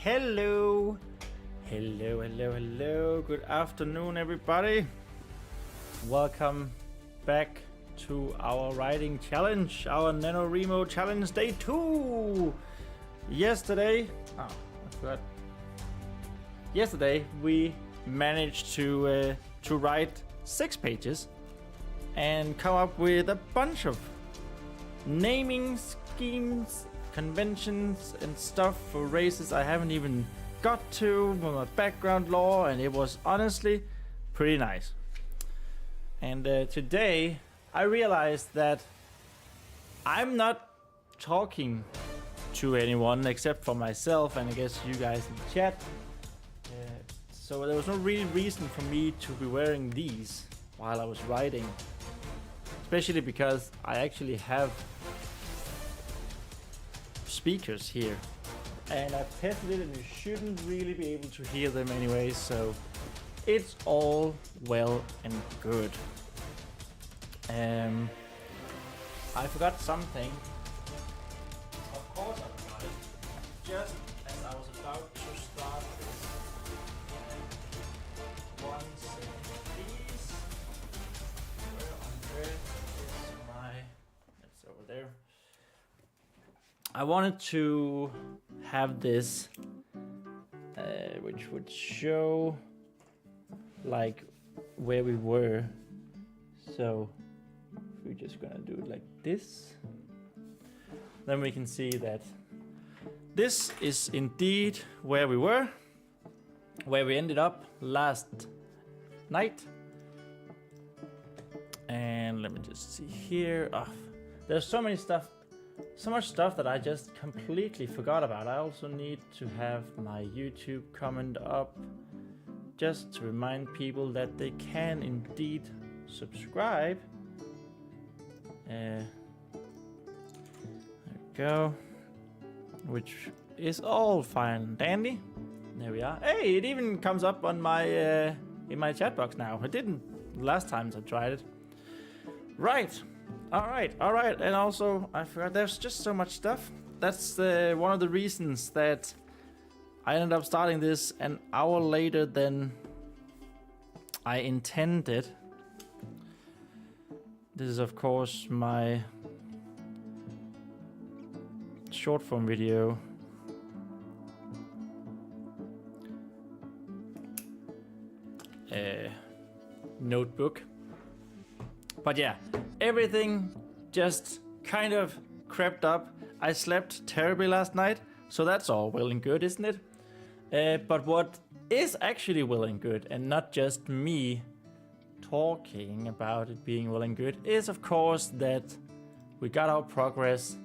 Hello. Good afternoon, everybody. Welcome back to our writing challenge, our NaNoWriMo challenge day 2. Yesterday we managed to write 6 pages and come up with a bunch of naming schemes, conventions and stuff for races I haven't even got to with my background lore, and it was honestly pretty nice. And today I realized that I'm not talking to anyone except for myself and I guess you guys in the chat. So there was no real reason for me to be wearing these while I was writing. Especially because I actually have speakers here. And I've tested it and you shouldn't really be able to hear them anyway, so it's all well and good. I forgot something. Of course I forgot it. Just as I was about to start this. 1 second please. Where on earth is my... It's over there. I wanted to have this which would show like where we were. So if we're just gonna do it like this, then we can see that this is indeed where we were, where we ended up last night. And let me just see here. There's so much stuff that I just completely forgot about. I also need to have my YouTube comment up just to remind people that they can indeed subscribe. There we go. Which is all fine and dandy. There we are. Hey, it even comes up on my in my chat box now. It didn't last time I tried it. Right. All right, and also I forgot there's just so much stuff. That's one of the reasons that I ended up starting this an hour later than I intended. This is of course my short form video. Notebook. But yeah, everything just kind of crept up. I slept terribly last night, so that's all well and good, isn't it? But what is actually well and good, and not just me talking about it being well and good, is of course that we got our progress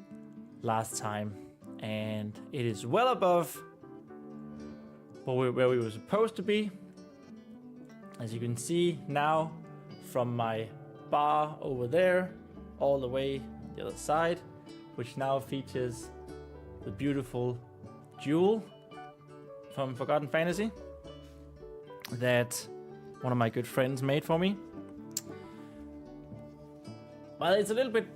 last time, and it is well above where we were supposed to be. As you can see now from my bar over there all the way the other side, which now features the beautiful jewel from Forgotten Fantasy that one of my good friends made for me. Well, it's a little bit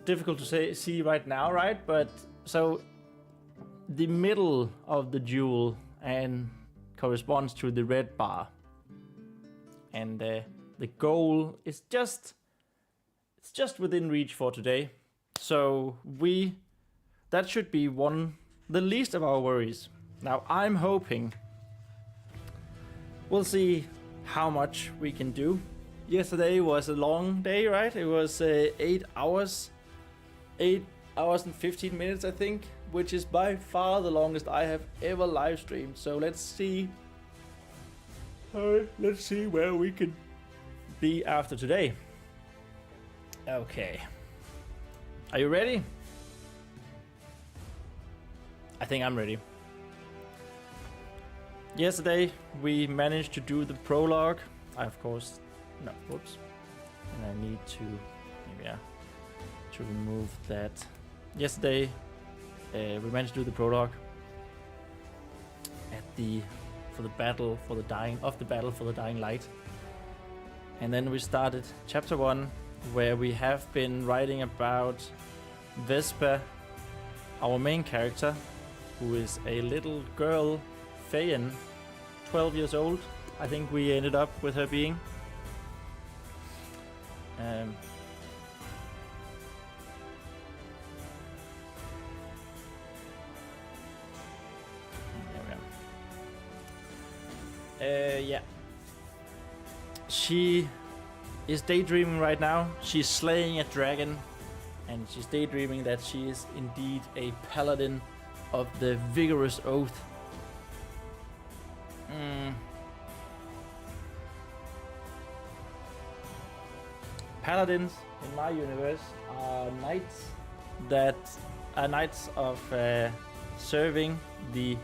difficult to see right now, right? But so the middle of the jewel and corresponds to the red bar, and the goal is just within reach for today. So that should be the least of our worries. Now I'm hoping we'll see how much we can do. Yesterday was a long day, right? It was 8 hours and 15 minutes, I think, which is by far the longest I have ever live streamed. So let's see where we can be after today. Okay. Are you ready? I think I'm ready. Yesterday we managed to do the prologue. And I need to remove that. Yesterday we managed to do the prologue for the battle for the dying light. And then we started chapter 1, where we have been writing about Vespa, our main character, who is a little girl, Feyen, 12 years old. I think we ended up with her being. There we are. Yeah. She is daydreaming right now. She's slaying a dragon, and she's daydreaming that she is indeed a paladin of the vigorous oath. Paladins in my universe are knights that are knights of serving the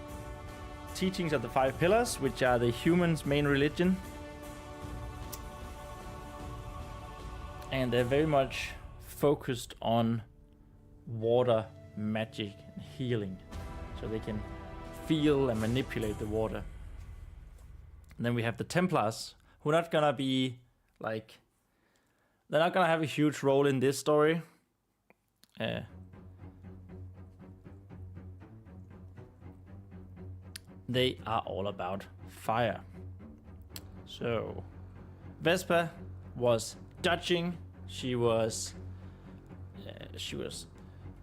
teachings of the 5 pillars, which are the humans' main religion. And they're very much focused on water magic and healing, so they can feel and manipulate the water. And then we have the Templars, who are not gonna be like, they're not gonna have a huge role in this story. They are all about fire. So Vespa was dodging. She was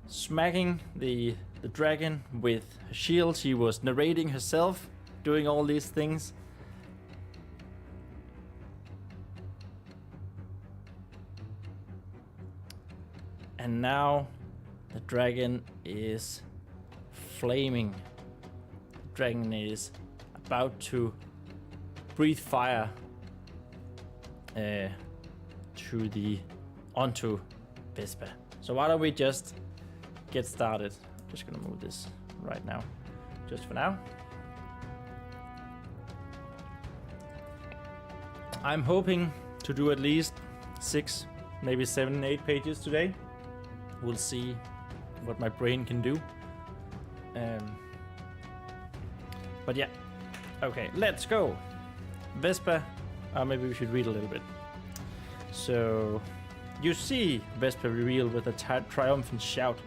smacking the dragon with her shield. She was narrating herself, doing all these things. And now the dragon is flaming. The dragon is about to breathe fire onto Vespa. So why don't we just get started? I'm just gonna move this right now, just for now. I'm hoping to do at least 6, maybe 7, 8 pages today. We'll see what my brain can do. But yeah, okay, let's go. Vespa, maybe we should read a little bit. So, you see Vespa reveal with a triumphant shout.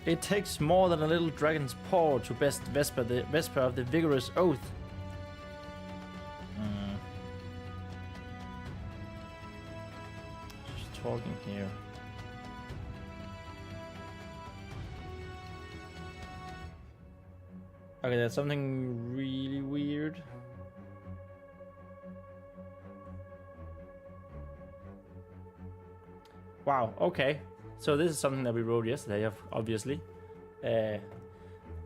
It takes more than a little dragon's paw to best Vespa, the Vespa of the vigorous oath. Just talking here. Okay, that's something really weird. Wow, okay. So this is something that we wrote yesterday, obviously.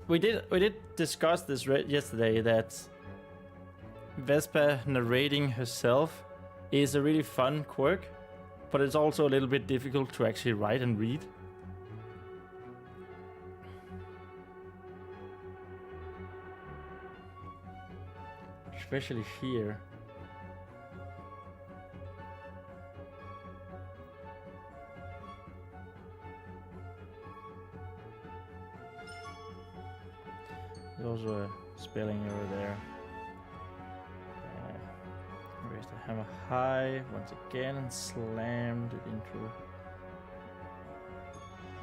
We did discuss this yesterday, that Vespa narrating herself is a really fun quirk, but it's also a little bit difficult to actually write and read. Especially here. There's also a spelling error there. Raised the hammer high once again and slammed it into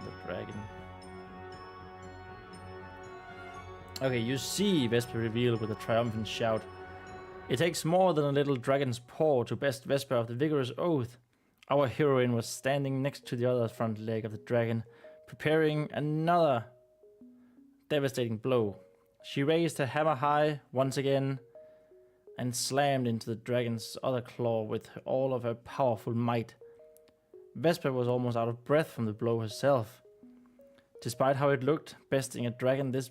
the dragon. Okay, you see Vespa reveal with a triumphant shout. It takes more than a little dragon's paw to best Vespa of the vigorous oath. Our heroine was standing next to the other front leg of the dragon, preparing another devastating blow. She raised her hammer high once again and slammed into the dragon's other claw with all of her powerful might. Vespa was almost out of breath from the blow herself. Despite how it looked, besting a dragon this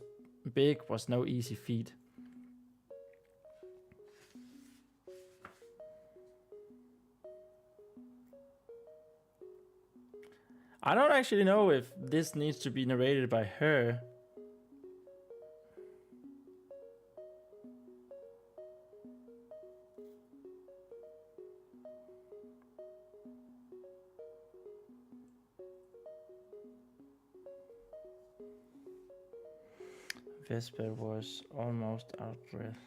big was no easy feat. I don't actually know if this needs to be narrated by her. Vespa was almost out of breath.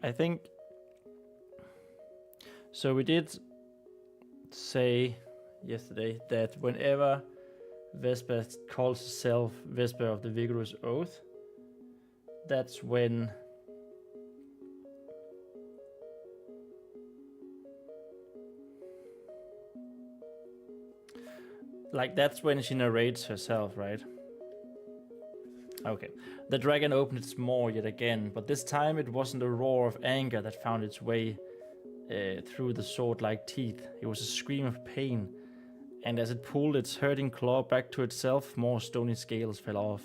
I think... So we did say yesterday that whenever Vesper calls herself Vesper of the Vigorous Oath, that's when that's when she narrates herself, right? Okay. The dragon opened its maw yet again, but this time it wasn't a roar of anger that found its way through the sword-like teeth. It was a scream of pain, and as it pulled its hurting claw back to itself, more stony scales fell off.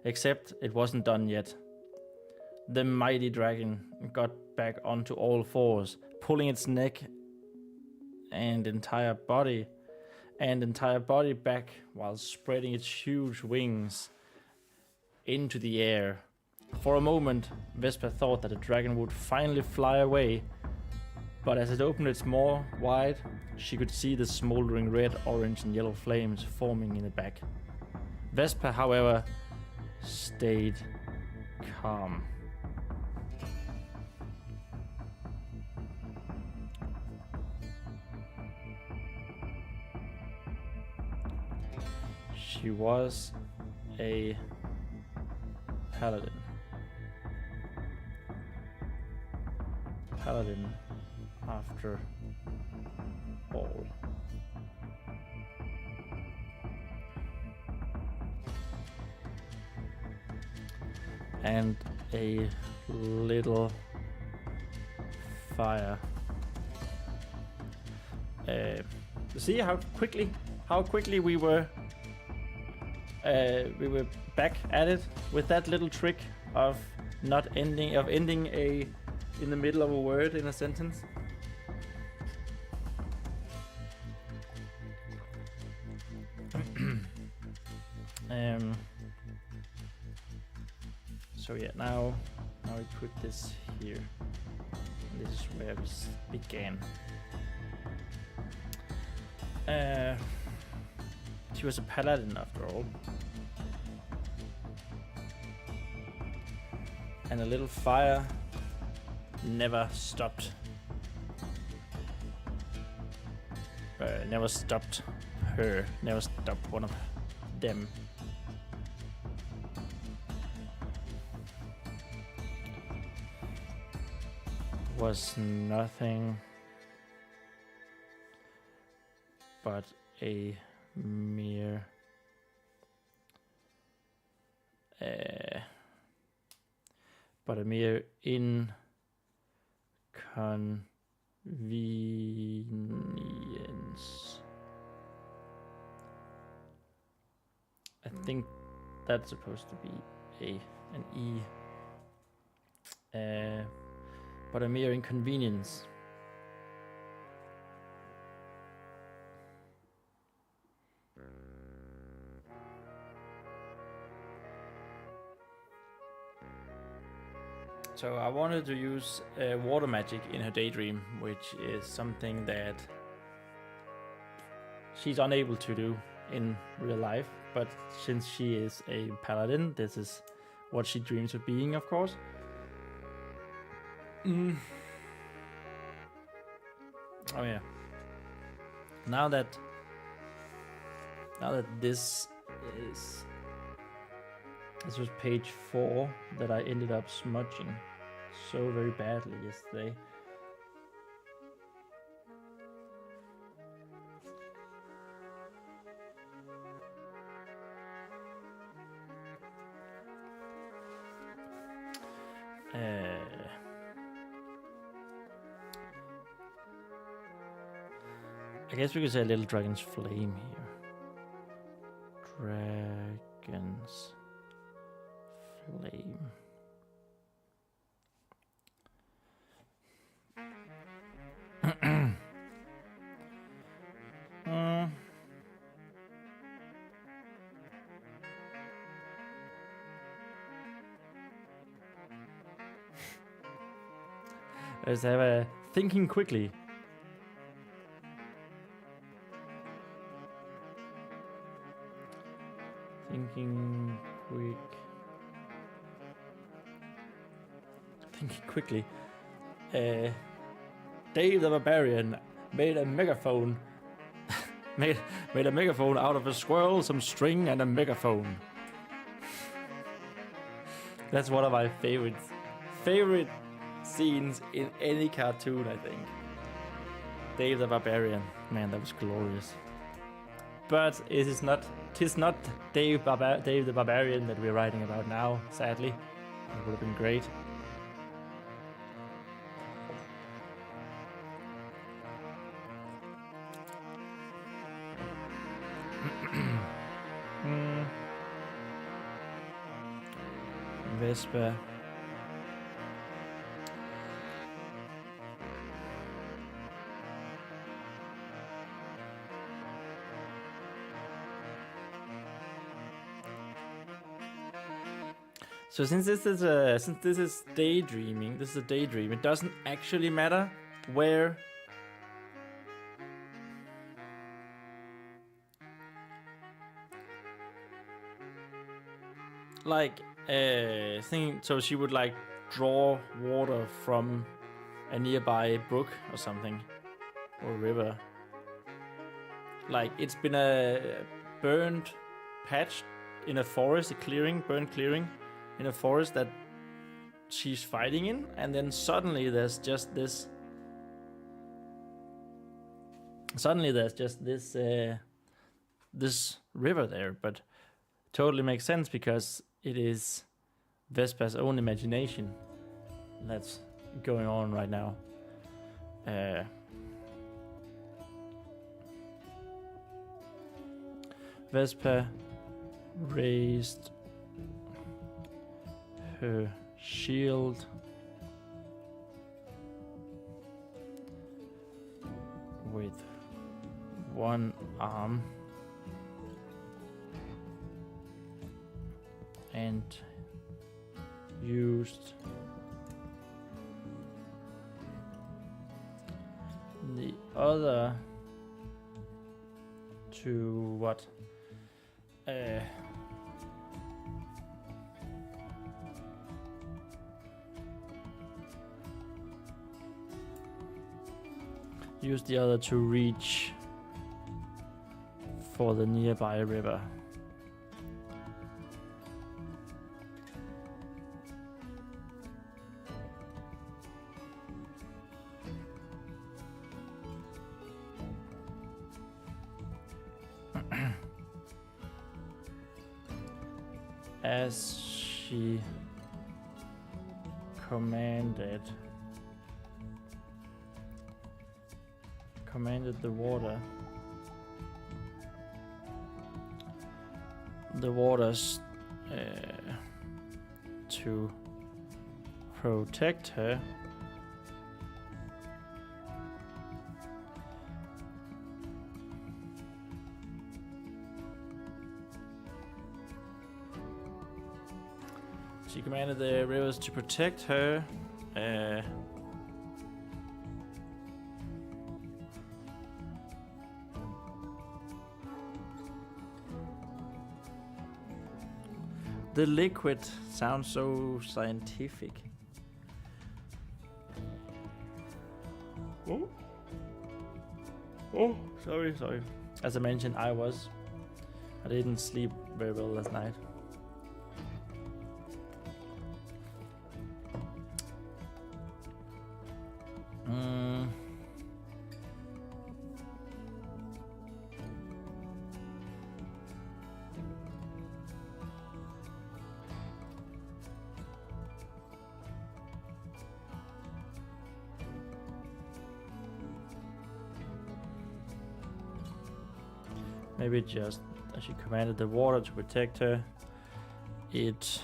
Except it wasn't done yet. The mighty dragon got back onto all fours, pulling its neck and entire body back while spreading its huge wings into the air. For a moment, Vesper thought that the dragon would finally fly away, but as it opened its maw wide, she could see the smoldering red, orange, and yellow flames forming in the back. Vesper, however, stayed calm. She was a paladin. Paladin after all. And a little fire. See how quickly we were back at it with that little trick of ending in the middle of a word in a sentence. So yeah, now we put this here. And this is where we began. She was a paladin after all. And a little fire never stopped. Never stopped her. Never stopped one of them. Was nothing but a mere inconvenience. I think that's supposed to be an E. But a mere inconvenience. So I wanted to use water magic in her daydream, which is something that she's unable to do in real life. But since she is a paladin, this is what she dreams of being, of course. Oh yeah. Now that this was page 4 that I ended up smudging so very badly yesterday. I guess we could say a little dragon's flame here. Dragon's flame. Let's have a thinking quickly. Thinking quickly. Dair the Barbarian made a megaphone. made a megaphone out of a squirrel, some string, and a megaphone. That's one of my favorite scenes in any cartoon, I think. Dair the Barbarian. Man, that was glorious. But it is not. 'Tis not Dair the Barbarian that we're writing about now, sadly. It would have been great. Vespa. So since this is daydreaming, this is a daydream. It doesn't actually matter where thing. So she would like draw water from a nearby brook or something, or river. Like it's been a burned patch in a forest, burnt clearing in a forest that she's fighting in, and then suddenly there's just this. This river there, but totally makes sense because it is Vespa's own imagination that's going on right now. Vespa raised her shield with one arm and used the other to what? Use the other to reach for the nearby river. As she commanded the waters to protect her. She commanded the rivers to protect her. The liquid sounds so scientific. Oh, sorry. As I mentioned, I didn't sleep very well last night. Maybe just as she commanded the water to protect her, it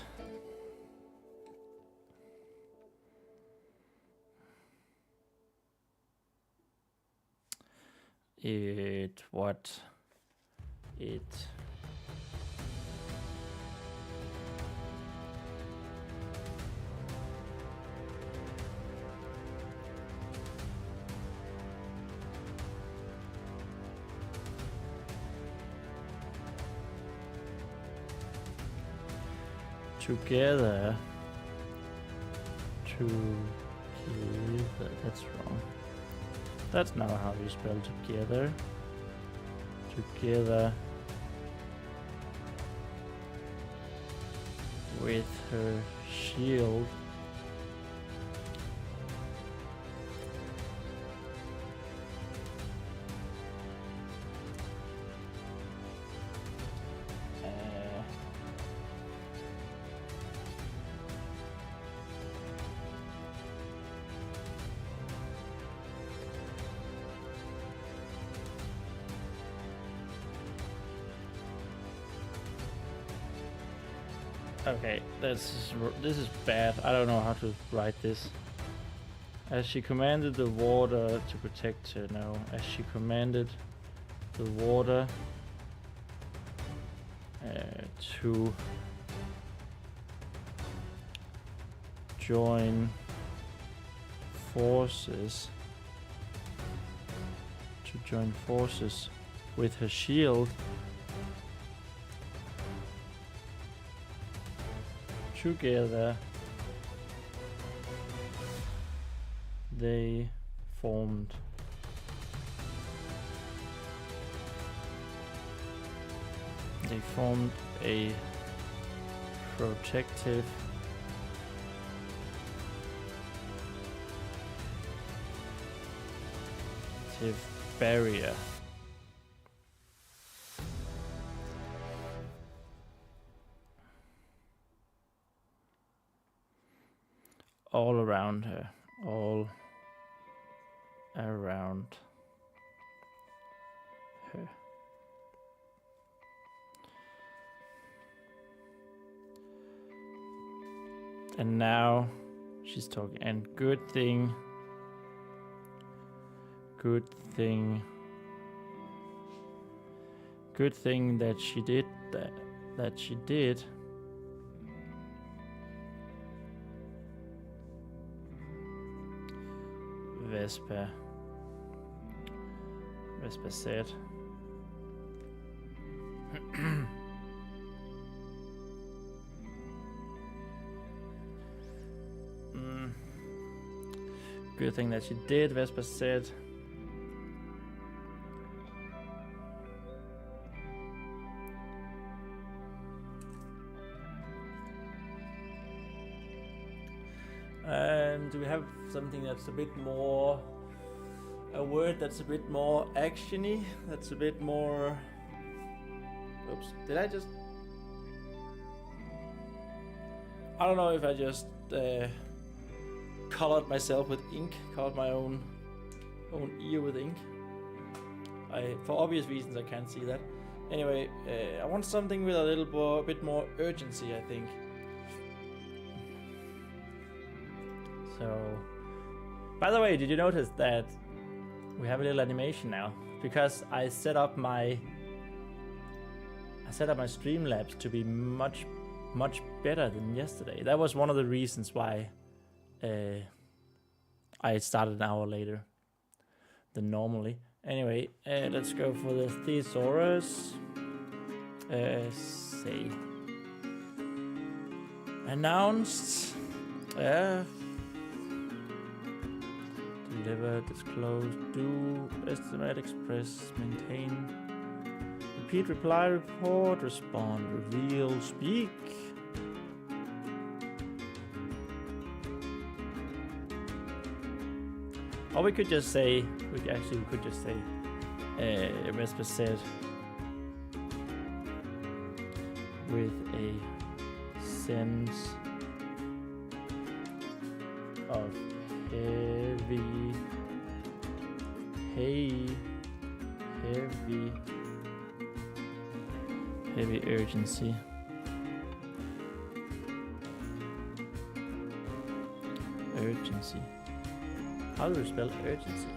together to That's wrong. That's not how you spell together. Together with her shield. Okay, this is bad. I don't know how to write this. As she commanded the water to protect her. No, as she commanded the water to join forces. To join forces with her shield. Together they formed a protective barrier. All around her. All around her. And now she's talking. And good thing that she did that she did. Vespa said. Good thing that she did, Vespa said. Do we have something that's a bit more, a word that's a bit more actiony, that's a bit more, oops, did I just, I don't know if I just colored myself with ink, colored my own ear with ink. For obvious reasons I can't see that. Anyway, I want something with a little bit more urgency, I think. So, by the way, did you notice that we have a little animation now? Because I set up my Streamlabs to be much better than yesterday. That was one of the reasons why I started an hour later than normally. Anyway, let's go for the thesaurus. Say announced. Deliver, disclose, do, estimate, express, maintain, repeat, reply, report, respond, reveal, speak. Or we could just say, Vespa said, with a sense of heavy urgency. How do we spell urgency?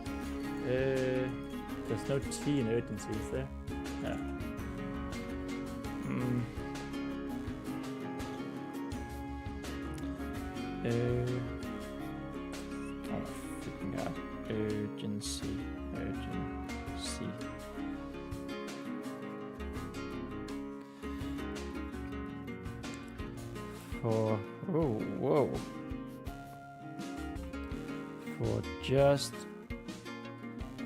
There's no T in urgency, is there? Yeah. Oh, freaking god. Urgency. For just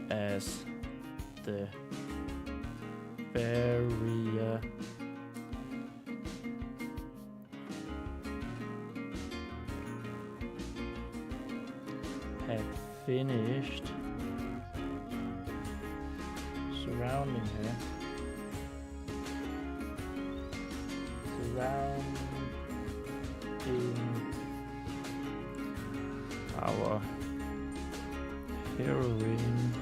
as the barrier had finished surrounding her, surrounding our heroine,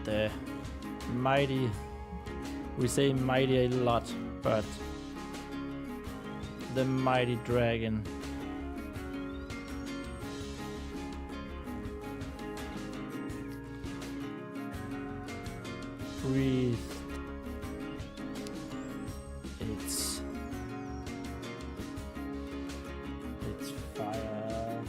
the mighty, we say mighty a lot, but the mighty dragon breathed its fire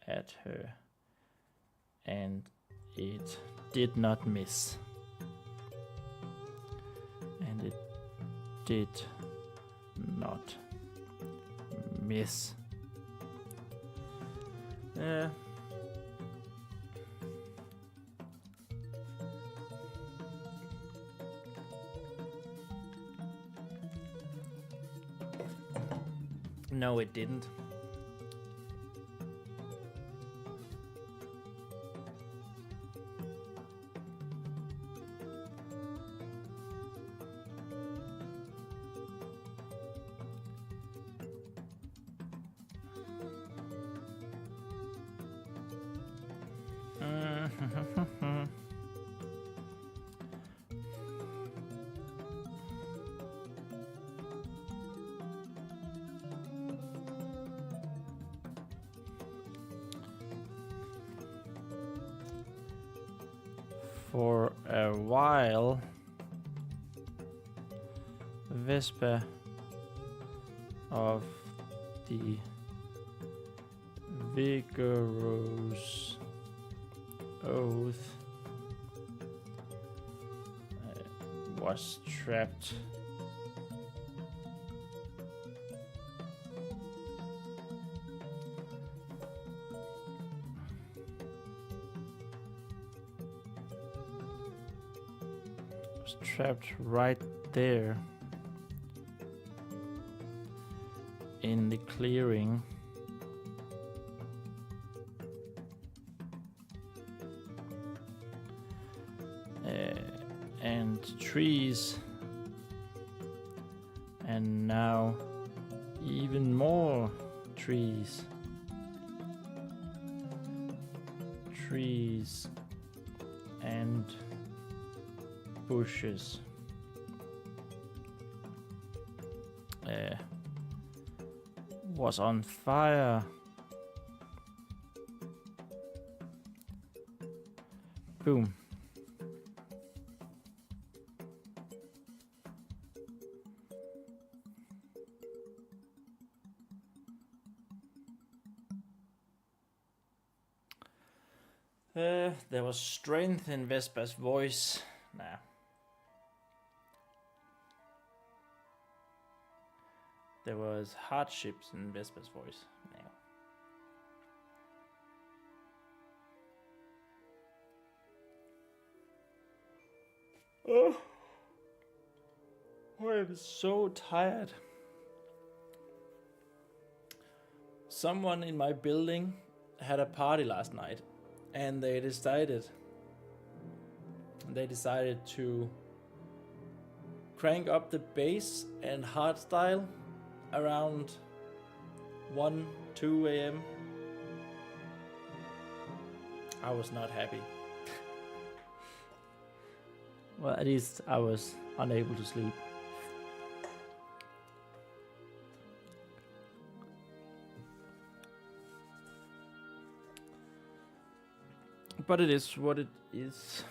at her, and it did not miss, and it did not miss. No, it didn't. For a while, Vespa of the vigorous oath was trapped right there in the clearing. And trees, and now even more trees and bushes was on fire. Boom. There was strength in Vespa's voice. Nah. There was hardships in Vespa's voice. Nah. Oh, I'm so tired. Someone in my building had a party last night, and they decided to crank up the bass and hardstyle around 1-2 a.m. I was not happy. Well, at least I was unable to sleep. But it is what it is.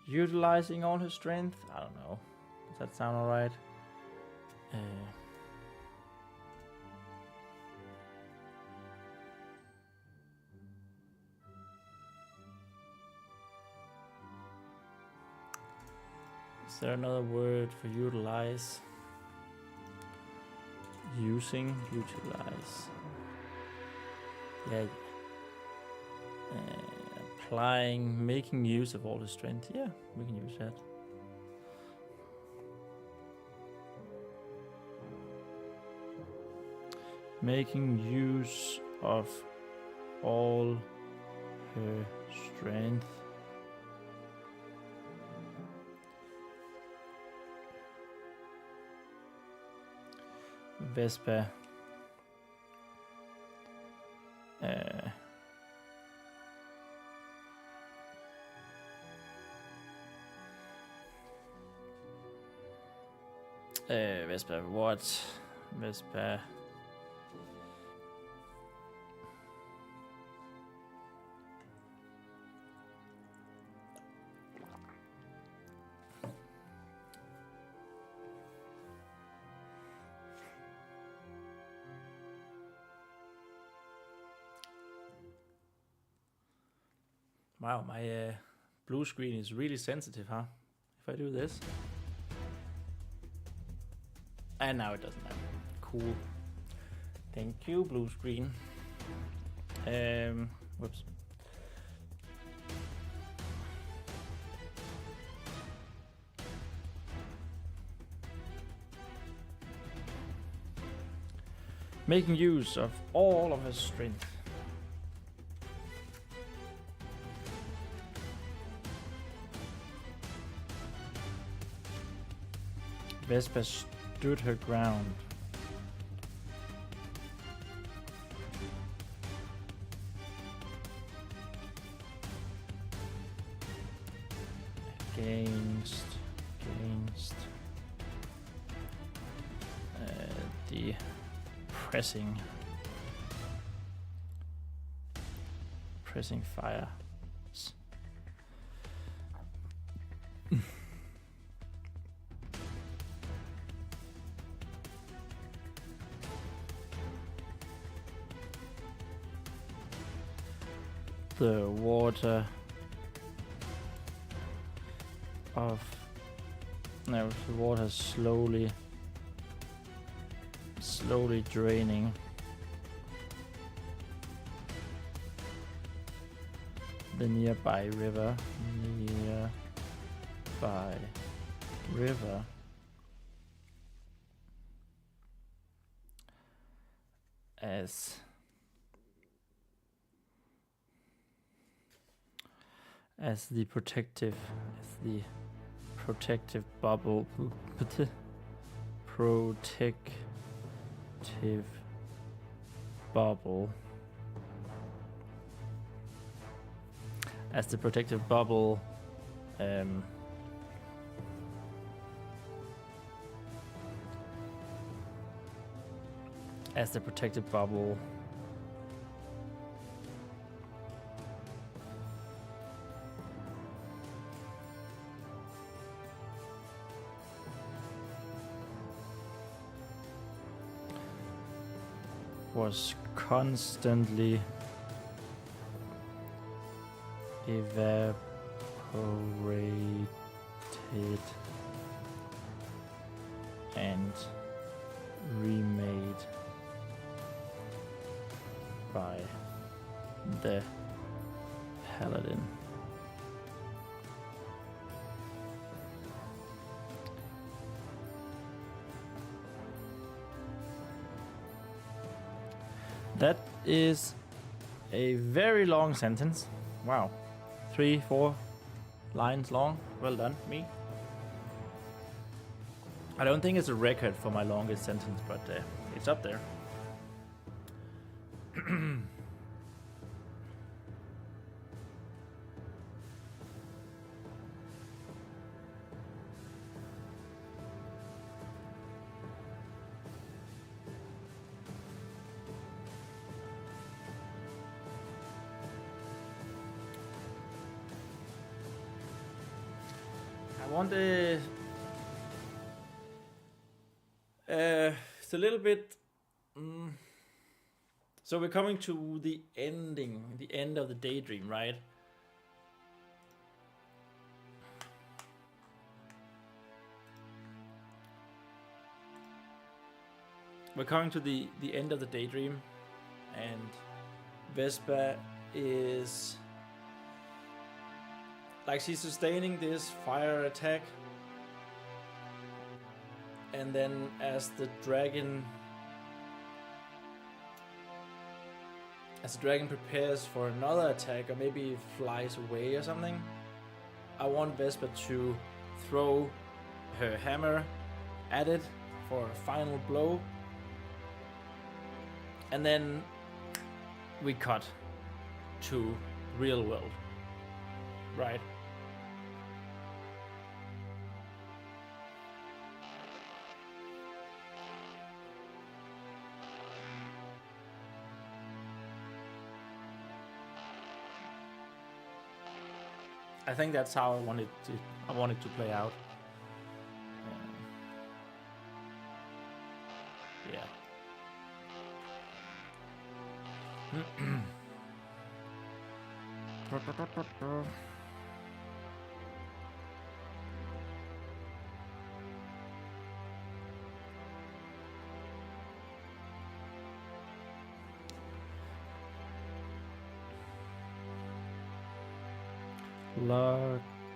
Utilizing all his strength? I don't know. Does that sound alright? Is there another word for utilize? Using, utilize. Yeah. Applying, making use of all the strength. Yeah, we can use that. Making use of all her strength. Vespa. Vespa what? Vespa. Wow, my blue screen is really sensitive, huh? If I do this. And now it doesn't have. Cool. Thank you, blue screen. Whoops. Making use of all of his strength. Vespa stood her ground. Against the pressing fire. The water the water slowly draining. The nearby river. As the protective bubble as the protective bubble was constantly evaporated and remade by the paladin. That is a very long sentence. Wow. 3-4 lines long. Well done, me. I don't think it's a record for my longest sentence, but it's up there. I want a... it's a little bit... So we're coming to the ending, the end of the daydream, right? We're coming to the end of the daydream, and Vespa is like she's sustaining this fire attack, and then as the dragon prepares for another attack, or maybe it flies away or something, I want Vespa to throw her hammer at it for a final blow. And then we cut to real world, right? I think that's how I want it to play out. Yeah.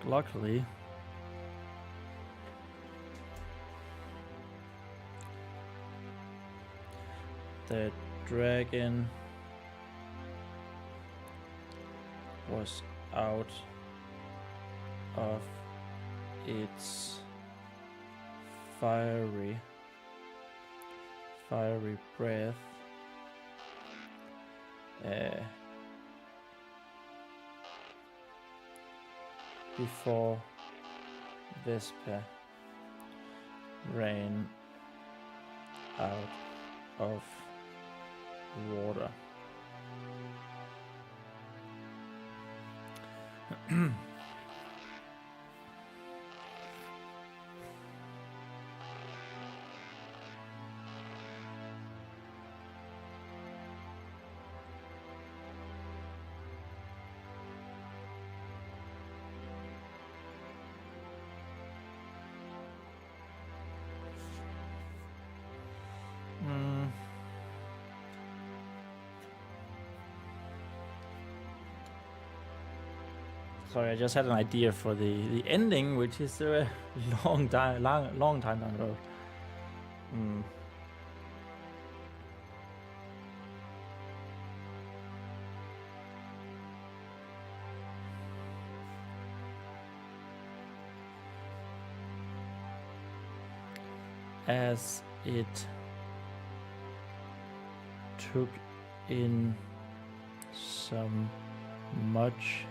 Luckily, the dragon was out of its fiery breath before Vespa ran out of water. Sorry, I just had an idea for the ending, which is a long time down the road. As it took in some much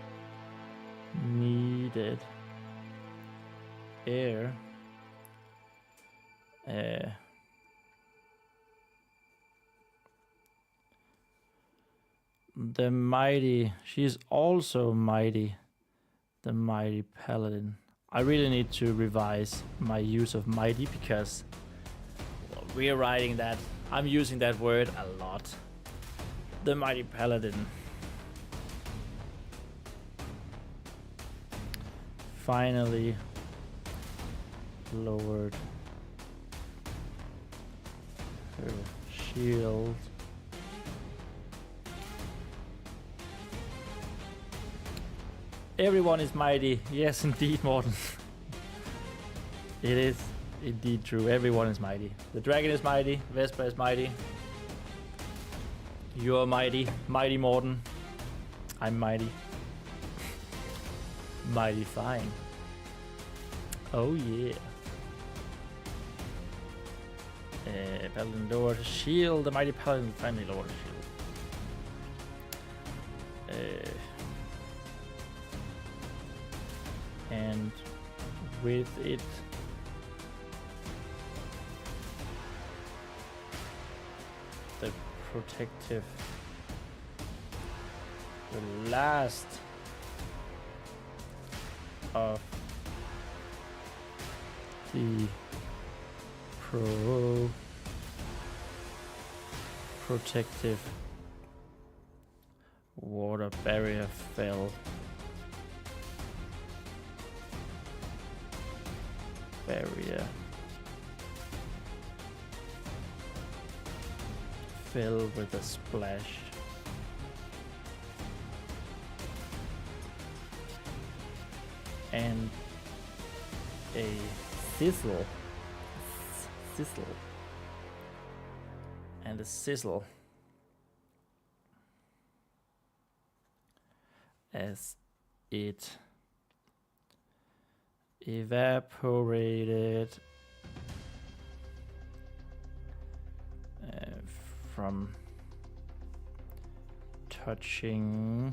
needed air, the mighty, she's also mighty, the mighty paladin. I really need to revise my use of mighty, because we're writing that, I'm using that word a lot. The mighty paladin finally lowered her shield Everyone is mighty. Yes, indeed, Morten. It is indeed true. Everyone is mighty. The dragon is mighty. Vespa is mighty. You're mighty. Mighty Morten. I'm mighty. Mighty fine. Oh yeah. Paladin lowered shield. The mighty paladin finally lowered shield. And with it, the protective, the last of The protective water barrier fell. Barrier fell with a splash. And a sizzle. And a sizzle as it evaporated from touching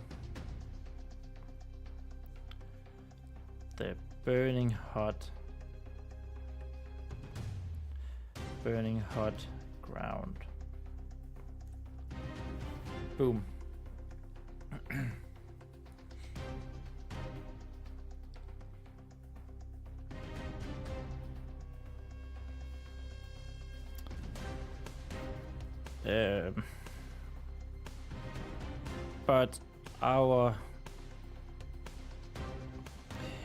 the burning hot ground. Boom. But our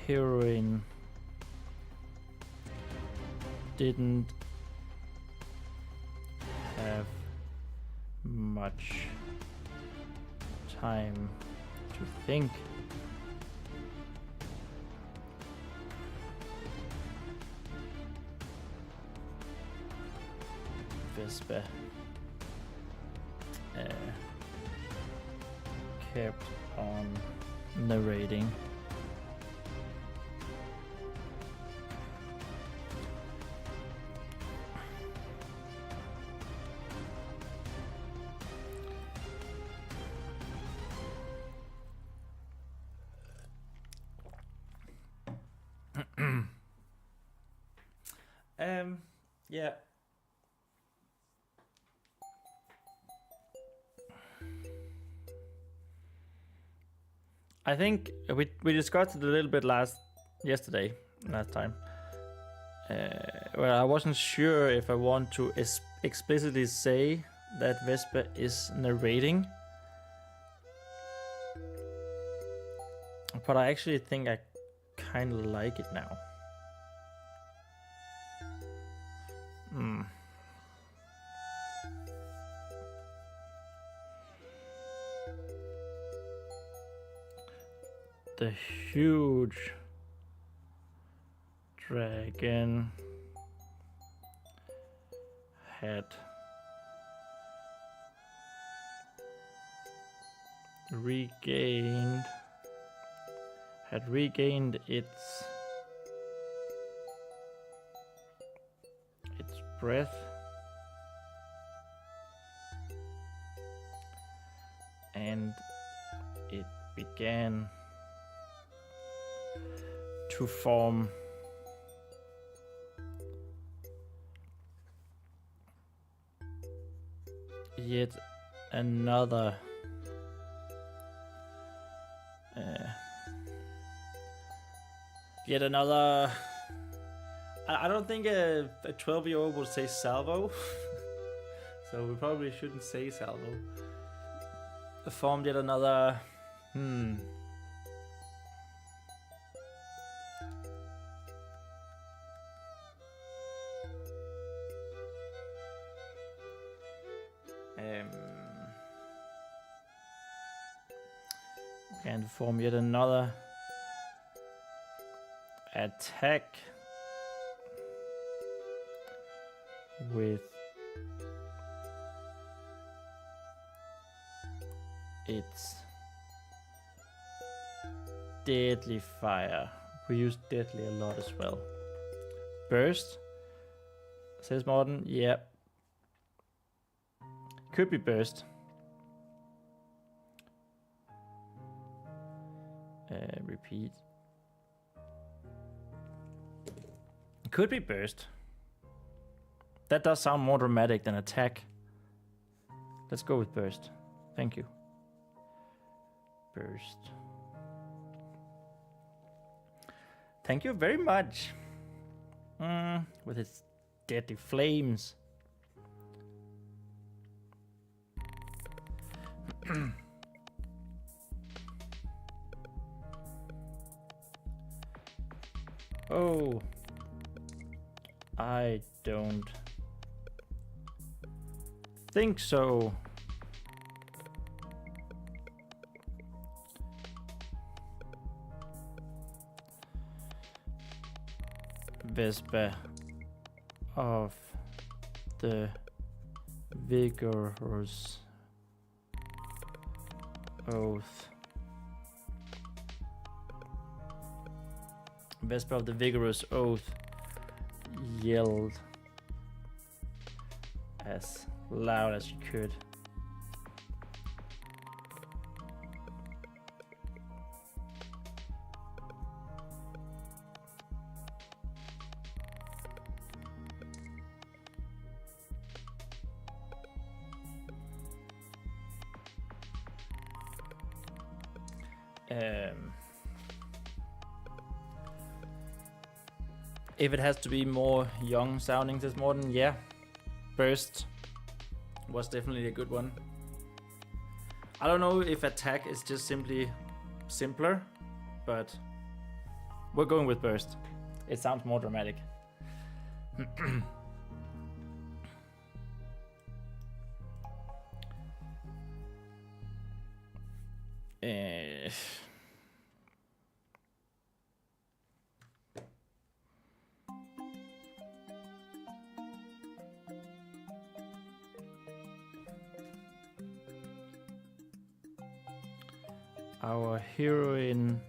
heroine didn't have much time to think. Vespa kept on narrating. Yeah. I think we discussed it a little bit last time. Where I wasn't sure if I want to explicitly say that Vespa is narrating, but I actually think I kind of like it now. The huge dragon had regained its breath and it began to form yet another I don't think a 12-year-old would say salvo. So we probably shouldn't say salvo. Formed yet another and form yet another attack with its deadly fire. We use deadly a lot as well. Burst, says Morten. Yeah, could be burst. Repeat. Could be burst. That does sound more dramatic than attack. Let's go with burst. Thank you. Burst. Thank you very much. With its deadly flames. Oh, I don't think so. Vespa of the vigorous oath. Vespa of the vigorous oath yelled as loud as she could. If it has to be more young sounding this morning, yeah. Burst was definitely a good one. I don't know if attack is just simply simpler, but we're going with burst. It sounds more dramatic. Our heroine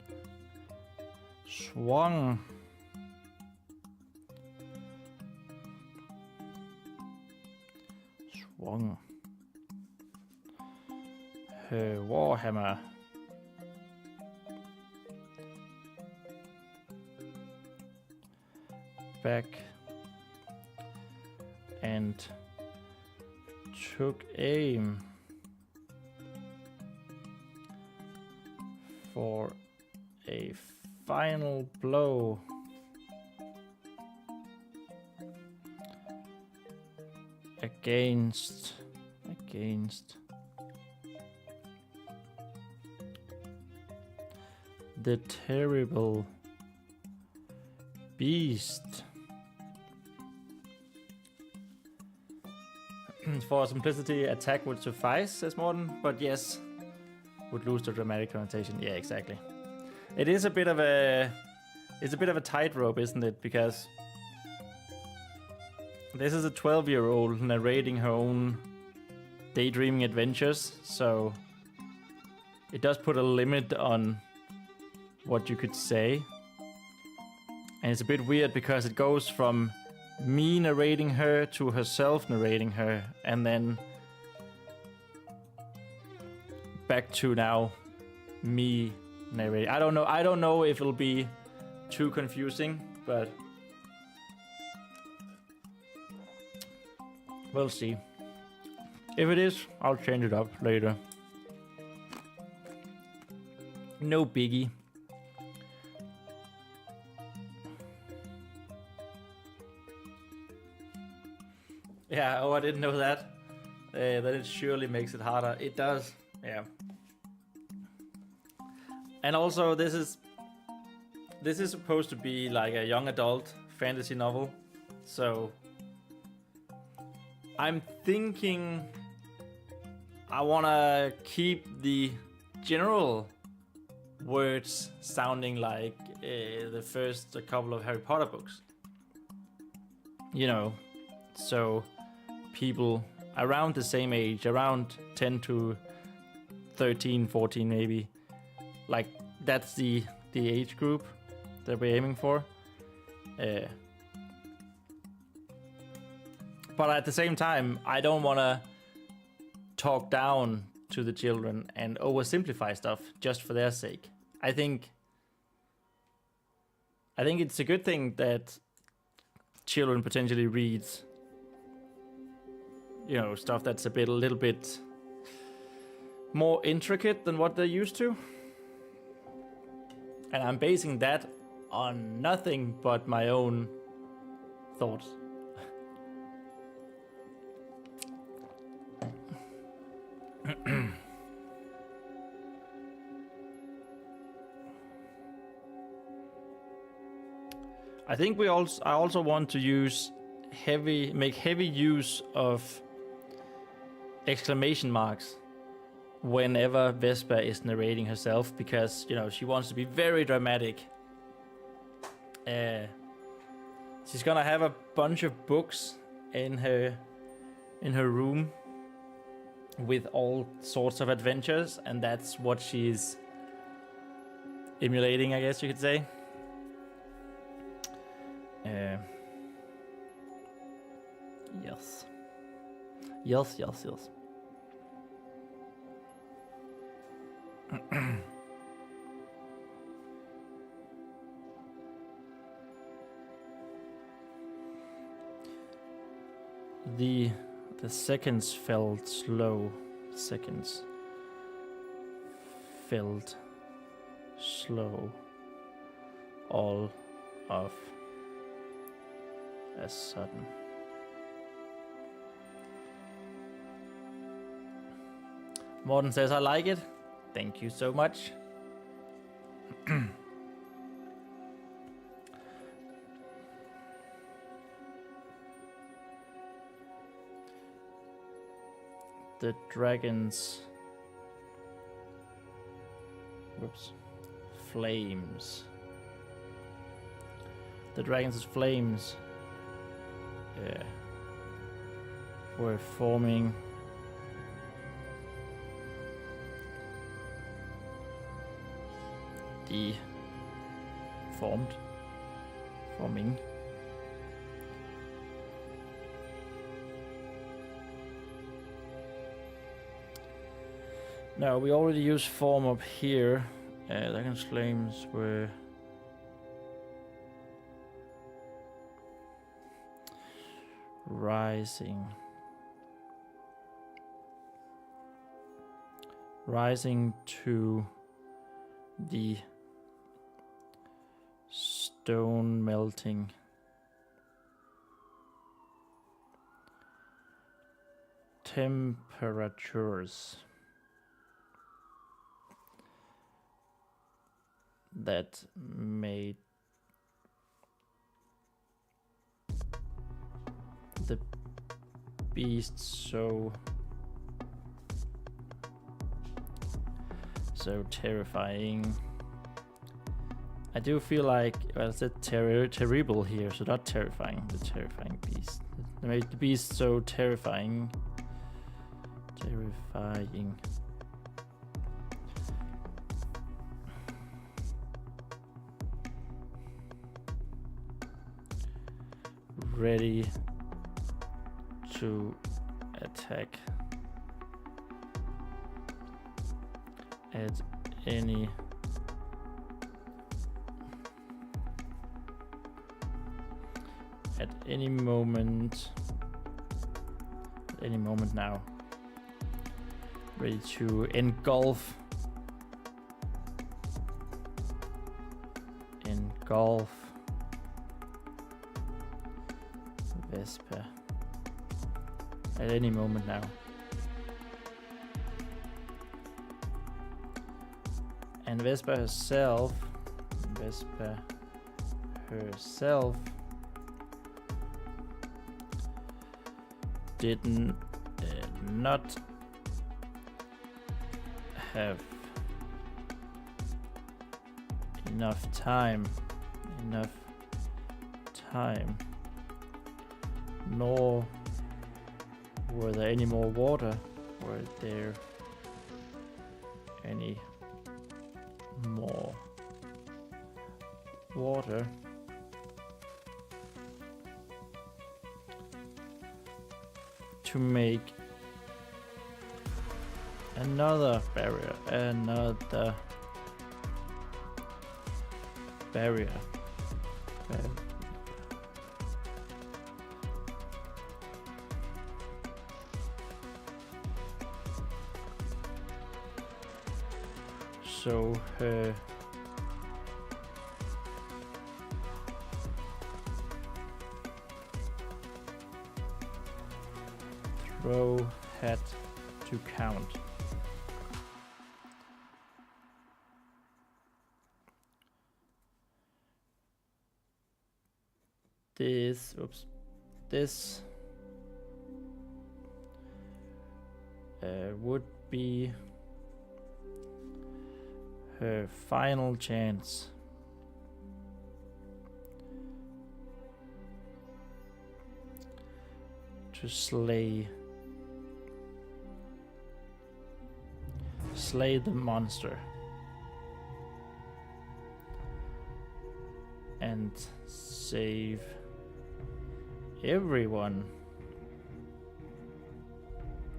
swung her warhammer back and took aim for a final blow against the terrible beast. For simplicity, attack would suffice, says Morten, but yes, would lose the dramatic connotation. Yeah, exactly. It is a bit of a tightrope, isn't it? Because this is a 12-year-old narrating her own daydreaming adventures, so it does put a limit on what you could say. And it's a bit weird because it goes from me narrating her to herself narrating her, and then back to now me narrating. I don't know if it'll be too confusing, but we'll see. If it is, I'll change it up later. No biggie. Yeah, oh, I didn't know that. That it surely makes it harder. It does, yeah. And also, this is supposed to be like a young adult fantasy novel, so I'm thinking I wanna keep the general words sounding like the first couple of Harry Potter books. You know, so people around the same age, around 10 to 13, 14 maybe, like that's the age group that we're aiming for. But at the same time, I don't want to talk down to the children and oversimplify stuff just for their sake. I think it's a good thing that children potentially read, you know, stuff that's a little bit more intricate than what they're used to. And I'm basing that on nothing but my own thoughts. I think I also want to make heavy use of exclamation marks whenever Vesper is narrating herself, because she wants to be very dramatic. She's gonna have a bunch of books in her room with all sorts of adventures, and that's what she's emulating, I guess you could say. Yes. The seconds felt slow. Seconds felt slow. All of a sudden. Morten says, I like it. Thank you so much. The dragons. Flames. The dragons' flames were forming forming. Now we already used form up here. Dragon's flames were rising to the stone melting temperatures that made the beast so terrifying. I do feel like, well, it's terrible here, so not terrifying, the terrifying beast. They made the beast so terrifying. Ready to attack at any moment now. Ready to engulf Vesper at any moment now. And Vesper herself did not have enough time, nor were there any more water. Were there any more water to make another barrier. So her row had to count. This would be her final chance. To slay the monster and save everyone.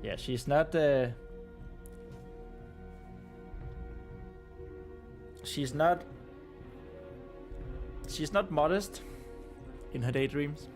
Yeah, she's not modest in her daydreams.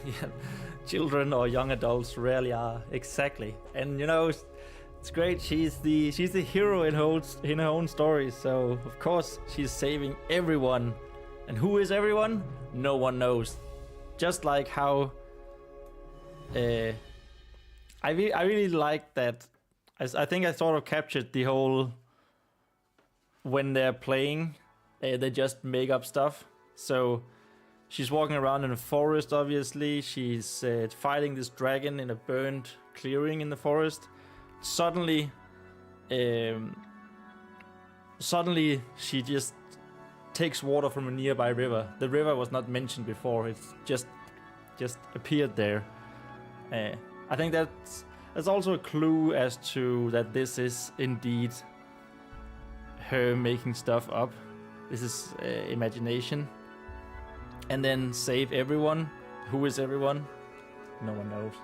Yeah, children or young adults rarely are, exactly. And you know, it's great. She's the hero in her own story. So of course she's saving everyone. And who is everyone? No one knows. Just like how I really like that. I think I sort of captured the whole, when they're playing, they just make up stuff. So she's walking around in a forest, obviously. She's fighting this dragon in a burned clearing in the forest. Suddenly she just takes water from a nearby river. The river was not mentioned before. It's just appeared there. I think that's also a clue as to that this is indeed her making stuff up. This is imagination. And then save everyone. Who is everyone? No one knows.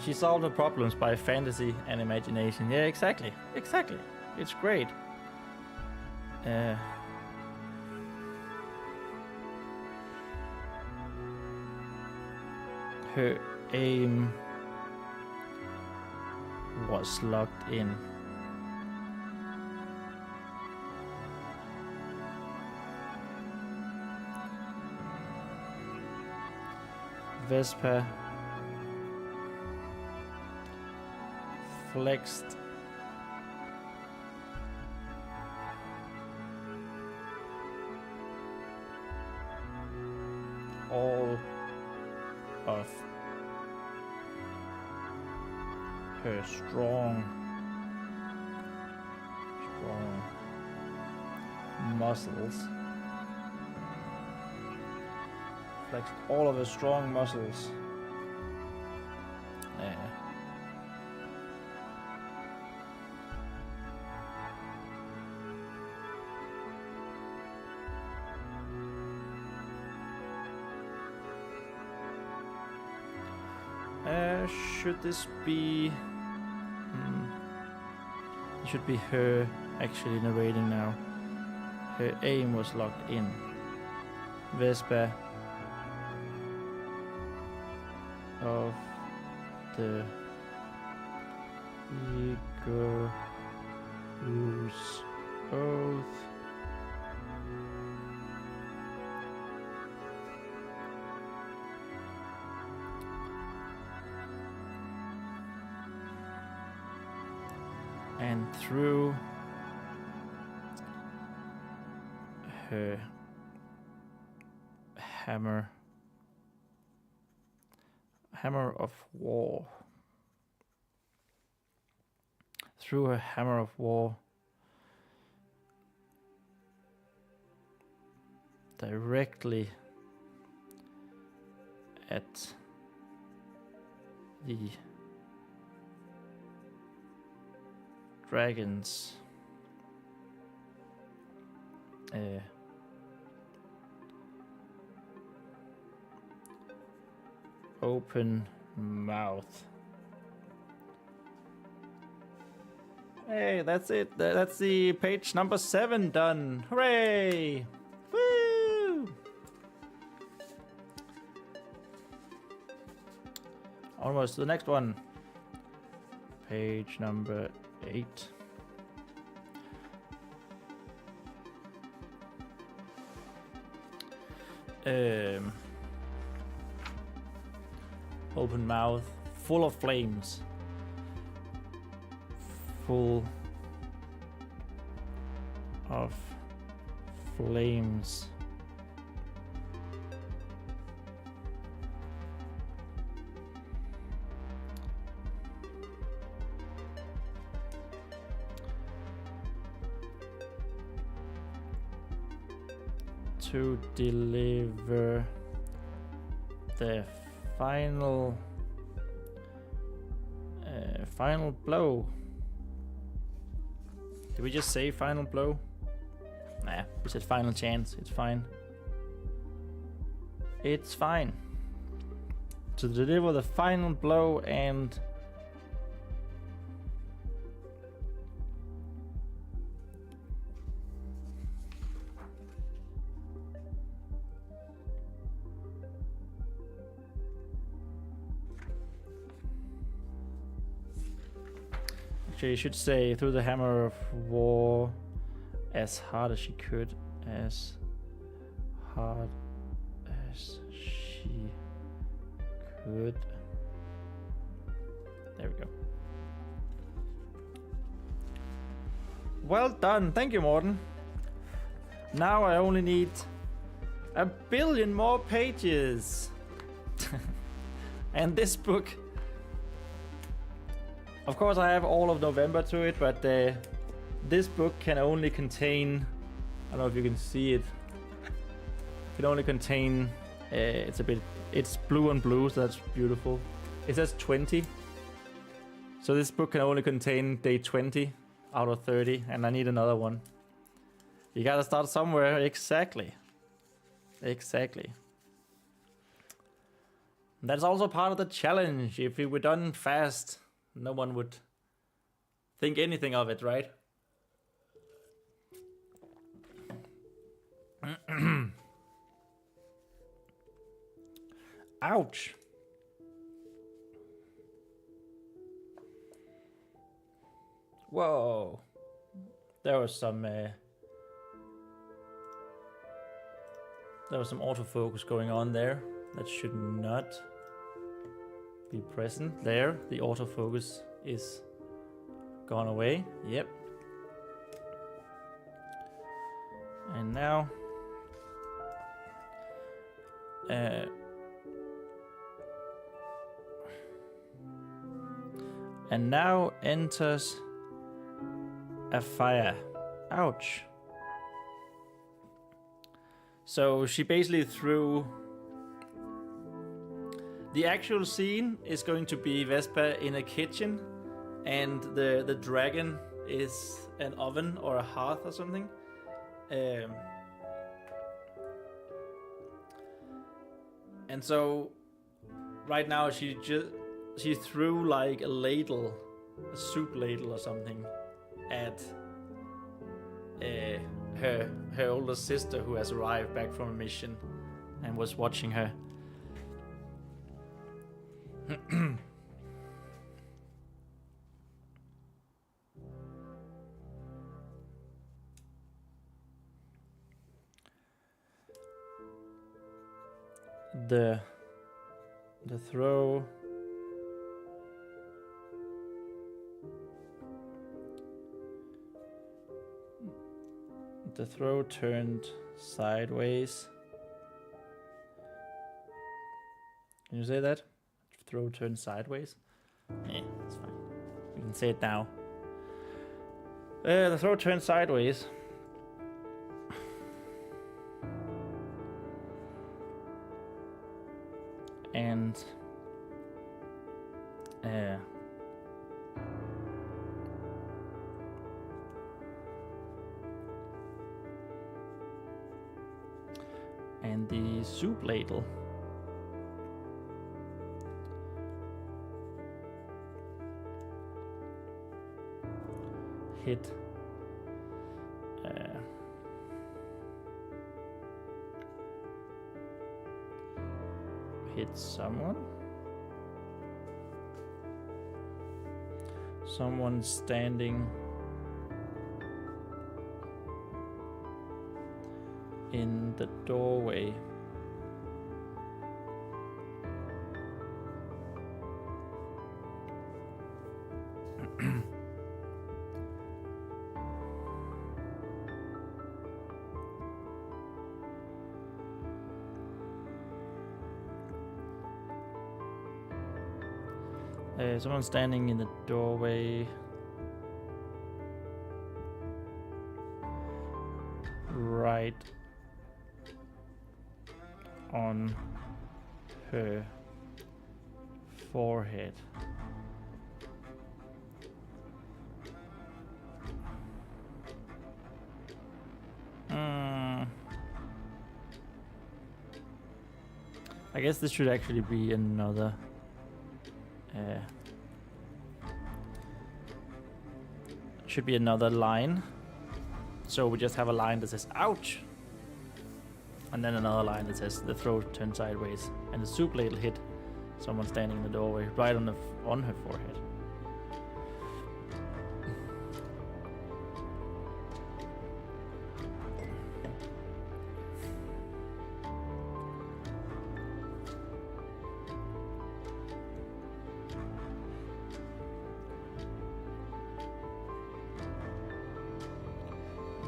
She solved her problems by fantasy and imagination. Yeah, exactly. It's great. Her aim was locked in. Vespa flexed all of her strong muscles. Flexed all of her strong muscles. Should this be... It should be her actually narrating now. Her aim was locked in. Vespa of the Eagle's Oath. And through her hammer of war. Through her hammer of war, directly at the dragon's Open mouth. Hey, that's it. That's the page number 7 done. Hooray! Woo! Almost to the next one. Page number 8. Open mouth, full of flames. Full of flames. To deliver the final blow. Did we just say final blow? Nah, we said final chance. It's fine. It's fine. To deliver the final blow and you should say through the hammer of war as hard as she could. As hard as she could. There we go. Well done. Thank you, Morten. Now I only need 1 billion more pages. And this book, of course, I have all of November to it, but this book can only contain, I don't know if you can see it, it can only contain, it's blue on blue, so that's beautiful. It says 20, so this book can only contain day 20 out of 30, and I need another one. You gotta start somewhere, exactly. Exactly. That's also part of the challenge. If it were done fast, no one would think anything of it, right? Ouch. Whoa. There was some autofocus going on there. That should not be present. There, the autofocus is gone away. Yep. And now enters a fire. Ouch. So she basically threw. The actual scene is going to be Vespa in a kitchen, and the dragon is an oven or a hearth or something. And so right now she threw like a ladle, a soup ladle or something, at her older sister who has arrived back from a mission and was watching her. The throw turned sideways. Can you say that? Throw turned sideways? Yeah, it's fine. We can say it now. The throw turned sideways. And And the soup ladle. Hit someone. Someone standing in the doorway. Someone standing in the doorway. Right on her forehead. I guess this should actually be another should be another line. So we just have a line that says ouch, and then another line that says the throat turned sideways, and the soup ladle hit someone standing in the doorway right on her forehead.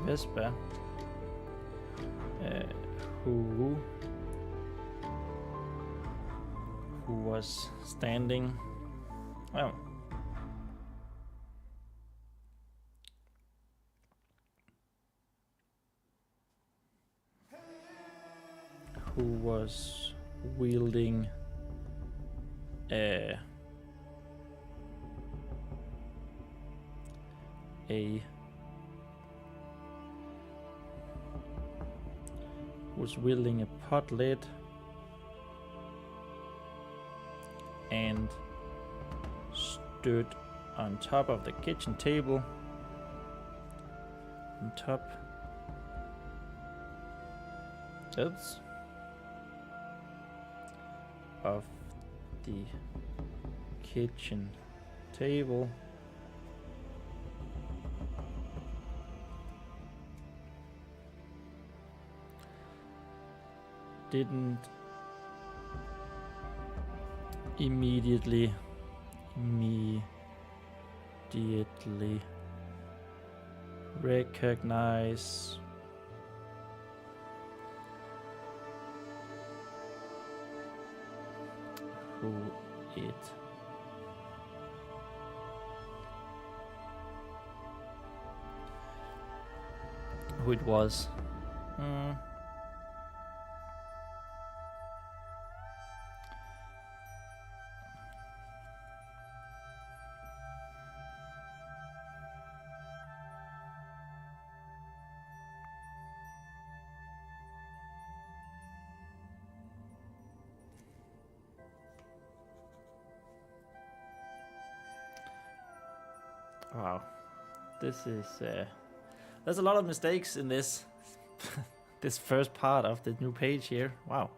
Vespa, who was standing, well, who was wielding a pot lid and stood on top of the kitchen table, on top of the kitchen table. Didn't immediately recognize who it was. Wow, this is there's a lot of mistakes in this this first part of the new page here. Wow,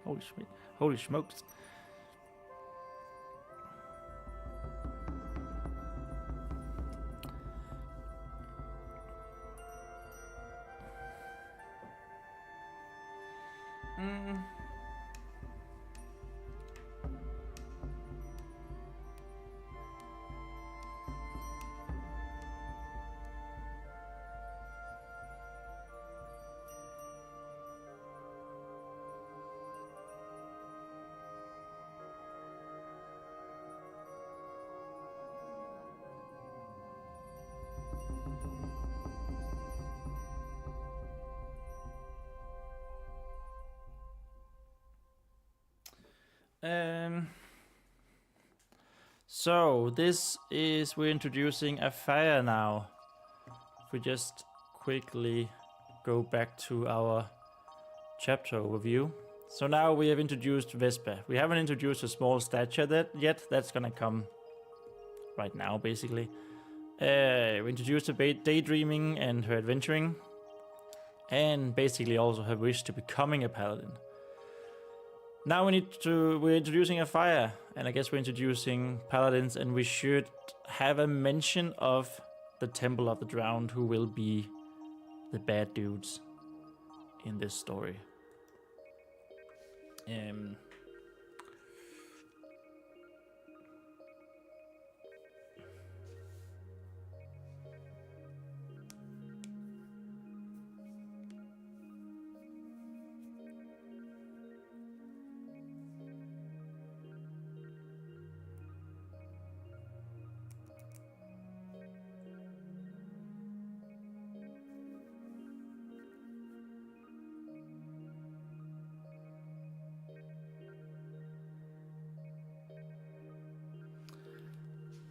holy smokes. So this is, we're introducing a fire now. If we just quickly go back to our chapter overview, So now we have introduced Vespa. We haven't introduced a small statue yet. That's gonna come right now, basically. We introduced her daydreaming and her adventuring. And basically also her wish to becoming a paladin. Now we're introducing a fire. And I guess we're introducing paladins. And we should have a mention of the Temple of the Drowned, who will be the bad dudes in this story.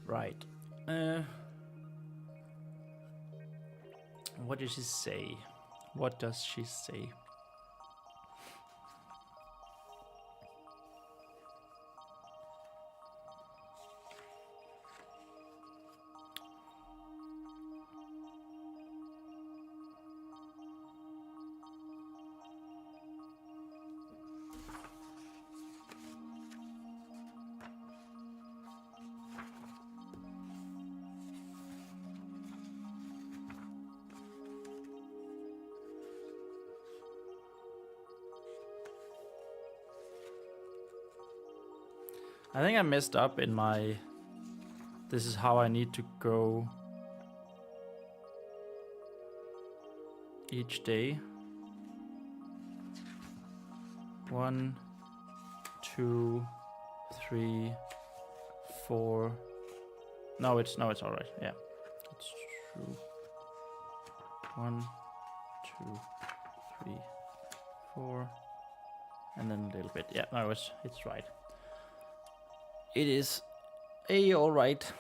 Right. What does she say? What does she say? I think I messed up in my... This is how I need to go each day. 1, 2, 3, 4. No, it's all right. Yeah, it's true. 1, 2, 3, 4, and then a little bit. Yeah, no, it's right. It is all right.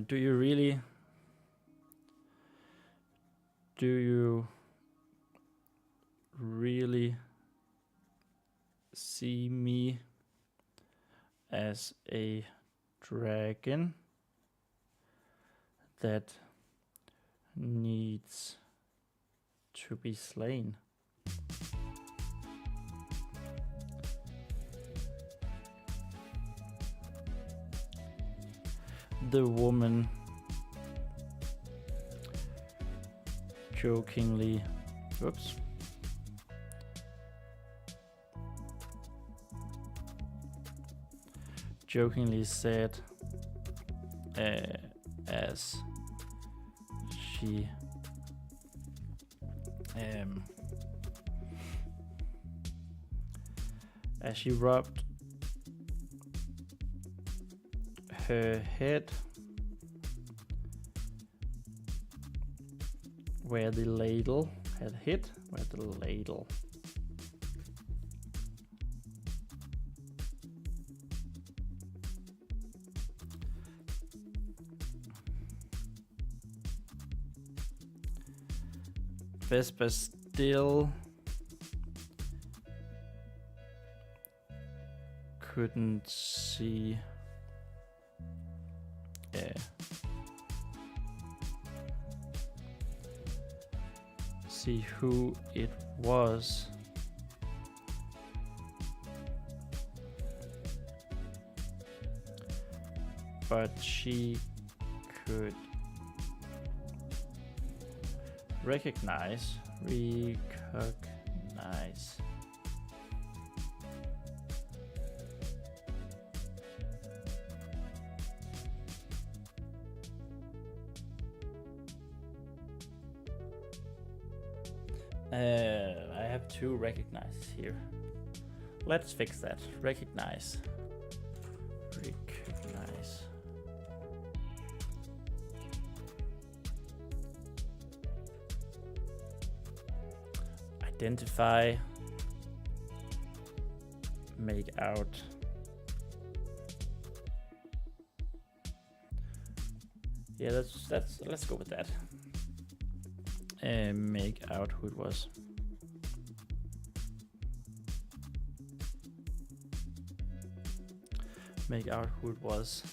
Do you really see me as a dragon that needs to be slain? The woman jokingly, whoops. Jokingly said, as she rubbed her head where the ladle had hit, where the ladle Vespa still couldn't see who it was, but she could recognize. I have two recognize here. Let's fix that. Recognize. identify, make out. Yeah, let's go with that. Make out who it was. Make out who it was.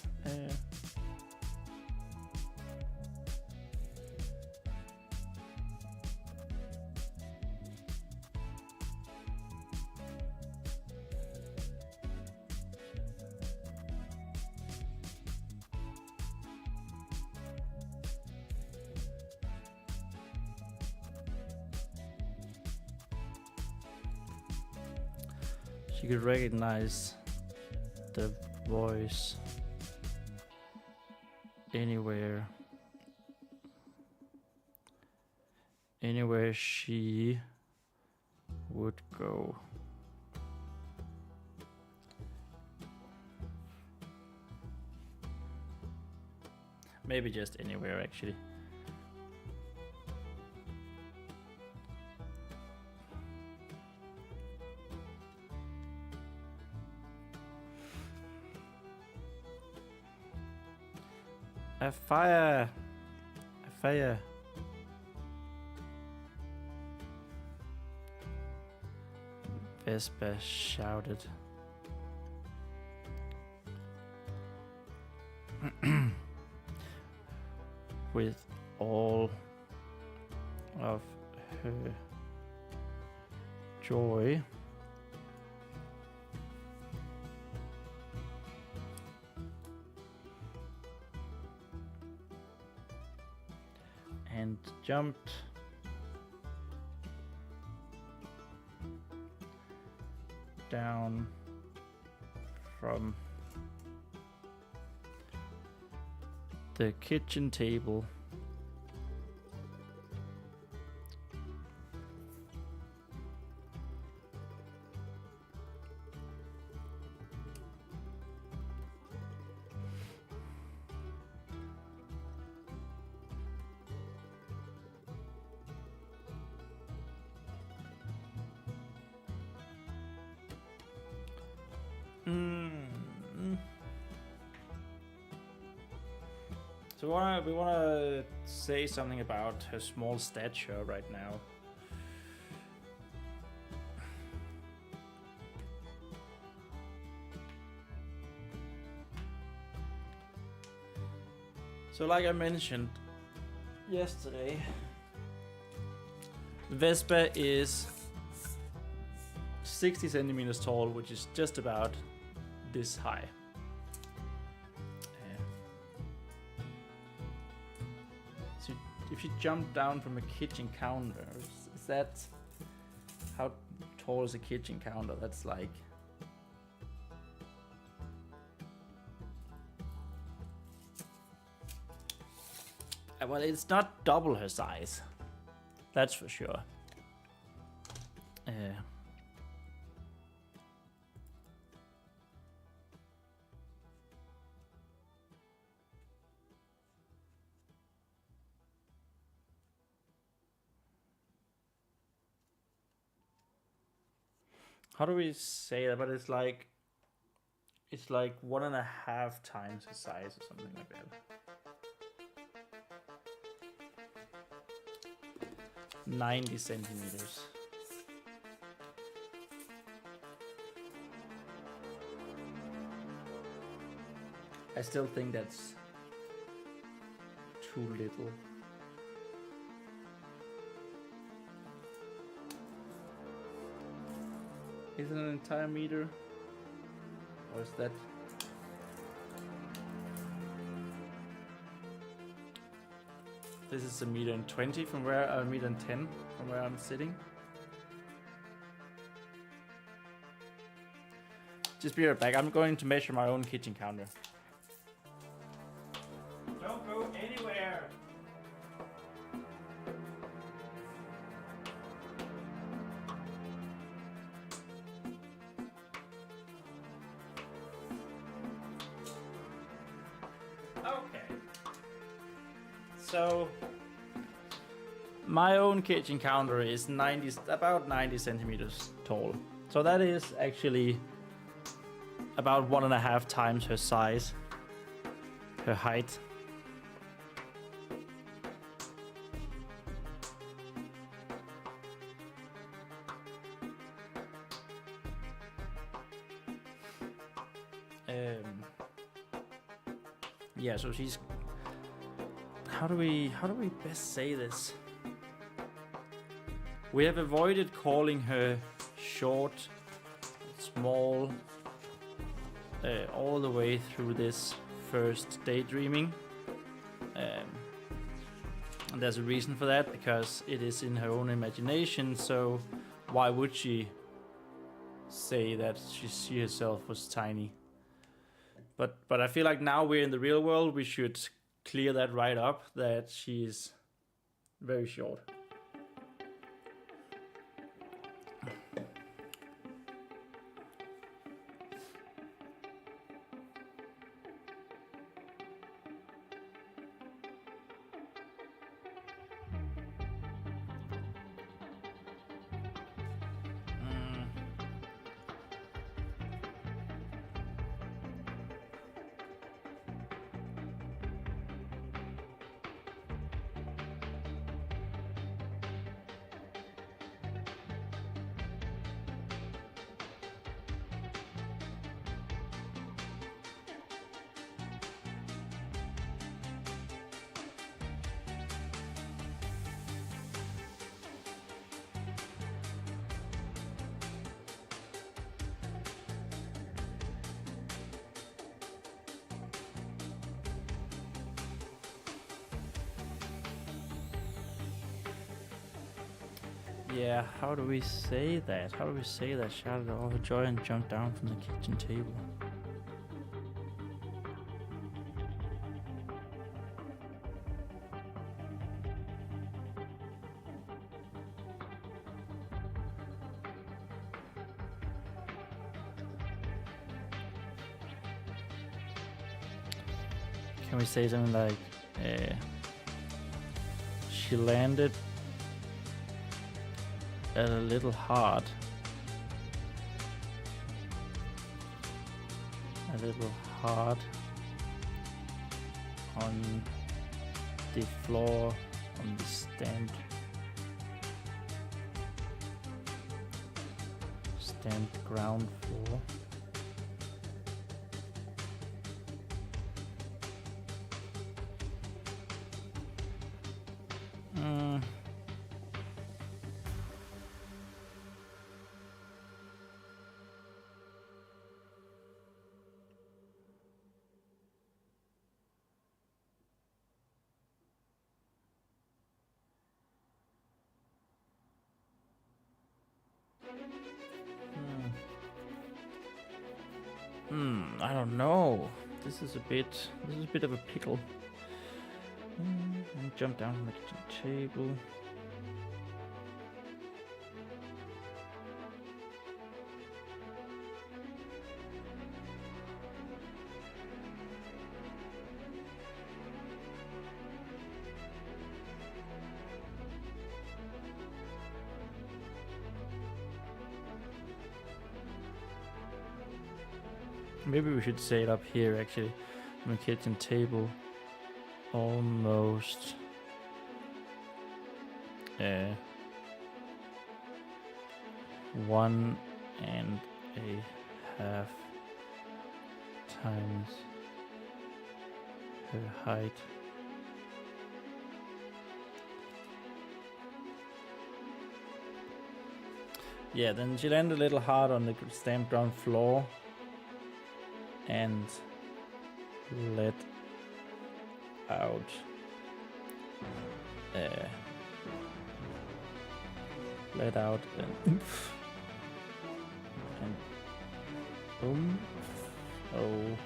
She could recognize the voice anywhere she would go. Maybe just anywhere, actually. A fire! A fire! Vespa shouted. With all of her joy. And jumped down from the kitchen table So we wanna say something about her small stature right now. So like I mentioned yesterday, Vespa is 60 centimeters tall, which is just about this high. So if you jump down from a kitchen counter, is that how tall is a kitchen counter? That's like well, it's not double her size, that's for sure. How do we say that? But it's like 1.5 times the size or something like that. 90 centimeters. I still think that's too little. Is it an entire meter? Or is that... This is 1.20 meters from where, 1.10 meters from where I'm sitting. Just be right back, I'm going to measure my own kitchen counter. Don't go anywhere! Okay. So my own kitchen counter is about 90 centimeters tall. So that is actually about 1.5 times her size, her height. Yeah, so she's... How do we best say this? We have avoided calling her short, small, all the way through this first daydreaming. And there's a reason for that, because it is in her own imagination, so why would she say that she herself was tiny? But I feel like now we're in the real world, we should clear that right up, that she's very short. Yeah, how do we say that? How do we say that? Shouted all her joy and jumped down from the kitchen table. Can we say something like, she landed a little hard. A little hard on the floor, on the stamped ground floor. I don't know. This is a bit of a pickle. And jump down from the kitchen table. Maybe we should say it up here, actually, on the kitchen table. Almost 1.5 times her height. Yeah, then she landed a little hard on the stamped ground floor and let out an oomph and oh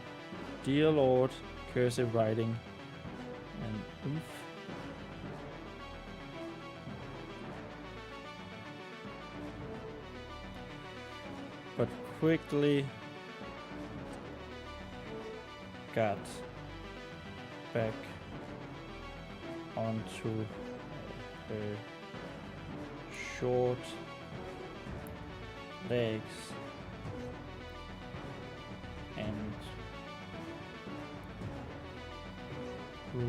dear Lord, cursive writing and oomph. But quickly got back onto her short legs and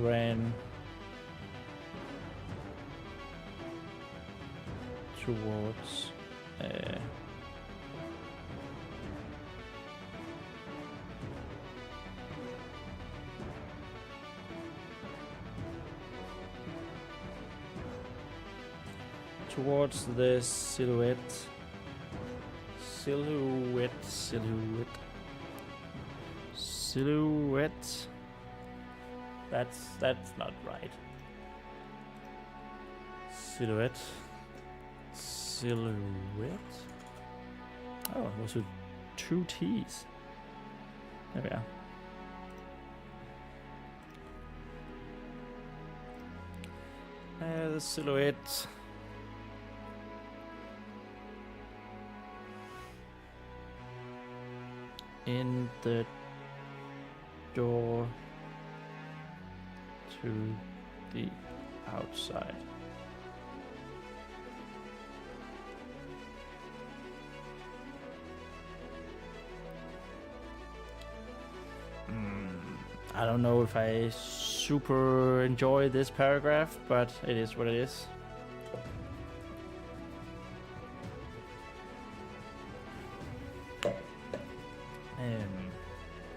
ran towards the silhouette. That's not right. Silhouette. Oh, those are 2 T's. There we are. The silhouette. In the door to the outside. I don't know if I super enjoy this paragraph, but it is what it is.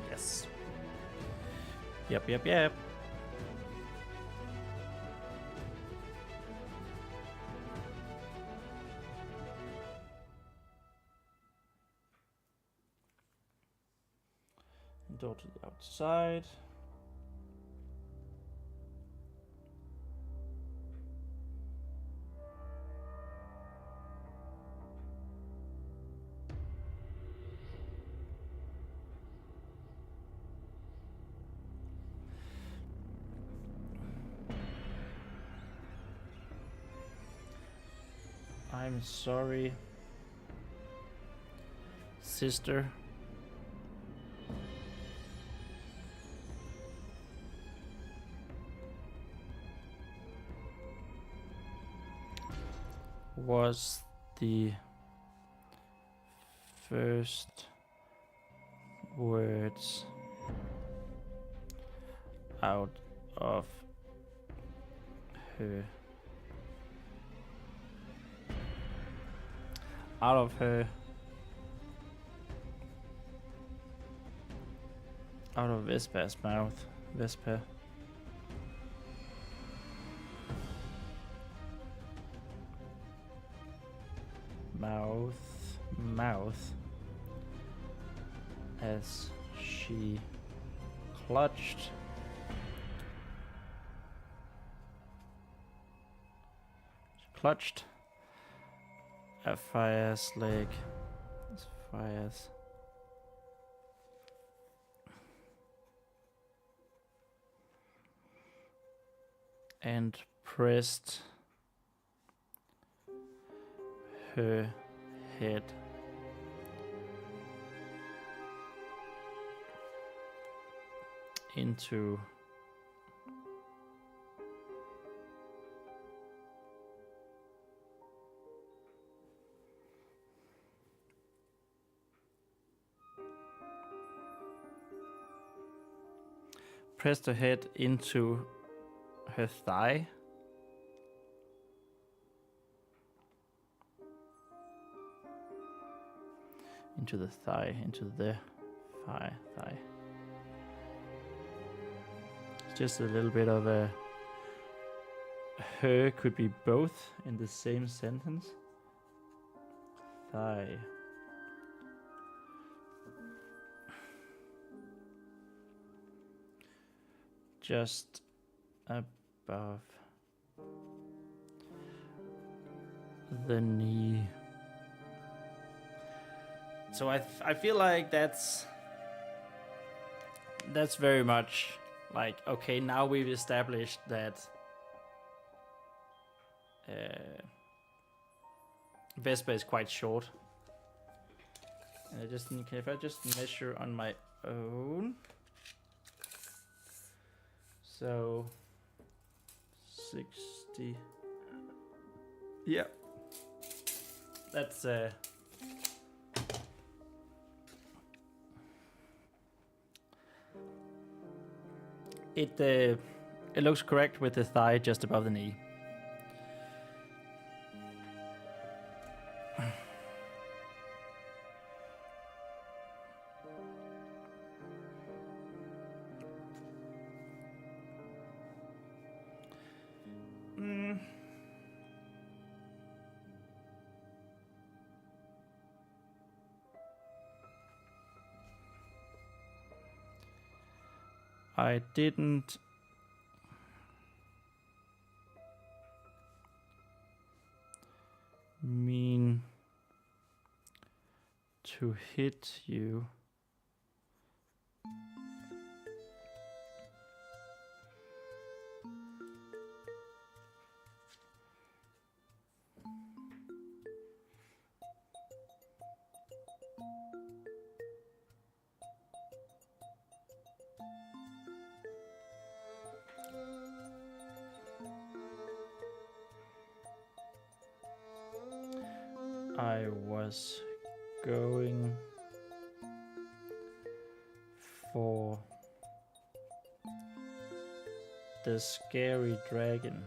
Yes. Yep. Door to the outside. I'm sorry, sister. Was the first words out of her Vespa's mouth. Vespa. Mouth as she clutched a fire's leg. Fires. And pressed her head into pressed her head into her thigh. Into the thigh. It's just a little bit of a her could be both in the same sentence. Thigh. Just above the knee. So I feel like that's very much like, okay, now we've established that Vespa is quite short. And if I just measure on my own. So 60 Yeah. That's it looks correct with the thigh just above the knee. I didn't mean to hit you. I was going for the scary dragon.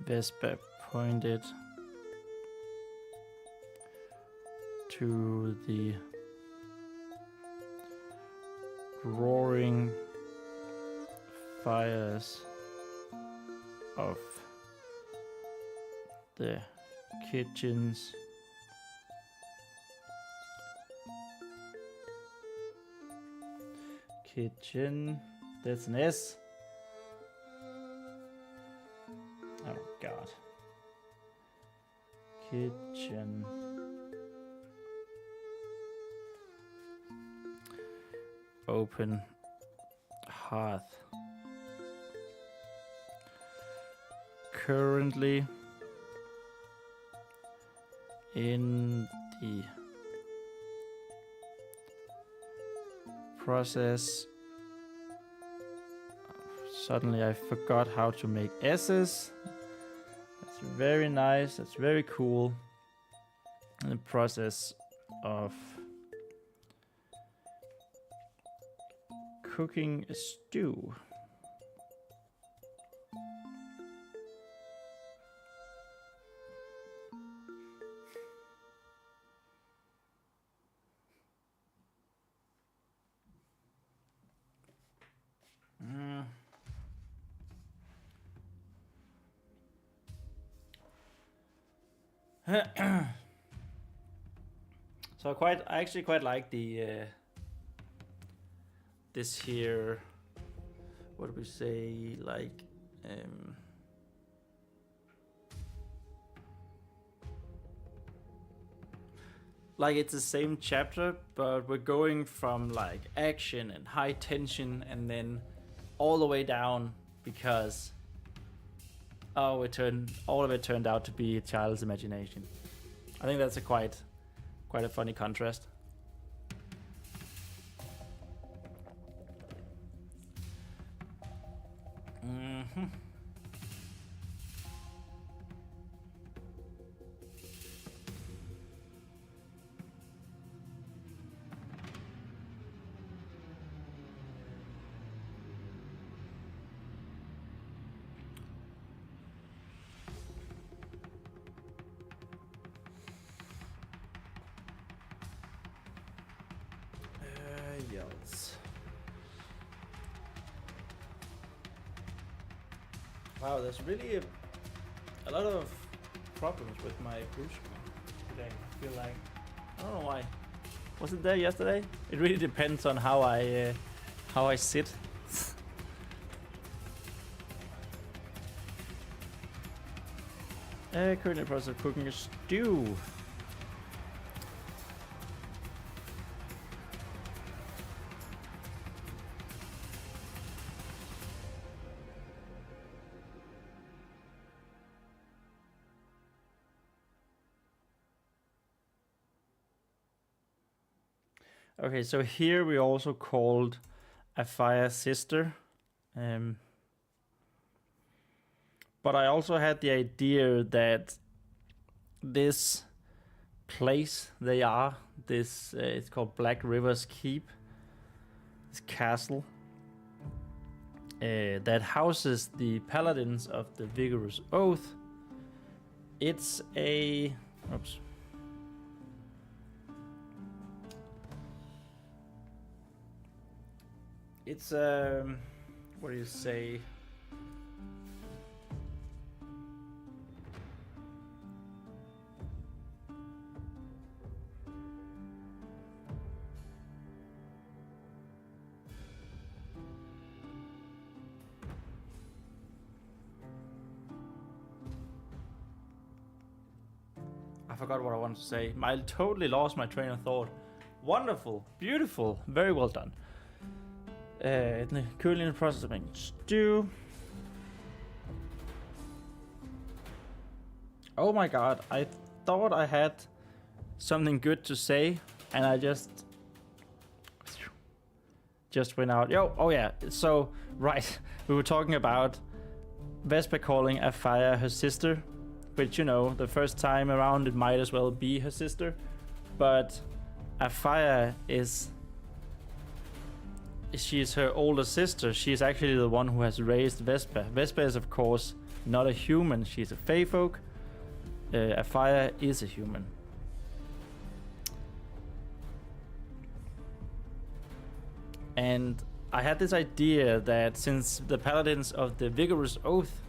Vespa pointed to the roaring fires of the kitchens. Kitchen, that's an S. Oh God. Kitchen. Open hearth. Currently in the process. Suddenly I forgot how to make S's. That's very nice. That's very cool. In the process of cooking a stew. So I actually quite like the this here, what do we say, like it's the same chapter, but we're going from like action and high tension and then all the way down because all of it turned out to be a child's imagination. I think that's a quite a funny contrast. Wow, there's really a lot of problems with my blue screen today. I feel like, I don't know why. Was it there yesterday? It really depends on how I sit. Currently in the process of cooking a stew. Okay, so here we also called a fire sister. But I also had the idea that this place they are, this it's called Black River's Keep, this castle that houses the paladins of the Vigorous Oath. It's a oops. It's what do you say? I forgot what I wanted to say. I totally lost my train of thought. Wonderful, beautiful, very well done. Currently in the process of making stew. Oh my god, I thought I had something good to say, and I just went out. Oh yeah, so, right, we were talking about Vespa calling a fire her sister, which, you know, the first time around it might as well be her sister, but a fire she's her older sister. She's actually the one who has raised Vespa. Vespa is, of course, not a human. She's a fae folk. A fire is a human. And I had this idea that since the paladins of the Vigorous Oath,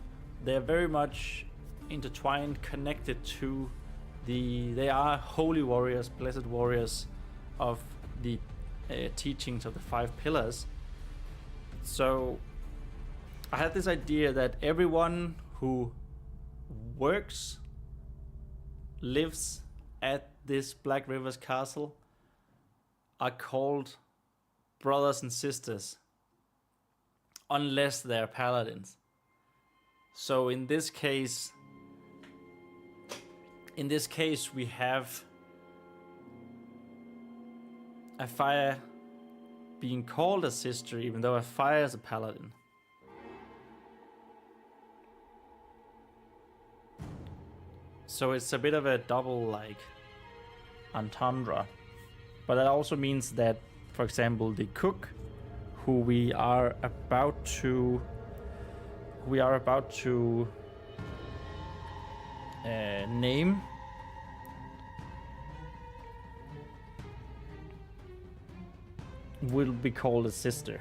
they're very much intertwined, connected to they are holy warriors, blessed warriors of the teachings of the 5 pillars. So I had this idea that everyone who lives at this Black River's castle are called brothers and sisters, unless they're paladins. So in this case we have a fire being called a sister, even though a fire is a paladin. So it's a bit of a double, like, entendre. But that also means that, for example, the cook, who we are about to name, will be called a sister.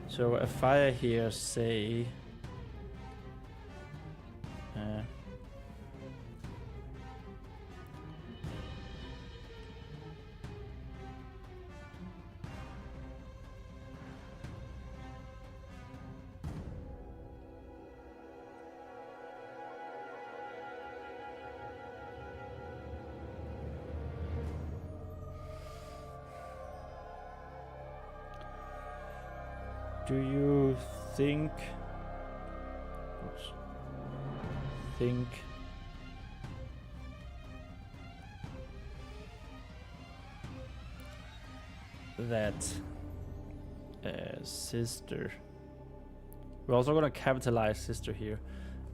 So a fire here, say, do you think that sister, we're also going to capitalize sister here,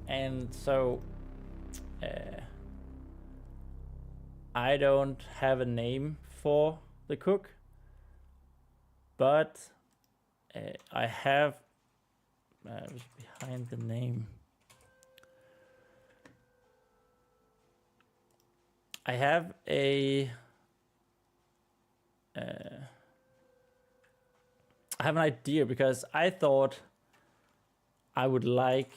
and so I don't have a name for the cook, but I have behind the name. I have an idea, because I thought I would like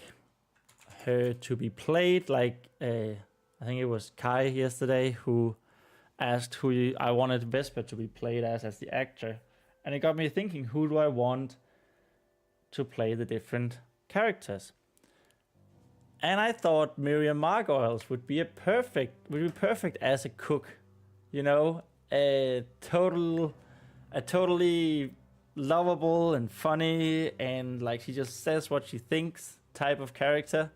her to be played like I think it was Kai yesterday who asked who I wanted Vesper to be played as the actor. And it got me thinking, who do I want to play the different characters? And I thought Miriam Margoyles would be perfect as a cook. You know, a totally lovable and funny, and like she just says what she thinks type of character.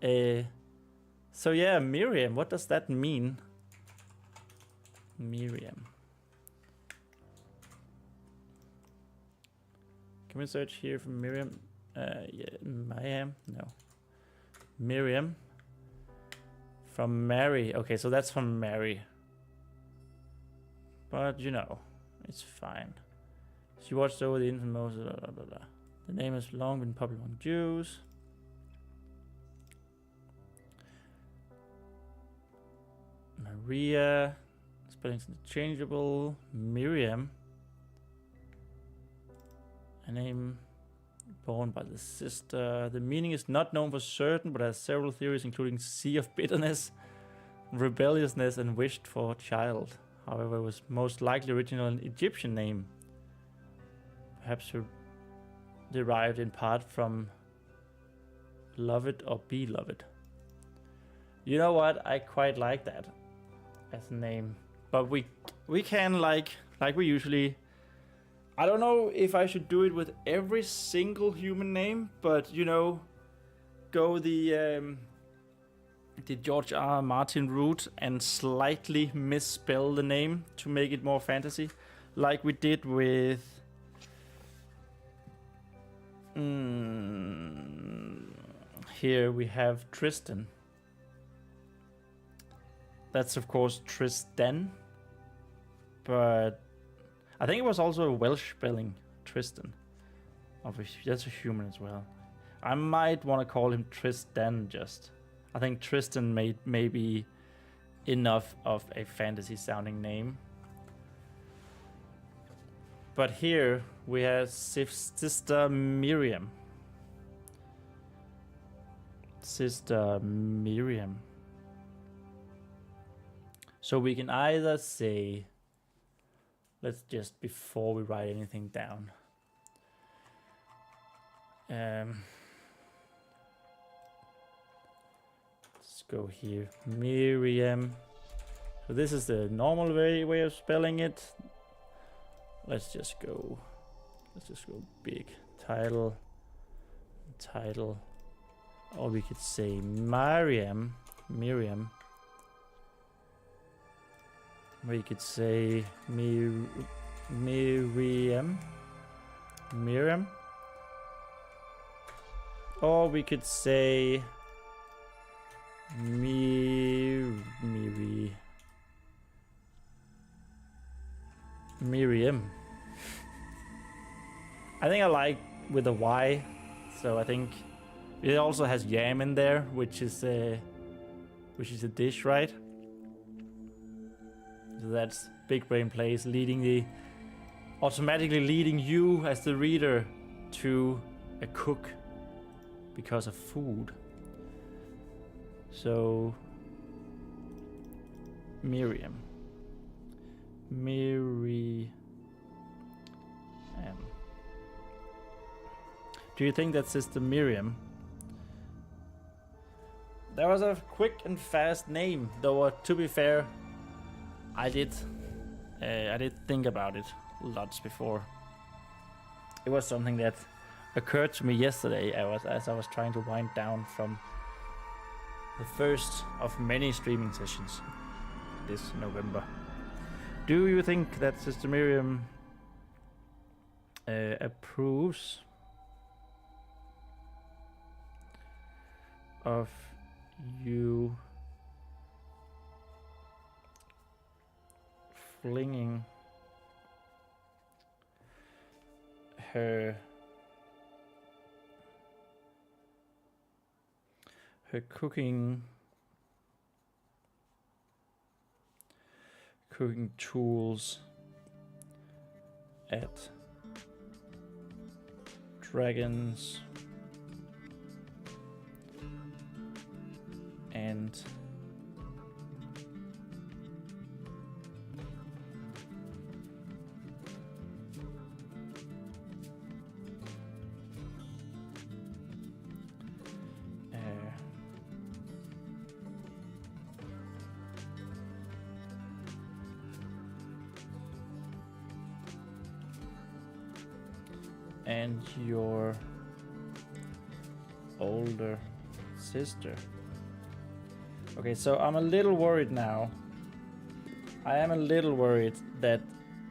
So yeah, Miriam, what does that mean? Miriam. Can we search here for Miriam? Yeah, Mayhem? No. Miriam. From Mary. Okay, so that's from Mary. But, you know, it's fine. She watched over the infant Moses, blah, blah, blah, blah. The name has long been popular among Jews. Maria. Spelling's interchangeable. Miriam. A name born by the sister. The meaning is not known for certain, but has several theories, including sea of bitterness, rebelliousness, and wished for child. However, it was most likely original an Egyptian name. Perhaps derived in part from beloved or beloved. You know what? I quite like that as a name. But we can like we usually. I don't know if I should do it with every single human name, but you know, go the George R. R. Martin route and slightly misspell the name to make it more fantasy, like we did with here we have Tristan. That's of course Tristan, but I think it was also a Welsh spelling, Tristan. Obviously, that's a human as well. I might want to call him Tristan just. I think Tristan may be enough of a fantasy sounding name. But here we have Sister Miriam. Sister Miriam. So we can either say, let's just, before we write anything down. Let's go here, Miriam. So this is the normal way of spelling it. Let's just go big. Title. Or we could say Miriam. We could say Miriam. Or we could say Miriam. I think I like with a Y, so I think it also has yam in there, which is a dish, right? So that's big brain plays, automatically leading you as the reader to a cook because of food. So Miriam. Do you think that's Sister Miriam? That was a quick and fast name, though to be fair, I did think about it lots before. It was something that occurred to me yesterday as I was trying to wind down from the first of many streaming sessions this November. Do you think that Sister Miriam approves of you flinging her cooking tools at dragons and your older sister. Okay, so I'm a little worried now. I am a little worried that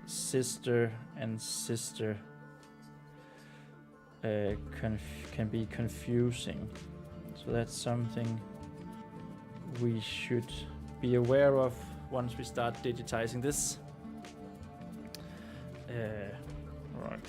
sister and sister can be confusing. So that's something we should be aware of once we start digitizing this. Right.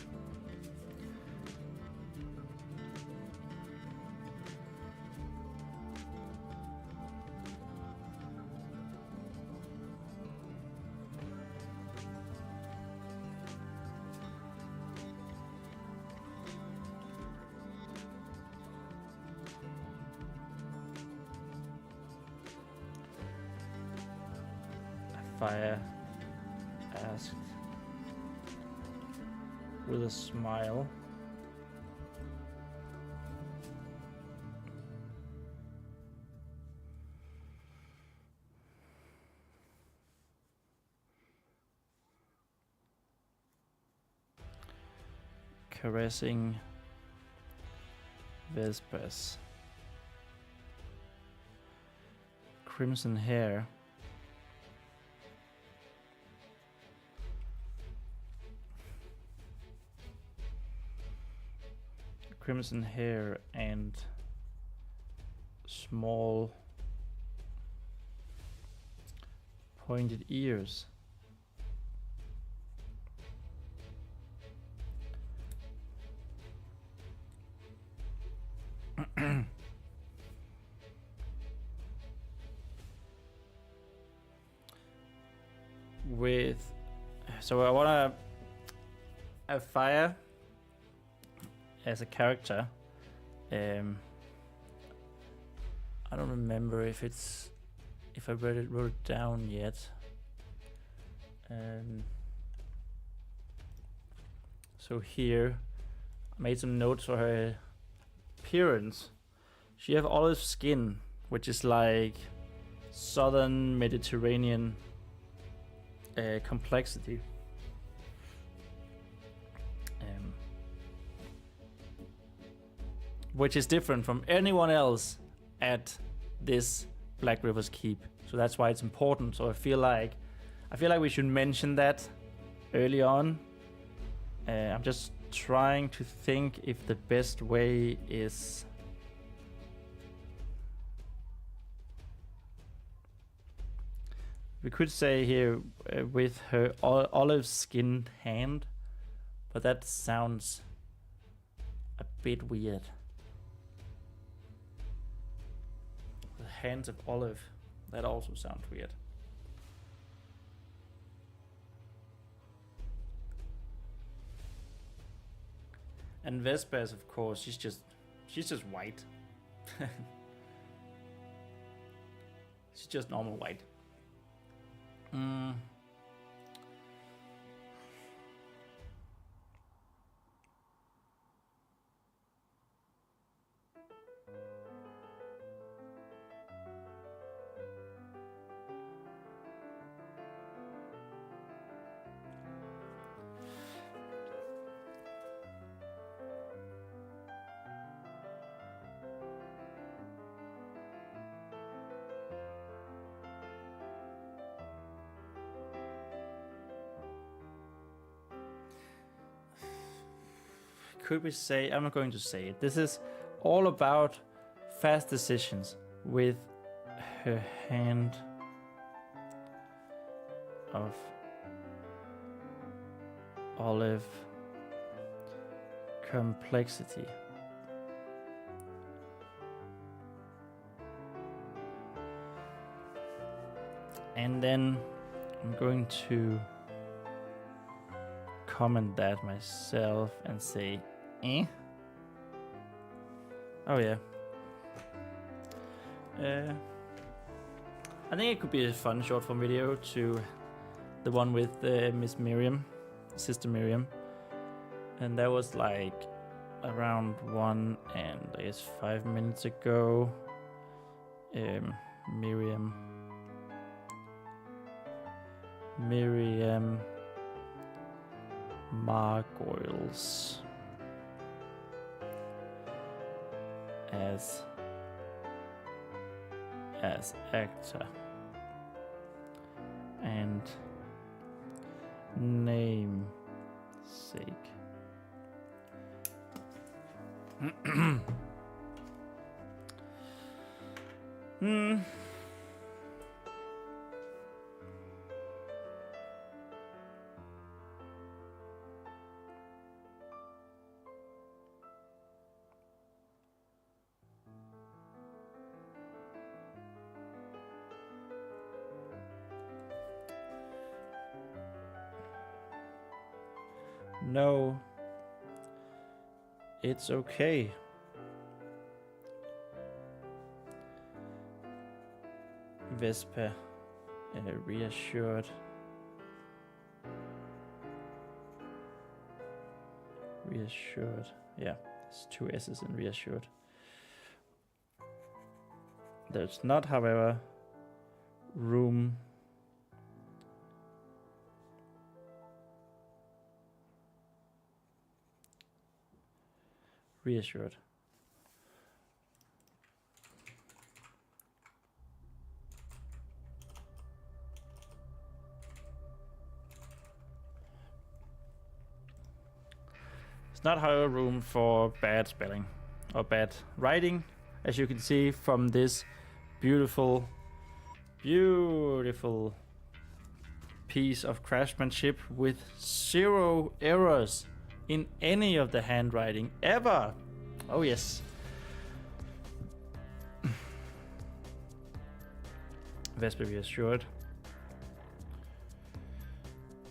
Fire asked with a smile. Caressing Vespers. Crimson hair. Crimson hair and small pointed ears. So I want a fire as a character. I don't remember if I wrote it down yet. So here I made some notes for her appearance. She have olive skin, which is like southern Mediterranean complexity. Which is different from anyone else at this Black River's Keep. So that's why it's important. So I feel like we should mention that early on. I'm just trying to think if the best way is we could say here with her olive skinned hand, but that sounds a bit weird. The hands of olive, that also sounds weird. And Vespers, of course, she's just white. She's just normal white. Could we say, I'm not going to say it, this is all about fast decisions with her hand of olive complexity. And then I'm going to comment that myself and say, oh yeah. I think it could be a fun short form video to the one with Miss Miriam, Sister Miriam, and that was like around 1 and I guess 5 minutes ago. Miriam Margoyles as actor and namesake. No, it's okay. Vespa, reassured. Reassured. Yeah, it's 2 S's in reassured. There's not, however, room reassured. It's not, however, room for bad spelling or bad writing, as you can see from this beautiful, beautiful piece of craftsmanship with 0 errors in any of the handwriting ever. Oh yes. Vespa reassured.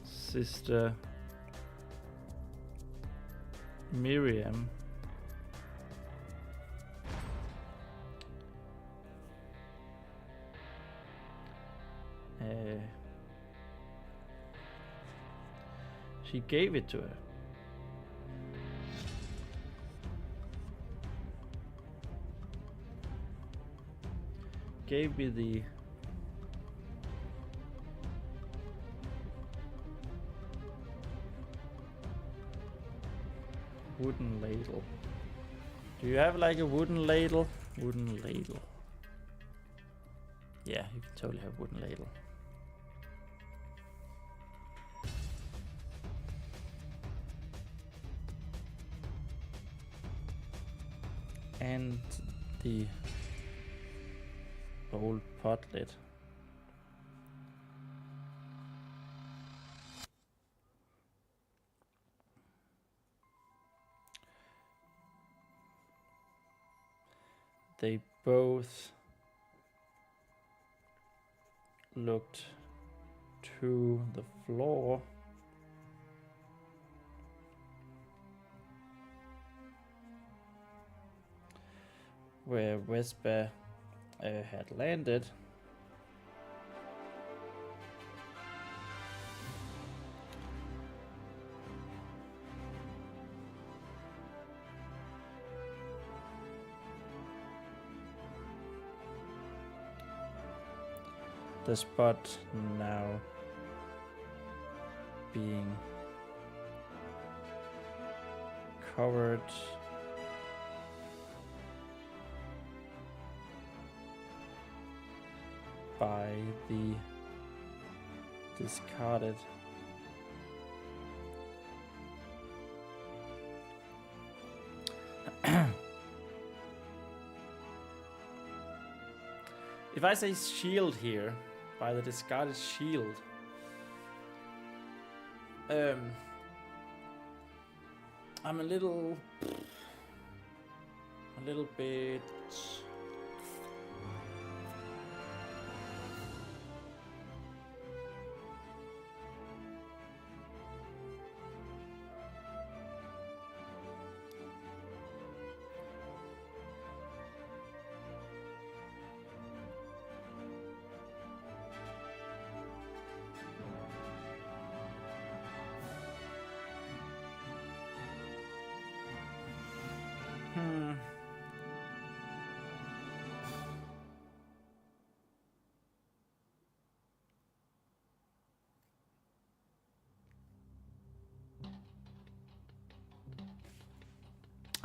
Sister Miriam she gave it to her. Gave me the wooden ladle. Do you have like a wooden ladle? Wooden ladle. Yeah, you can totally have wooden ladle. And the old pot lid. They both looked to the floor. Where Vespa had landed. The spot now being covered by the discarded if I say shield here, by the discarded shield, I'm a little bit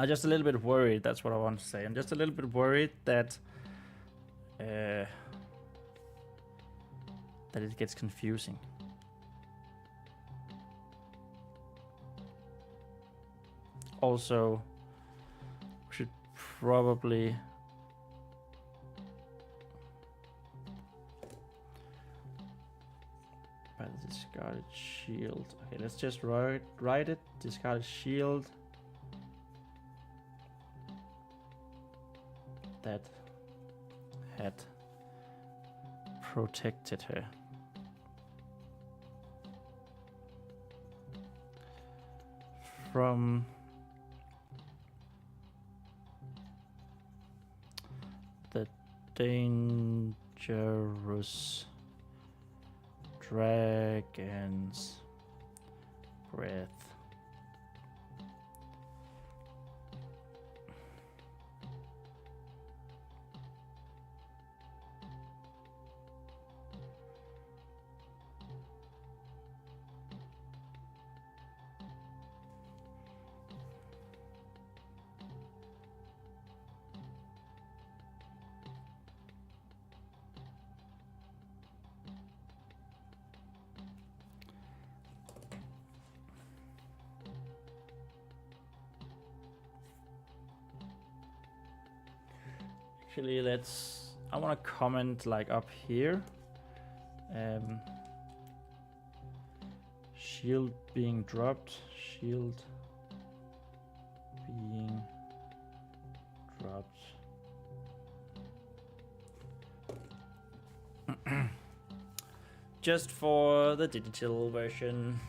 I'm just a little bit worried, that's what I want to say. I'm just a little bit worried that it gets confusing. Also, probably by the discarded shield. Okay, let's just write it. Discarded shield that had protected her. From the dangerous dragon's breath. Actually, I want to comment like up here. Shield being dropped. Shield being dropped. Just for the digital version.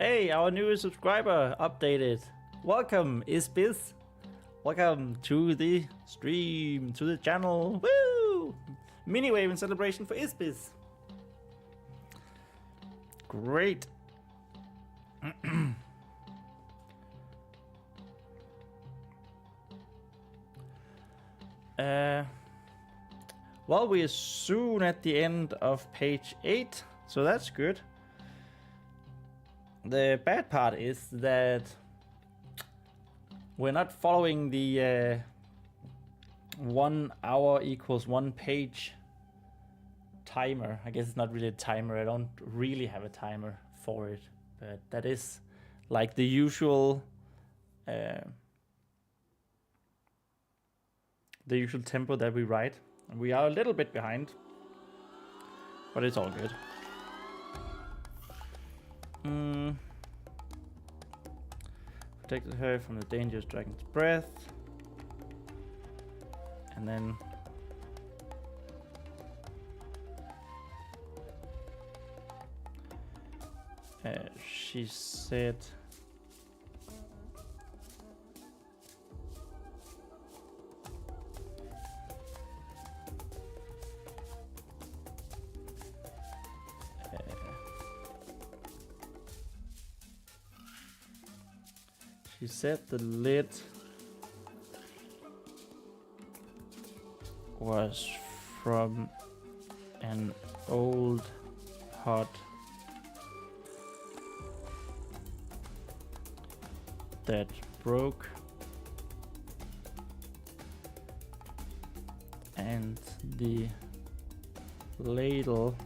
Hey, our newest subscriber updated. Welcome, Isbiz. Welcome to the stream, to the channel. Woo! Mini wave in celebration for Isbiz. Great. Well, we are soon at the end of page 8, so that's good. The bad part is that we're not following the 1 hour equals 1 page timer. I guess it's not really a timer. I don't really have a timer for it, but that is like the usual tempo that we write. And we are a little bit behind, but it's all good. Protected her from the dangerous dragon's breath. And then she said the lid was from an old pot that broke, and the ladle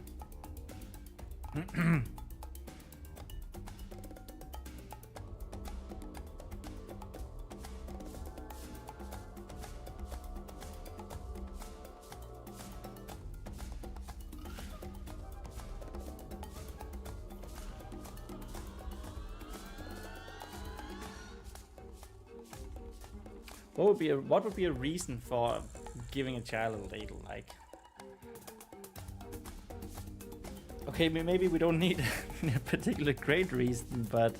what would be a reason for giving a child a ladle? Like, okay, maybe we don't need a particular great reason, but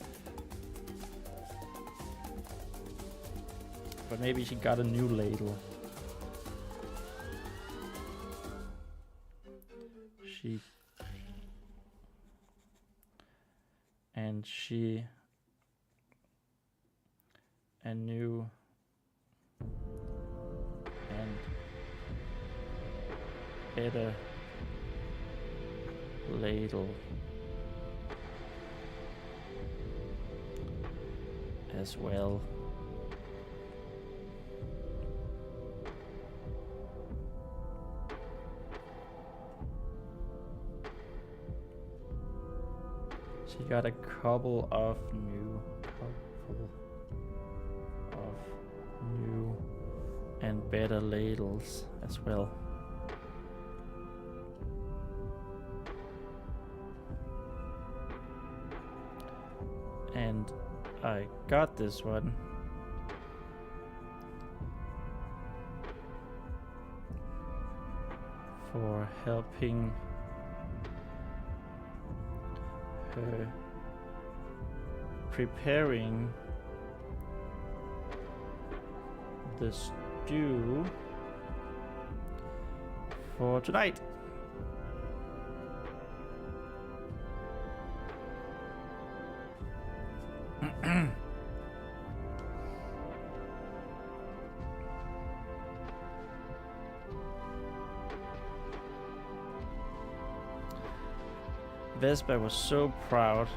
maybe she got a new ladle. A new and better ladle as well. She got a couple of new and better ladles as well. And I got this one for helping her preparing the stew for tonight. Vespa was so proud.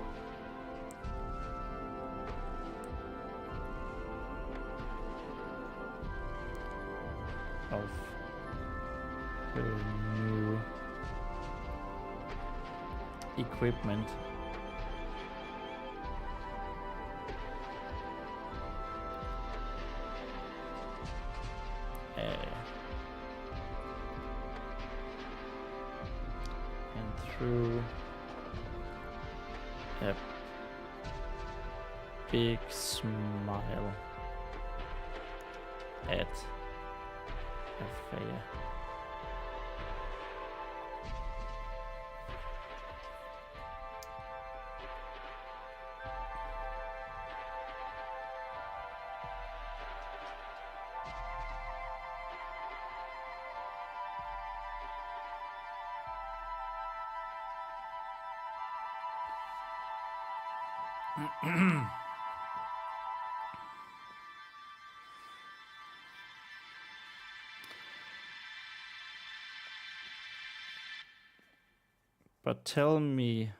Of her new equipment. And through a big smile at Affair. But tell me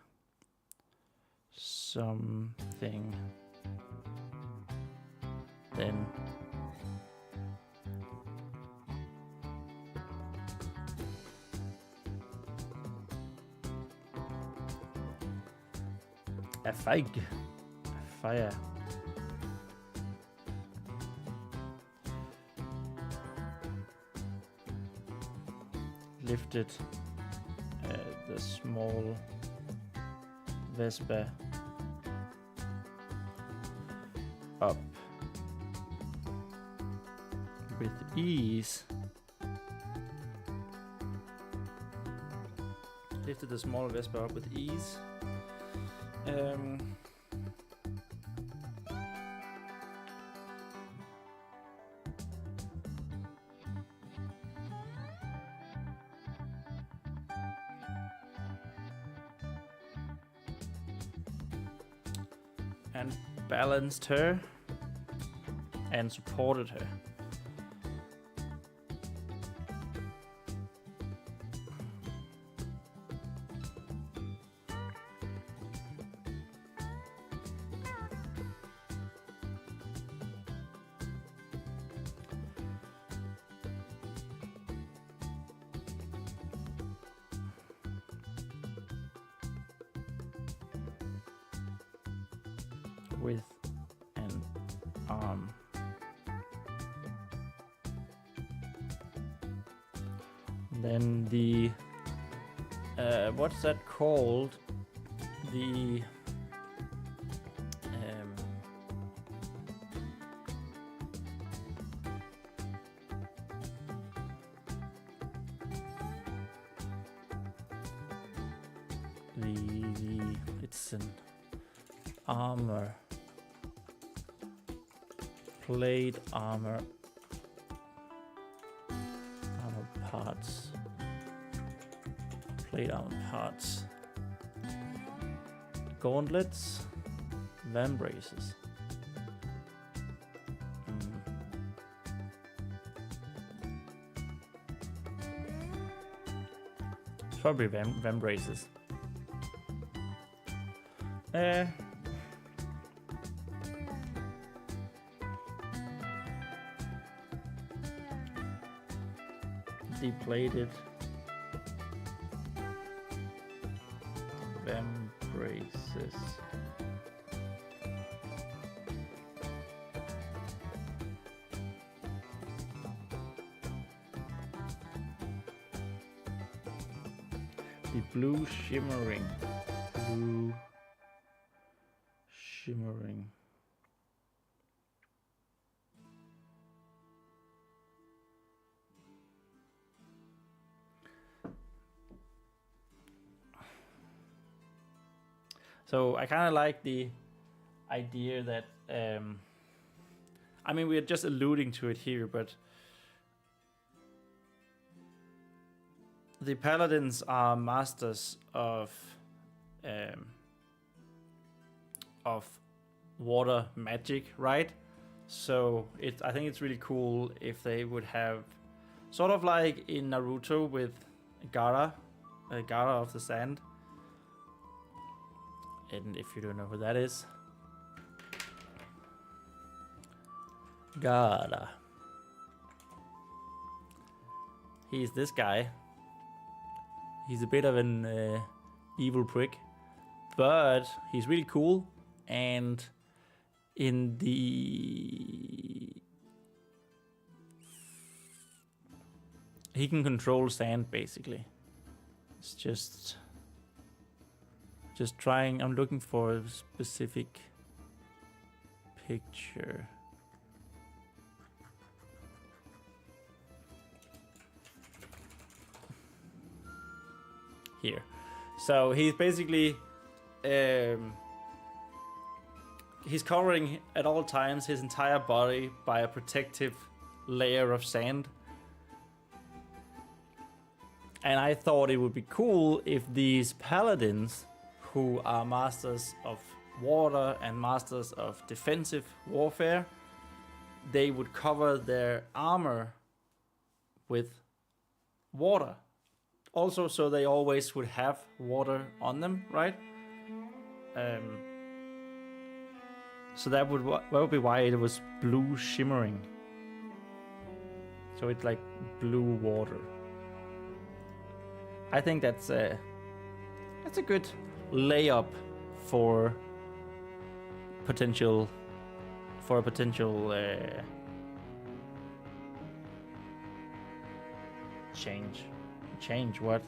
something then. A fig. A fire. Lifted the small Vespa up with ease. Lifted the small Vespa up with ease. And balanced her and supported her. With an arm. Then the what's that called? The it's an armor. Plate armor parts. Plate armor parts. Gauntlets. Van braces. It's probably van braces. Deplated van phrases. The blue shimmering. Blue shimmering. So I kind of like the idea that, I mean, we're just alluding to it here, but the paladins are masters of water magic, right? So I think it's really cool if they would have, sort of like in Naruto with Gaara of the Sand. And if you don't know who that is, Gaara. He's this guy. He's a bit of an evil prick, but he's really cool. And in the... he can control sand, basically. It's just trying. I'm looking for a specific picture. Here. So he's basically he's covering at all times his entire body by a protective layer of sand. And I thought it would be cool if these paladins, who are masters of water and masters of defensive warfare, they would cover their armor with water. Also, so they always would have water on them, right? So that would be why it was blue shimmering. So it's like blue water. I think that's a good layup for a potential change what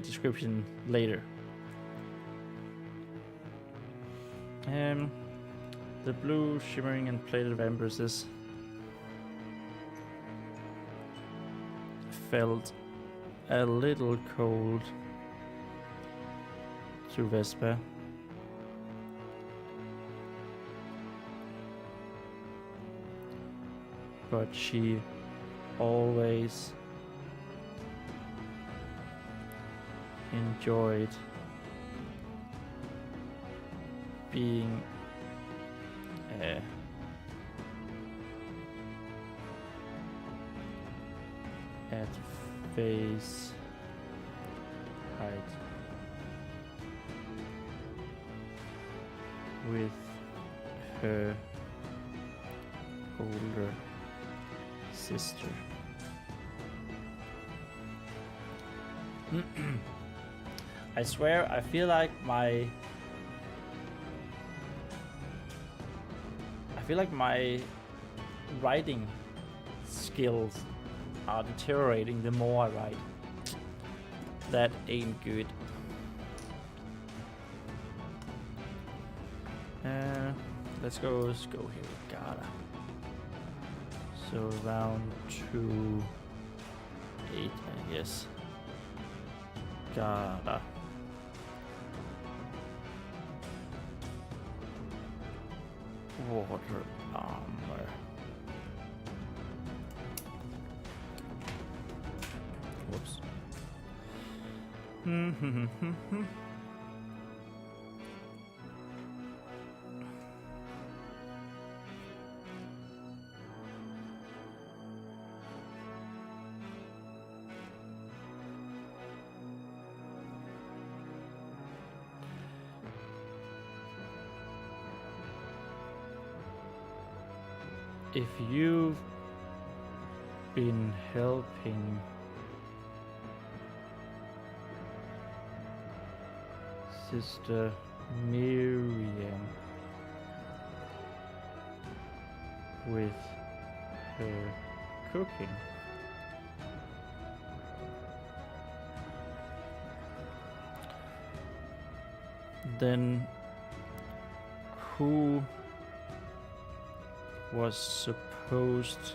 description later. The blue shimmering and plated vampiresses felt a little cold to Vespa. But she always enjoyed being at face height with her older sister. I swear, I feel like my writing skills are deteriorating the more I write. That ain't good. Let's go here with Gaara. So round 2, 8, I guess. Gaara. Water armor. Whoops. If you've been helping Sister Miriam with her cooking. Then who was supposed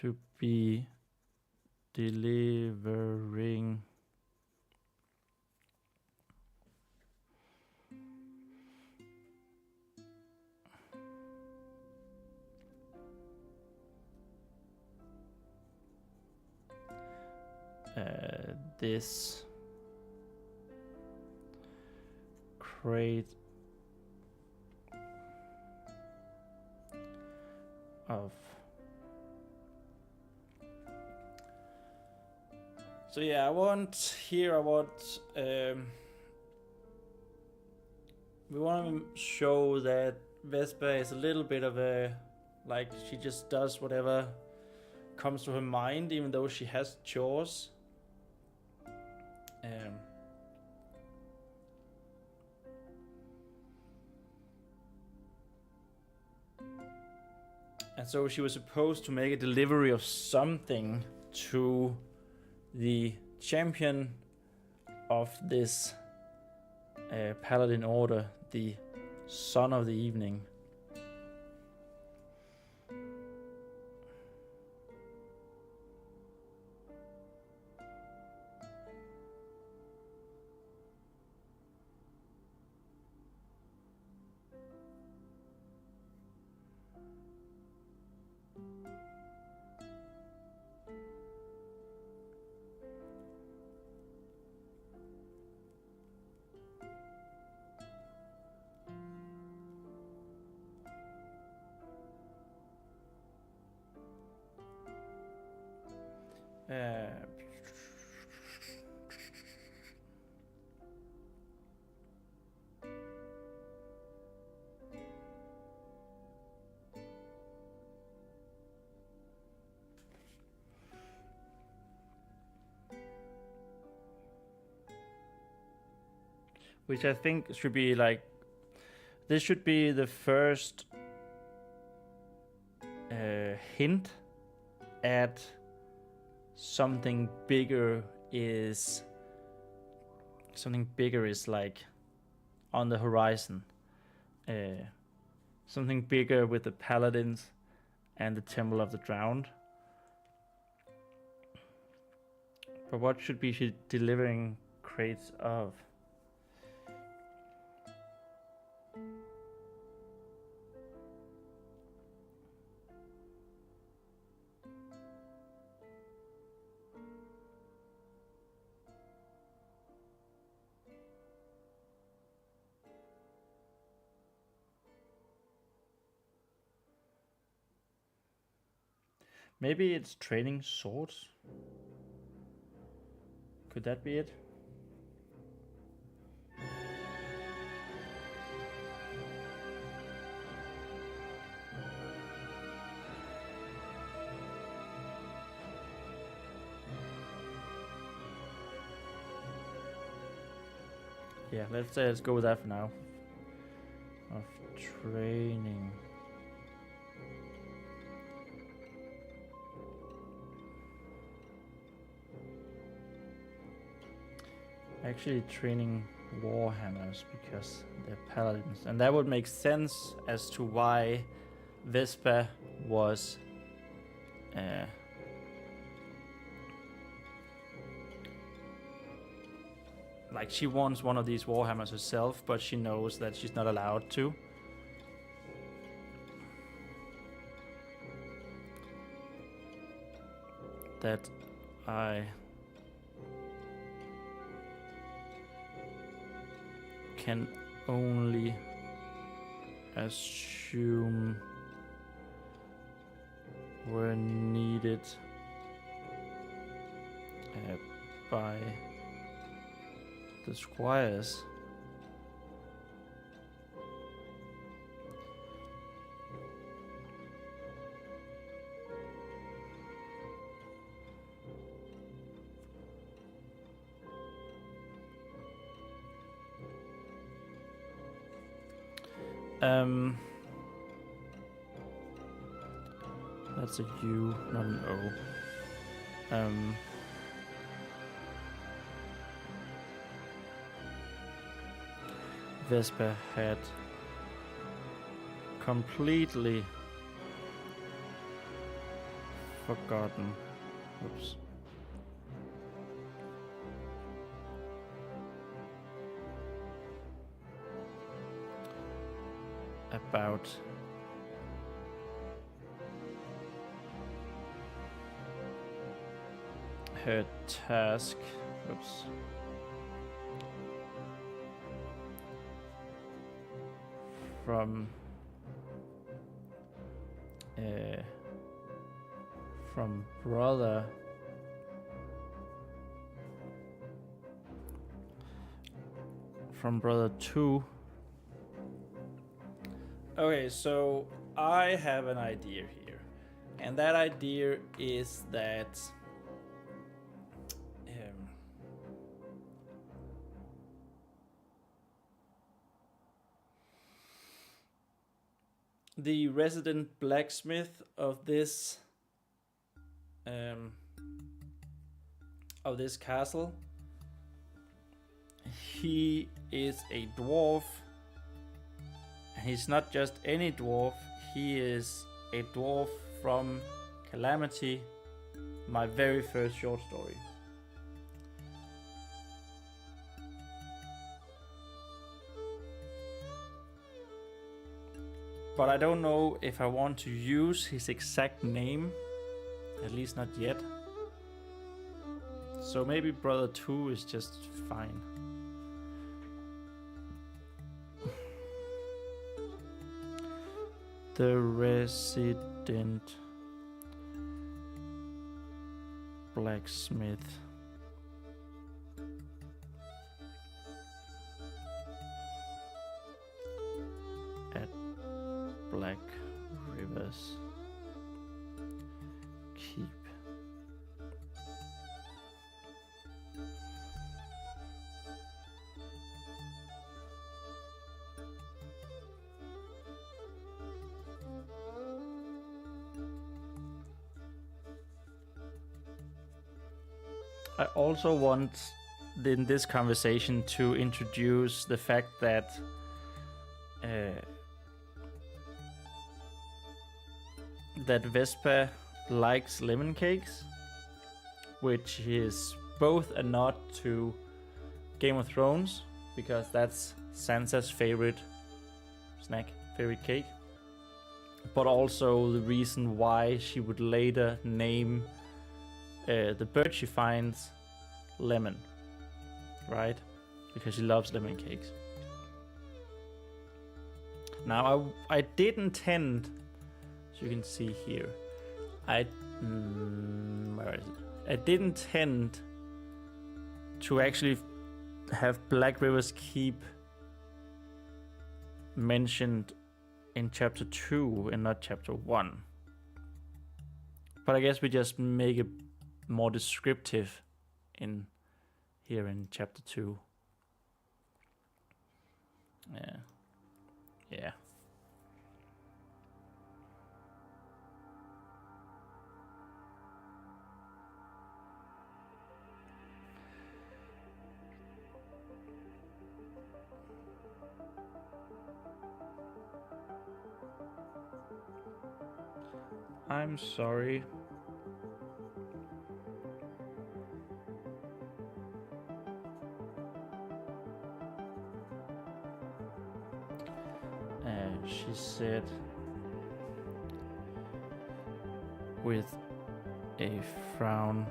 to be delivering this crate of. So yeah, I want we want to show that Vespa is a little bit of a, like, she just does whatever comes to her mind, even though she has chores. And so she was supposed to make a delivery of something to the champion of this paladin order, the Son of the Evening. Which I think should be like, this should be the first hint at something bigger is like on the horizon. Something bigger with the paladins and the Temple of the Drowned. But what should be she delivering crates of? Maybe it's training swords? Could that be it? Yeah, let's go with that for now. Of training. Actually training warhammers because they're paladins, and that would make sense as to why Vespa was like, she wants one of these warhammers herself, but she knows that she's not allowed to. That I can only assume were needed by the squires. That's a U, not an O. Vespa had completely forgotten. Oops. About her task. Oops. From brother brother 2. Okay, so I have an idea here, and that idea is that the resident blacksmith of this castle, he is a dwarf, and he's not just any dwarf, he is a dwarf from Calamity, my very first short story. But I don't know if I want to use his exact name, at least not yet. So maybe brother 2 is just fine. The resident blacksmith. At Black Rivers Keep. I also want in this conversation to introduce the fact that that Vespa likes lemon cakes, which is both a nod to Game of Thrones, because that's Sansa's favorite snack, favorite cake, but also the reason why she would later name the bird she finds Lemon, right? Because she loves lemon cakes. Now I did intend, as you can see here, I did intend to actually have Black Rivers Keep mentioned in chapter 2 and not chapter 1. But I guess we just make it more descriptive in here in chapter 2. Yeah. I'm sorry. She said with a frown,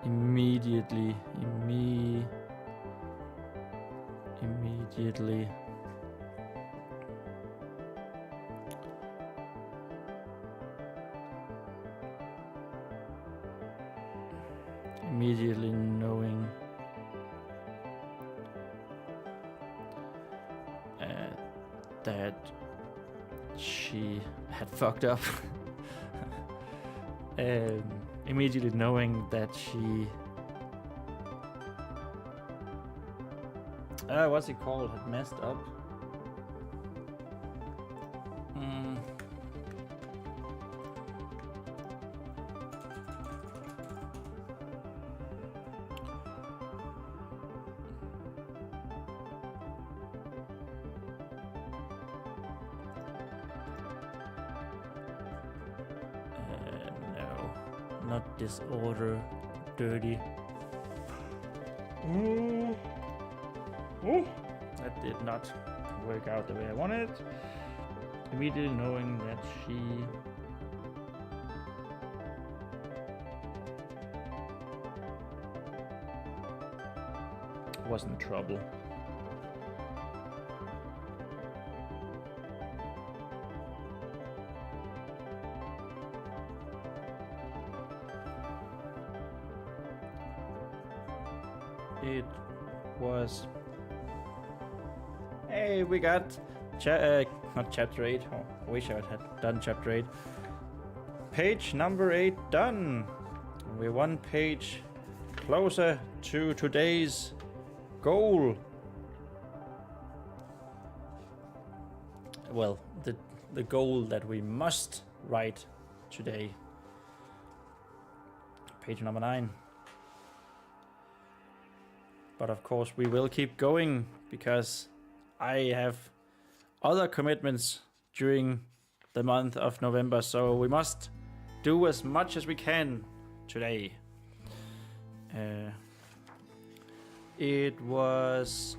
immediately knowing that she had fucked up. Immediately knowing that she what's it called? Had messed up. not disorder, dirty. That did not work out the way I wanted. Immediately knowing that she was in trouble. It was. Hey, we got not chapter 8. Oh, I wish I had done chapter 8. Page number 8 done. We're one page closer to today's goal. Well, the goal that we must write today. Page number 9. But of course we will keep going because I have other commitments during the month of November, so we must do as much as we can today. It was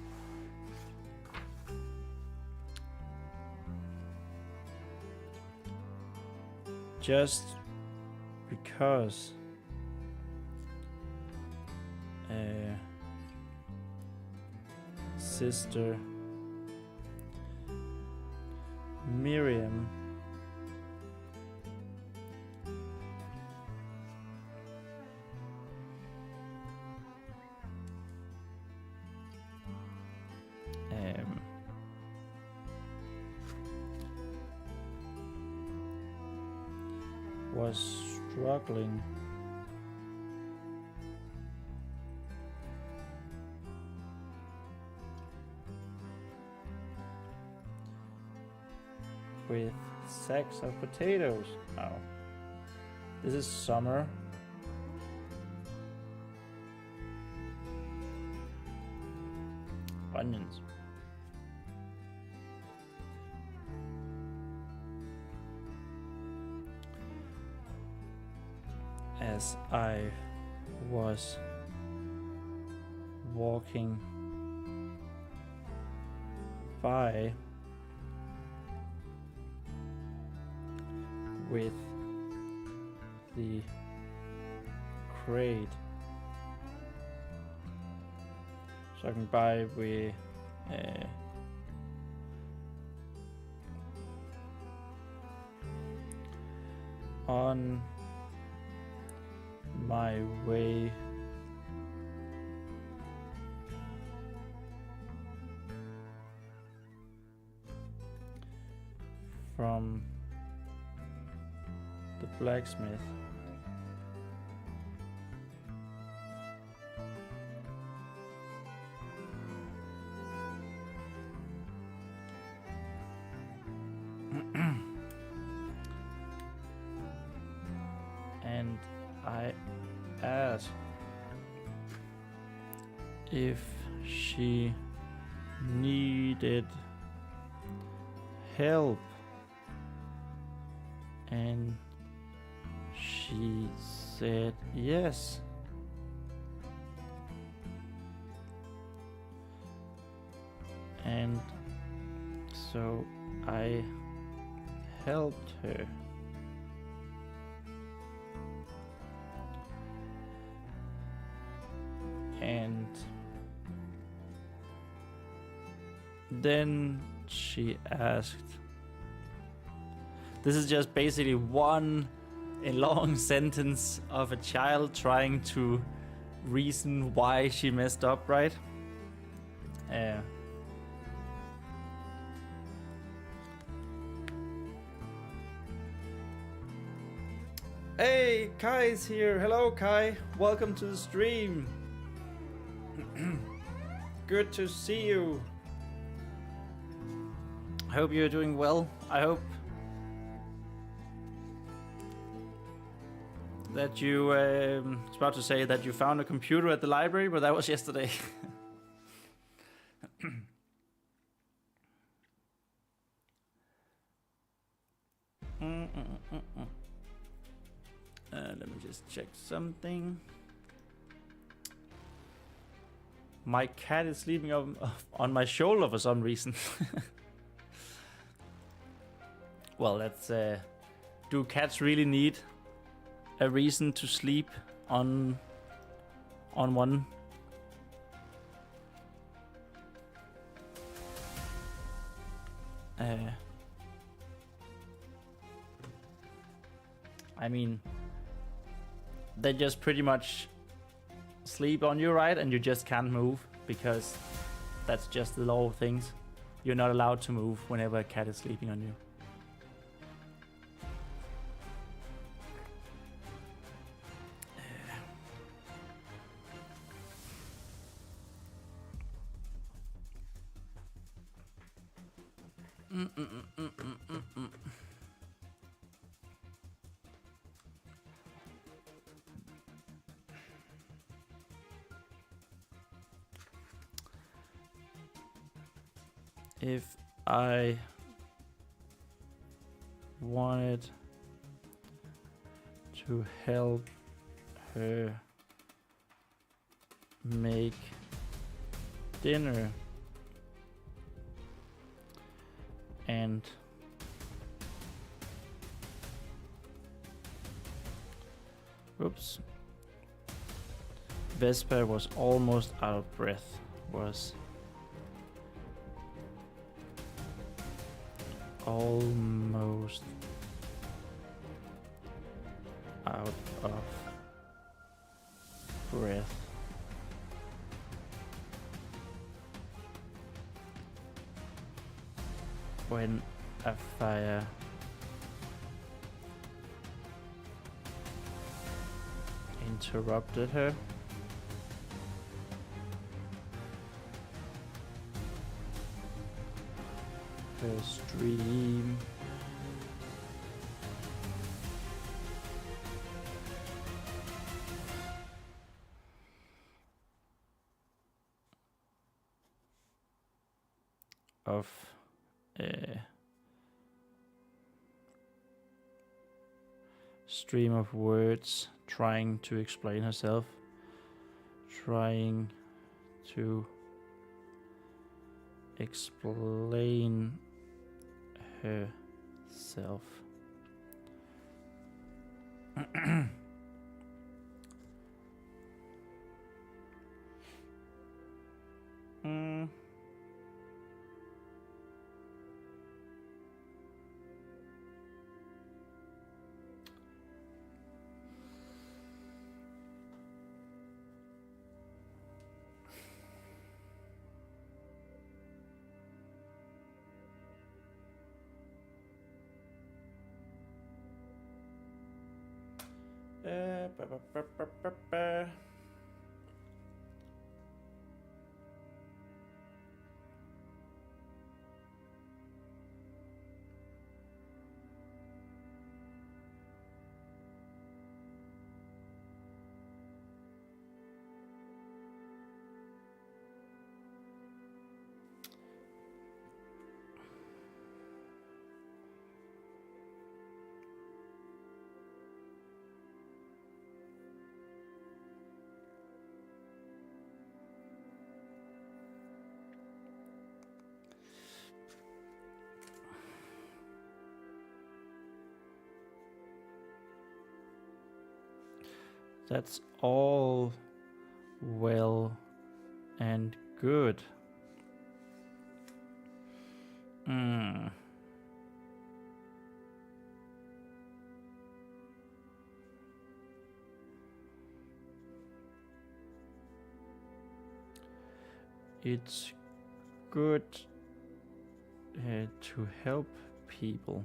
just because Sister Miriam was struggling with sacks of potatoes. Oh, this is summer. Onions. As I was walking by with the crate, talking by with on my way from the blacksmith. And I asked if she needed help, and she said yes. And so I helped her. And then she asked. This is just basically one long sentence of a child trying to reason why she messed up, right? Hey, Kai's here. Hello, Kai. Welcome to the stream. Good to see you. I hope you're doing well. I hope that you, I was about to say that you found a computer at the library, but that was yesterday. Let me just check something. My cat is sleeping on my shoulder for some reason. Well, that's... do cats really need a reason to sleep on one? I mean, they just pretty much sleep on you, right? And you just can't move because that's just the law of things. You're not allowed to move whenever a cat is sleeping on you. If I wanted to help her make dinner and Vesper was almost out of breath. Was almost out of breath. When a fire interrupted her. Her stream of stream of words, trying to explain herself, trying to explain herself. That's all well and good. It's good to help people.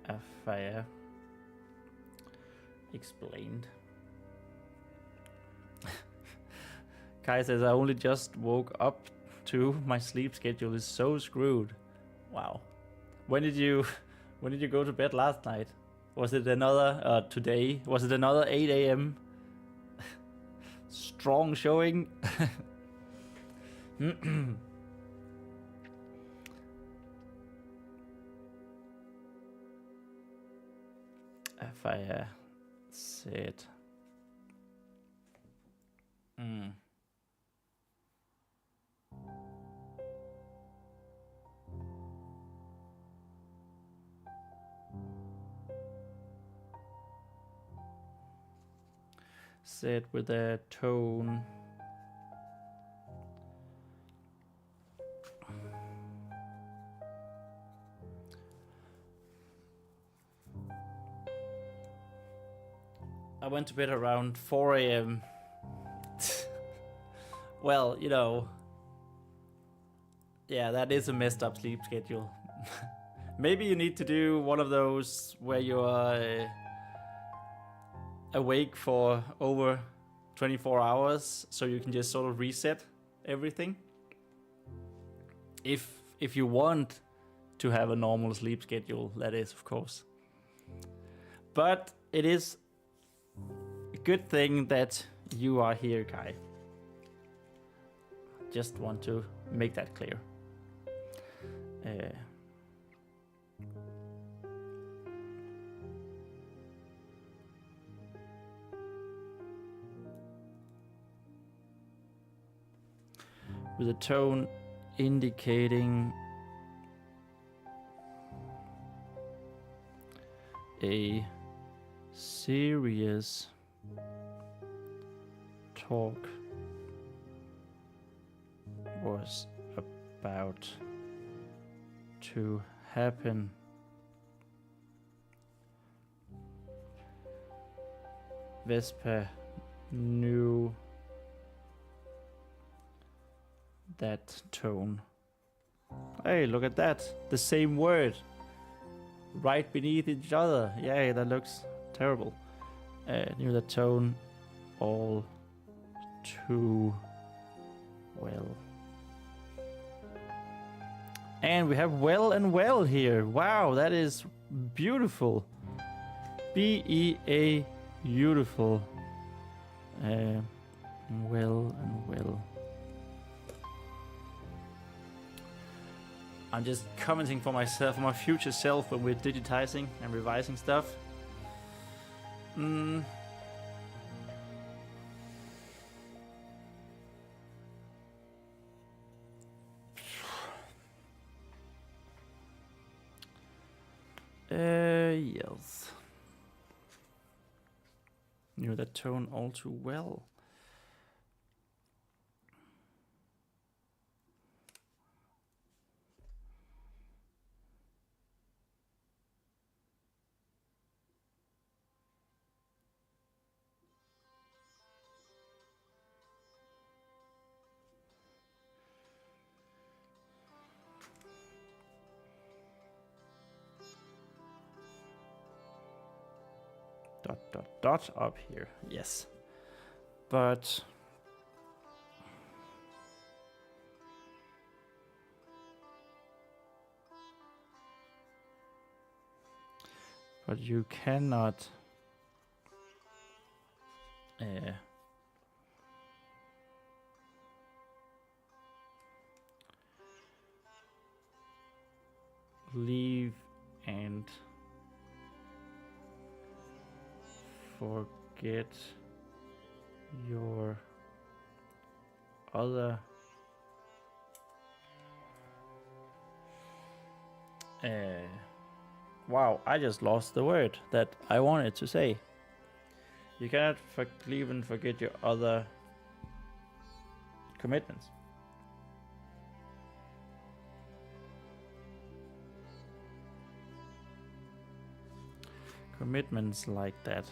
A fire explained. Kai says, I only just woke up too. My sleep schedule is so screwed. Wow. When did you go to bed last night? Was it another today? Was it another 8 a.m.? Strong showing. if I said said with a tone I went to bed around 4 a.m. Well, you know, yeah, that is a messed up sleep schedule. Maybe you need to do one of those where you're awake for over 24 hours so you can just sort of reset everything. If you want to have a normal sleep schedule, that is, of course. But it is a good thing that you are here, Kai. Just want to make that clear. With a tone indicating a serious talk was about to happen. Vespa knew that tone. Hey, look at that. The same word. Right beneath each other. Yeah, that looks terrible. Knew the tone all too well. And we have well and well here. Wow, that is beautiful. B-E-A, beautiful. Well and well. I'm just commenting for myself, for my future self when we're digitizing and revising stuff. Yes. Knew that tone all too well. Dot up here, yes. But you cannot leave and forget your other wow, I just lost the word that I wanted to say. You cannot leave and forget your other commitments. Commitments like that.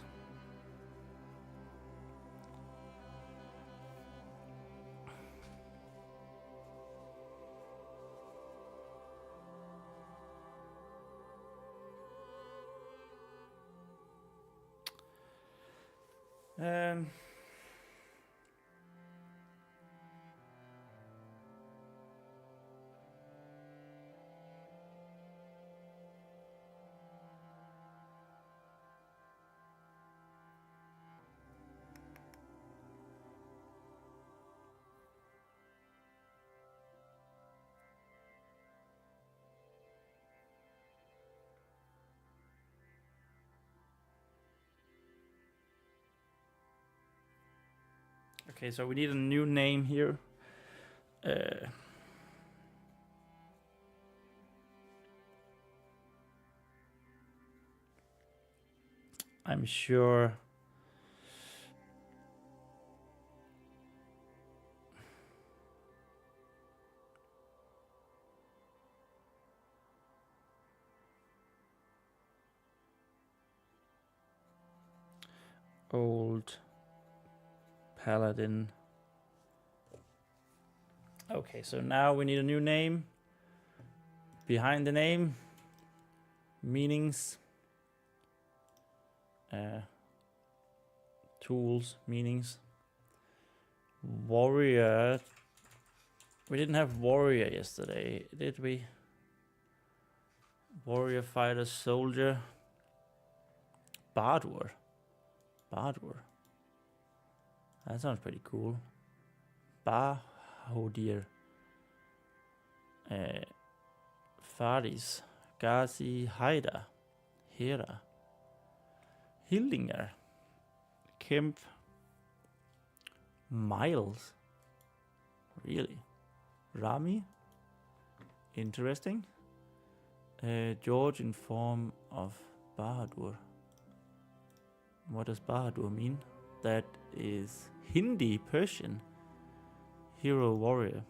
Okay, so we need a new name here. I'm sure. Old Paladin. Okay, so now we need a new name. Behind the name, meanings, tools, meanings. Warrior. We didn't have warrior yesterday, did we? Warrior, fighter, soldier. Bardur. Bardur. That sounds pretty cool. Bahodir. Faris. Gazi. Haida. Hera. Hildinger. Kemp. Miles. Really? Rami? Interesting. George in form of Bahadur. What does Bahadur mean? That is Hindi, Persian. Hero, warrior.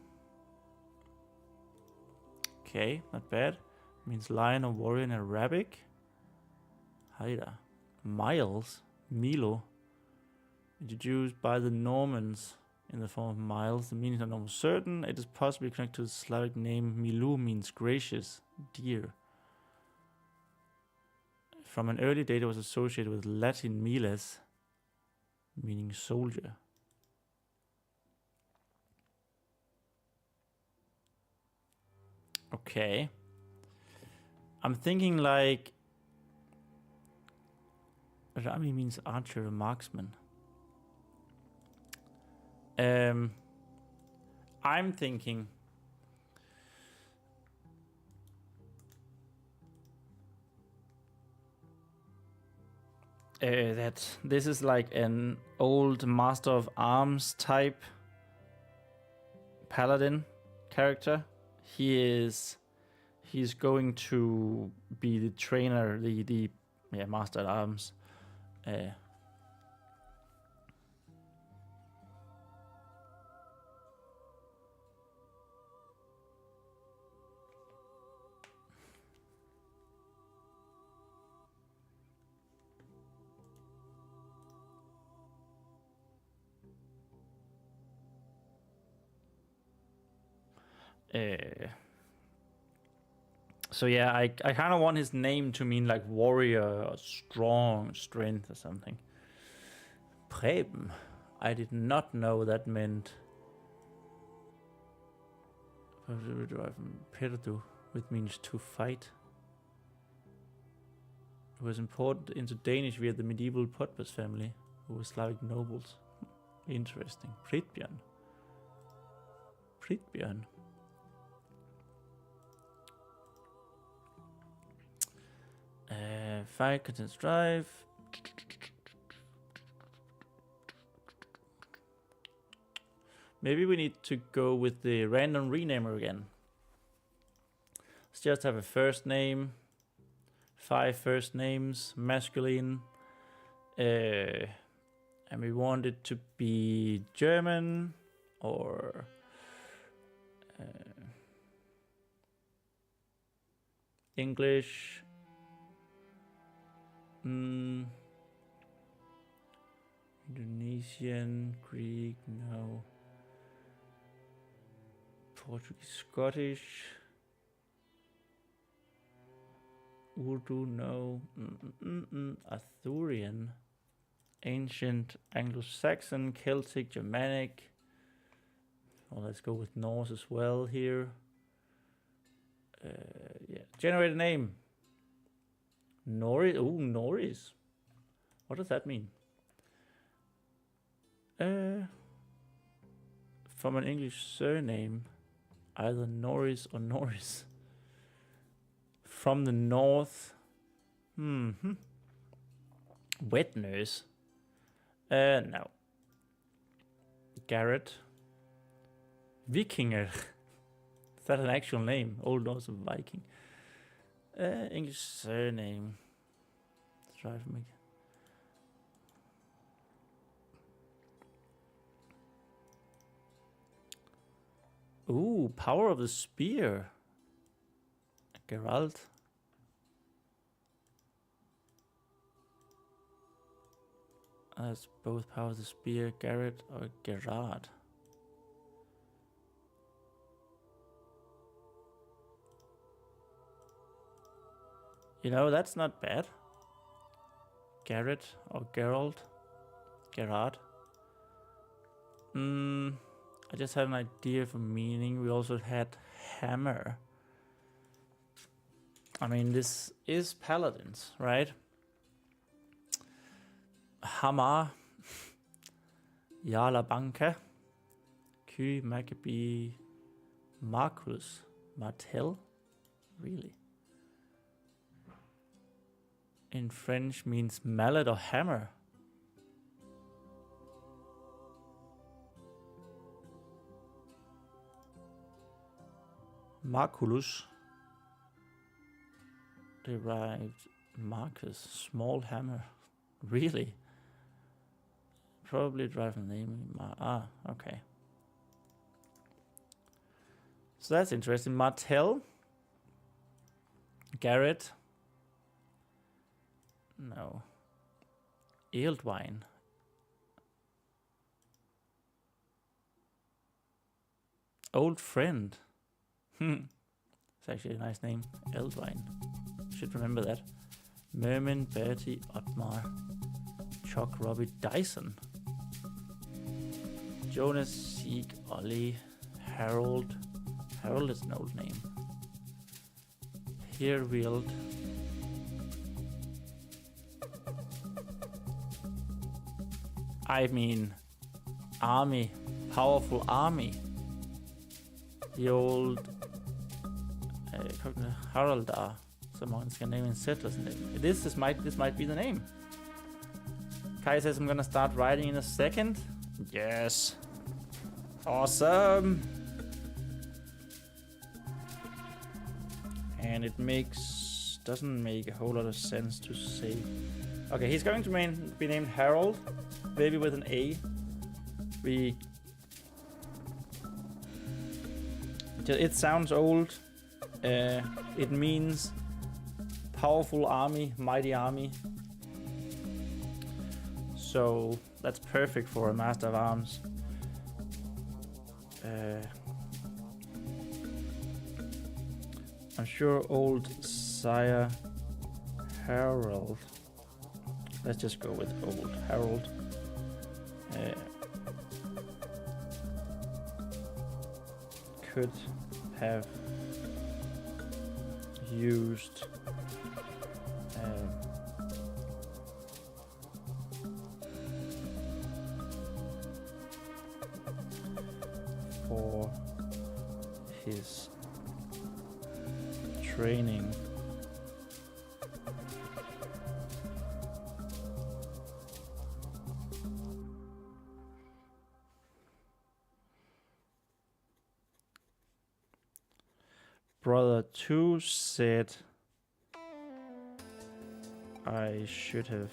Okay, not bad. Means lion or warrior in Arabic. Haida. Miles. Milo. Introduced by the Normans in the form of Miles. The meaning is not almost certain. It is possibly connected to the Slavic name Milu, means gracious, dear. From an early date, it was associated with Latin miles, meaning soldier. Okay. I'm thinking like Rami means archer or marksman. I'm thinking that this is like an old Master of Arms type paladin character. He's going to be the trainer, the Master at Arms. So yeah, I kind of want his name to mean like warrior or strong, strength or something. Preben. I did not know that meant perdu, which means to fight. It was imported into Danish via the medieval Potbus family, who were Slavic nobles. Interesting. Pritbjørn. Pritbjørn. Fight, content, strive. Maybe we need to go with the random renamer again. Let's just have a first name. 5 first names, masculine. And we want it to be German or English. Indonesian, Greek, no. Portuguese, Scottish. Urdu, no. Arthurian. Ancient, Anglo-Saxon, Celtic, Germanic. Well, let's go with Norse as well here. Yeah, generate a name. Norris. Oh, Norris. What does that mean? From an English surname, either Norris or Norris. From the north. Wet nurse. No. Garrett. Vikinger. Is that an actual name? Old Norse Viking. English surname. Drive me. Ooh, power of the spear. Geralt. That's both power of the spear, Garrett or Gerard. You know, that's not bad. Garrett or Geralt. Gerard. I just had an idea for meaning. We also had hammer. I mean, this is paladins, right? Hammer. Jarla Banka. Ky, Maccabee. Marcus. Martel. Really? In French means mallet or hammer. Marculus. Derived Marcus. Small hammer. Really? Probably drive the name. Okay. So that's interesting. Martel. Garrett. No. Ealdwine. Old friend. It's actually a nice name. Ealdwine. Should remember that. Mermin, Bertie, Otmar. Chuck, Robbie, Dyson. Jonas, Sieg, Ollie, Harold. Harold is an old name. Herwild. I mean, army, powerful army. The old Haraldar, some Scandinavian settlers. This might be the name. Kai says I'm gonna start writing in a second. Yes, awesome. And it doesn't make a whole lot of sense to say. Okay, he's going to be named Harold. Maybe with an A. It sounds old. It means powerful army, mighty army. So that's perfect for a Master of Arms. I'm sure old Sire Harold. Let's just go with old Harold. Could have used for his training. Brother 2 said I should have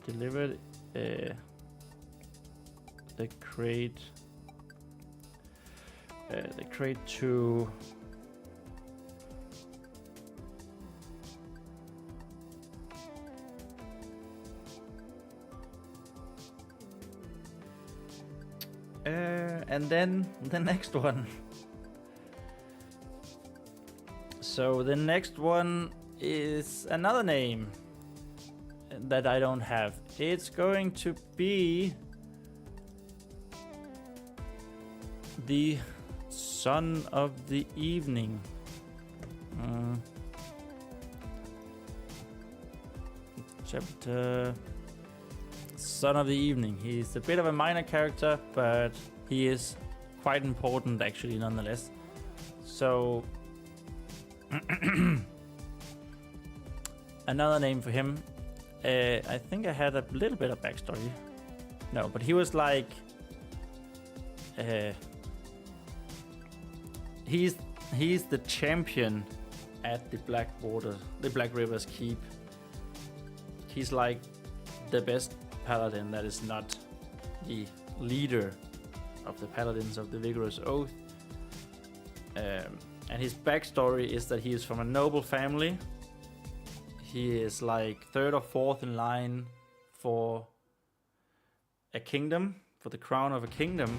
delivered the crate to and then the next one. So the next one is another name that I don't have. It's going to be the Son of the Evening. Chapter Son of the Evening. He's a bit of a minor character, but he is quite important actually nonetheless. So another name for him. I think I had a little bit of backstory. No, but he was like he's the champion at the Black River's Keep. He's like the best paladin that is not the leader of the paladins of the Vigorous Oath. And his backstory is that he is from a noble family. He is like third or fourth in line for a kingdom, for the crown of a kingdom.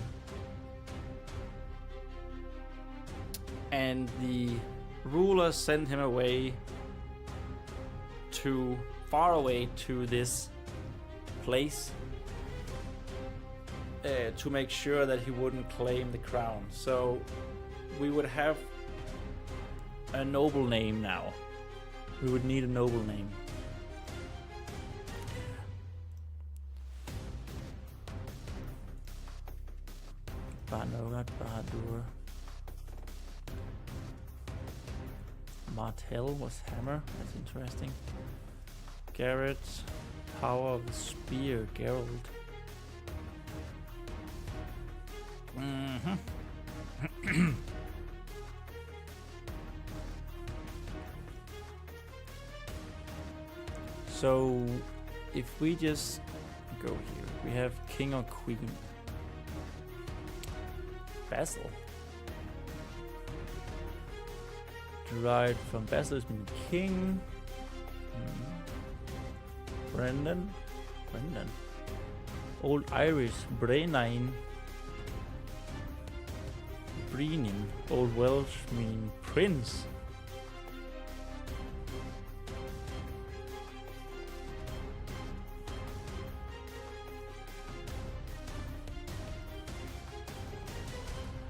And the rulers sent him away far away to this place to make sure that he wouldn't claim the crown. So we would have a noble name now. We would need a noble name. Banogat Bahadur. Martel was hammer. That's interesting. Garrett, power of the spear. Geralt. So, if we just go here, we have king or queen. Basil. Derived from Basil's meaning king. Brendan. Old Irish, Brenain. Brenin. Old Welsh meaning prince.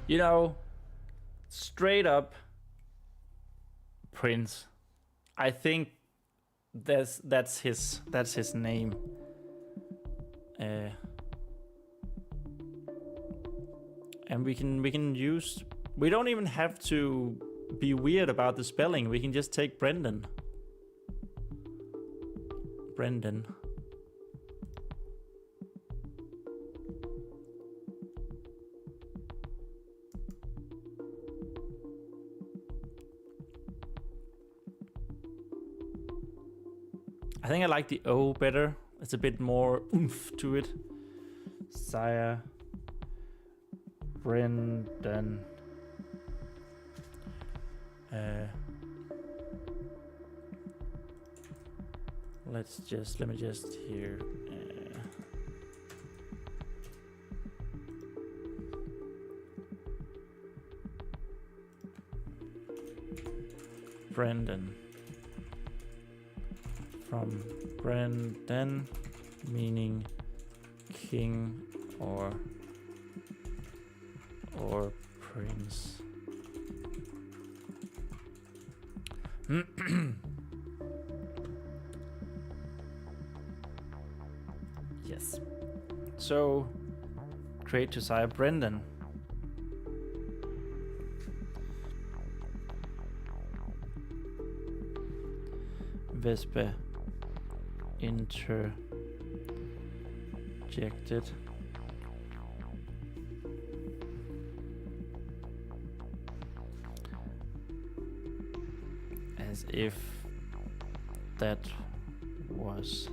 You know, straight up prince. I think that's his name. And we can use. We don't even have to be weird about the spelling. We can just take Brendan. I think I like the O better. It's a bit more oomph to it. Sire Brendan. Let me just here. Brendan. From Brendan, meaning king or prince. Yes. So, create to sire Brendan. Vespa interjected. As if that was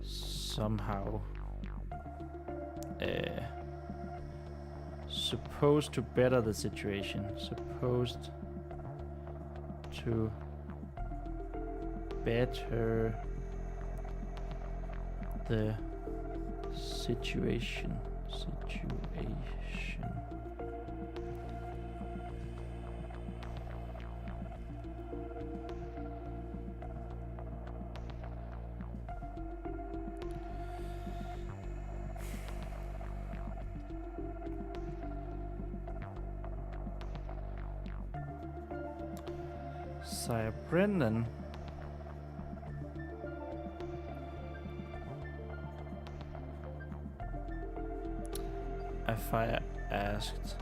somehow supposed to better the situation. Supposed to better the situation. Sire Brendan. if I asked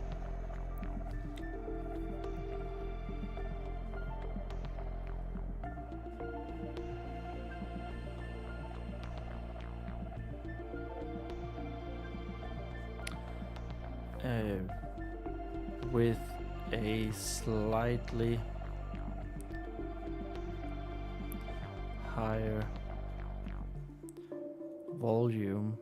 with a slightly higher volume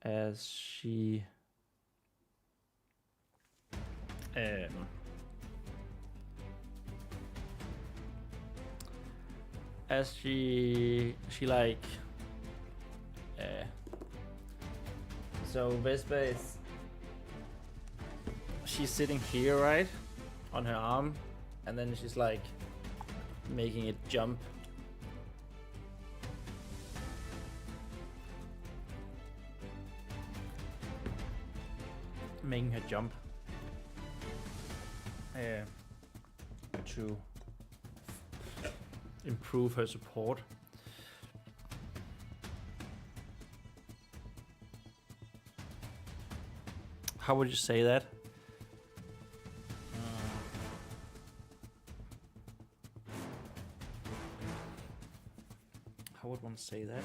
as she like so Vespa is, she's sitting here, right, on her arm, and then she's like making it jump. Making her jump to improve her support. How would you say that? How would one say that?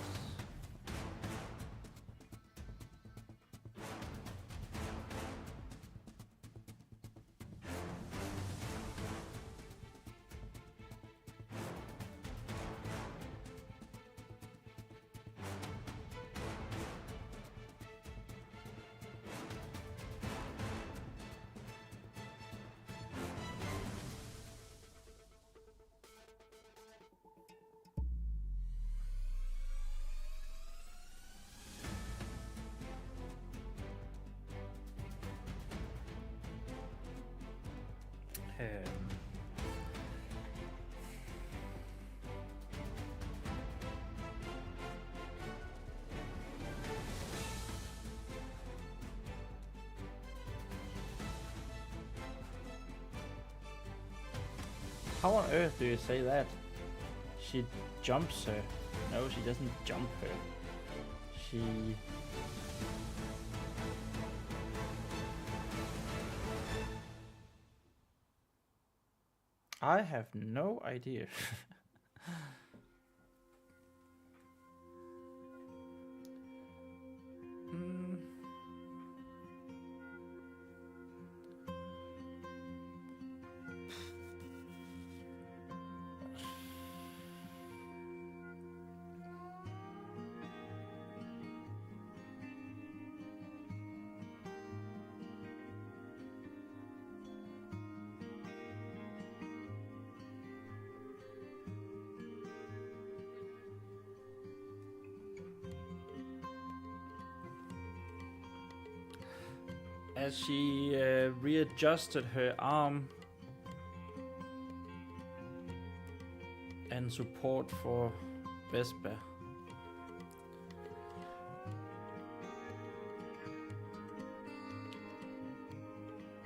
How on earth do you say that? She jumps her. No, she doesn't jump her. She... I have no idea. As she readjusted her arm and support for Vespa.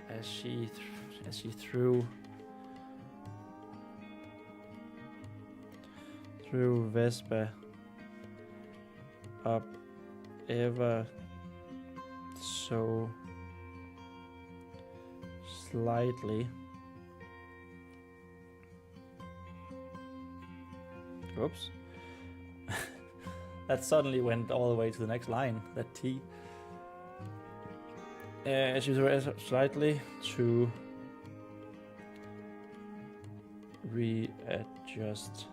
As she threw Vespa up ever so slightly. Oops. That suddenly went all the way to the next line, that T. She was slightly to readjust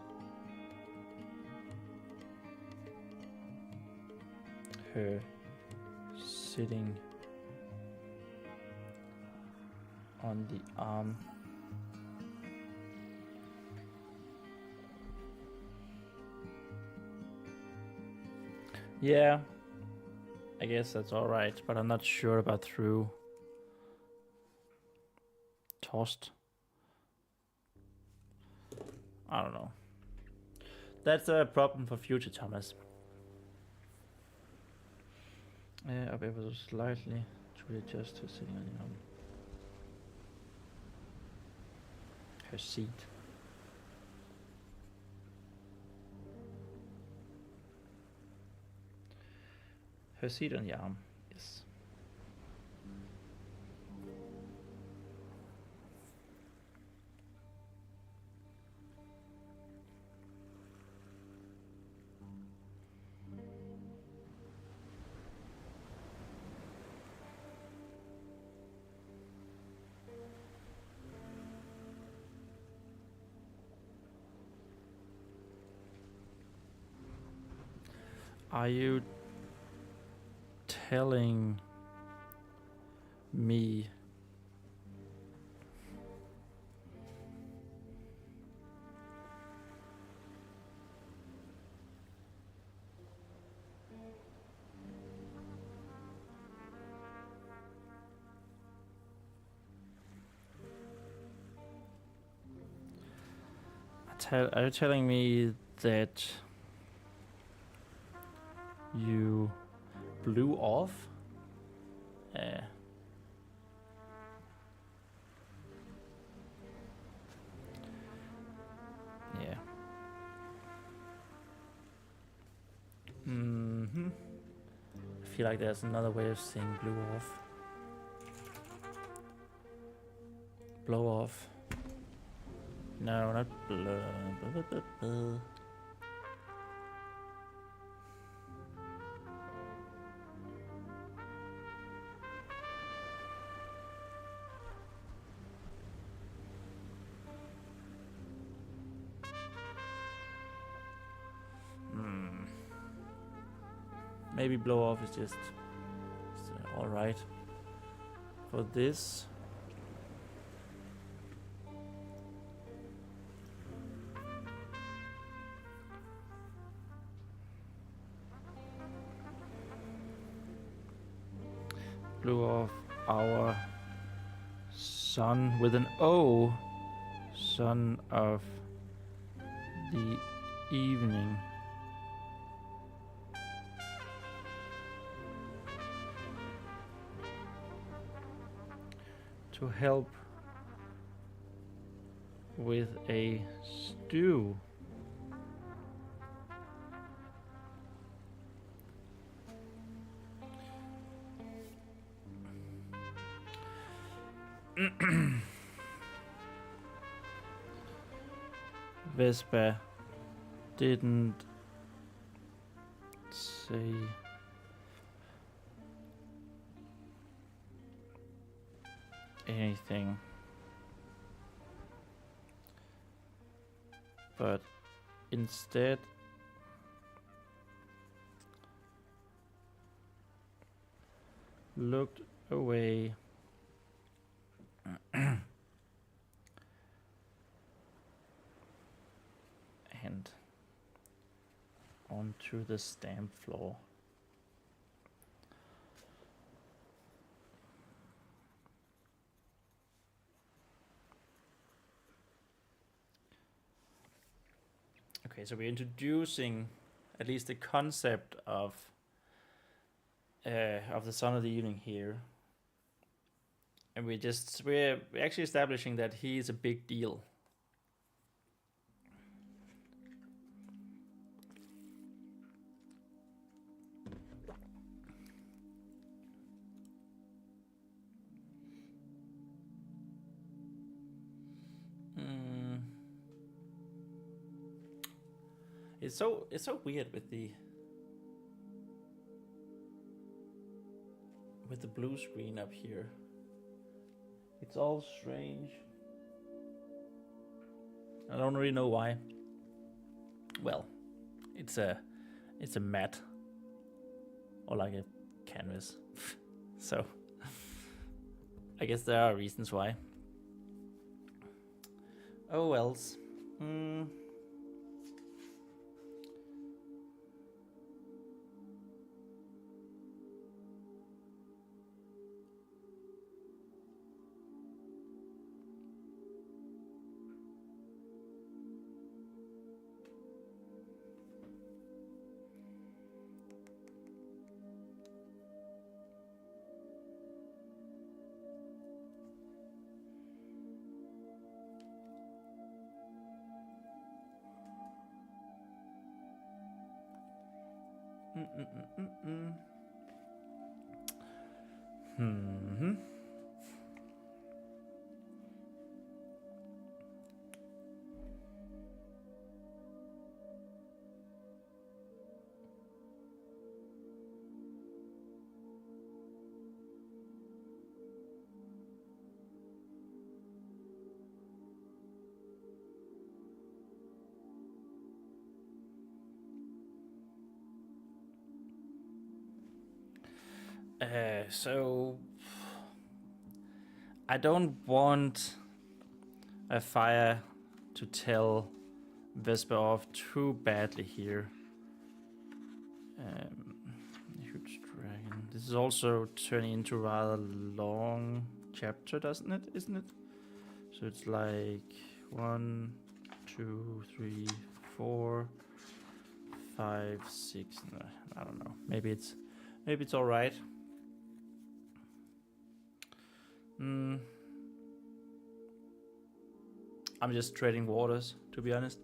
her sitting on the arm. Yeah, I guess that's all right, but I'm not sure about through. Tossed. I don't know. That's a problem for future Thomas. Up ever so slightly to readjust her sitting on the arm. Her seat. Her seat on the arm. Yes. Are you telling me are you telling me that you blew off? Yeah. I feel like there's another way of saying blew off. Blow off. No, not blow. Maybe blow off is just alright for this. Blew off our son with an O, son of the evening. To help with a stew. Vespa didn't say anything, but instead looked away and onto the stamp floor. Okay, so we're introducing at least the concept of the son of the evening here, and we're actually establishing that he is a big deal. It's so weird with the blue screen up here. It's all strange. I don't really know why. Well, it's a matte or like a canvas. So I guess there are reasons why. Oh wells. Hmm. So I don't want a fire to tell Vesper off too badly here. Huge dragon. This is also turning into a rather long chapter, doesn't it? Isn't it? So it's like 1, 2, 3, 4, 5, 6. No, I don't know. Maybe it's all right. I'm just treading waters, to be honest.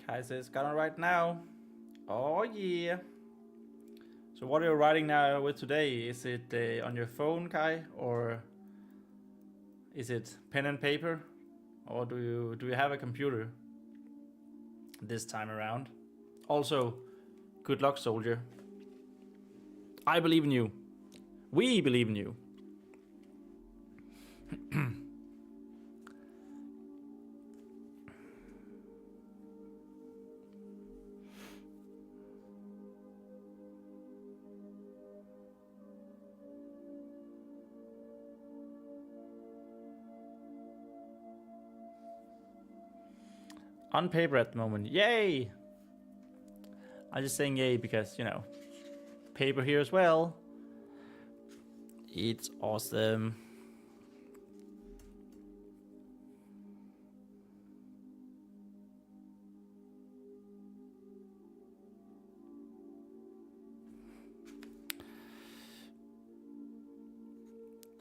Kai says, gonna write now. Oh yeah. So what are you writing now with today? Is it on your phone, Kai, or is it pen and paper, or do you have a computer this time around? Also, good luck, soldier. I believe in you. We believe in you. On paper at the moment. Yay! I'm just saying yay because, you know, paper here as well. It's awesome.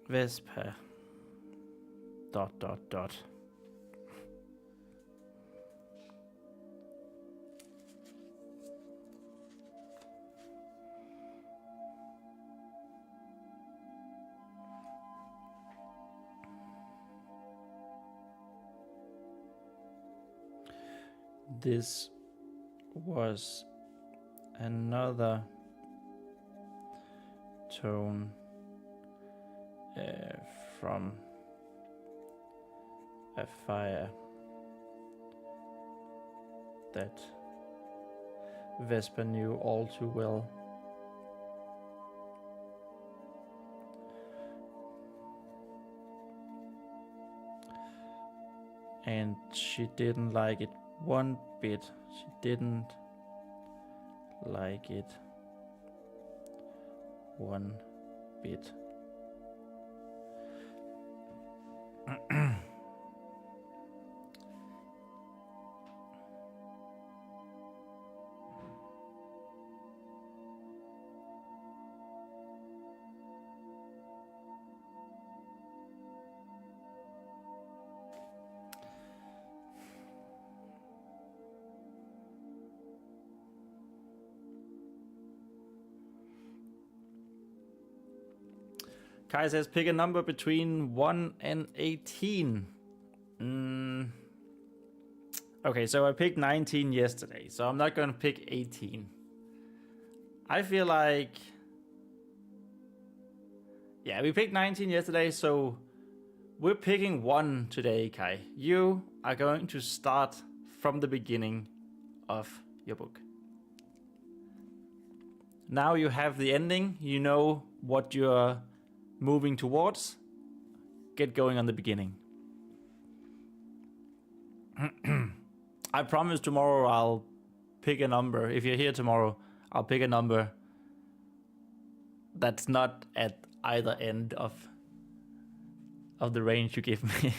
Vesper. ... This was another tone from a fire that Vesper knew all too well. And she didn't like it one bit. She didn't like it one bit. Kai says pick a number between 1 and 18. Okay, so I picked 19 yesterday, so I'm not gonna pick 18. I feel like... Yeah, we picked 19 yesterday, so we're picking 1 today, Kai. You are going to start from the beginning of your book. Now you have the ending, you know what you're moving towards. Get going on the beginning. I promise tomorrow I'll pick a number. If you're here tomorrow, I'll pick a number that's not at either end of the range you give me.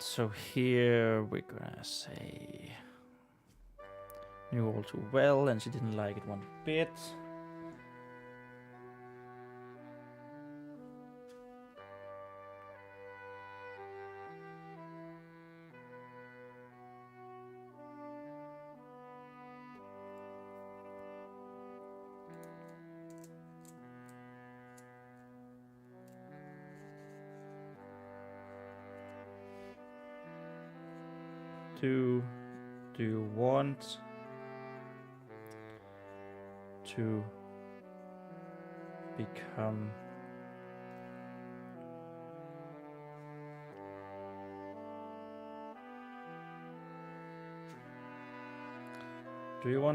So here we're gonna say knew all too well, and she didn't like it one bit. Do you want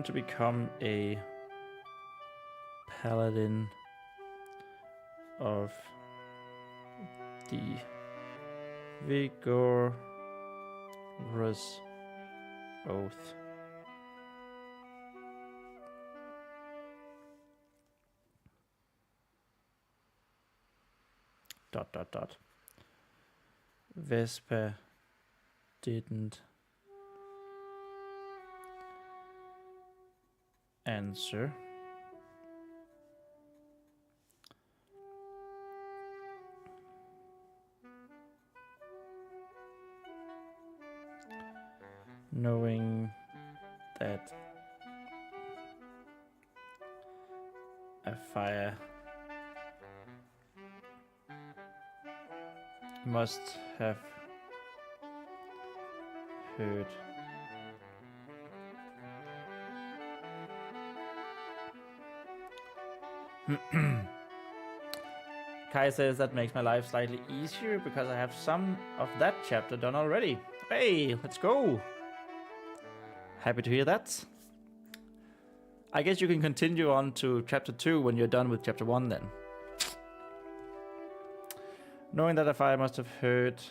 to become a paladin of the vigorous oath? Dot dot. Vespa didn't answer. Knowing that a fire must have heard Kai says that makes my life slightly easier because I have some of that chapter done already. Hey, let's go! Happy to hear that. I guess you can continue on to chapter 2 when you're done with chapter 1 then. Knowing that if I must have heard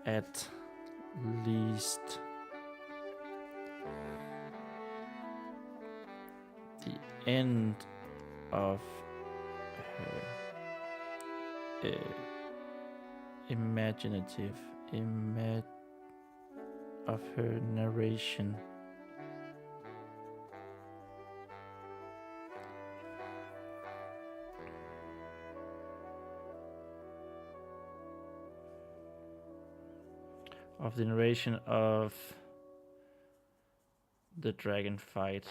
at least the end of her of her narration. Of the narration of the dragon fight.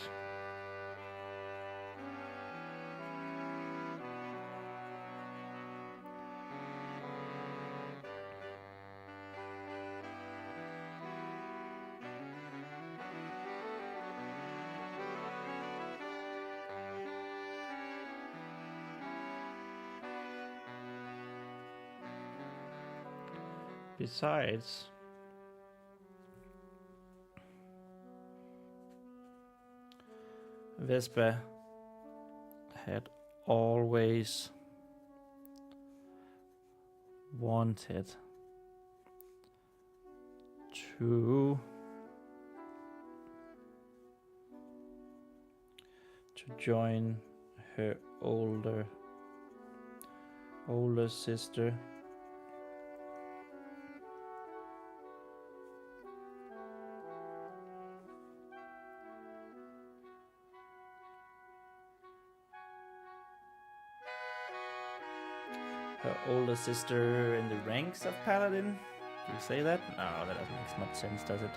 Besides, Vespa had always wanted to join her older sister in the ranks of Paladin. Do you say that? No, that doesn't make much sense, does it?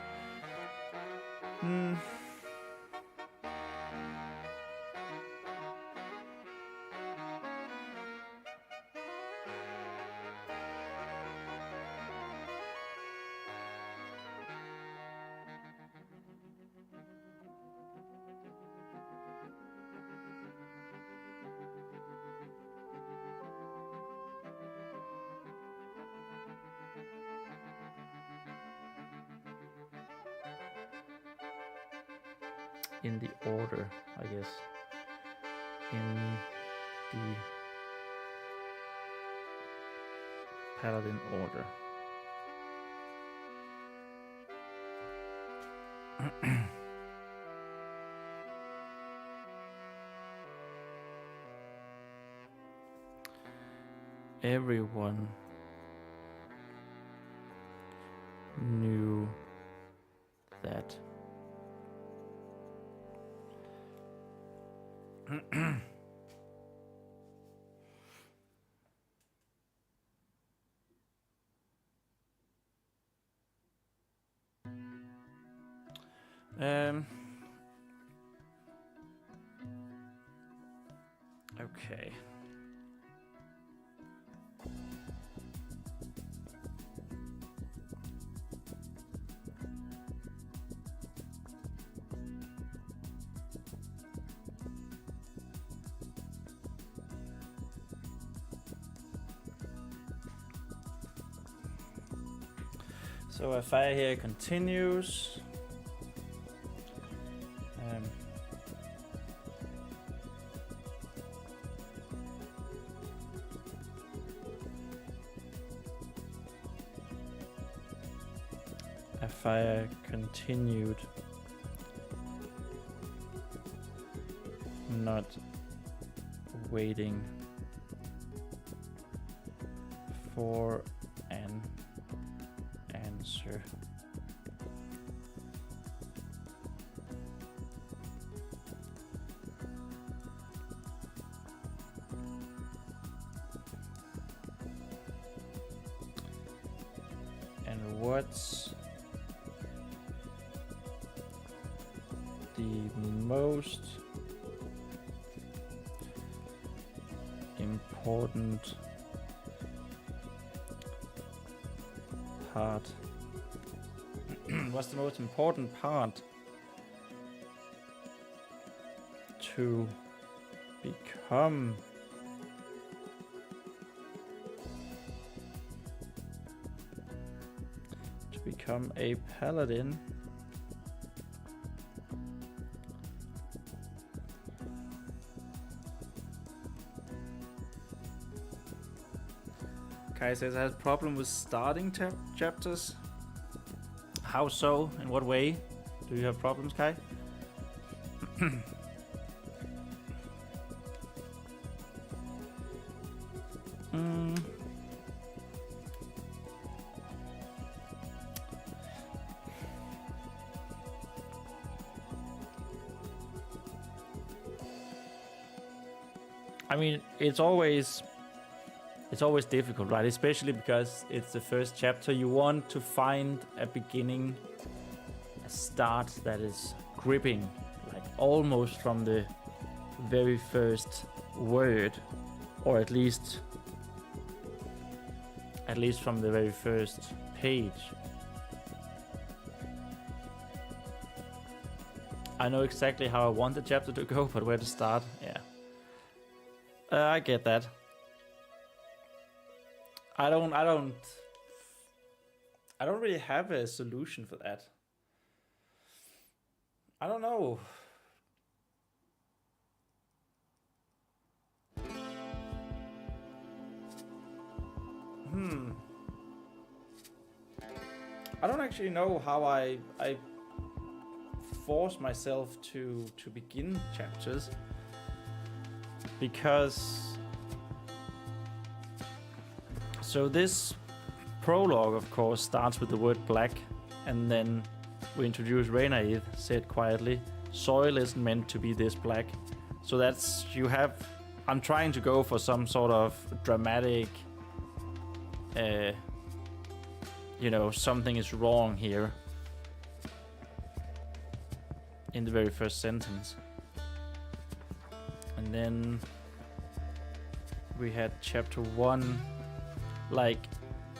in the order, I guess. In the paladin order. Everyone knew that. Okay. So a fire here continues. A fire continued, not waiting for an answer. And what's the most important part? What's the most important part to become a paladin? Kai says I had a problem with starting chapters. How so? In what way? Do you have problems, Kai? I mean, it's always difficult, right? Especially because it's the first chapter. You want to find a beginning, a start that is gripping, like almost from the very first word, or at least from the very first page. I know exactly how I want the chapter to go, but where to start? Yeah. I get that. I don't really have a solution for that. I don't know. I don't actually know how I force myself to begin chapters, because so this prologue, of course, starts with the word black, and then we introduce Renaid, said quietly, soil isn't meant to be this black. So that's, I'm trying to go for some sort of dramatic, something is wrong here in the very first sentence. And then we had chapter 1, like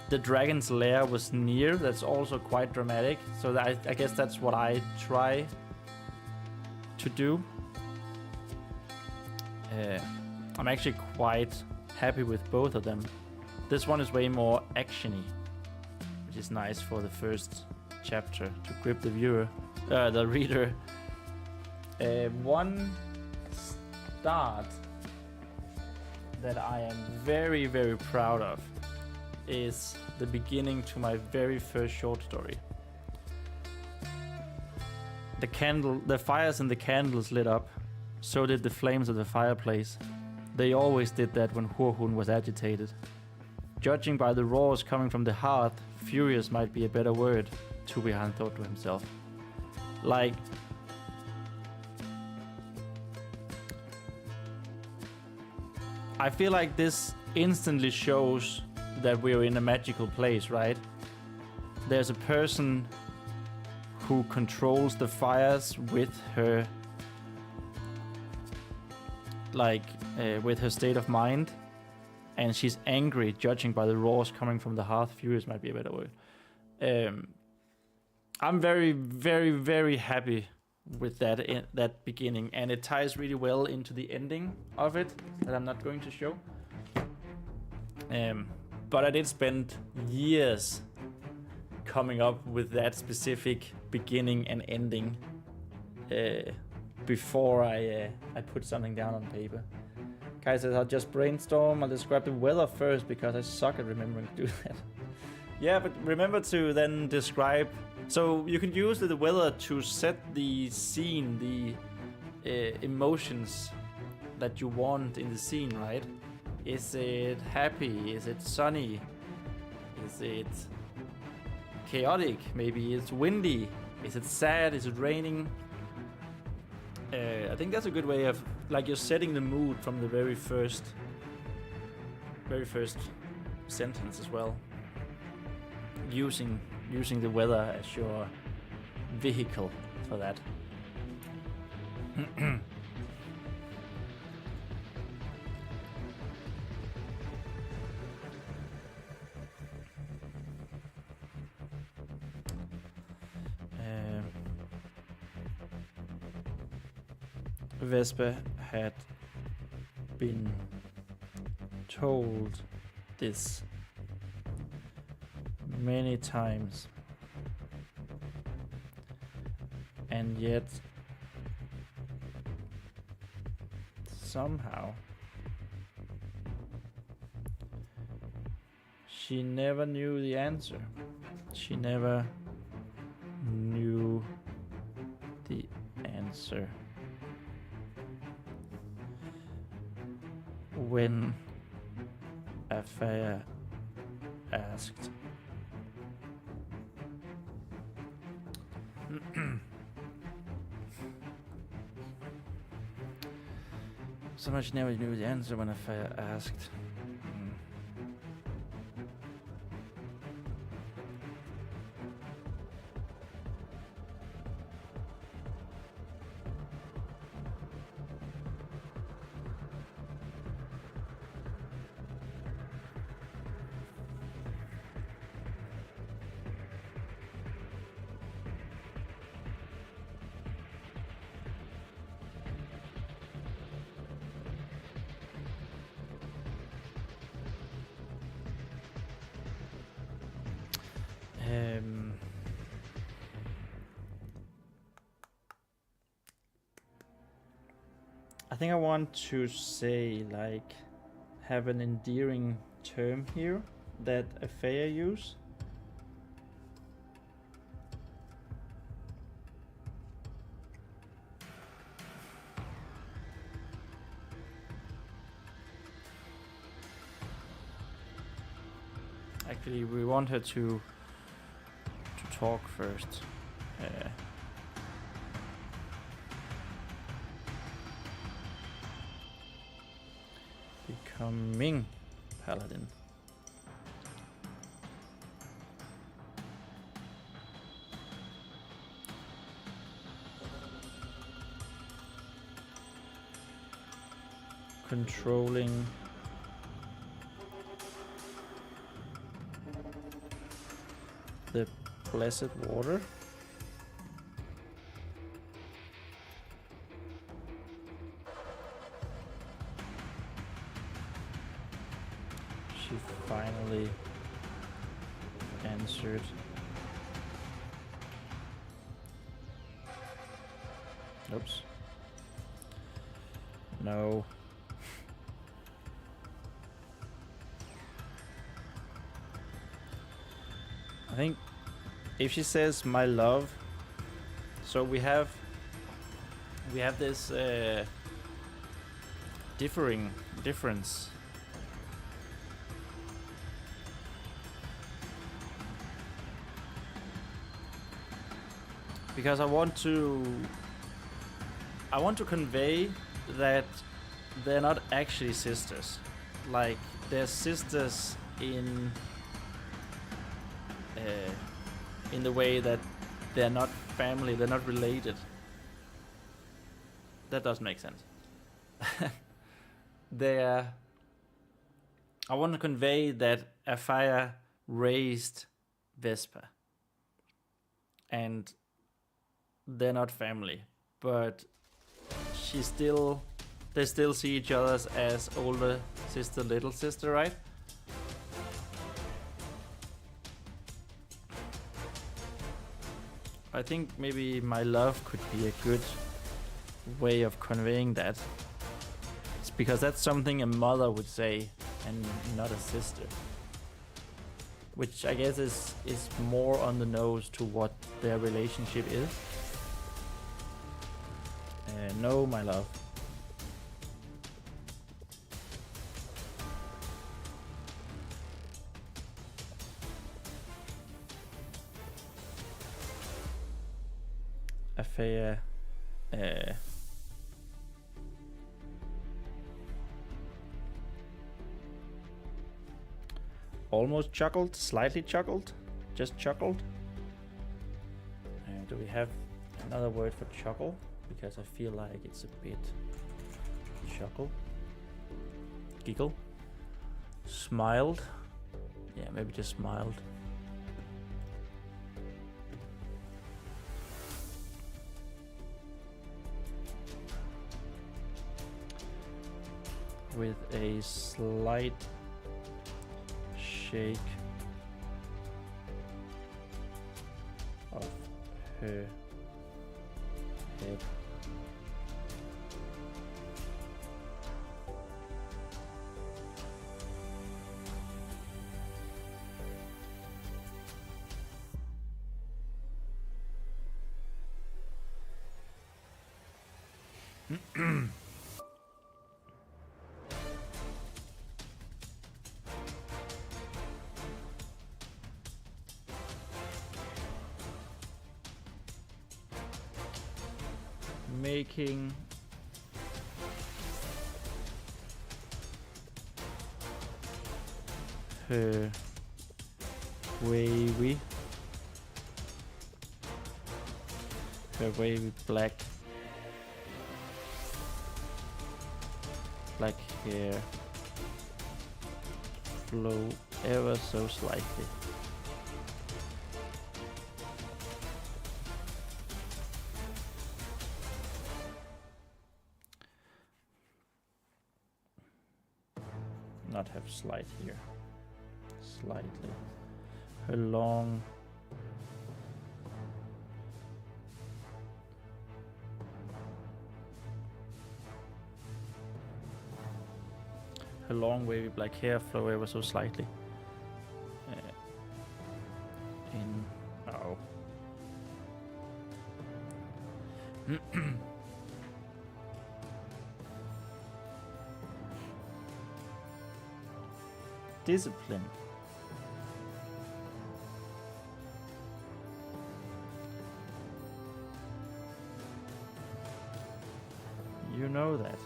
the dragon's lair was near. That's also quite dramatic. So I guess that's what I try to do. I'm actually quite happy with both of them. This one is way more actiony, which is nice for the first chapter to grip the reader. One start that I am very, very proud of is the beginning to my very first short story. The fires and the candles lit up, so did the flames of the fireplace. They always did that when Hurhun was agitated. Judging by the roars coming from the hearth, furious might be a better word, Tubihan thought to himself. Like, I feel like this instantly shows that we're in a magical place, right? There's a person who controls the fires with her, with her state of mind, and she's angry, judging by the roars coming from the hearth. Furious might be a better word. I'm very, very, very happy with that beginning, and it ties really well into the ending of it that I'm not going to show. But I did spend years coming up with that specific beginning and ending before I put something down on paper. Kai says, I'll just brainstorm. I'll describe the weather first because I suck at remembering to do that. Yeah, but remember to then describe. So you can use the weather to set the scene, the emotions that you want in the scene, right? Is it happy? Is it sunny? Is it chaotic? Maybe it's windy. Is it sad? Is it raining? I think that's a good way of, like, you're setting the mood from the very first sentence as well. Using the weather as your vehicle for that. Vespa had been told this many times, and yet somehow she never knew the answer. She never knew the answer. When Afaya asked. So much never knew the answer when Afaya asked. I think I want to say, like, have an endearing term here that Afaya use. Actually, we want her to talk first. Becoming paladin. Controlling the blessed water. She finally answered. Oops. No. I think if she says my love, so we have this difference. Because I want to convey that they're not actually sisters. Like, they're sisters in the way that they're not family, they're not related. That doesn't make sense. I want to convey that Afaya raised Vespa. And they're not family, but they still see each other as older sister, little sister, right? I think maybe my love could be a good way of conveying that. It's because that's something a mother would say and not a sister. Which I guess is more on the nose to what their relationship is. No, my love. Affair. Almost chuckled, slightly chuckled, just chuckled. Do we have another word for chuckle? Because I feel like it's a bit chuckle, giggle, smiled. Yeah, maybe just smiled. With a slight shake of her head. Making her wavy black hair flow ever so slightly. Not have slight here. Slightly. Her long wavy black hair flow ever so slightly. Discipline. You know that.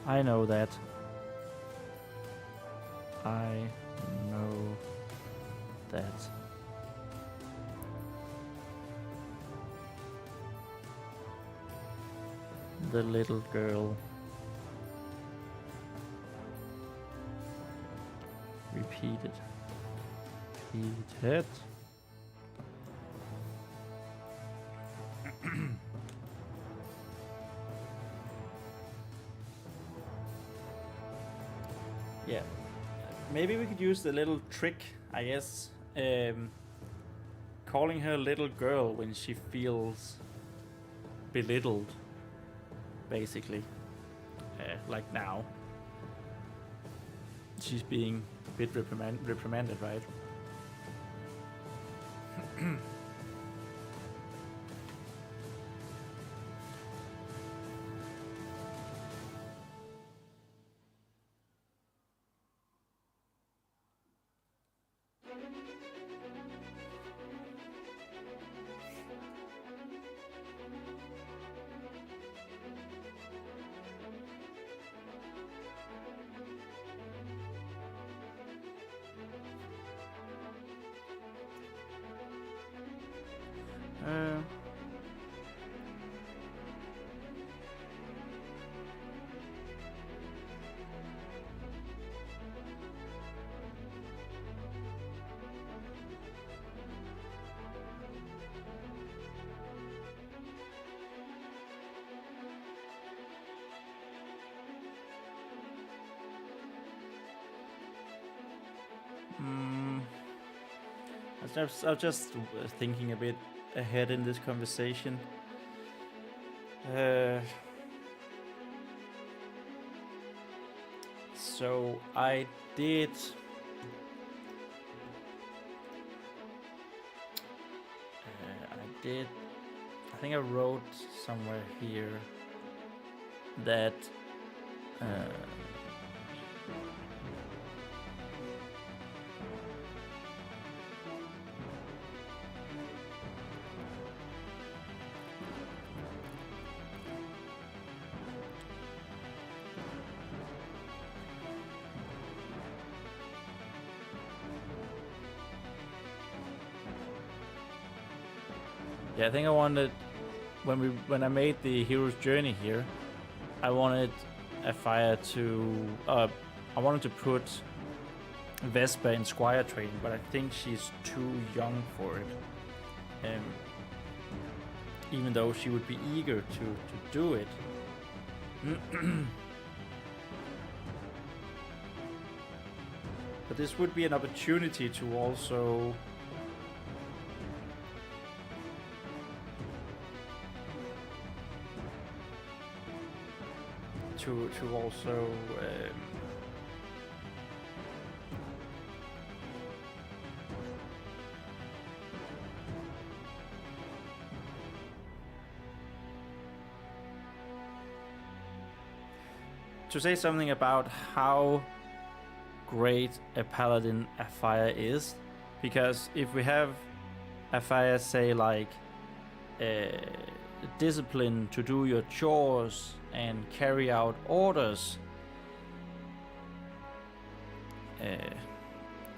I know that. I know that. The little girl repeated. Yeah, maybe we could use the little trick, I guess, calling her little girl when she feels belittled, basically. Like now. She's being a bit reprimanded, right? I was just thinking a bit ahead in this conversation. So I did. I think I wrote somewhere here that. Yeah, I think I wanted when I made the hero's journey here, I wanted a fire to I wanted to put Vespa in Squire training, but I think she's too young for it. Even though she would be eager to do it. But this would be an opportunity to also to say something about how great a paladin a fire is, because if we have a fire, say like discipline to do your chores and carry out orders,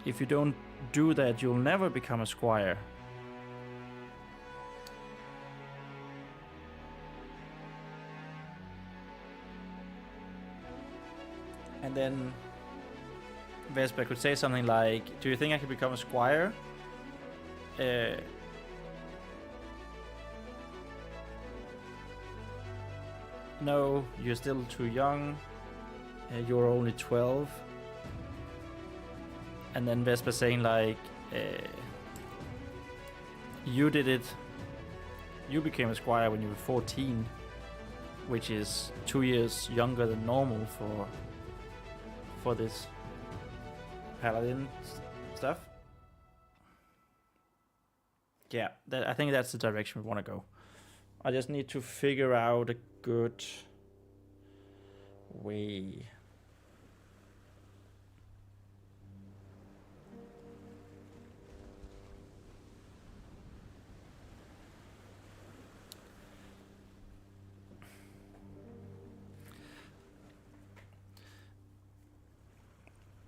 if you don't do that, you'll never become a squire. And then Vespa could say something like, do you think I could become a squire? No, you're still too young. You're only 12. And then Vespa saying like, you did it. You became a squire when you were 14, which is 2 years younger than normal for this paladin stuff. Yeah, I think that's the direction we want to go. I just need to figure out a good way.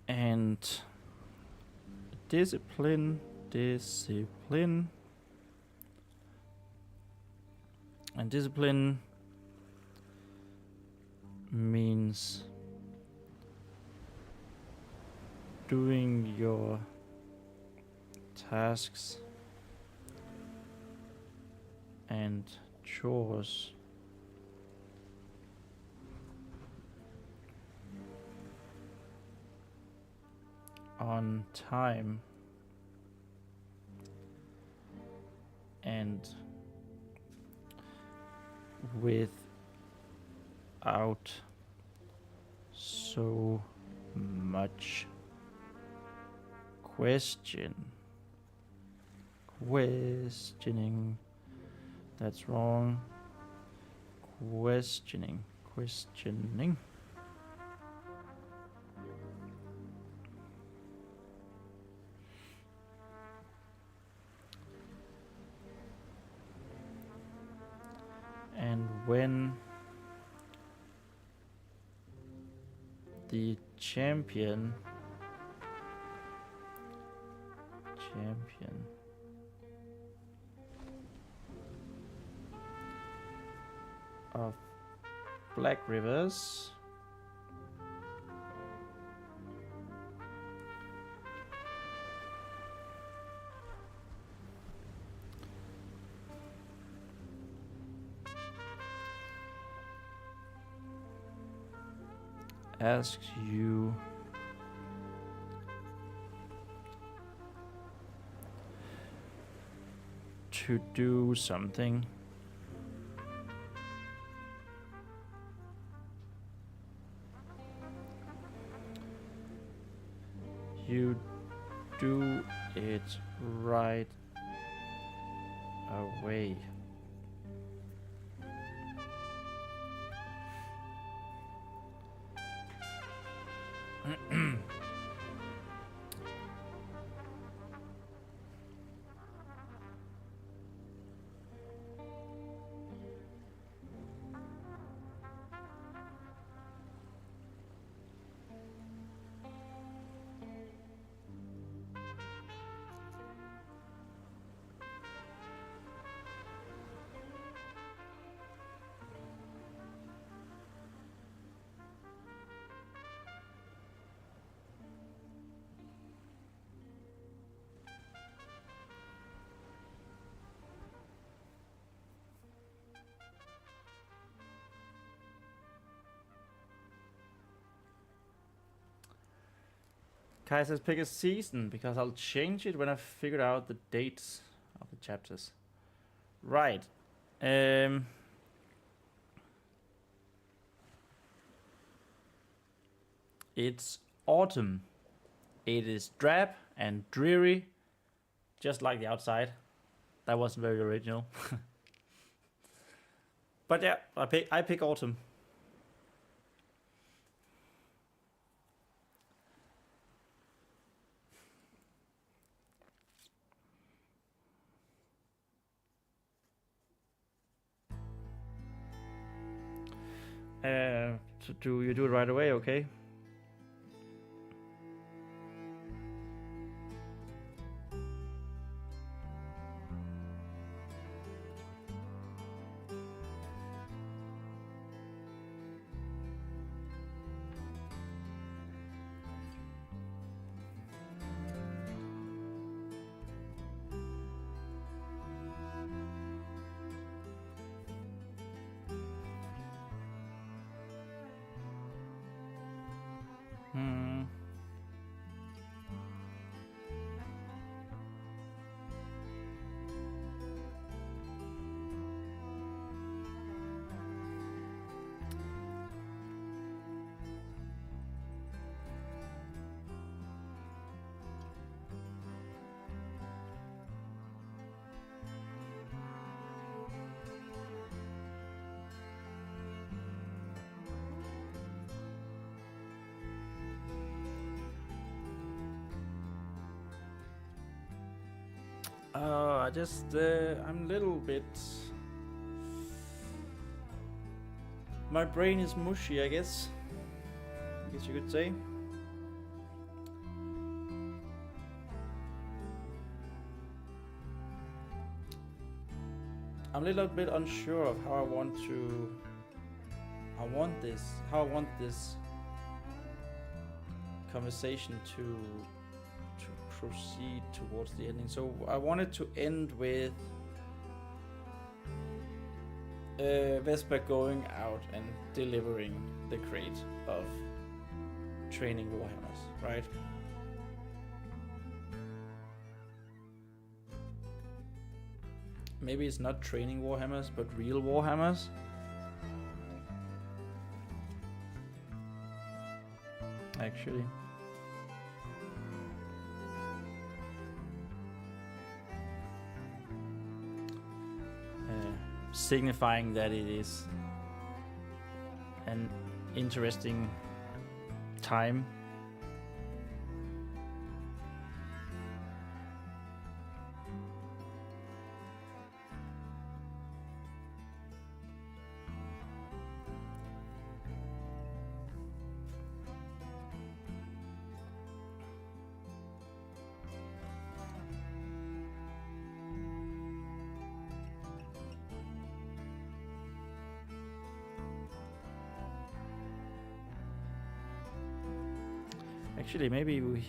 And discipline. And discipline means doing your tasks and chores on time and without so much questioning. That's wrong. Questioning. And when the champion of Black Rivers asks you to do something, you do it right away. Kai says pick a season because I'll change it when I figured out the dates of the chapters. Right. It's autumn. It is drab and dreary, just like the outside. That wasn't very original. But yeah, I pick autumn. So do you do it right away, okay? I'm a little bit... My brain is mushy, I guess you could say. I'm a little bit unsure of how I want this conversation to proceed towards the ending. So I wanted to end with Vesper going out and delivering the crate of training Warhammers, right? maybe it's not training warhammers, but real warhammers. Actually. Signifying that it is an interesting time. Actually, maybe we...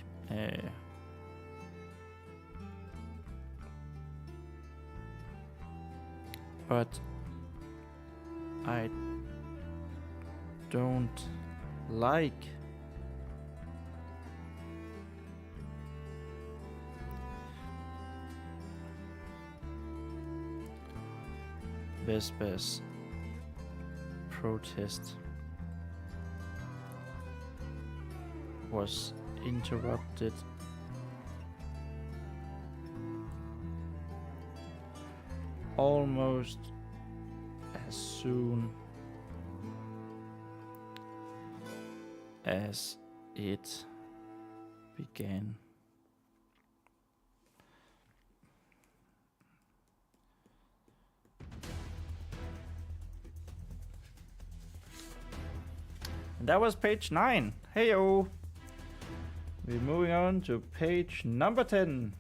but I don't like Vesper's protest was interrupted almost as soon as it began. And that was page 9. Heyo! We're moving on to page number 10.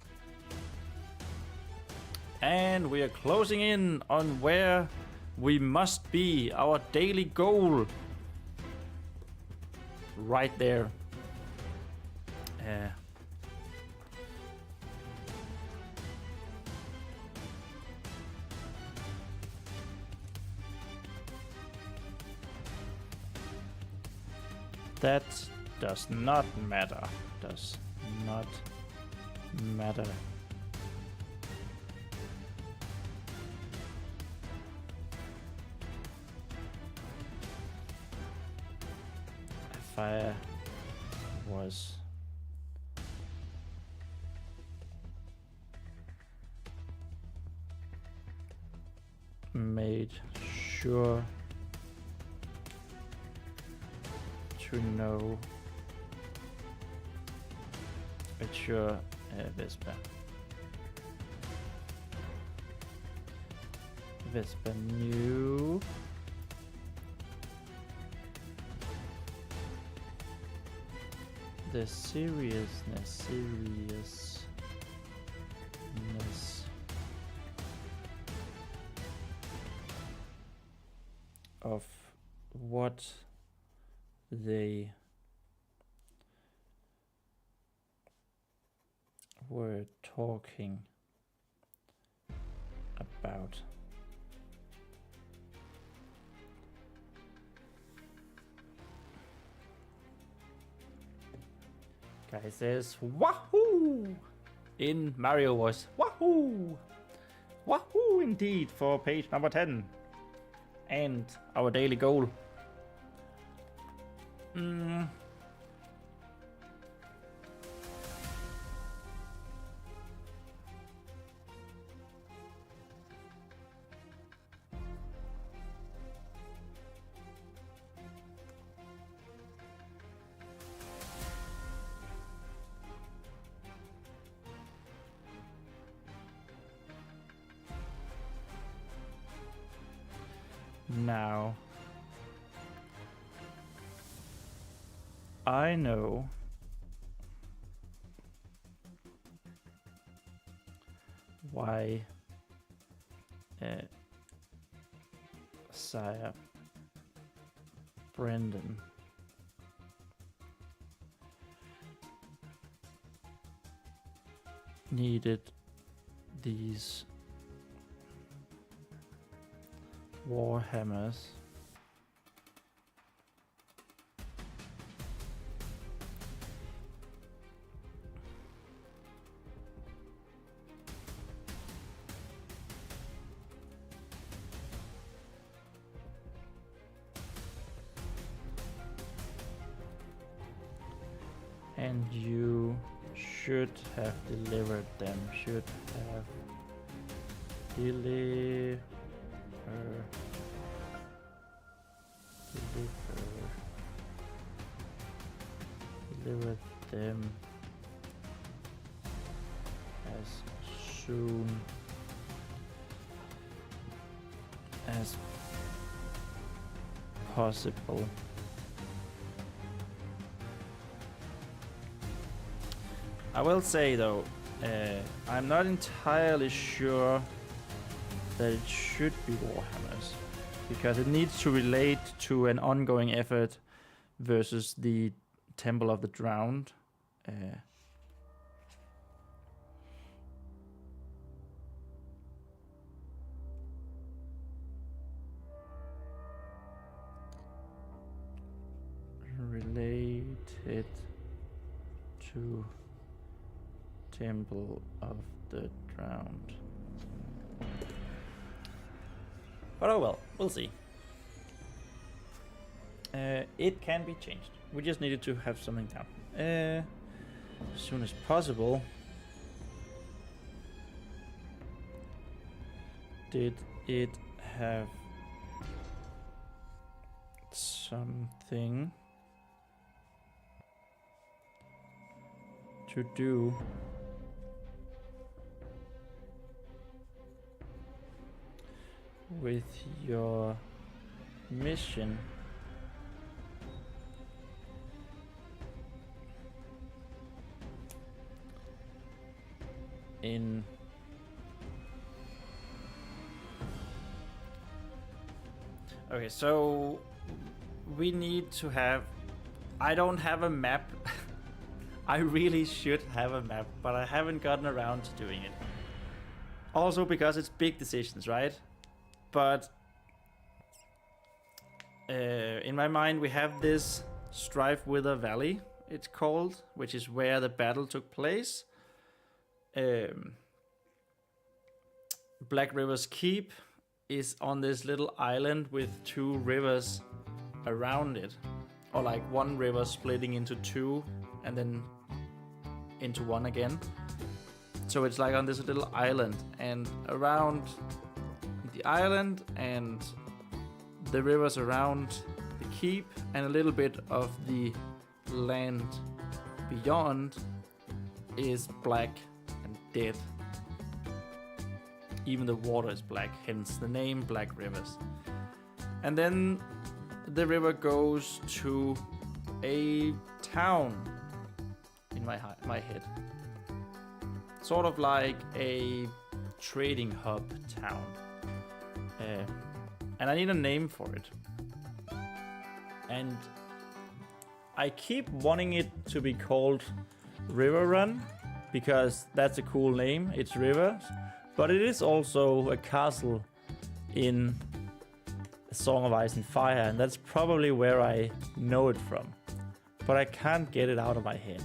And we are closing in on where we must be, our daily goal. Right there. That does not matter. Does not matter. A fire was made sure to know it's sure Vesper. Vesper knew the seriousness of what they were talking about. Guy says wahoo in Mario voice. Wahoo! Wahoo indeed for page number 10. And our daily goal. Now, I know why Sire Brendan needed these warhammers And you should have delivered them. Should have delivered them as soon as possible. I will say though, I'm not entirely sure that it should be Warhammers, because it needs to relate to an ongoing effort versus the Temple of the Drowned. Related to Temple of the Drowned. But oh well, we'll see. It can be changed. We just needed to have something down. As soon as possible. Did it have something to do with your mission in okay, so we need to have, I don't have a map. I really should have a map, but I haven't gotten around to doing it. Also because it's big decisions, right? But in my mind we have this Strife Wither Valley, it's called, which is where the battle took place. Black River's Keep is on this little island with two rivers around it, or like one river splitting into two and then into one again. So it's like on this little island, and around the island and the rivers around the keep and a little bit of the land beyond is black and dead. Even the water is black, hence the name Black Rivers. And then the river goes to a town in my head. Sort of like a trading hub town. And I need a name for it. And I keep wanting it to be called River Run, because that's a cool name, it's rivers. But it is also a castle in A Song of Ice and Fire, and that's probably where I know it from. But I can't get it out of my head.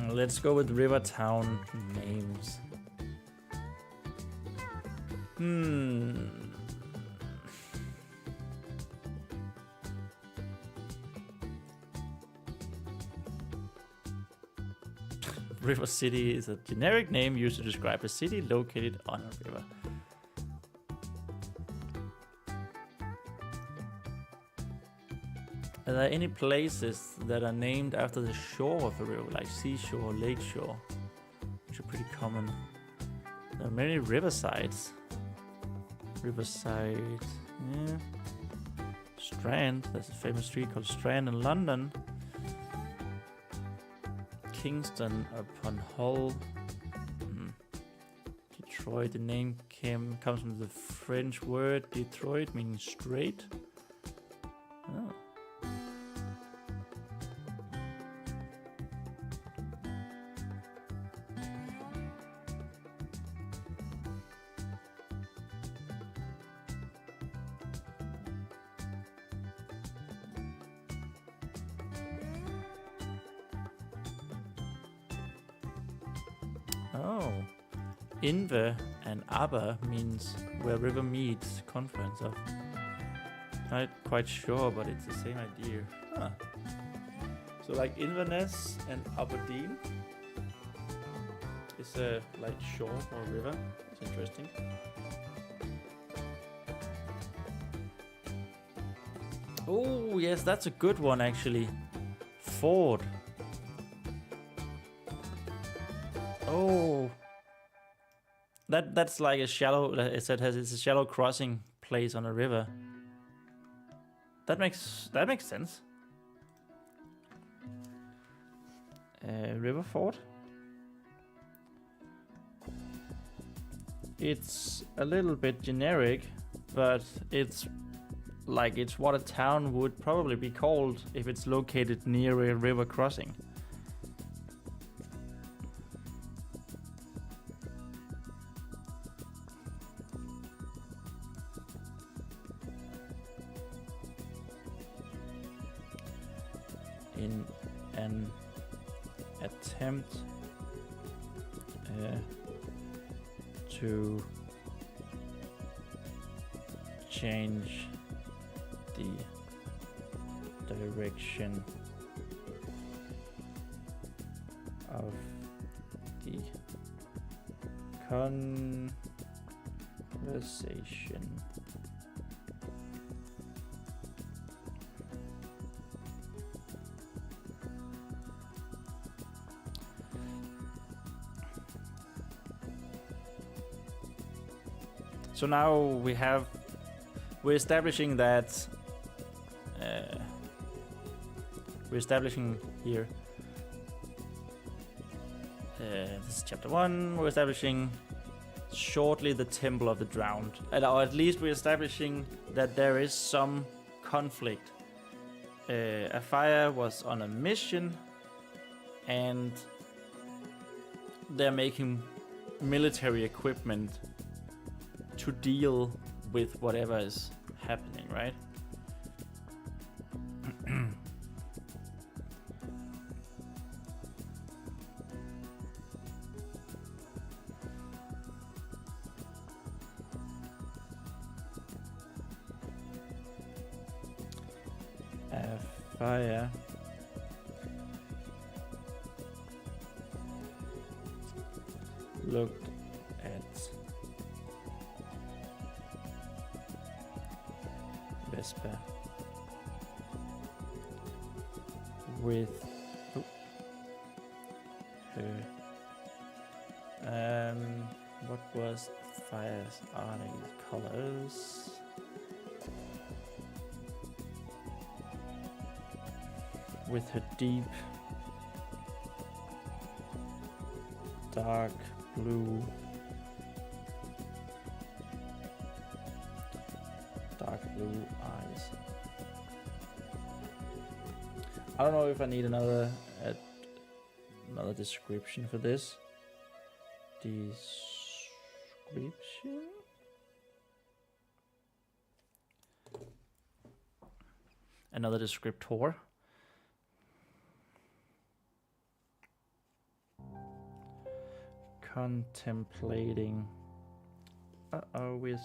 Let's go with River Town names. River City is a generic name used to describe a city located on a river. Are there any places that are named after the shore of a river, like seashore, lakeshore, which are pretty common? There are many riversides. Riverside, yeah. Strand, there's a famous street called Strand in London. Kingston upon Hull. Detroit, the name comes from the French word Detroit, meaning straight. Oh. Oh, Inver and Aber means where river meets, confluence of. Not quite sure, but it's the same idea. Huh. So like Inverness and Aberdeen is a like shore or river. It's interesting. Oh yes, that's a good one actually. Ford. Oh, that's like a shallow. It's a shallow crossing place on a river. That makes sense. River ford. It's a little bit generic, but it's what a town would probably be called if it's located near a river crossing. In an attempt to change the direction of the conversation. So now we're establishing that we're establishing here. This is chapter 1. We're establishing shortly the Temple of the Drowned, or at least we're establishing that there is some conflict. A fire was on a mission, and they're making military equipment to deal with whatever is happening, right? A fire looked at Vespa with her. What was fire's colors? With her deep dark blue eyes. I don't know if I need another description for this. Description. Another descriptor. Contemplating. We're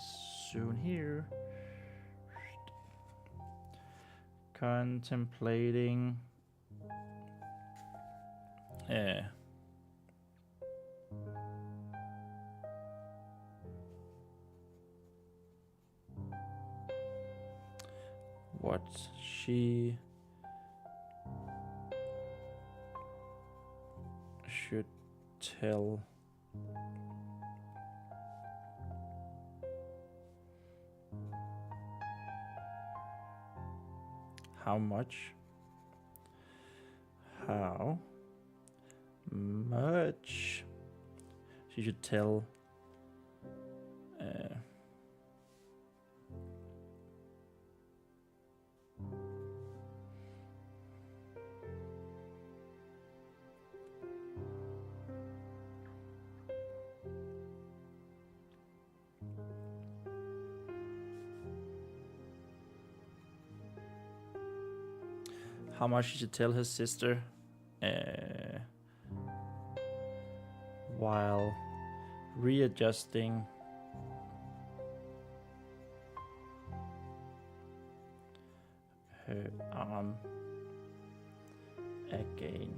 soon here. Contemplating. What she should tell how much she should tell how much she should tell her sister while readjusting her arm again.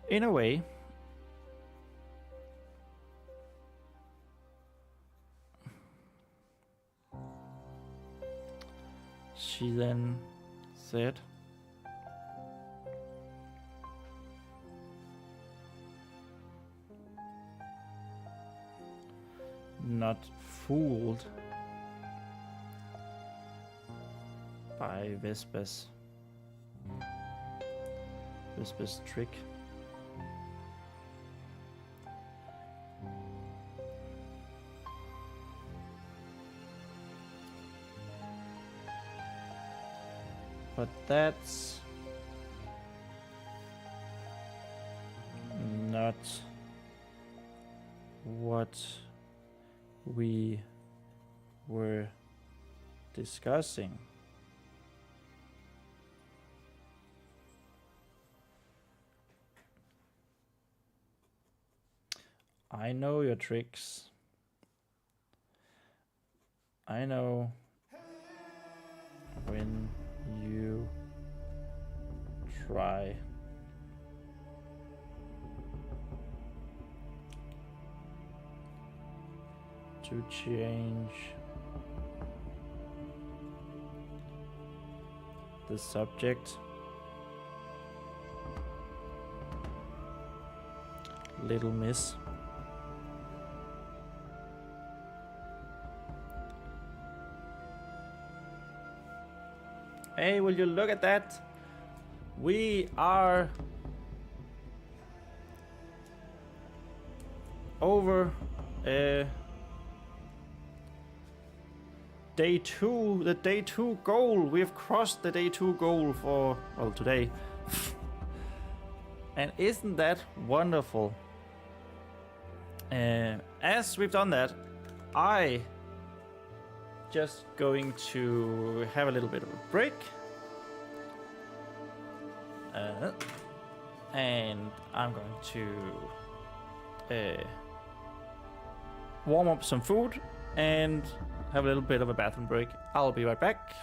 In a way, she then said, not fooled by Vesper's trick. But that's not what we were discussing. I know your tricks. I know when you try to change the subject, little miss. Hey, will you look at that? We are over day 2, the day 2 goal. We have crossed the day 2 goal for, well, today. And isn't that wonderful? As we've done that, I just going to have a little bit of a break. And I'm going to warm up some food and have a little bit of a bathroom break. I'll be right back.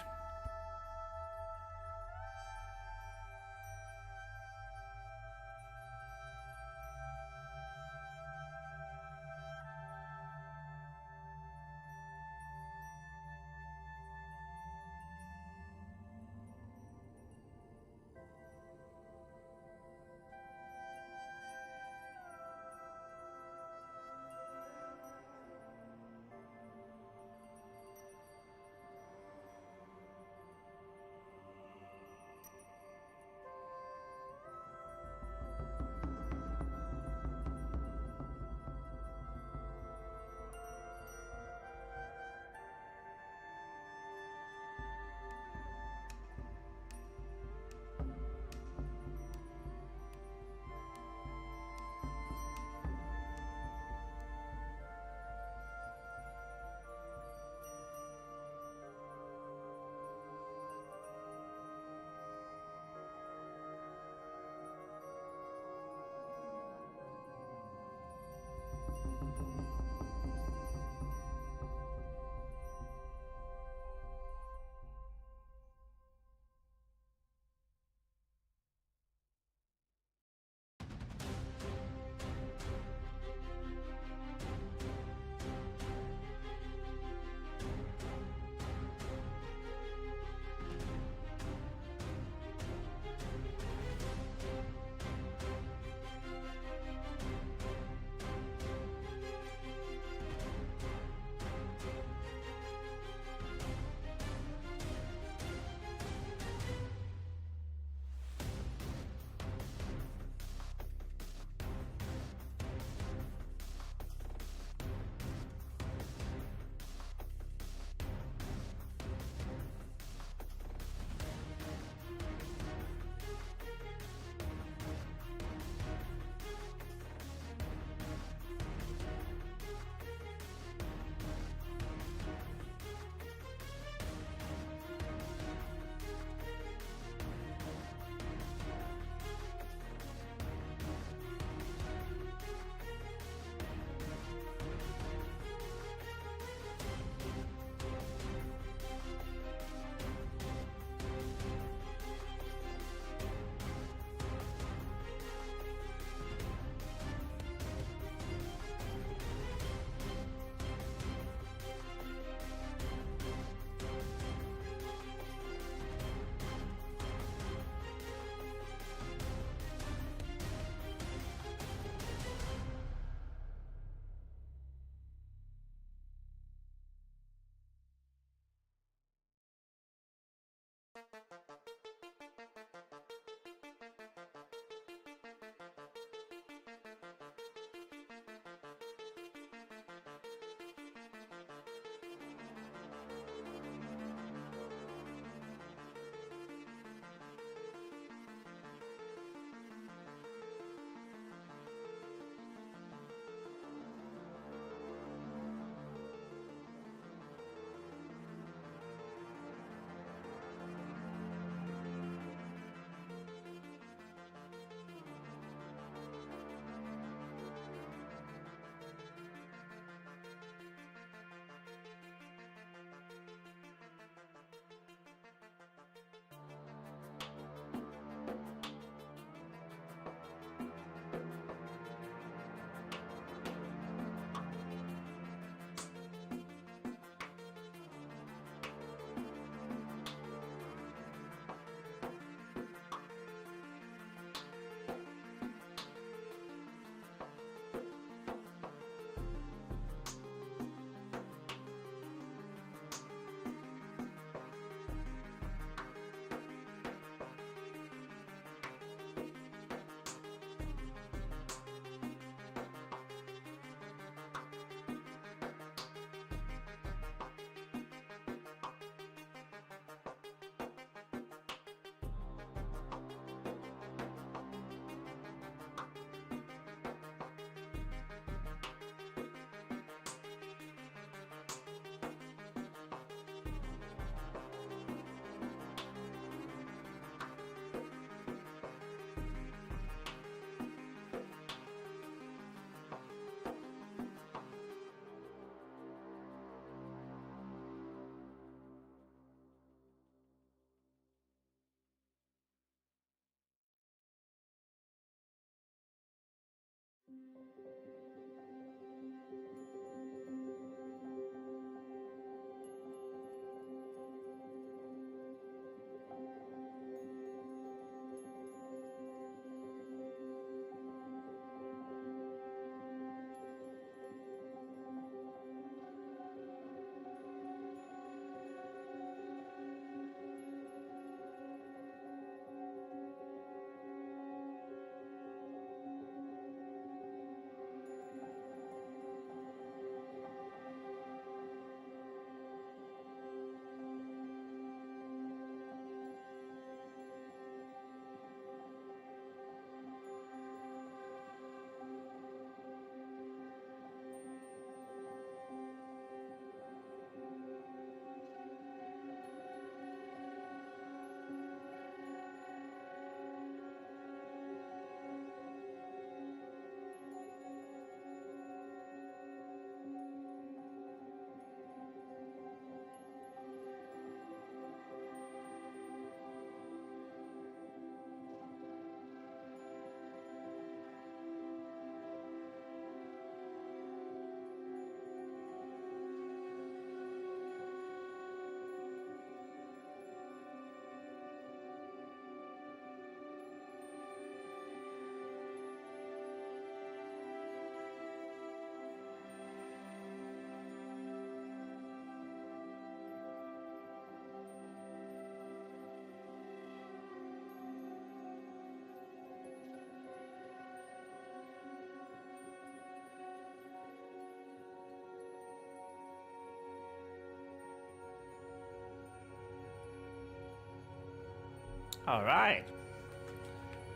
All right,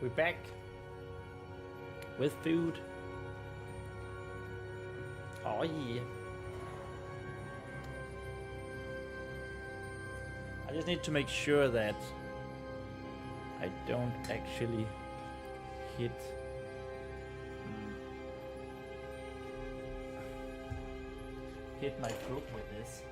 we're back with food. Oh yeah. I just need to make sure that I don't actually hit my book with this.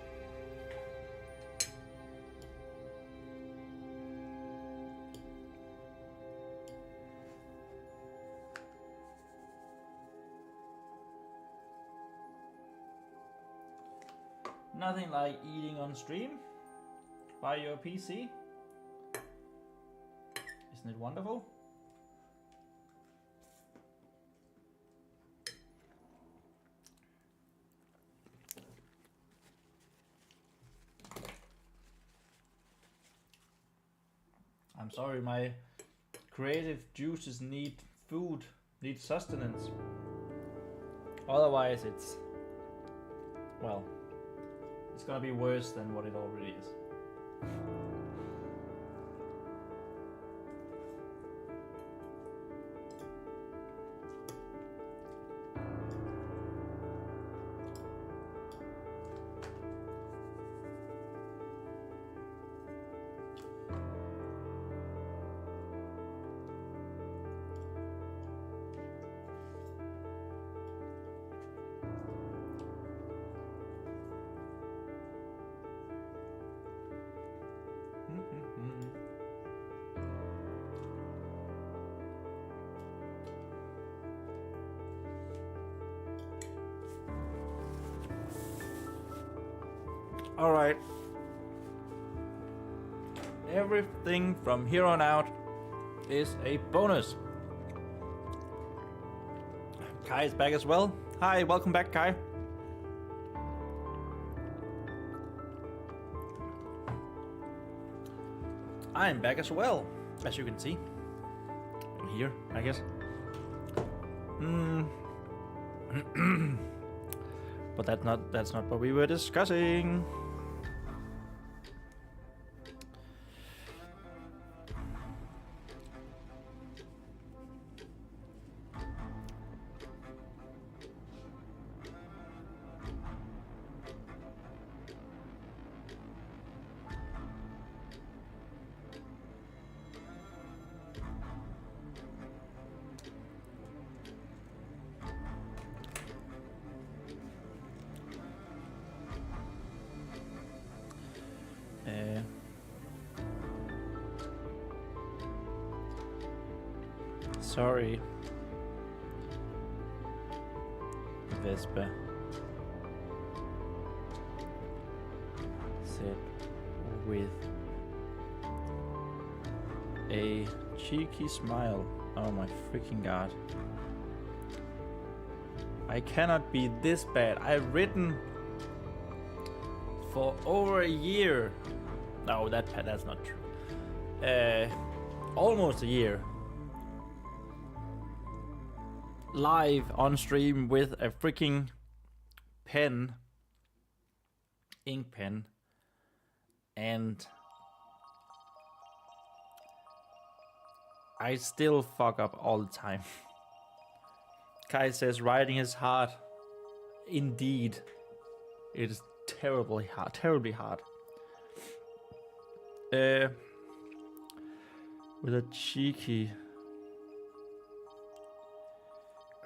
Nothing like eating on stream by your PC. Isn't it wonderful? I'm sorry, my creative juices need food, need sustenance. Otherwise it's, well, it's gonna be worse than what it already is. All right. Everything from here on out is a bonus. Kai is back as well. Hi, welcome back, Kai. I'm back as well, as you can see. Here, I guess. But that's not what we were discussing. Sorry. Vespa said with a cheeky smile. Oh my freaking god. I cannot be this bad. I've written for over a year. No, that's not true. Almost a year. Live on stream with a freaking pen. Ink pen. And I still fuck up all the time. Kai says writing is hard. Indeed. It is terribly hard. With a cheeky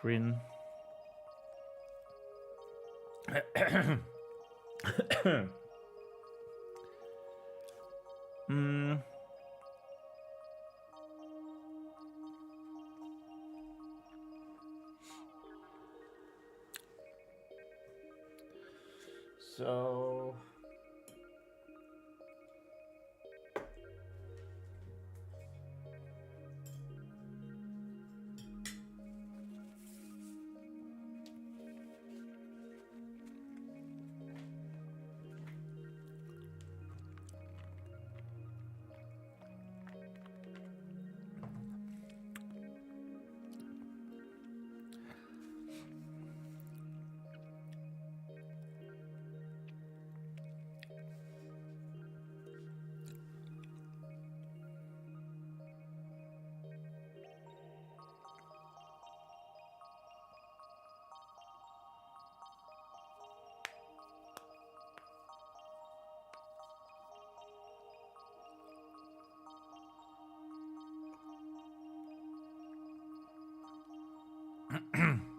grin. So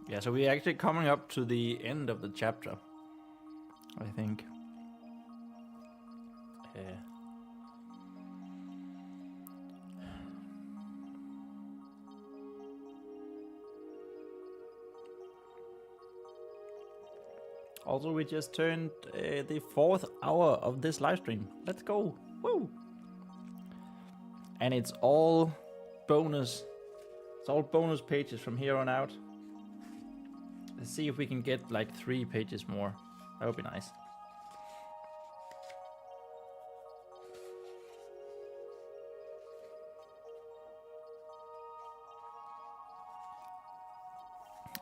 yeah, so we're actually coming up to the end of the chapter, I think. Also, we just turned the 4th hour of this live stream. Let's go! Woo! And it's all bonus. It's all bonus pages from here on out. Let's see if we can get like 3 pages more. That would be nice.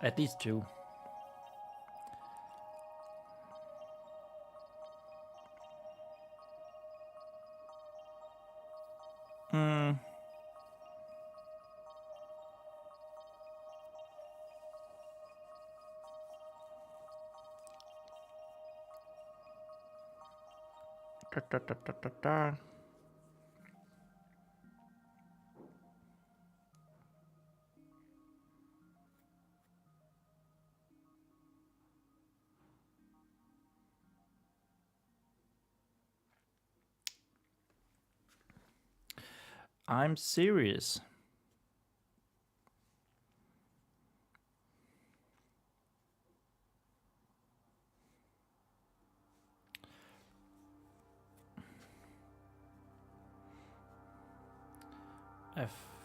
At least 2. I'm serious.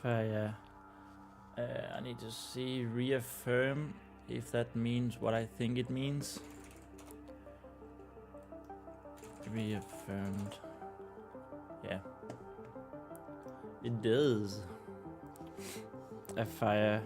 I need to see reaffirm if that means what I think it means. Reaffirmed. Yeah. It does. If I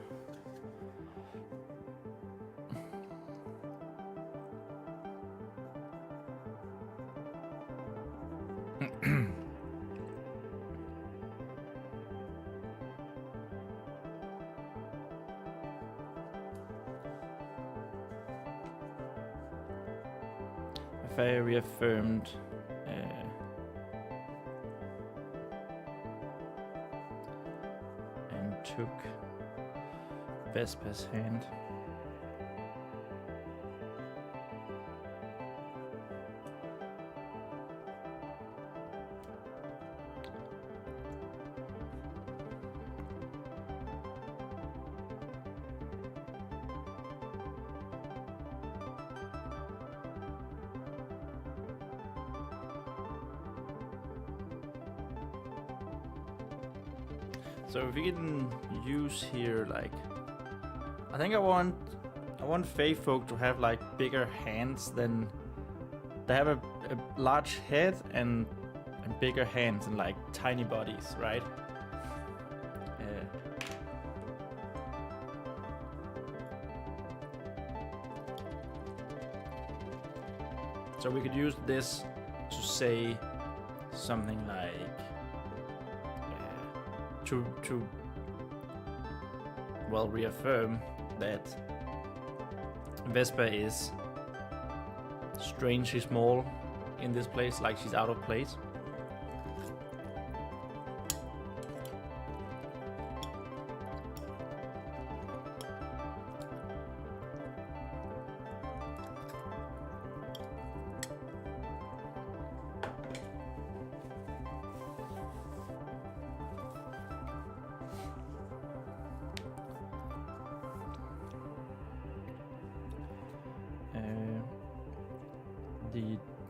reaffirmed and took Vespa's hand. So if we can use here, like, I think I want Fae folk to have like bigger hands than they have a large head and bigger hands and like tiny bodies, right? So we could use this to say something like to well reaffirm that Vespa is strangely small in this place, like she's out of place.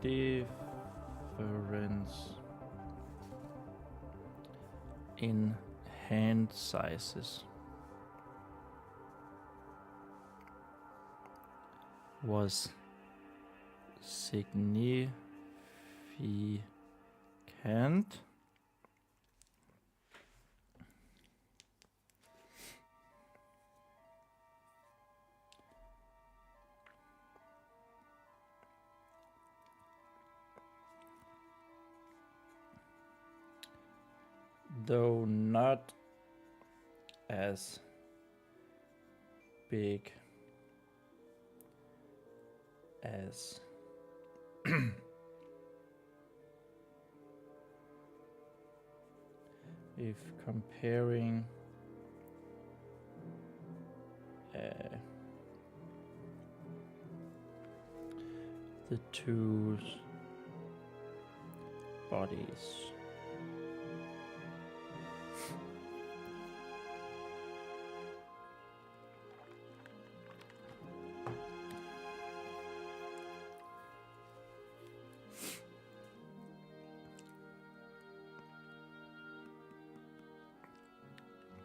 The difference in hand sizes was significant. Though not as big as if comparing the two bodies.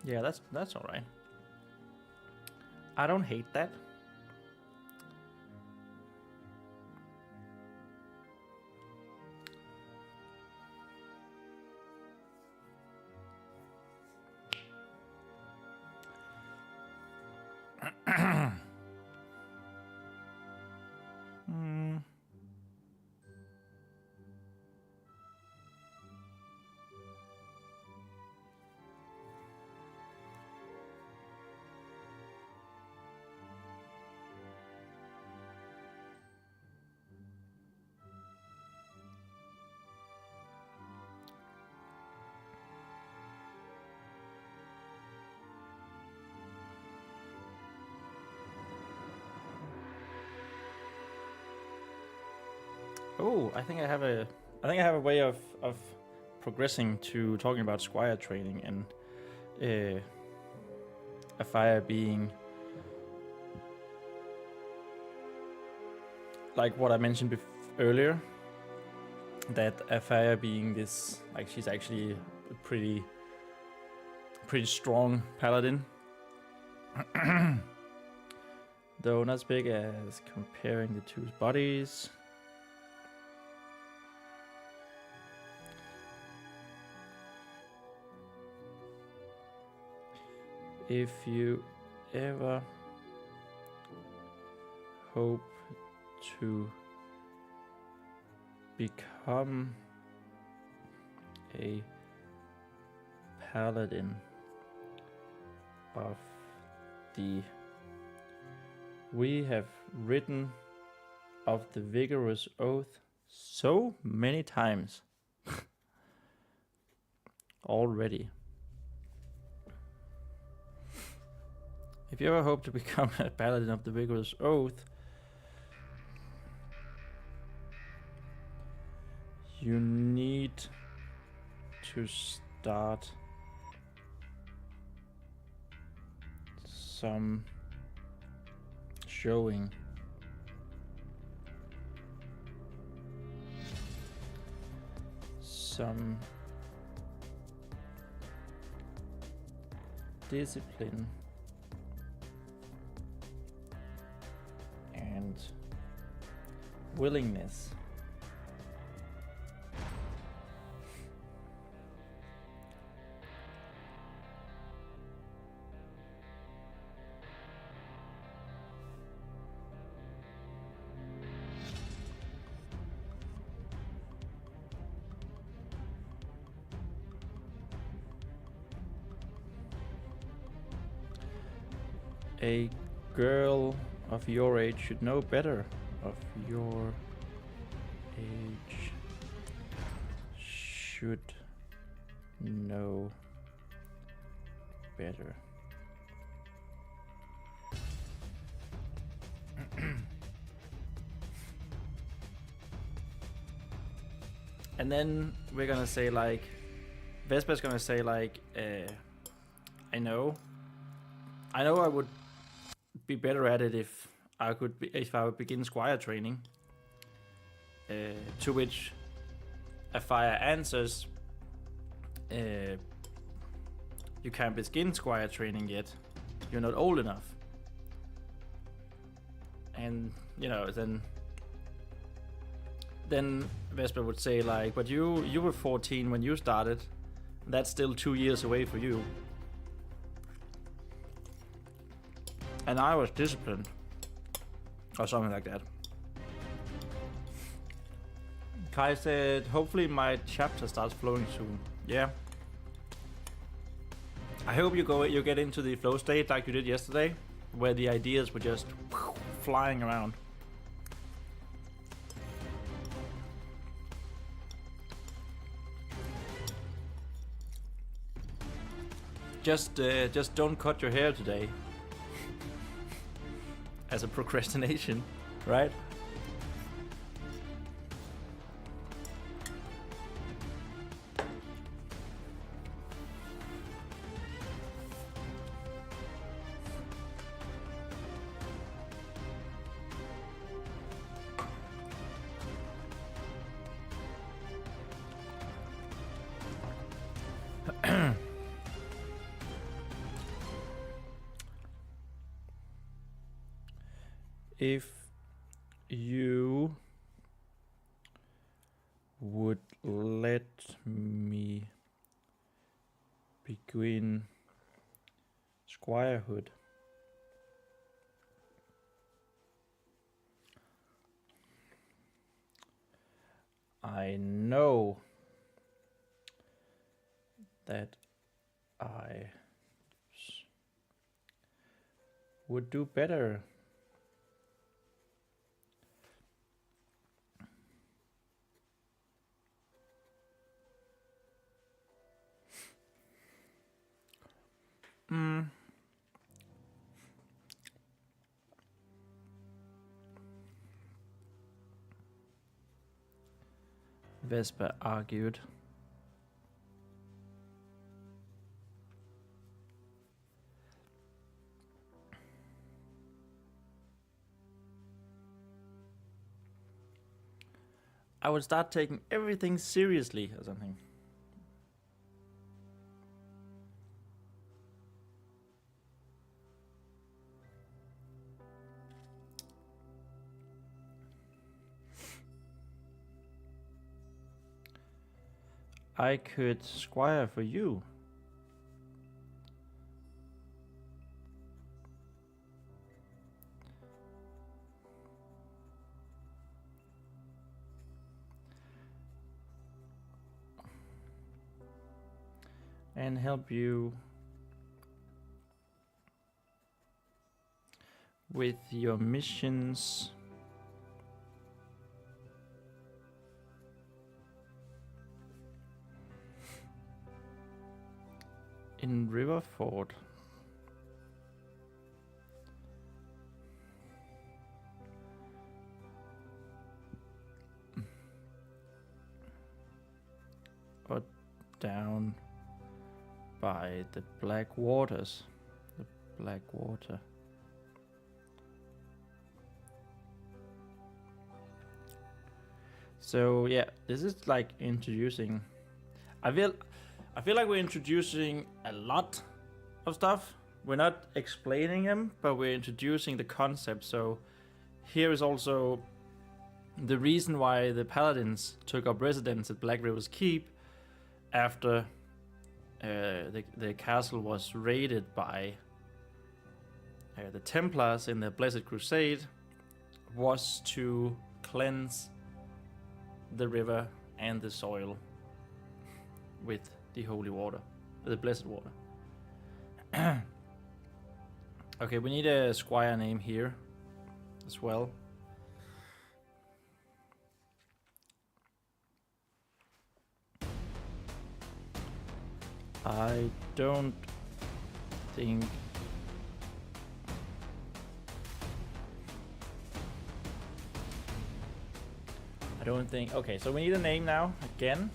Yeah, that's all right. I don't hate that. Oh, I think I have a way of progressing to talking about squire training and a fire being like what I mentioned earlier, that a fire being this, like, she's actually a pretty strong paladin. Though not as big as comparing the two bodies. If you ever hope to become a paladin of the, we have written of the vigorous oath so many times already. If you ever hope to become a paladin of the vigorous oath, you need to start showing some discipline and willingness. A girl of your age should know better. Of your age should know better. And then we're gonna say like, Vesper's gonna say like, I know I would be better at it if I would begin squire training. To which Afire answers, you can't begin squire training yet. You're not old enough. And you know, then Vesper would say like, but you were 14 when you started. That's still 2 years away for you. And I was disciplined. Or something like that. Kai said, hopefully my chapter starts flowing soon. Yeah. I hope you get into the flow state like you did yesterday, where the ideas were just flying around. Just don't cut your hair today. As a procrastination, right? If you would let me begin squirehood, I know that I would do better. Vesper argued. I would start taking everything seriously or something. I could squire for you. And help you with your missions. In Riverford. Or down by the Black Waters. The Black Water. So yeah, this is like introducing. I feel like we're introducing a lot of stuff. We're not explaining them, but we're introducing the concept. So here is also the reason why the Paladins took up residence at Black River's Keep after the castle was raided by the Templars in the Blessed Crusade, was to cleanse the river and the soil with the holy water, the blessed water. Okay, we need a squire name here as well. I don't think okay, so we need a name now again.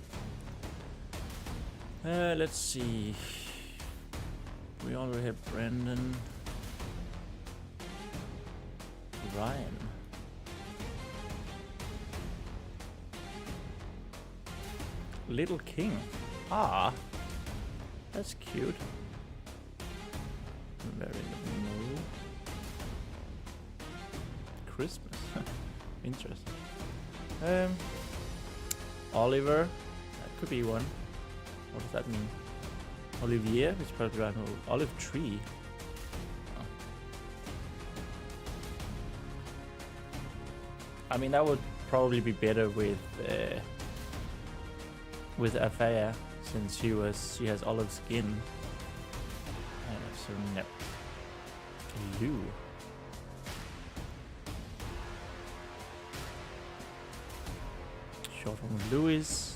Let's see. We already have Brandon. Ryan. Little King. Ah, that's cute. Very no. Christmas. Interesting. Oliver. That could be one. What does that mean? Olivier, which probably right. Olive tree. Oh. I mean, that would probably be better with Afaya, since she has olive skin. So no. Lou. Short from Louis.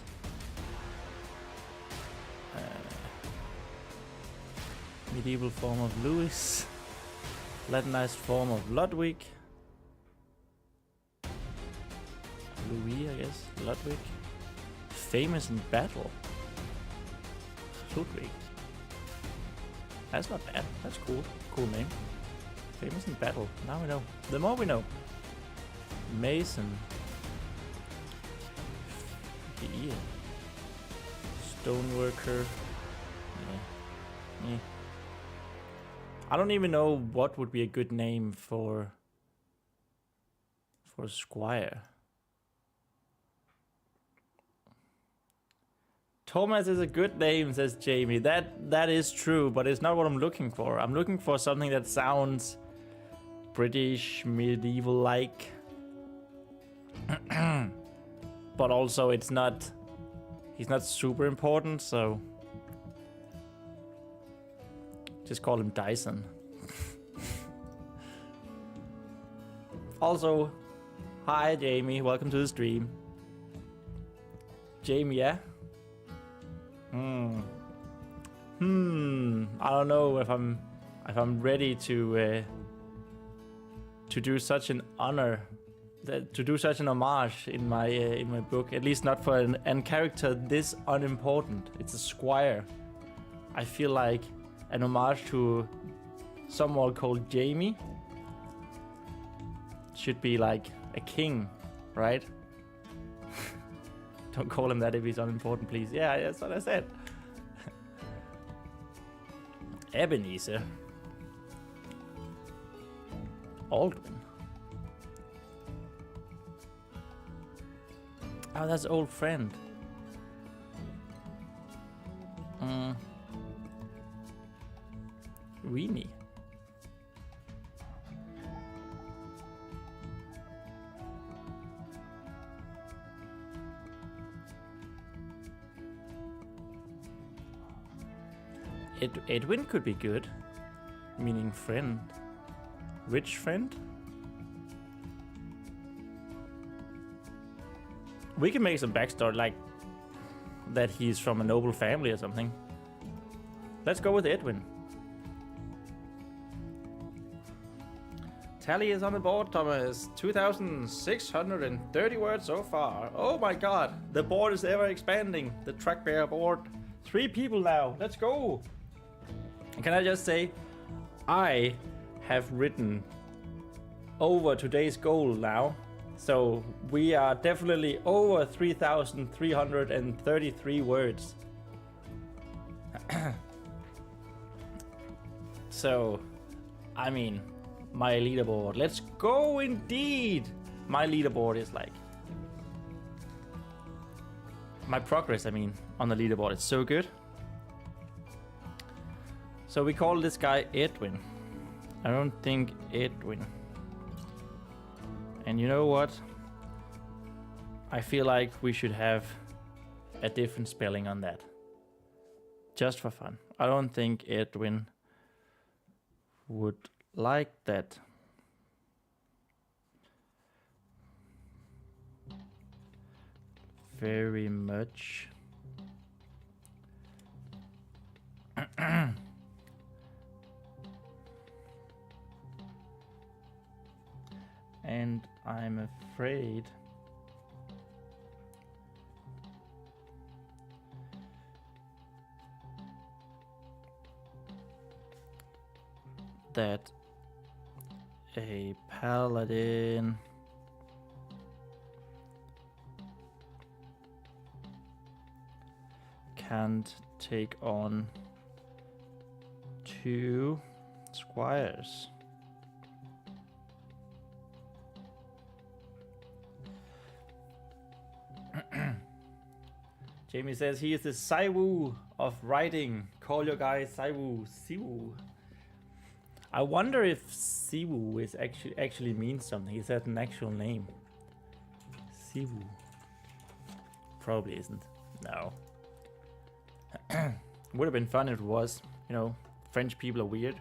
Medieval form of Louis. Latinized form of Ludwig. Louis, I guess. Ludwig. Famous in battle. Ludwig. That's not bad. That's cool. Cool name. Famous in battle. Now we know. The more we know. Mason. Yeah. Stoneworker. Yeah. I don't even know what would be a good name for Squire. Thomas is a good name, says Jamie. That is true, but it's not what I'm looking for. I'm looking for something that sounds British, medieval-like. But also he's not super important, so just call him Dyson. Also, hi Jamie, welcome to the stream. Jamie, yeah? I don't know if I'm ready to do such an honor, to do such an homage in my book. At least not for an character this unimportant. It's a squire. I feel like an homage to someone called Jamie should be like a king, right? Don't call him that if he's unimportant, please. Yeah, that's what I said. Ebenezer. Aldwin. Oh, that's old friend. Weenie. Edwin could be good, meaning friend. Rich friend? We can make some backstory, like that he's from a noble family or something. Let's go with Edwin. Tally is on the board, Thomas. 2,630 words so far. Oh my god, the board is ever expanding. The track bearer board. 3 people now. Let's go. And can I just say, I have written over today's goal now. So we are definitely over 3,333 words. So, I mean, my leaderboard. Let's go indeed! My leaderboard is like... My progress, I mean, on the leaderboard is so good. So we call this guy Edwin. I don't think Edwin. And you know what? I feel like we should have a different spelling on that. Just for fun. I don't think Edwin would like that. Very much. And I'm afraid that a paladin can't take on 2 squires. Jamie says he is the Saiwu of writing. Call your guy Saiwu. Siwu. I wonder if Siwu is actually means something. Is that an actual name? Siwu. Probably isn't. No. Would have been fun if it was. You know, French people are weird.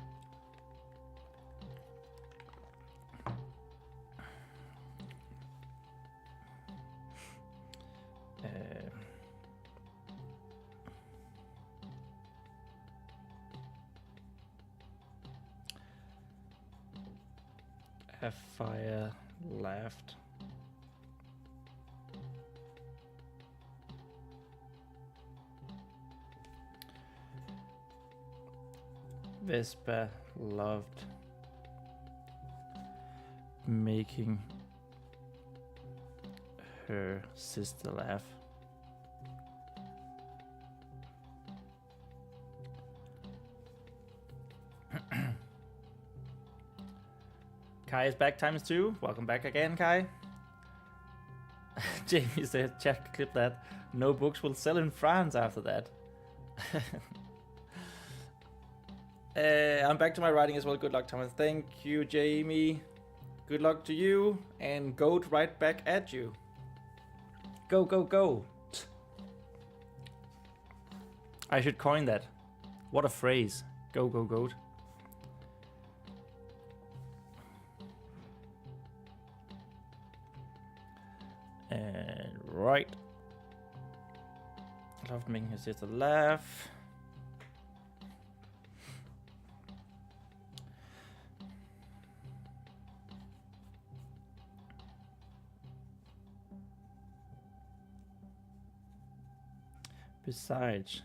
A fire left. Vespa loved making her sister laugh. Kai is back ×2. Welcome back again, Kai. Jamie said, chat clip that. No books will sell in France after that. I'm back to my writing as well. Good luck, Thomas. Thank you, Jamie. Good luck to you. And goat right back at you. Go, go, go. I should coin that. What a phrase. Go, go, goat. And right. Loved making his sister laugh. Besides,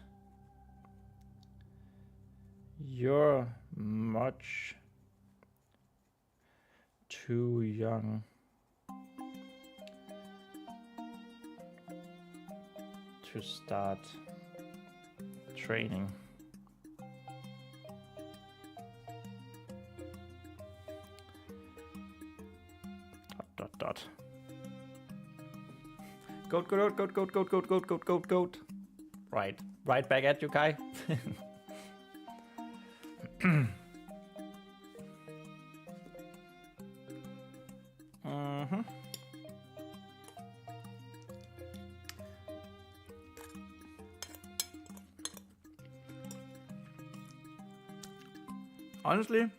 you're much too young to start training. Dot. Goat, goat, goat, goat, goat, goat, goat, goat, goat, goat. Right back at you, Kai. Honestly,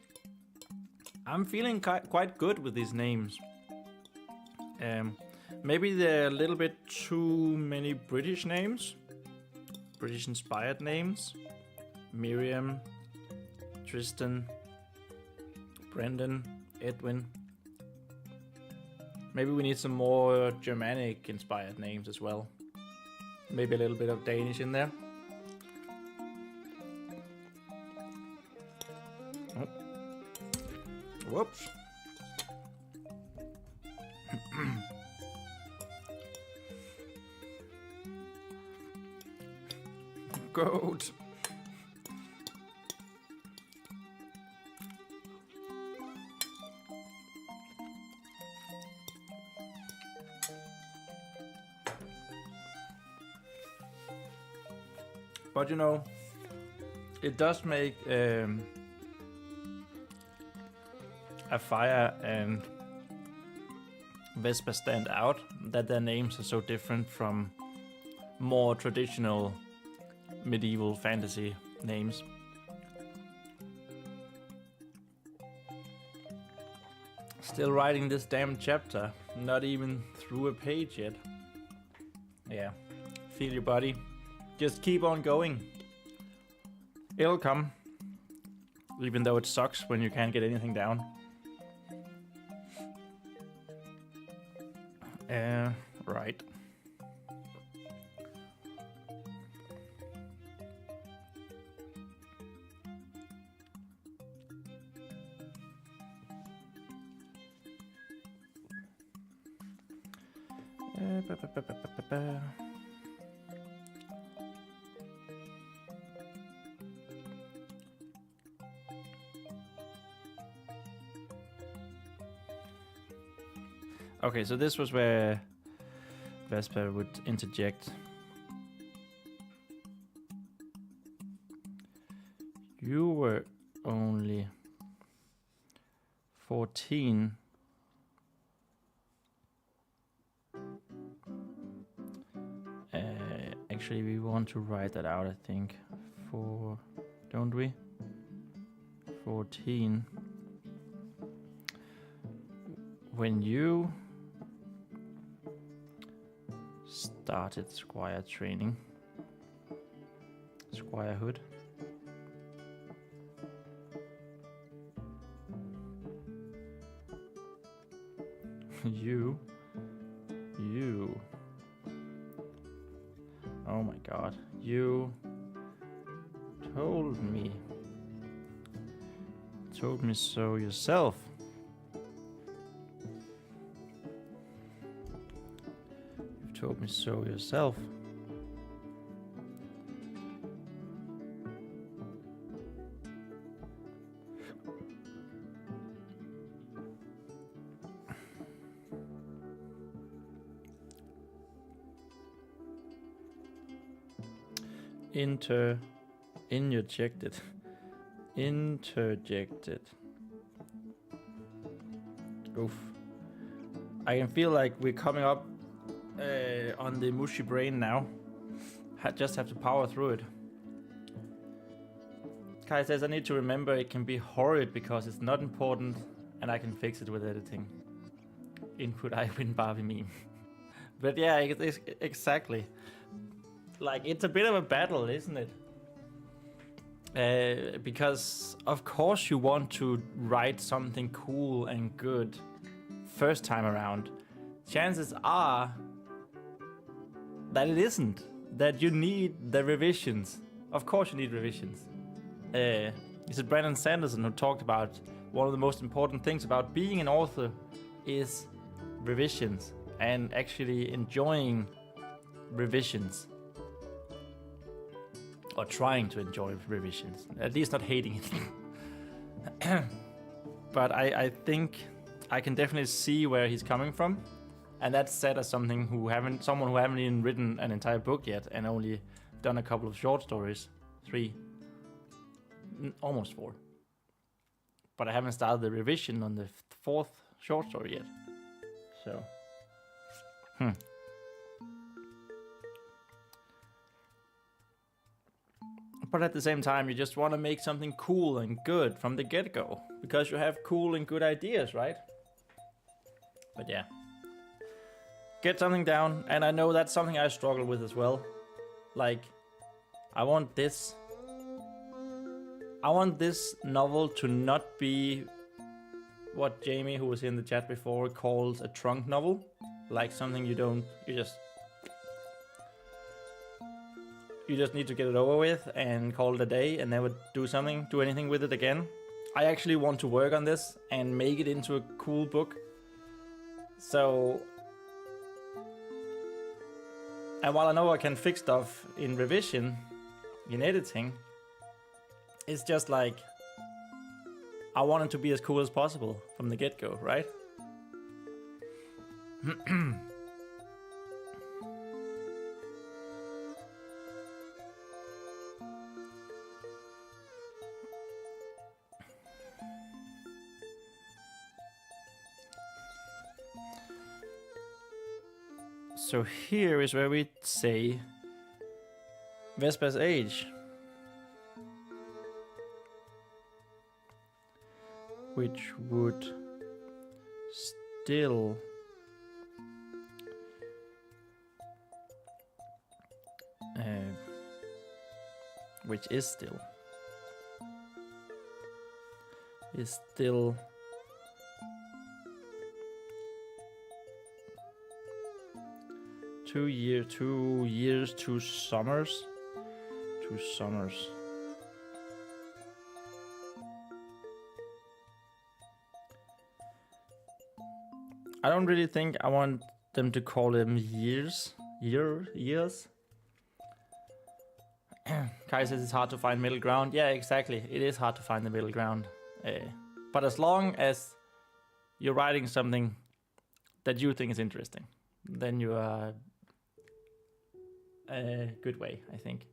I'm feeling quite good with these names. Maybe they're a little bit too many British names. British inspired names. Miriam, Tristan, Brendan, Edwin. Maybe we need some more Germanic inspired names as well. Maybe a little bit of Danish in there. Oh. Whoops. Goat. But you know, it does make Afire and Vespa stand out, that their names are so different from more traditional medieval fantasy names. Still writing this damn chapter, not even through a page yet. Yeah, feel your body. Just keep on going. It'll come, even though it sucks when you can't get anything down. Right. Okay, so this was where Vespa would interject. You were only 14. Actually, we want to write that out, I think. Don't we? 14. When you started squire training, squirehood. You. Oh my god. You told me so yourself. You told me so yourself. Interjected. Oof. I can feel like we're coming up on the mushy brain now. I just have to power through it. Kai says I need to remember it can be horrid because it's not important and I can fix it with editing. Input I win Barbie meme. But yeah, it's exactly. Like, it's a bit of a battle, isn't it? Because of course you want to write something cool and good first time around. Chances are that it isn't. That you need the revisions. Of course you need revisions. Is it Brandon Sanderson who talked about one of the most important things about being an author is revisions and actually enjoying revisions. Or trying to enjoy revisions, at least not hating it. But I think I can definitely see where he's coming from, and that's said as someone who haven't even written an entire book yet and only done a couple of short stories, 3, almost 4. But I haven't started the revision on the 4th short story yet. So, But at the same time, you just want to make something cool and good from the get-go. Because you have cool and good ideas, right? But yeah. Get something down, and I know that's something I struggle with as well. Like, I want this novel to not be what Jamie, who was in the chat before, calls a trunk novel. Like something you just need to get it over with and call it a day and never do anything with it again. I actually want to work on this and make it into a cool book. So, and while I know I can fix stuff in revision, in editing, it's just like, I want it to be as cool as possible from the get-go, right? So here is where we say Vesper's age. Which would still which is still 2 years, 2 summers. 2 summers. I don't really think I want them to call them years. Years. Kai says it's hard to find middle ground. Yeah, exactly. It is hard to find the middle ground. But as long as you're writing something that you think is interesting, then you are a good way, I think.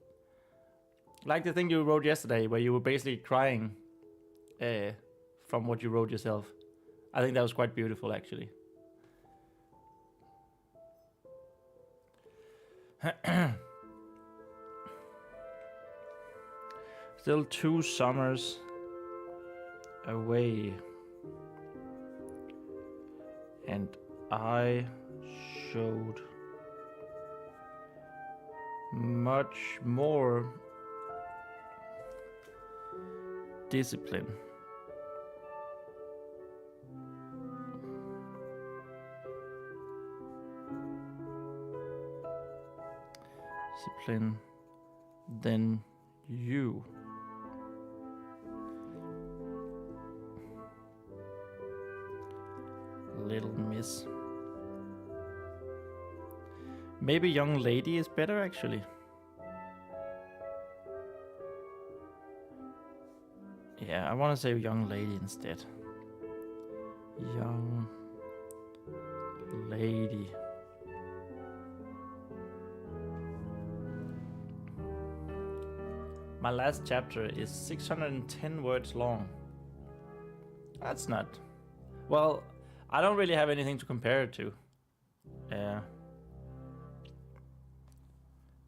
Like the thing you wrote yesterday, where you were basically crying from what you wrote yourself. I think that was quite beautiful, actually. Still 2 summers away, and I showed much more discipline. Than you. Little miss. Maybe young lady is better, actually. Yeah, I want to say young lady instead. Young lady. My last chapter is 610 words long. That's not... Well, I don't really have anything to compare it to.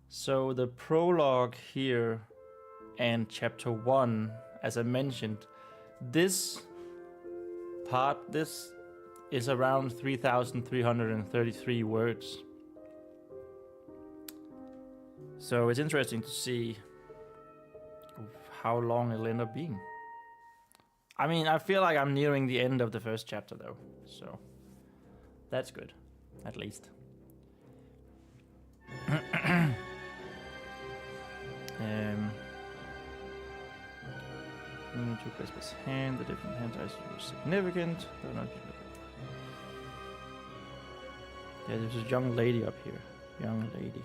So the prologue here and chapter 1, as I mentioned, this part, this is around 3,333 words. So it's interesting to see how long it'll end up being. I mean, I feel like I'm nearing the end of the first chapter though, so that's good, at least. To place his hand, the different hand sizes were significant. Yeah, there's a young lady up here. Young lady.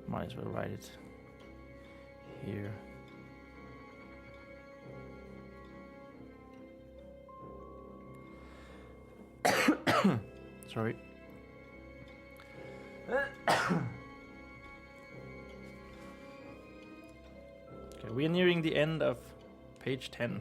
Might as well write it here. Sorry. Okay, we are nearing the end of page 10.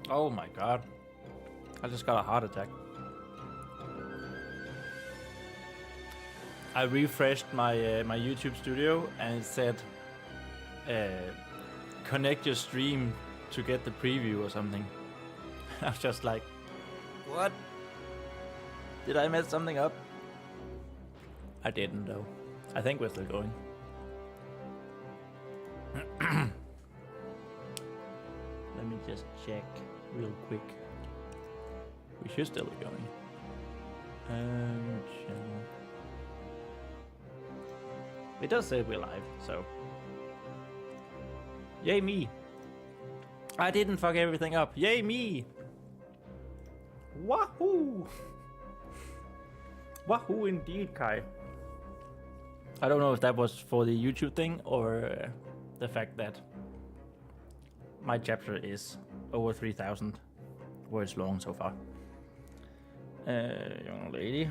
Oh my god. I just got a heart attack. I refreshed my my YouTube studio and it said connect your stream to get the preview or something. I was just like, what? Did I mess something up? I didn't though. I think we're still going. me just check real quick. We should still be going. Channel. It does say we're live, so. Yay me! I didn't fuck everything up. Yay me! Wahoo! Wahoo indeed, Kai. I don't know if that was for the YouTube thing or the fact that my chapter is over 3,000 words long so far. Young lady.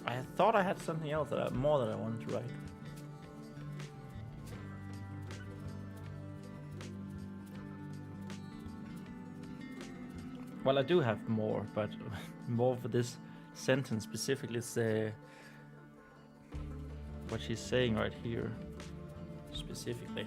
I thought I had something else that more that I wanted to write. Well, I do have more, but more for this sentence specifically. It's what she's saying right here, specifically.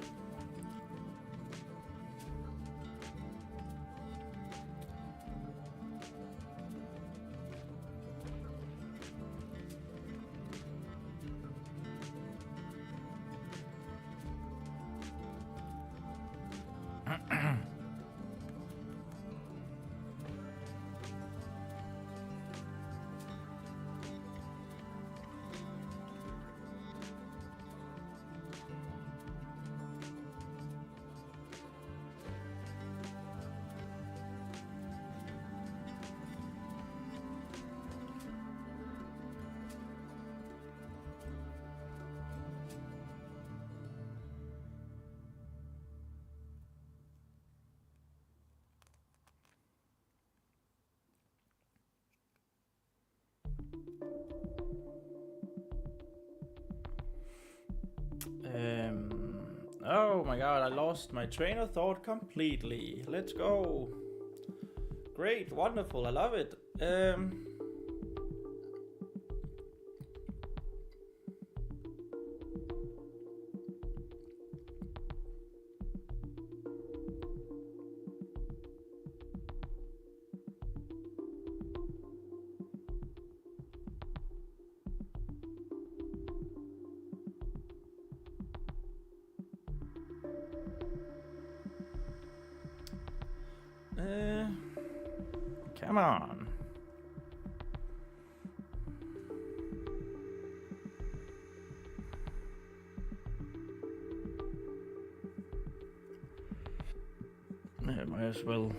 Oh my god, I lost my train of thought completely. Let's go. Great, wonderful, I love it. Come on. I might as well.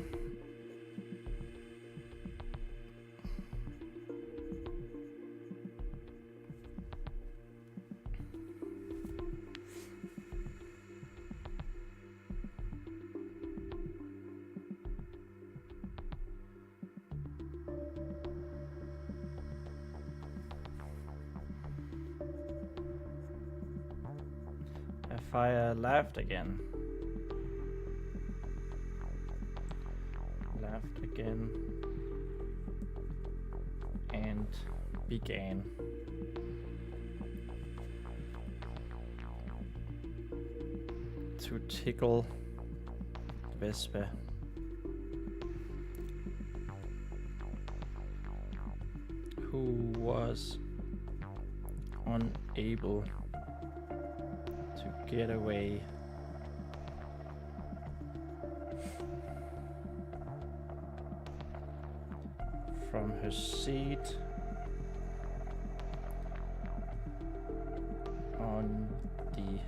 Fire laughed again. Laughed again. And began. To tickle Vespa. Who was unable to get away from her seat on the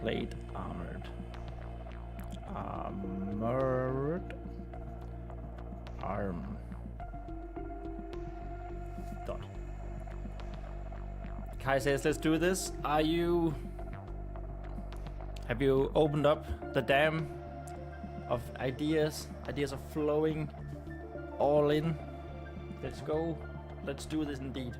plate armored arm. Dot. Kai says, let's do this. Have you opened up the dam of ideas? Ideas are flowing all in. Let's go. Let's do this indeed.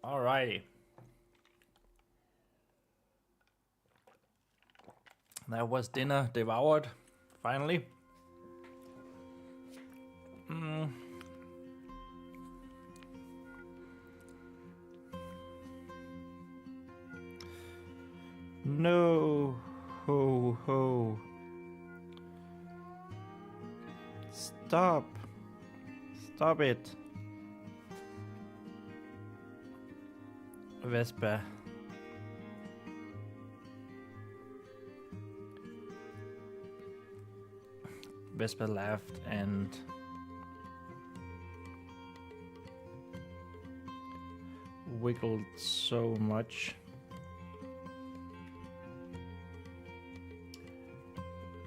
Alrighty. That was dinner devoured, finally. No, ho, ho. Stop. Stop it. Vespa. Vespa laughed and wiggled so much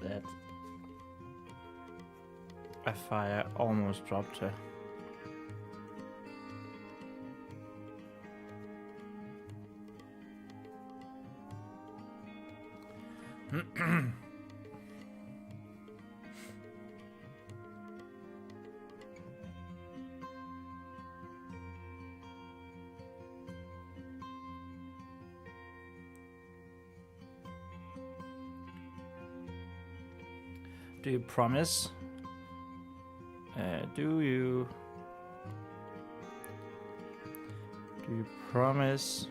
that a fire almost dropped her. Do you promise? Do you promise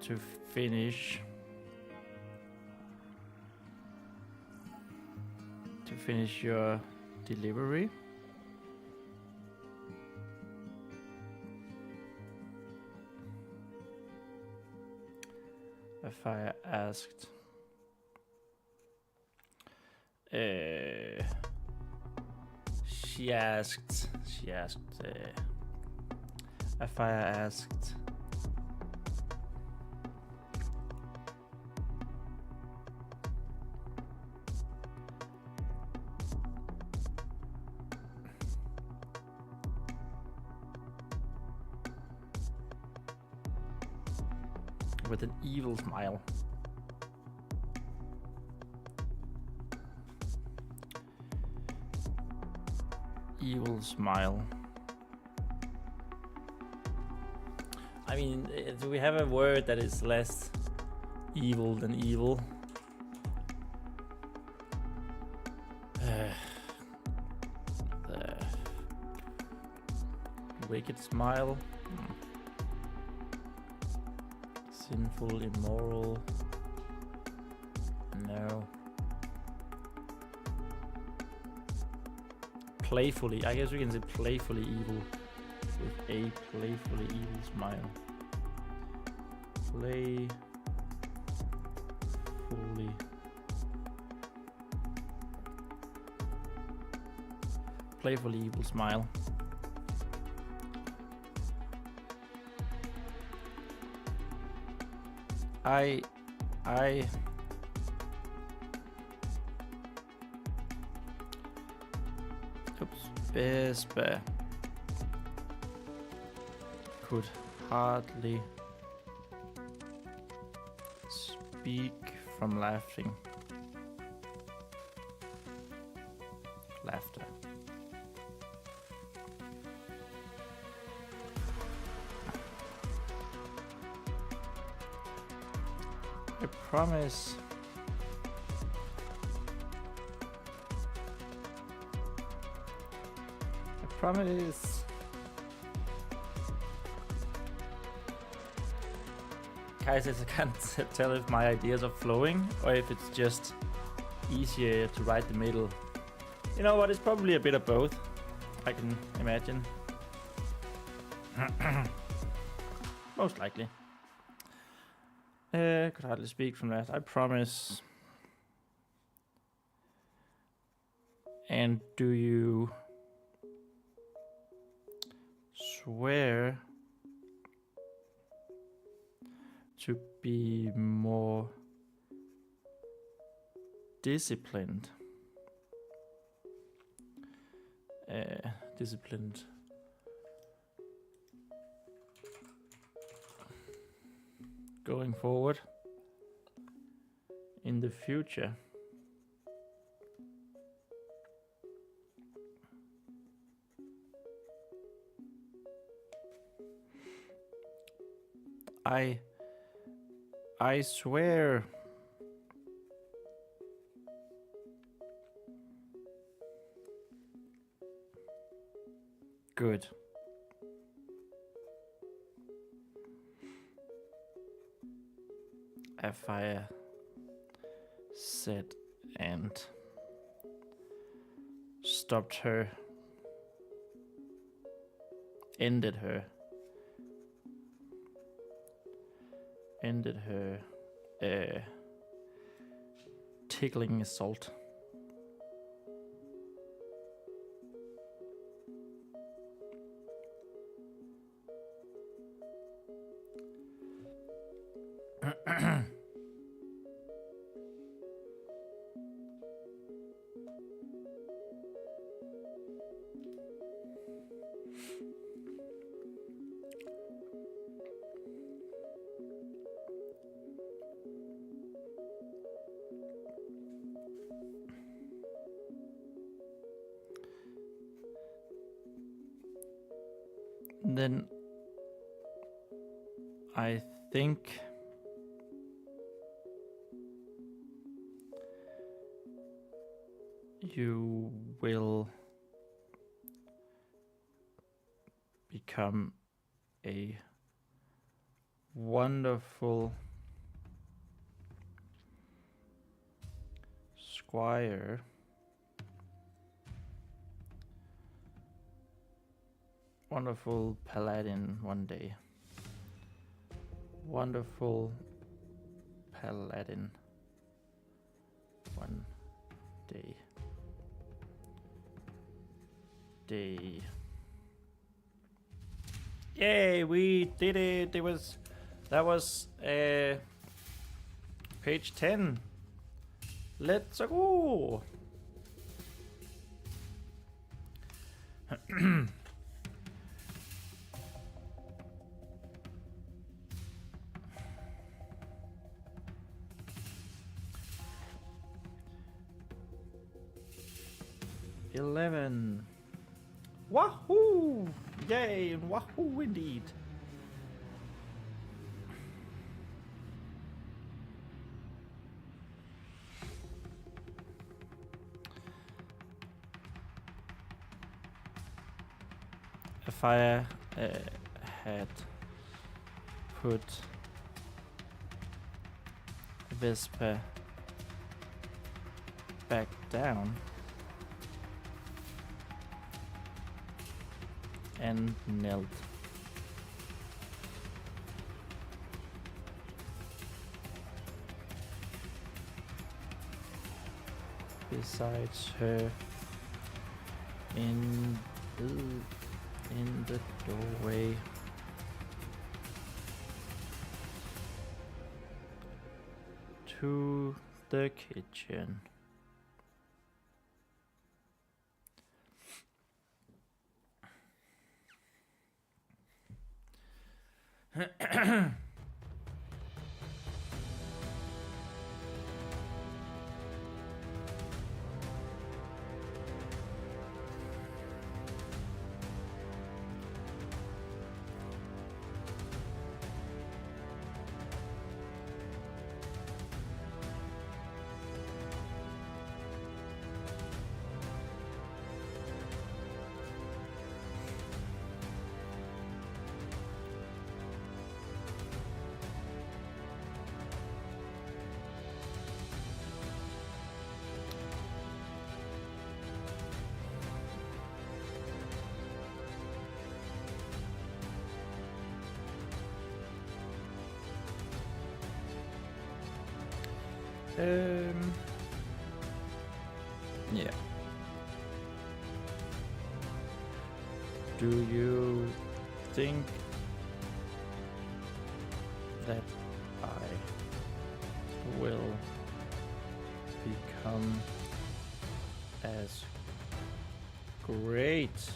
to finish your delivery? A fire asked. She asked. A fire asked. With an evil smile. Evil smile. I mean, do we have a word that is less evil than evil? The wicked smile. Sinful, immoral. No. Playfully. I guess we can say playfully evil with a playfully evil smile. Playfully. Playfully evil smile. I Vespa could hardly speak from laughter. I promise. I promise. guys, I can't tell if my ideas are flowing or if it's just easier to write the middle. You know what? It's probably a bit of both. I can imagine. Most likely. Could hardly speak from that. I promise. And do you swear to be more disciplined? Disciplined. Going forward in the future. I swear. Good. A fire said and stopped her, ended her tickling assault. Then I think you will become a wonderful squire. Wonderful paladin one day. Wonderful paladin one day. Yay, we did it. That was page 10. Let's go. $11. Wahoo! Yay! Wahoo indeed. A fire had put Vespa back down and knelt. Besides her in the doorway. To the kitchen. Yeah. Do you think that I will become as great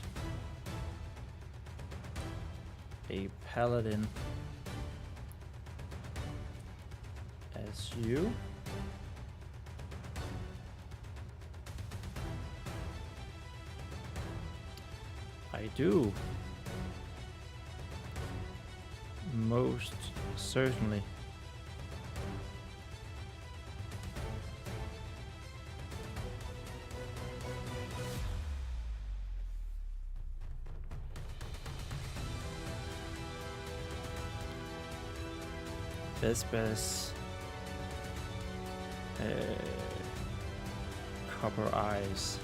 a paladin as you? I do. Most certainly. Vespa's copper eyes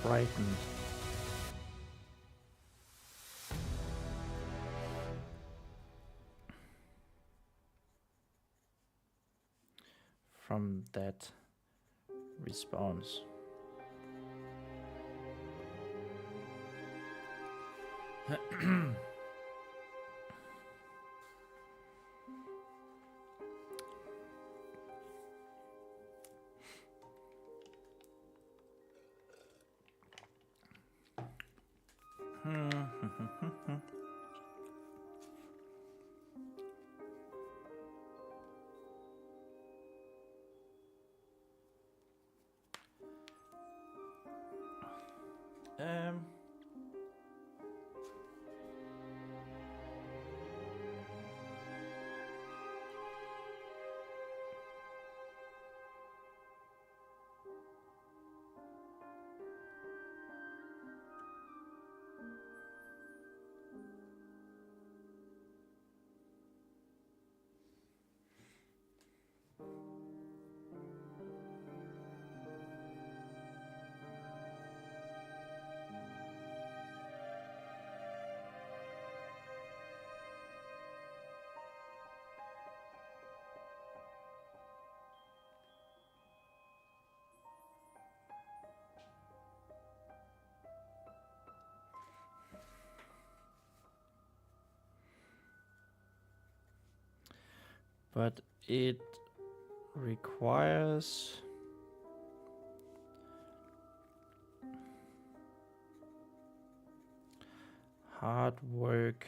brightened. From that response. But it requires hard work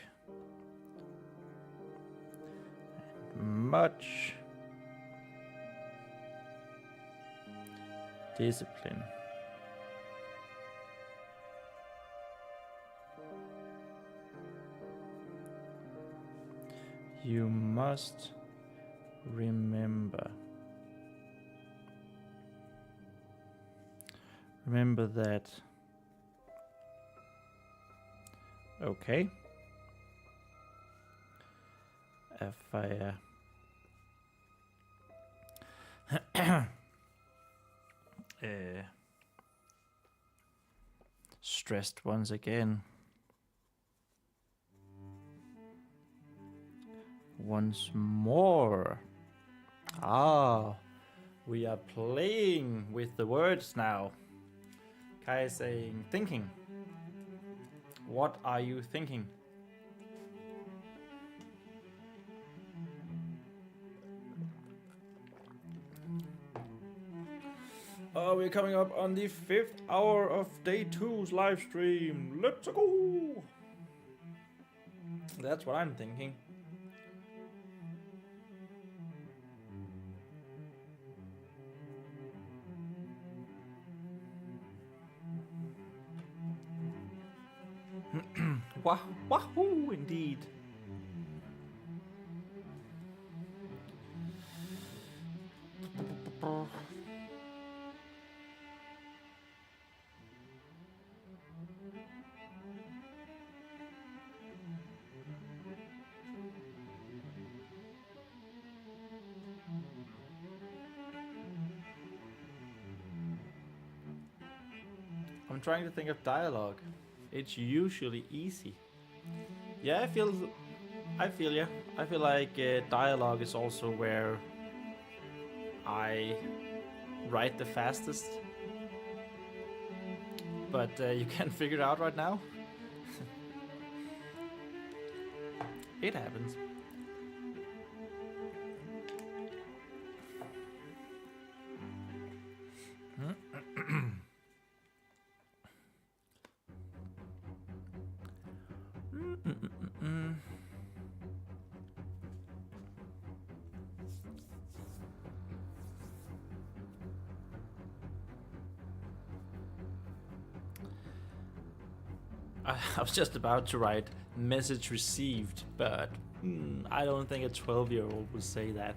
and much discipline. You must remember that. Okay. If I stressed once again. Once more. Ah, we are playing with the words now. Kai is saying, thinking. What are you thinking? Oh, we're coming up on the 5th hour of day 2's live stream. Let's go! That's what I'm thinking. Wahoo, indeed. I'm trying to think of dialogue. It's usually easy. Yeah, I feel I feel you. I feel like dialogue is also where I write the fastest. But you can't figure it out right now. It happens. I was just about to write message received, but I don't think a 12-year-old would say that.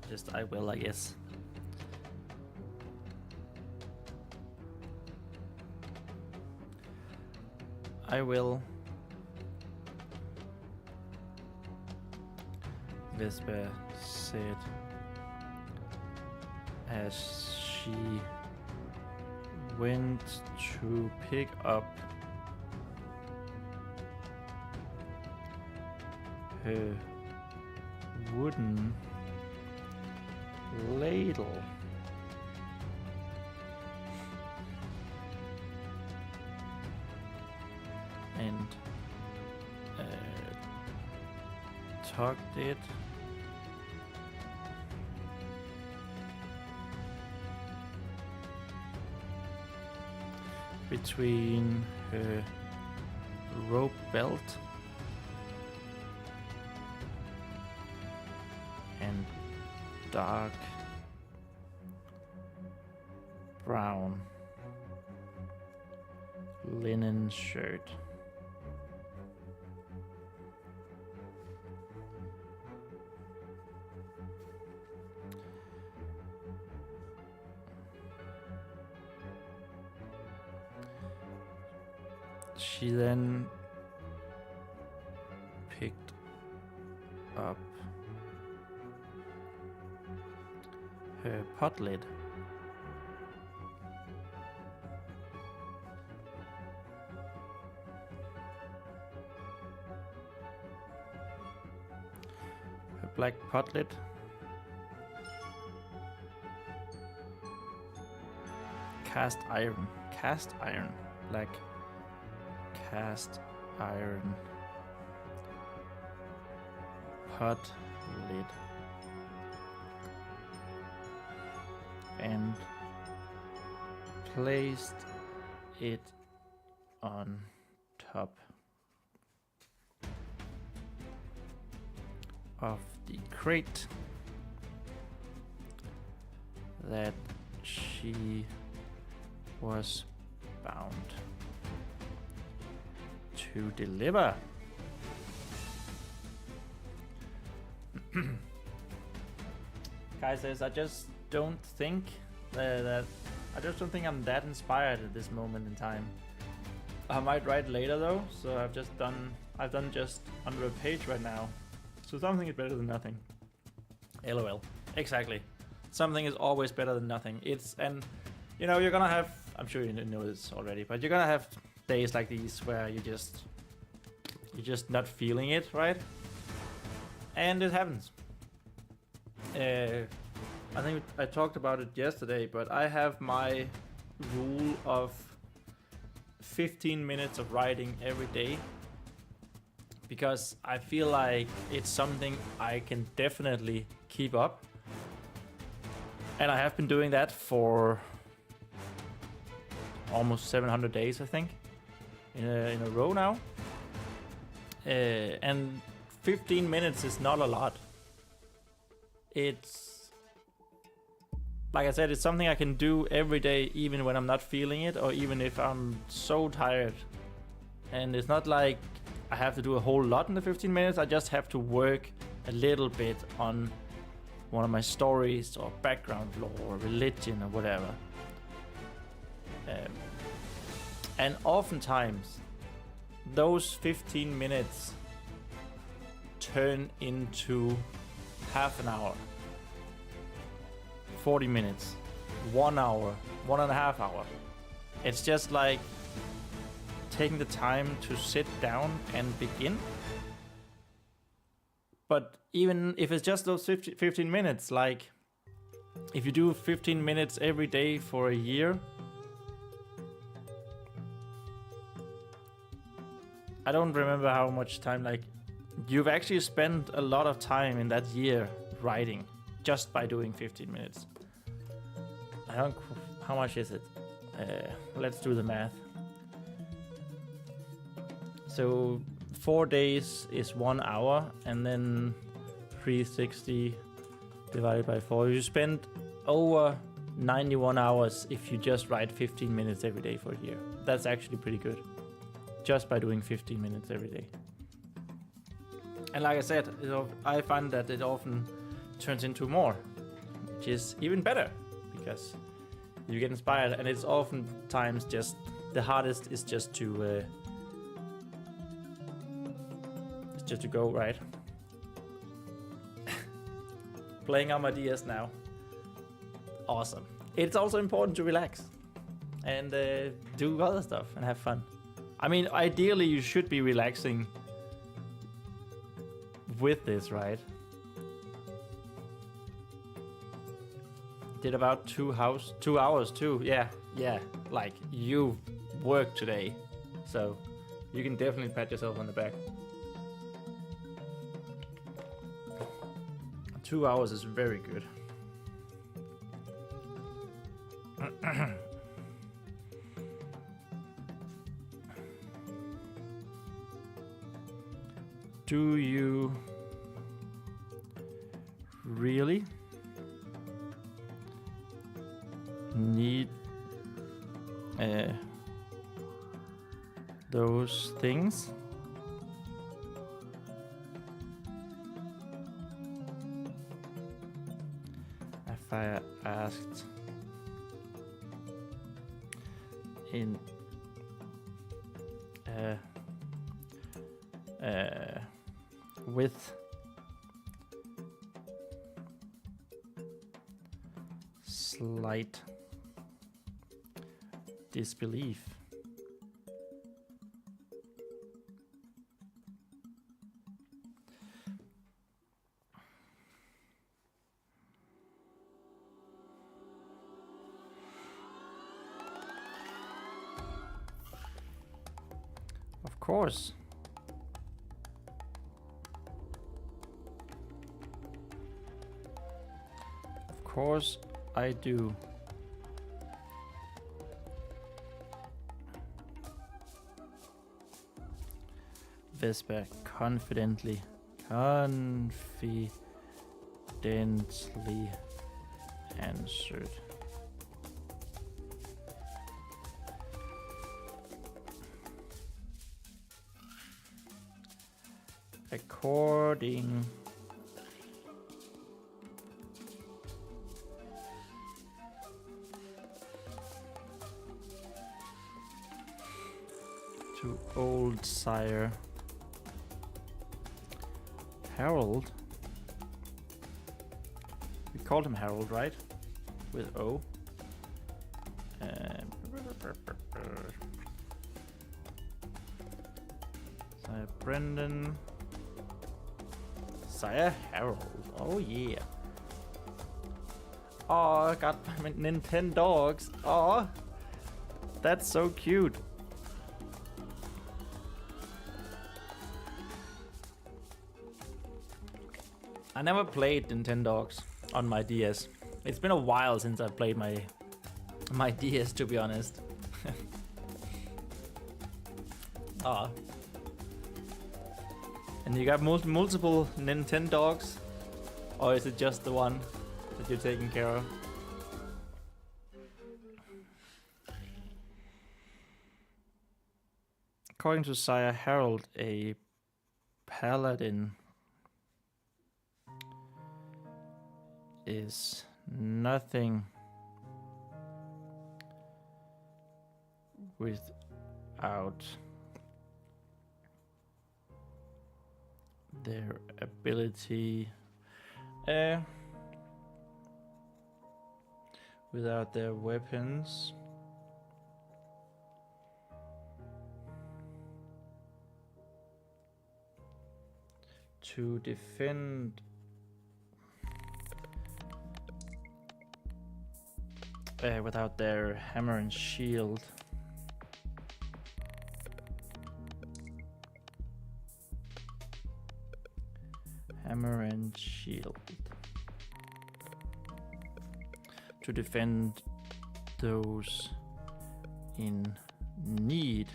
Just I will, I guess. I will. Vesper said as she went to pick up her wooden ladle. And tucked it between her rope belt and dark brown linen shirt. She then picked up her pot lid. Her black pot lid. Cast iron, black cast iron pot lid, and placed it on top of the crate that she was bound to deliver. Kai says, I just don't think I'm that inspired at this moment in time. I might write later though, so I've done just under a page right now. So something is better than nothing. LOL. Exactly. Something is always better than nothing. You know, you're gonna have, I'm sure you know this already, but you're gonna have days like these where you're just not feeling it, right? And it happens. I think I talked about it yesterday, but I have my rule of 15 minutes of writing every day, because I feel like it's something I can definitely keep up. And I have been doing that for almost 700 days, I think, in a row now. And 15 minutes is not a lot. It's, like I said, it's something I can do every day, even when I'm not feeling it, or even if I'm so tired. And it's not like I have to do a whole lot in the 15 minutes. I just have to work a little bit on one of my stories, or background lore, or religion, or whatever. And oftentimes, those 15 minutes turn into half an hour, 40 minutes, 1 hour, 1.5 hours. It's just like taking the time to sit down and begin. But even if it's just those 15 minutes, like if you do 15 minutes every day for a year, I don't remember how much time, like you've actually spent a lot of time in that year writing just by doing 15 minutes. I don't, how much is it? Let's do the math. So 4 days is 1 hour, and then 360 divided by 4. You spend over 91 hours if you just write 15 minutes every day for a year. That's actually pretty good. Just by doing 15 minutes every day. And like I said, I find that it often turns into more, which is even better because you get inspired, and it's oftentimes just the hardest is just to go, right? Playing on my DS now. Awesome. It's also important to relax and do other stuff and have fun. I mean, ideally you should be relaxing with this, right? Did about 2 hours too. Yeah, like you worked today, so you can definitely pat yourself on the back. 2 hours is very good. Do you really need those things? If I asked in with slight disbelief. Of course. Of course I do. Vesper confidently answered. According to old sire Harold. We called him Harold, right? With O. Sire Brendan. Sire Harold. Oh yeah. Oh, I got my Nintendo dogs. Oh, that's so cute. I never played Nintendogs on my DS. It's been a while since I played my DS, to be honest. Ah. And you got multiple Nintendogs, or is it just the one that you're taking care of? According to Sire Harold, a paladin is nothing without their ability Without their weapons. To defend without their hammer and shield. Hammer and shield. To defend those in need.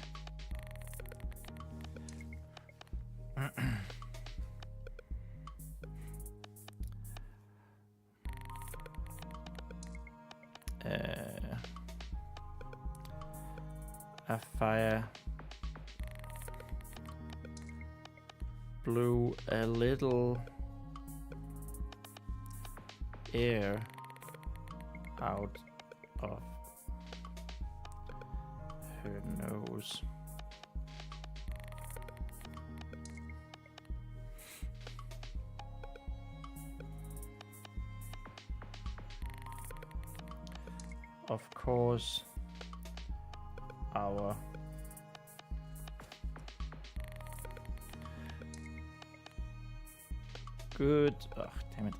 A fire blew a little air out of her nose. Of course, our good, oh damn it,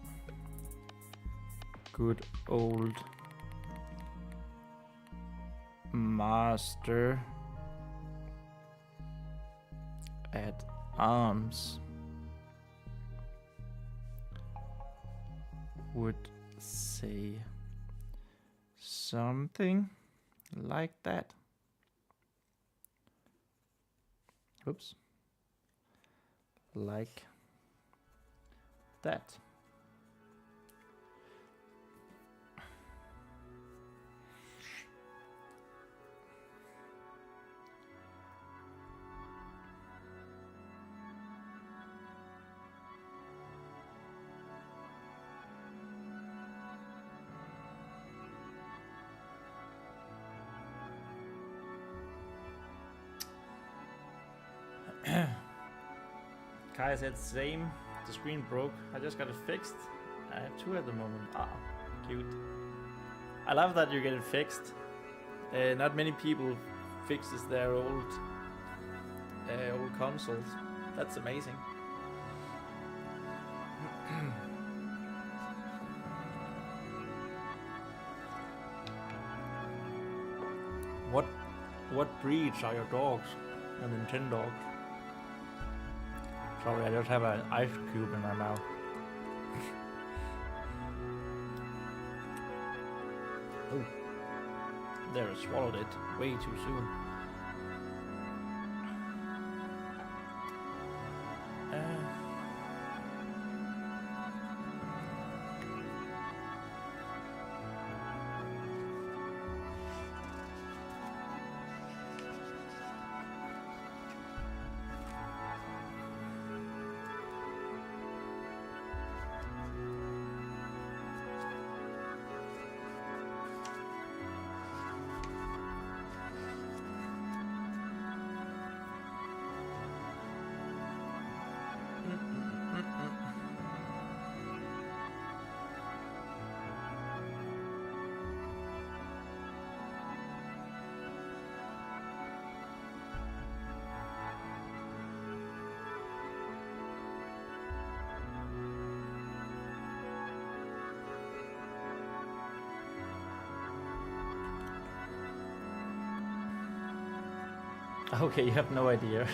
good old master at arms would say something like that. Oops. Like that. Kai said same. The screen broke. I just got it fixed. I have two at the moment. Ah, cute. I love that you get it fixed. Not many people fixes their old consoles. That's amazing. What breeds are your dogs? A Nintendo dog. Sorry, I just have an ice cube in my mouth. Oh, there, I swallowed it way too soon. Okay, you have no idea.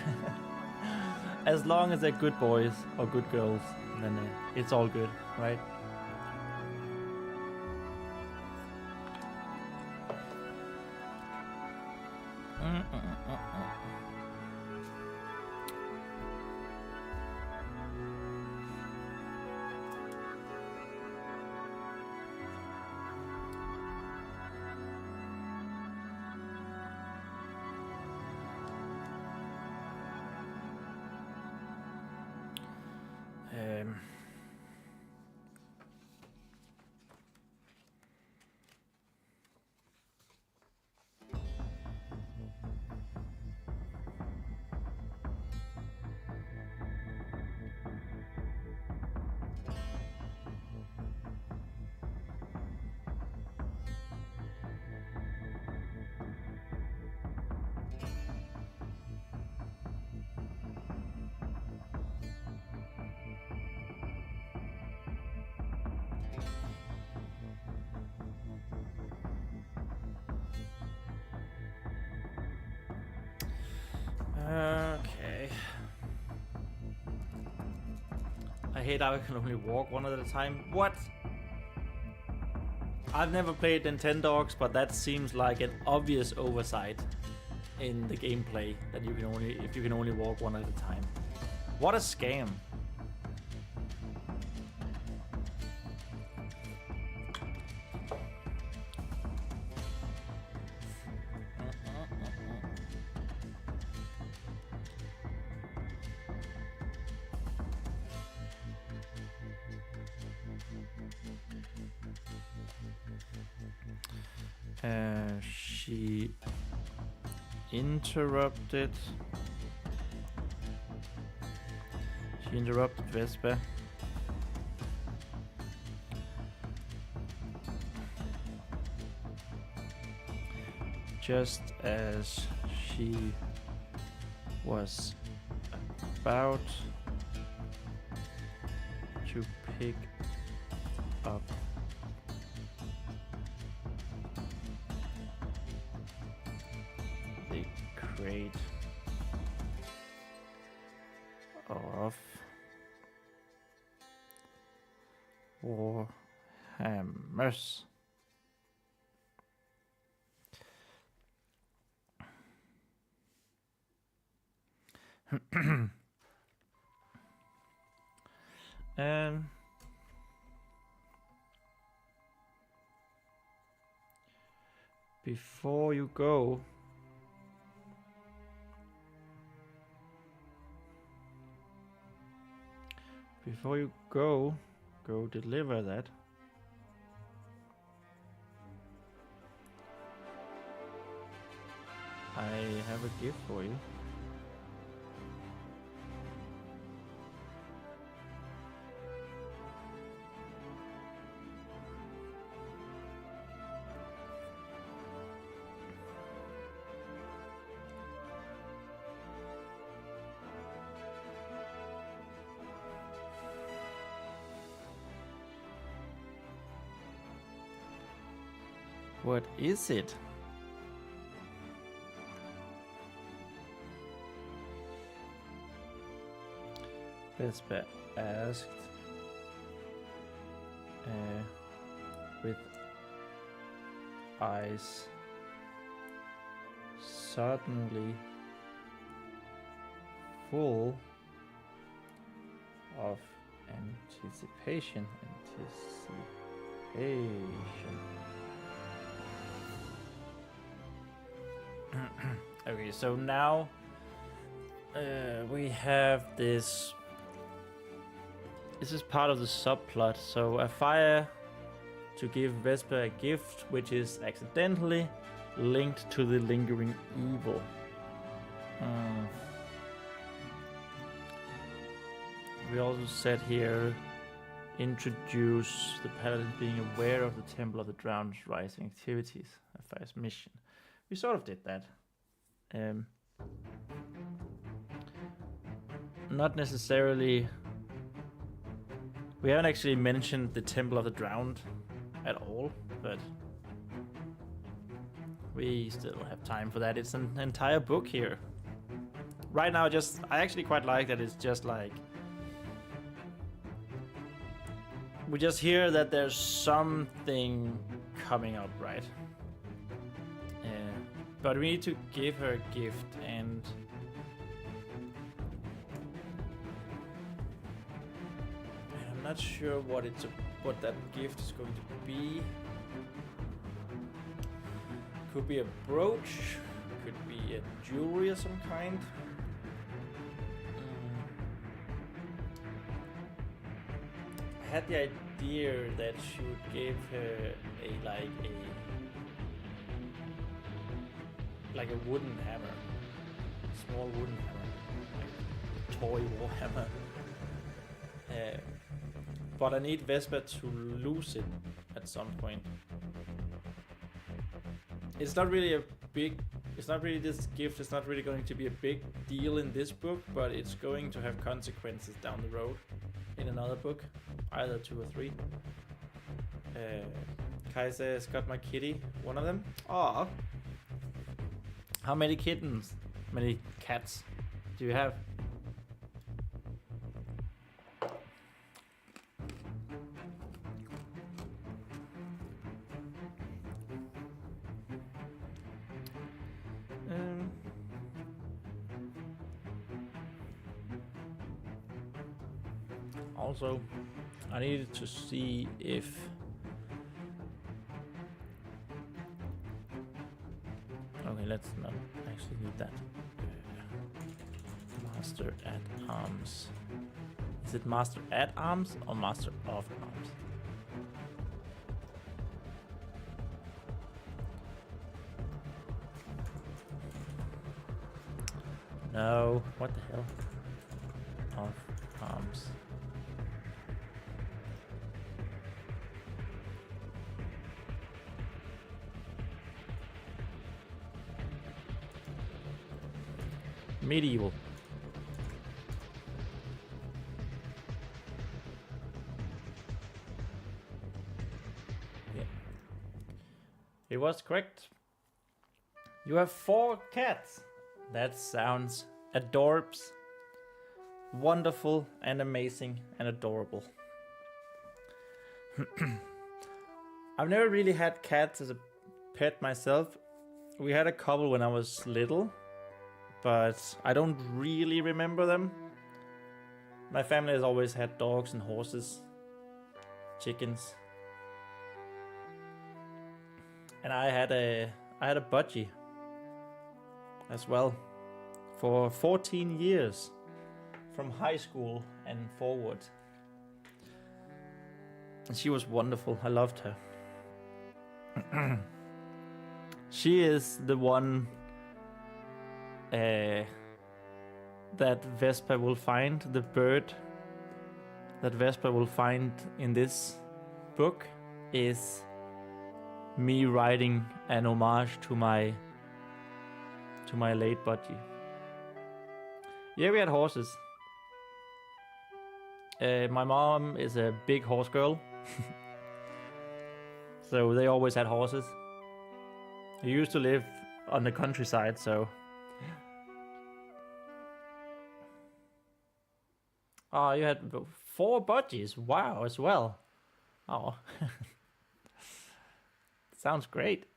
As long as they're good boys or good girls, then it's all good, right? hate how I can only walk one at a time. What? I've never played Nintendogs, but that seems like an obvious oversight in the gameplay that you can only walk one at a time. What a scam. She interrupted. She interrupted Vespa. Just as she was about to pick up the crate of Warhammers. And before you go, go deliver that. I have a gift for you. What is it? Vespa asked with eyes suddenly full of anticipation. Okay, so now we have this. This is part of the subplot. So a fire to give Vespa a gift, which is accidentally linked to the lingering evil. We also said here, introduce the paladin being aware of the Temple of the Drowned's rising activities, a fire's mission. We sort of did that. Not necessarily. We haven't actually mentioned the Temple of the Drowned at all, but we still have time for that. It's an entire book here. Right now, I actually quite like that it's just like, we just hear that there's something coming up, right? But we need to give her a gift, and I'm not sure what that gift is going to be. Could be a brooch, could be a jewelry of some kind. I had the idea that she would give her like a wooden hammer, small wooden hammer, like a toy war hammer. But I need Vespa to lose it at some point. It's not really this gift is not really going to be a big deal in this book, but it's going to have consequences down the road in another book, either 2 or 3. Kai says, got my kitty, one of them. Aww. How many kittens? Many cats do you have? Also, I needed to see if okay, let's not actually need that. Master at arms. Is it master at arms or master of arms? No, what the hell? Of arms. Medieval. Yeah. It was correct. You have 4 cats. That sounds adorbs. Wonderful and amazing and adorable. I've never really had cats as a pet myself. We had a couple when I was little, but I don't really remember them. My family has always had dogs and horses, chickens. And I had a budgie as well for 14 years from high school and forward. And she was wonderful. I loved her. She is the one that Vespa will find, the bird that Vespa will find in this book is me writing an homage to my late budgie. Yeah, we had horses. My mom is a big horse girl. So they always had horses. I used to live on the countryside, so... Oh, you had 4 budgies. Wow, as well. Oh. Sounds great.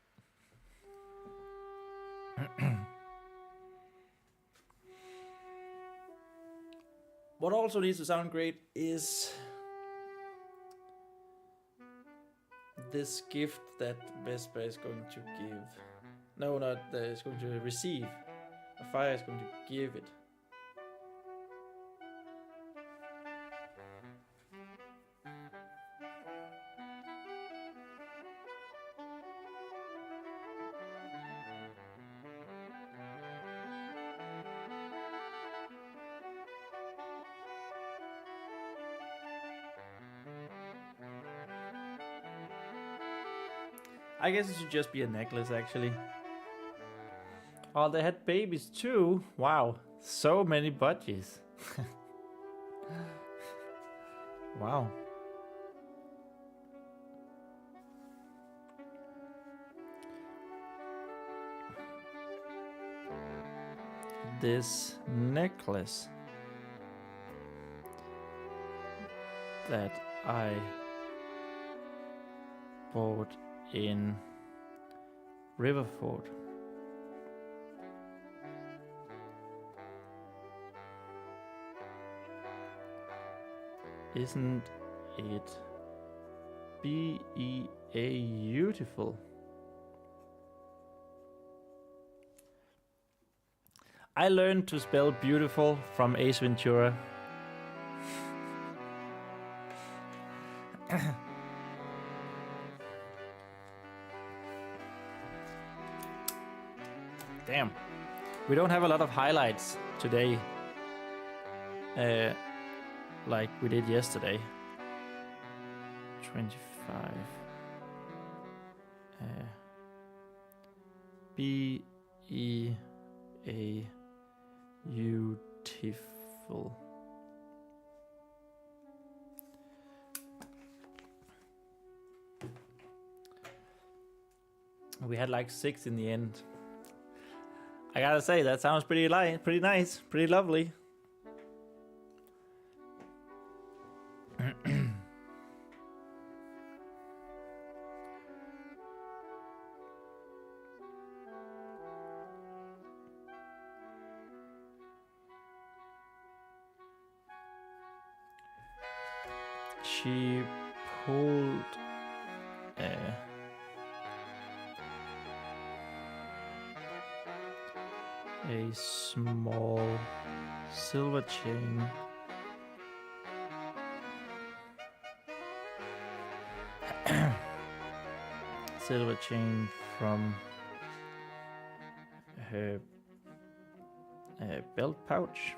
What also needs to sound great is this gift that Vespa is going to give. No, not that it's going to receive. Fire is going to give it. I guess it should just be a necklace, actually. Oh, they had babies too. Wow, so many budgies. Wow. This necklace that I bought in Riverford. Isn't it beautiful? I learned to spell beautiful from Ace Ventura. Damn. We don't have a lot of highlights today. Like we did yesterday. 25. Beautiful. We had like 6 in the end. I gotta say, that sounds pretty nice, pretty lovely. she pulled a small silver chain from her belt pouch.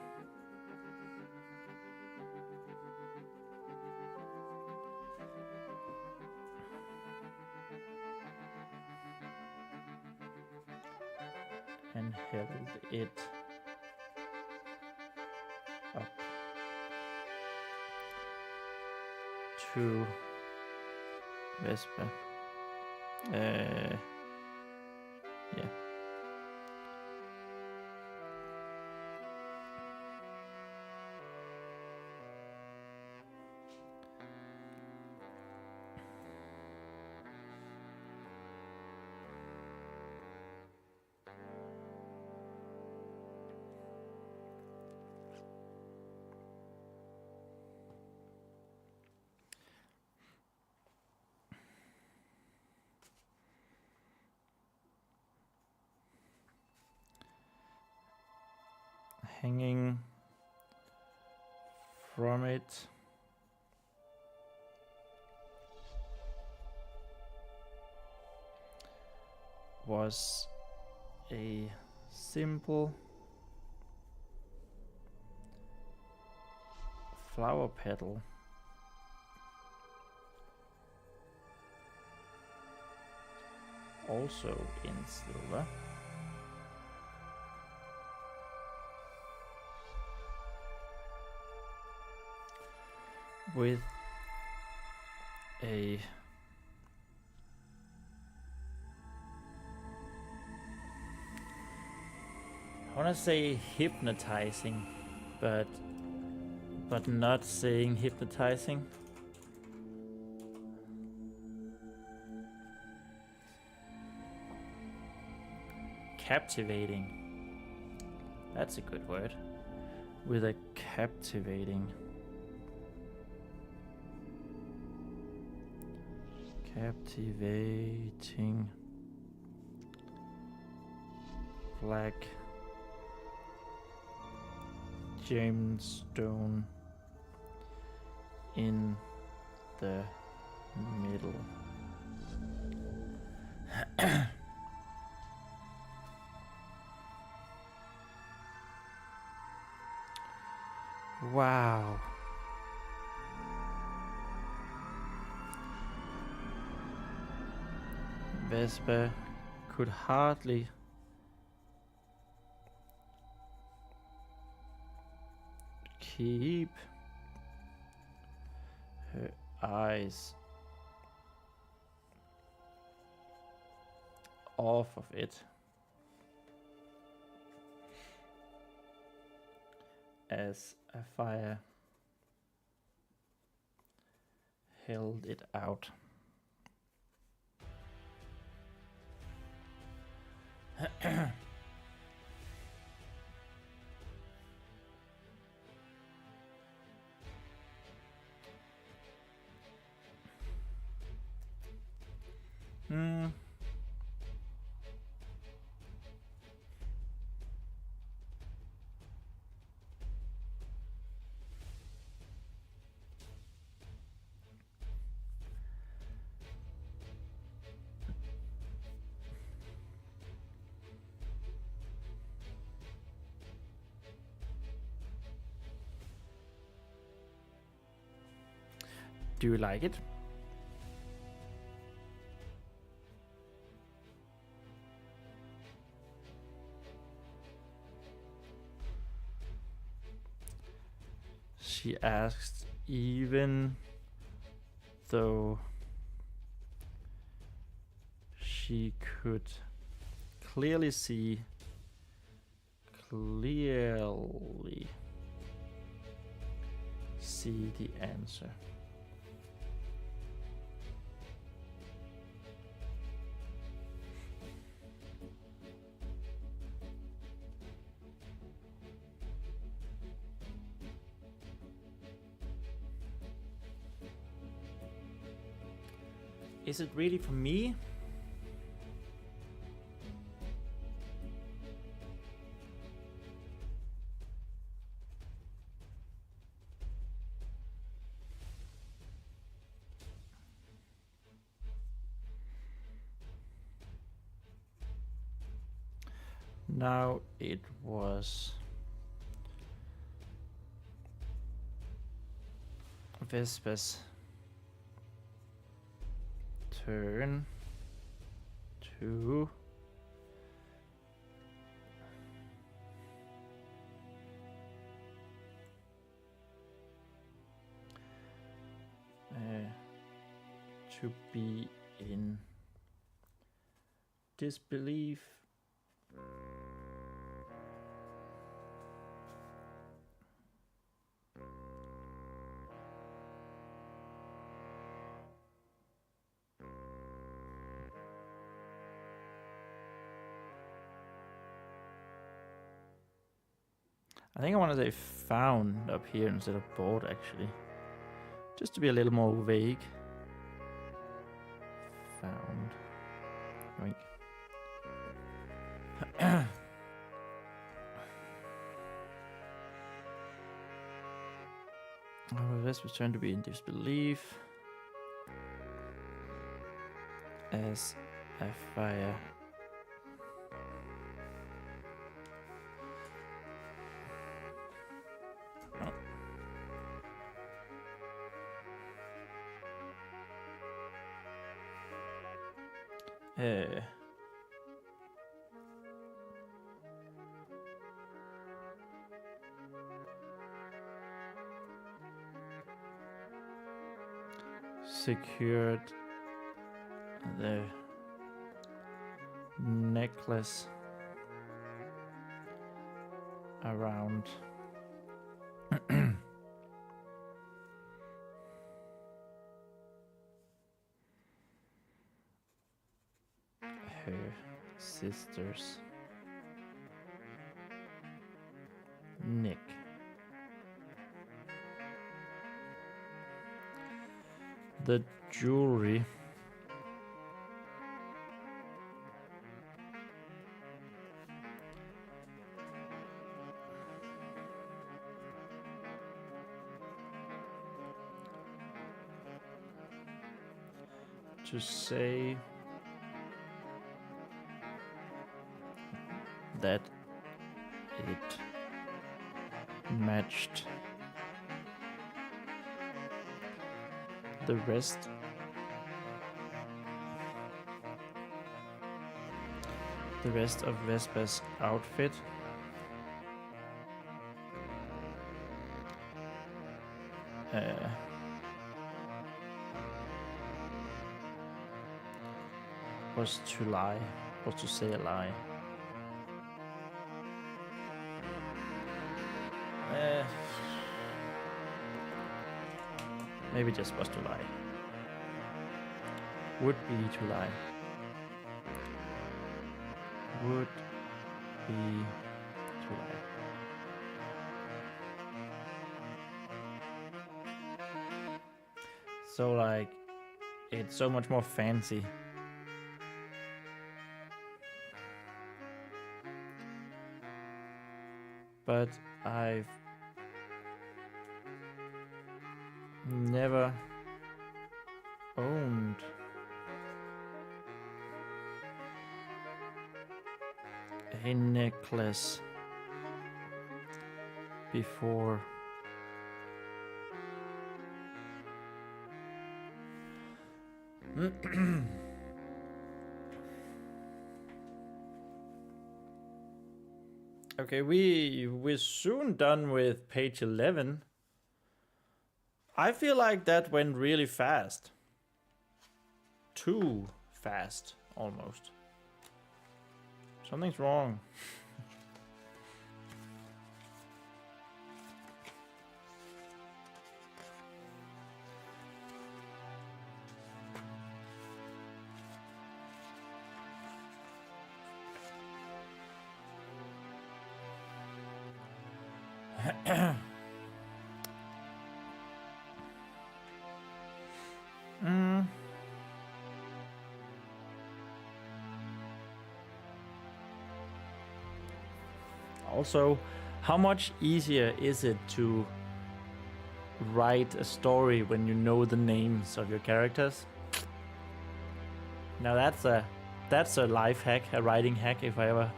And held it up to Vesper. Yeah. Hanging from it was a simple flower petal, also in silver. With a I want to say hypnotizing, but not saying hypnotizing. Captivating. That's a good word. With a captivating black gemstone in the middle. Wow. Vesper could hardly keep her eyes off of it as a fire held it out. Do you like it? She asked, even though she could clearly see the answer. Is it really for me? Now it was Vespa's turn to be in disbelief. I think I want to say found up here instead of bought, actually. Just to be a little more vague. Found. Oink. This was trying to be in disbelief as a fire. Secured the necklace around her sister's neck. The jewelry to say that it matched the rest of Vespa's outfit. Was to lie, was to say a lie. Maybe just was to lie. Would be to lie. Would be to lie. So like, it's so much more fancy. But I've never owned a necklace before. Okay, we're soon done with page 11. I feel like that went really fast. Too fast, almost. Something's wrong. Also, how much easier is it to write a story when you know the names of your characters? Now that's a life hack, a writing hack if I ever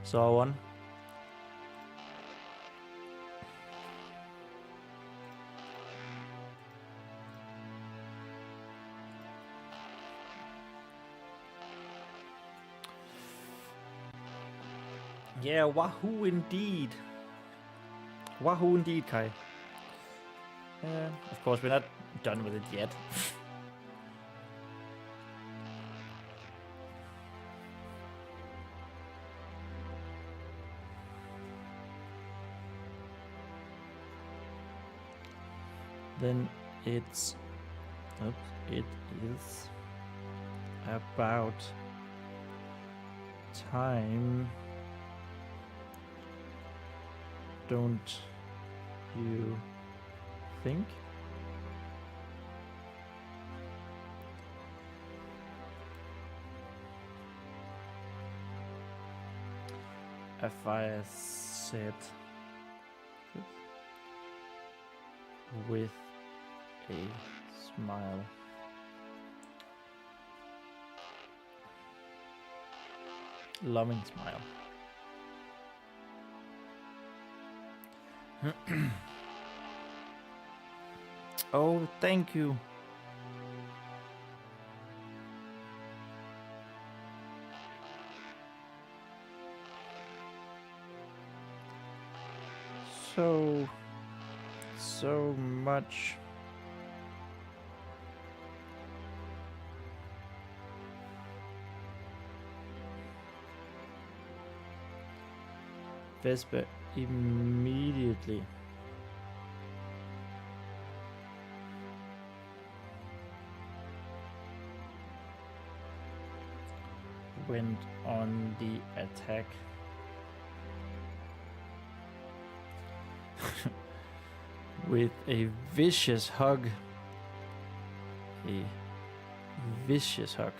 saw one. Yeah, wahoo indeed. Wahoo indeed, Kai. Of course, we're not done with it yet. Then it is about time, don't you think? If I said with a smile. Loving smile. Oh, thank you. So much. Vesper immediately went on the attack. With a vicious hug. A vicious hug.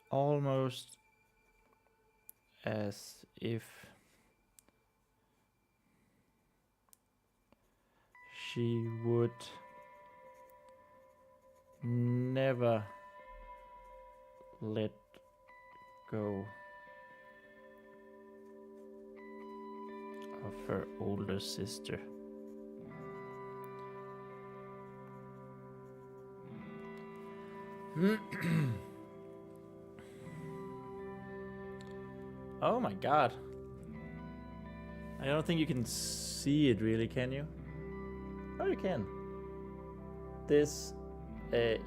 Almost as if she would never let go of her older sister. Oh my god. I don't think you can see it really, can you? Oh, you can. This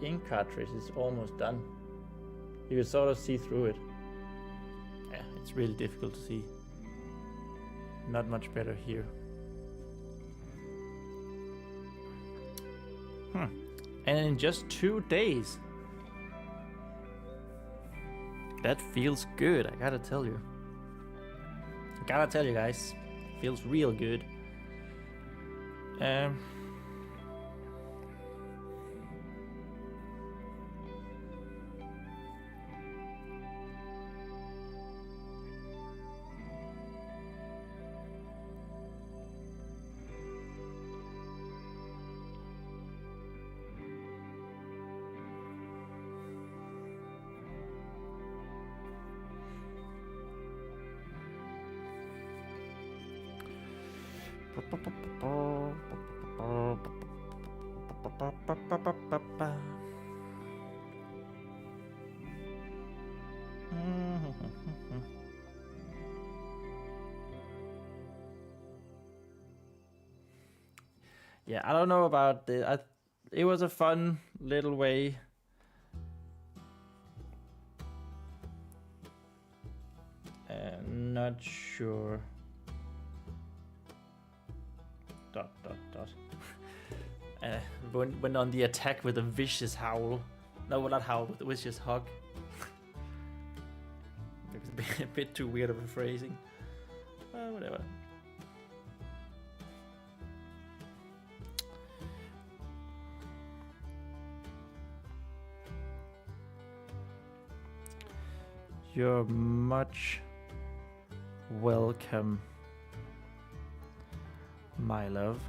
ink cartridge is almost done. You can sort of see through it. Yeah, it's really difficult to see. Not much better here. And in just 2 days. That feels good, I gotta tell you. Guys. Feels real good. Yeah, I don't know about the. It was a fun little way. Not sure. went on the attack with a vicious howl. No, not howl, with a vicious hug. It's a bit too weird of a phrasing. Whatever. You're much welcome, my love.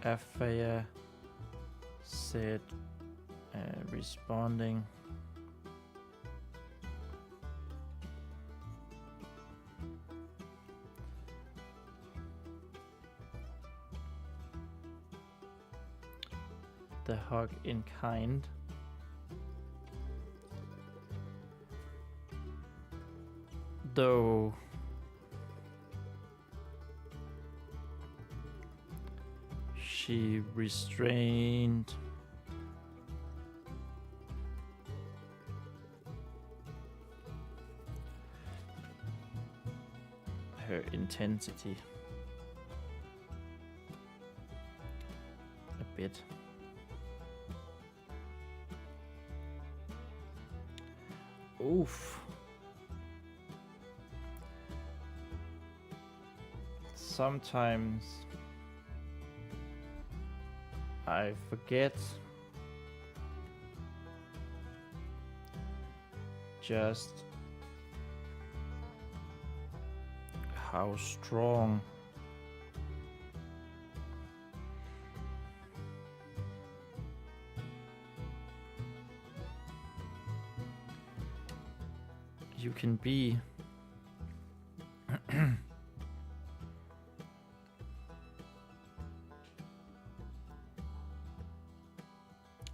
Afia said, responding. The hug in kind. Though she restrained her intensity a bit. Oof. Sometimes I forget just how strong you can be.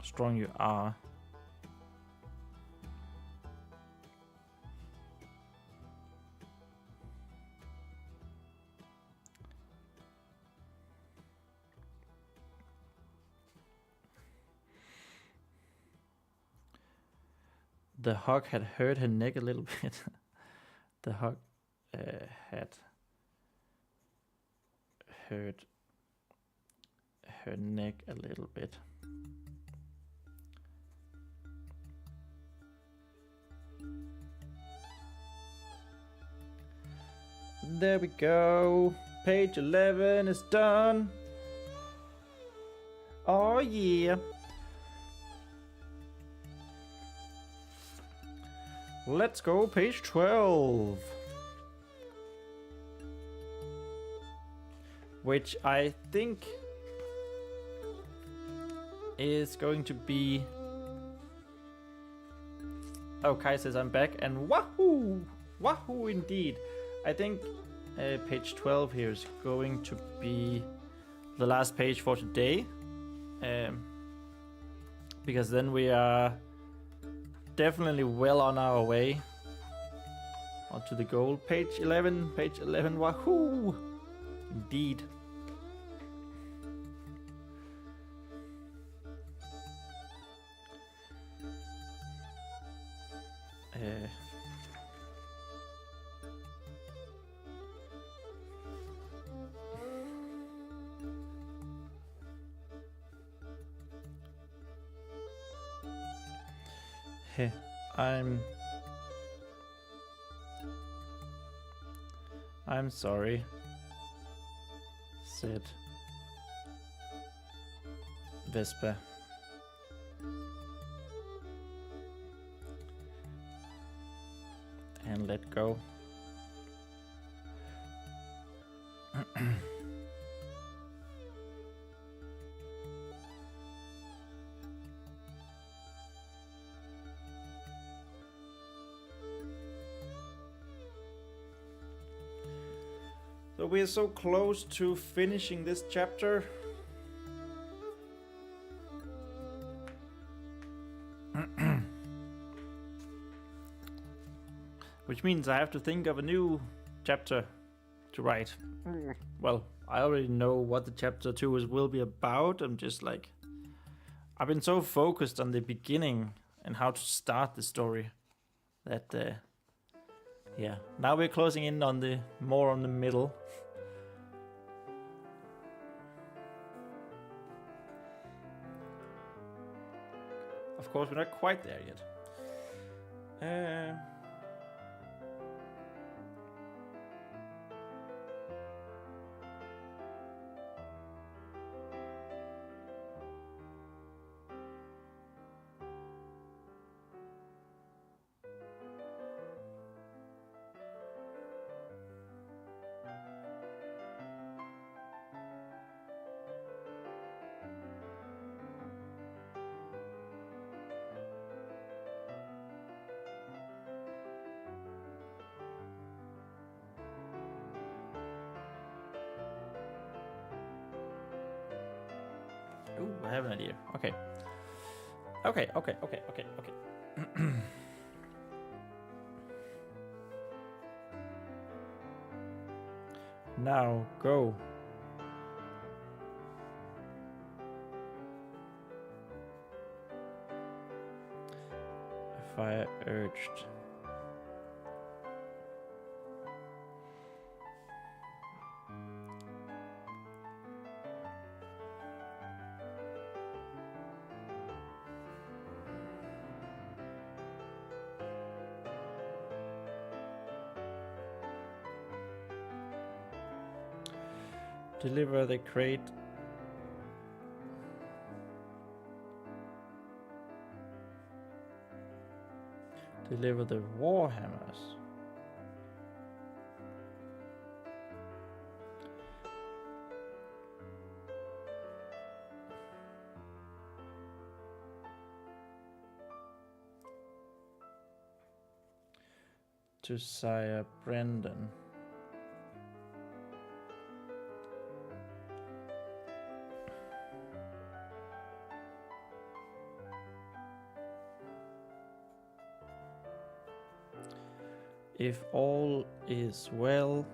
Strong you are. The hug had hurt her neck a little bit. The hug had hurt her neck a little bit. There we go. Page 11 is done. Oh yeah. Let's go page 12. Which I think is going to be... Oh, Kai says I'm back, and wahoo! Wahoo indeed. I think page 12 here is going to be the last page for today. Because then we are definitely well on our way onto the goal. Page 11, wahoo! Indeed. Hey, I'm sorry, said Vespa. And let go. So we are so close to finishing this chapter. Which means I have to think of a new chapter to write. Well, I already know what the chapter 2 will be about. I'm just like... I've been so focused on the beginning and how to start the story. That yeah. Now we're closing in on the more on the middle. Of course, we're not quite there yet. Ooh, I have an idea. Okay. Okay. Now go. Fire urged. Deliver the crate. Deliver the warhammers. To Sire Brendan. If all is well,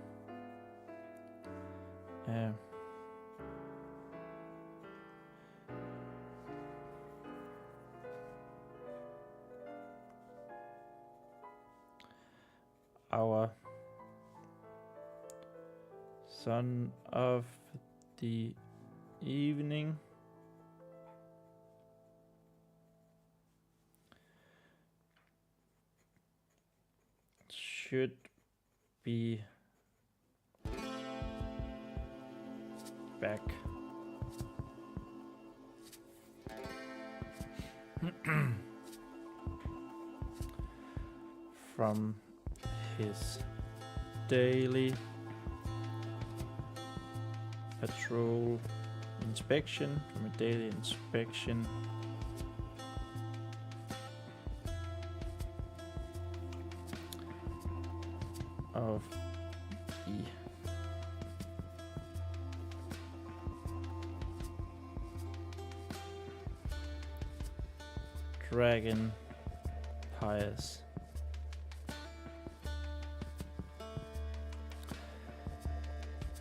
our son of the evening should be back. From his daily patrol inspection, of the dragon pious.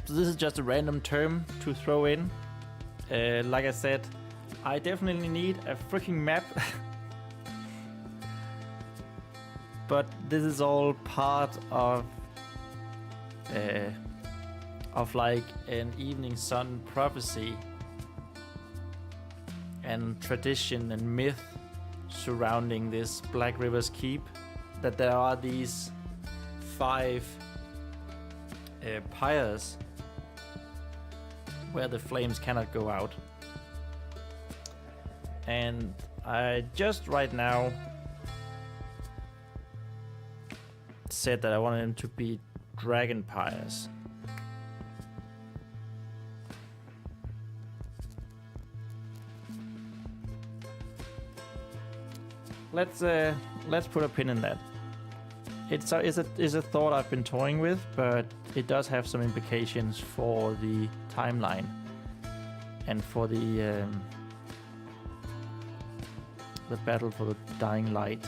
So this is just a random term to throw in. Like I said, I definitely need a freaking map. But this is all part of like an Eveningsun prophecy and tradition and myth surrounding this Black River's Keep, that there are these 5 pyres where the flames cannot go out. And I just right now said that I wanted them to be dragon pyres. Let's put a pin in that. It's a thought I've been toying with, but it does have some implications for the timeline and for the battle for the dying light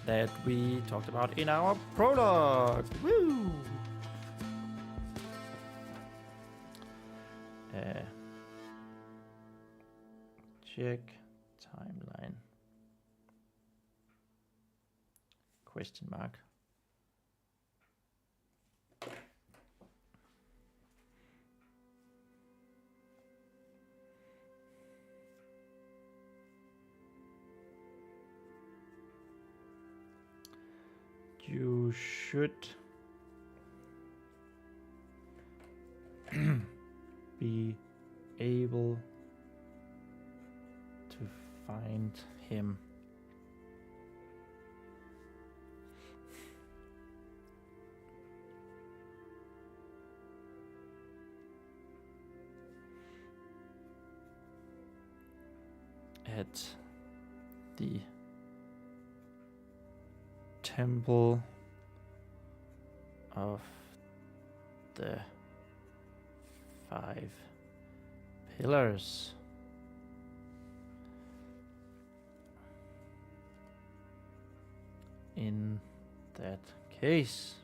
that we talked about in our prologue. Woo! Check timeline. Question mark. You should be able to find him. At the Temple of the 5 Pillars. In that case,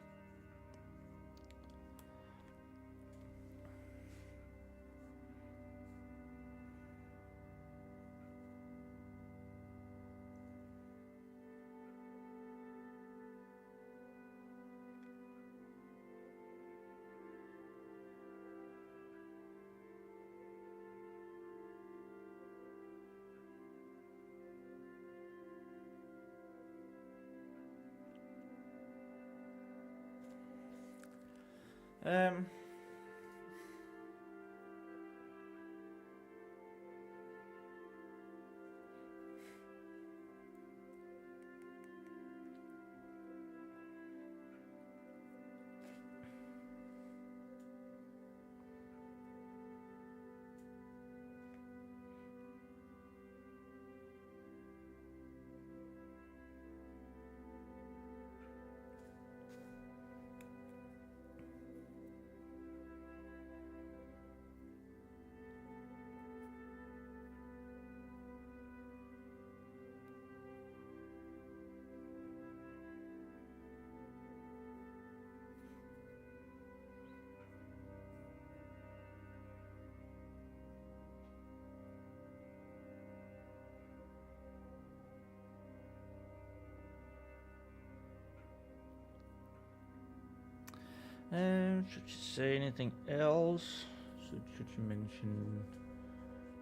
should you say anything else? Should you mention,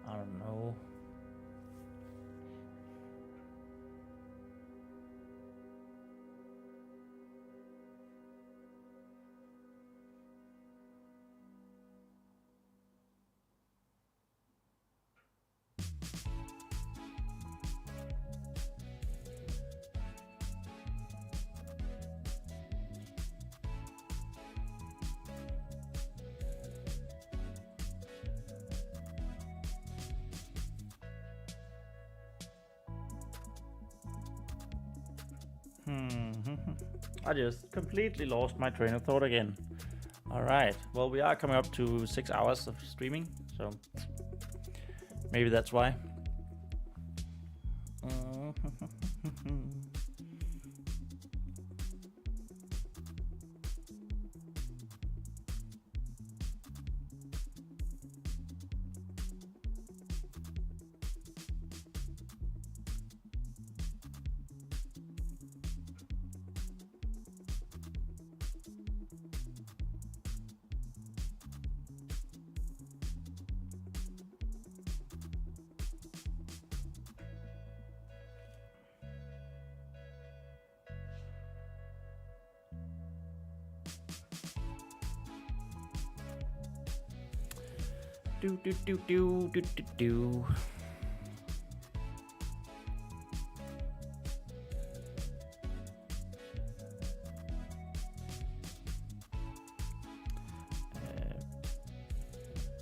I don't know. I just completely lost my train of thought again. Alright, well, we are coming up to 6 hours of streaming, so maybe that's why. Do.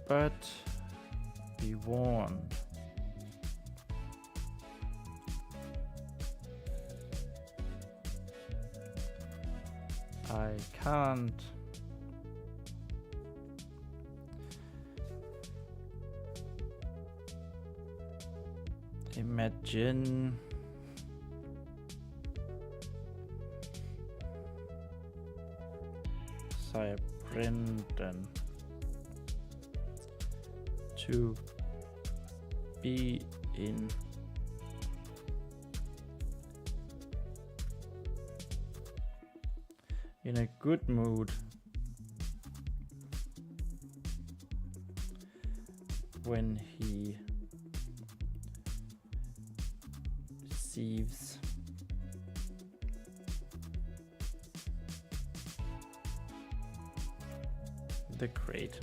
But be warned. I can't imagine Sir Brendan to be in in a good mood when he receives the crate.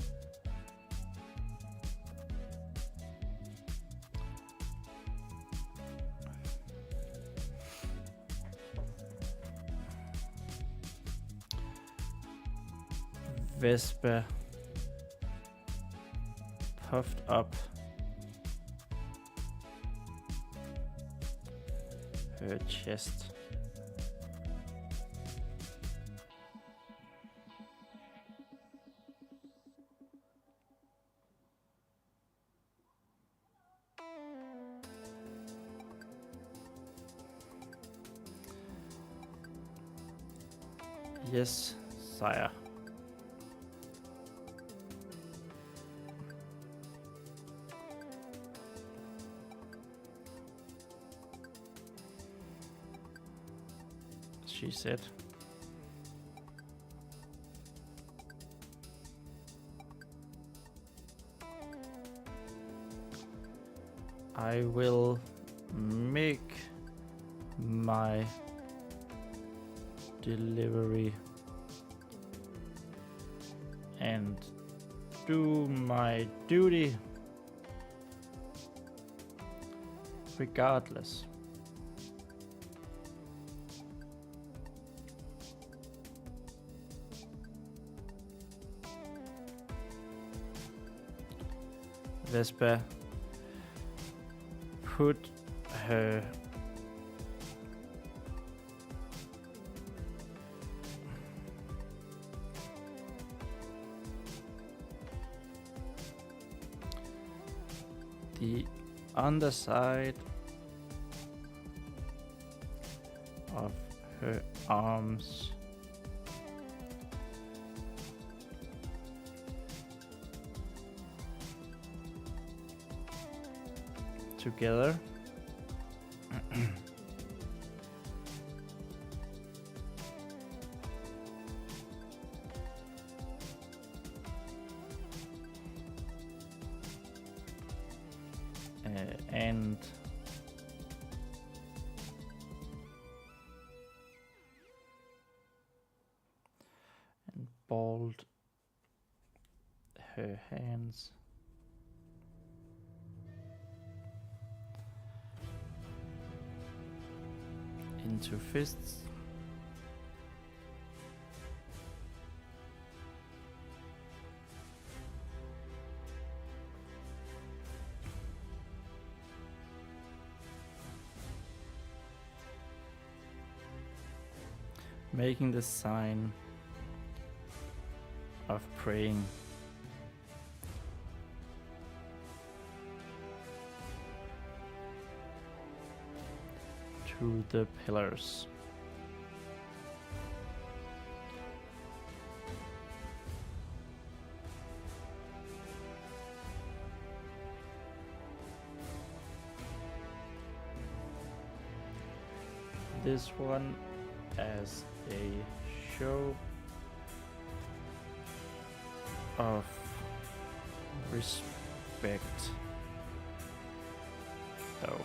Vespa puffed up her chest. Yes, sire. She said. I will make my delivery and do my duty regardless. Vespa put her the underside of her arms together and balled her hands into fists. Making the sign of praying. To the pillars. This one as a show of respect, though.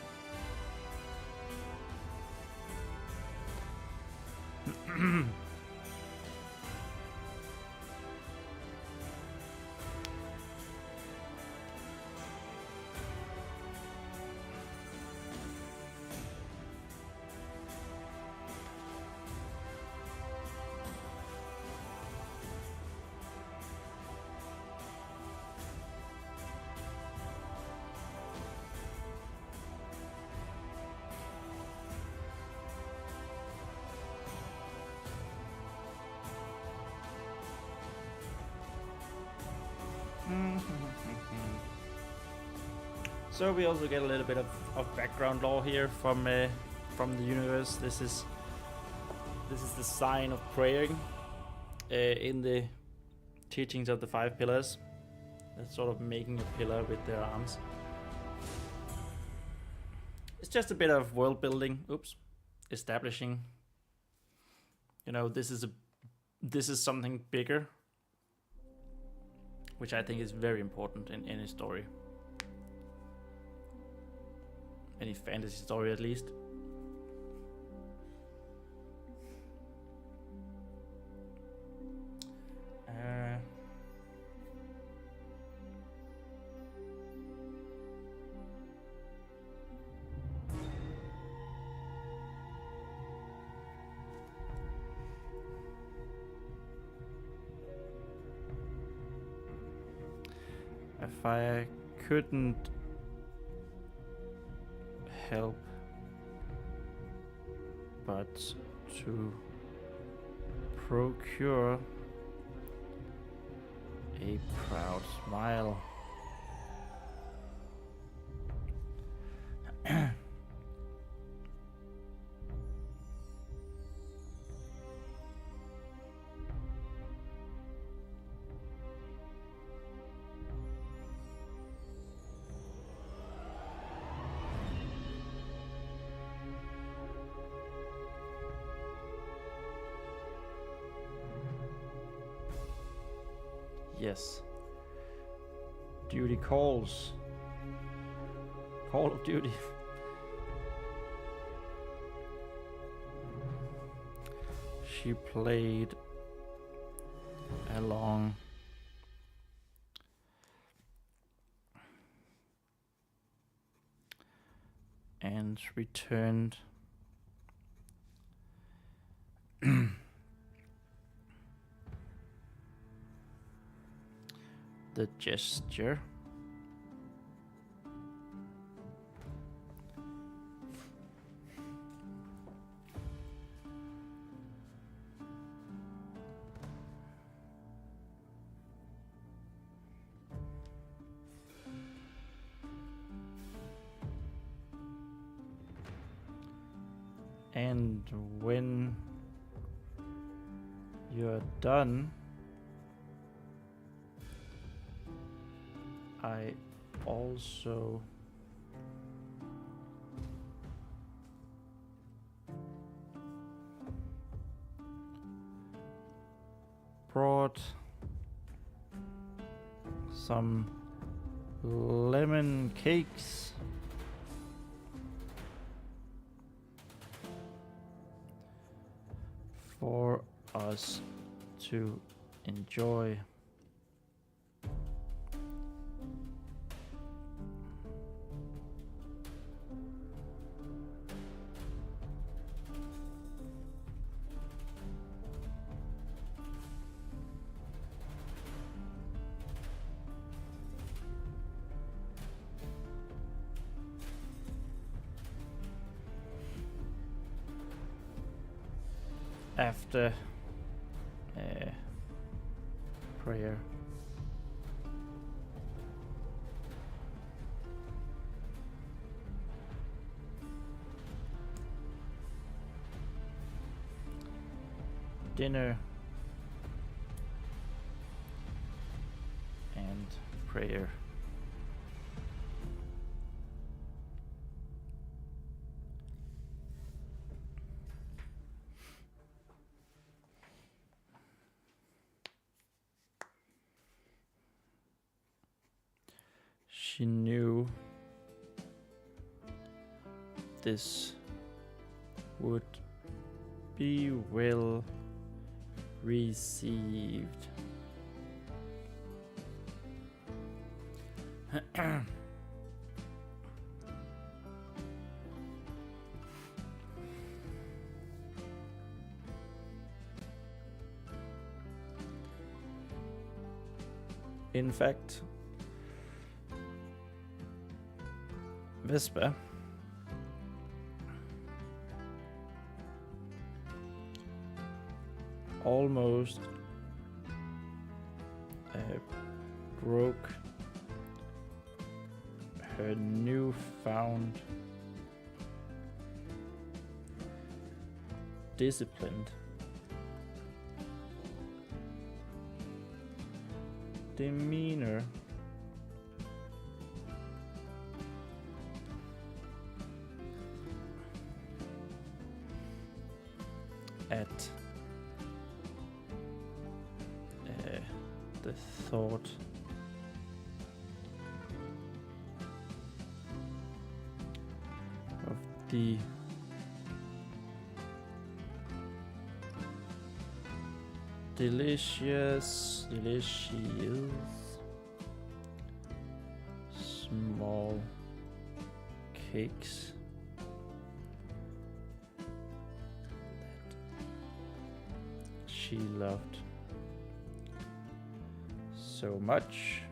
So we also get a little bit of background lore here from the universe. This is the sign of praying in the teachings of the 5 pillars. That's sort of making a pillar with their arms. It's just a bit of world building. Oops, establishing. You know, this is this is something bigger, which I think is very important in any story. Any fantasy story, at least. If I couldn't help but to procure a proud smile. Yes. Duty calls. Call of Duty. She played along and returned the gesture. And when you're done, I also brought some lemon cakes for us to enjoy. After prayer. Dinner and prayer. She knew this would be well received. In fact, Vesper almost broke her newfound disciplined demeanor at the thought. Of the delicious small cakes that she loved so much.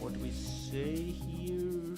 What do we say here?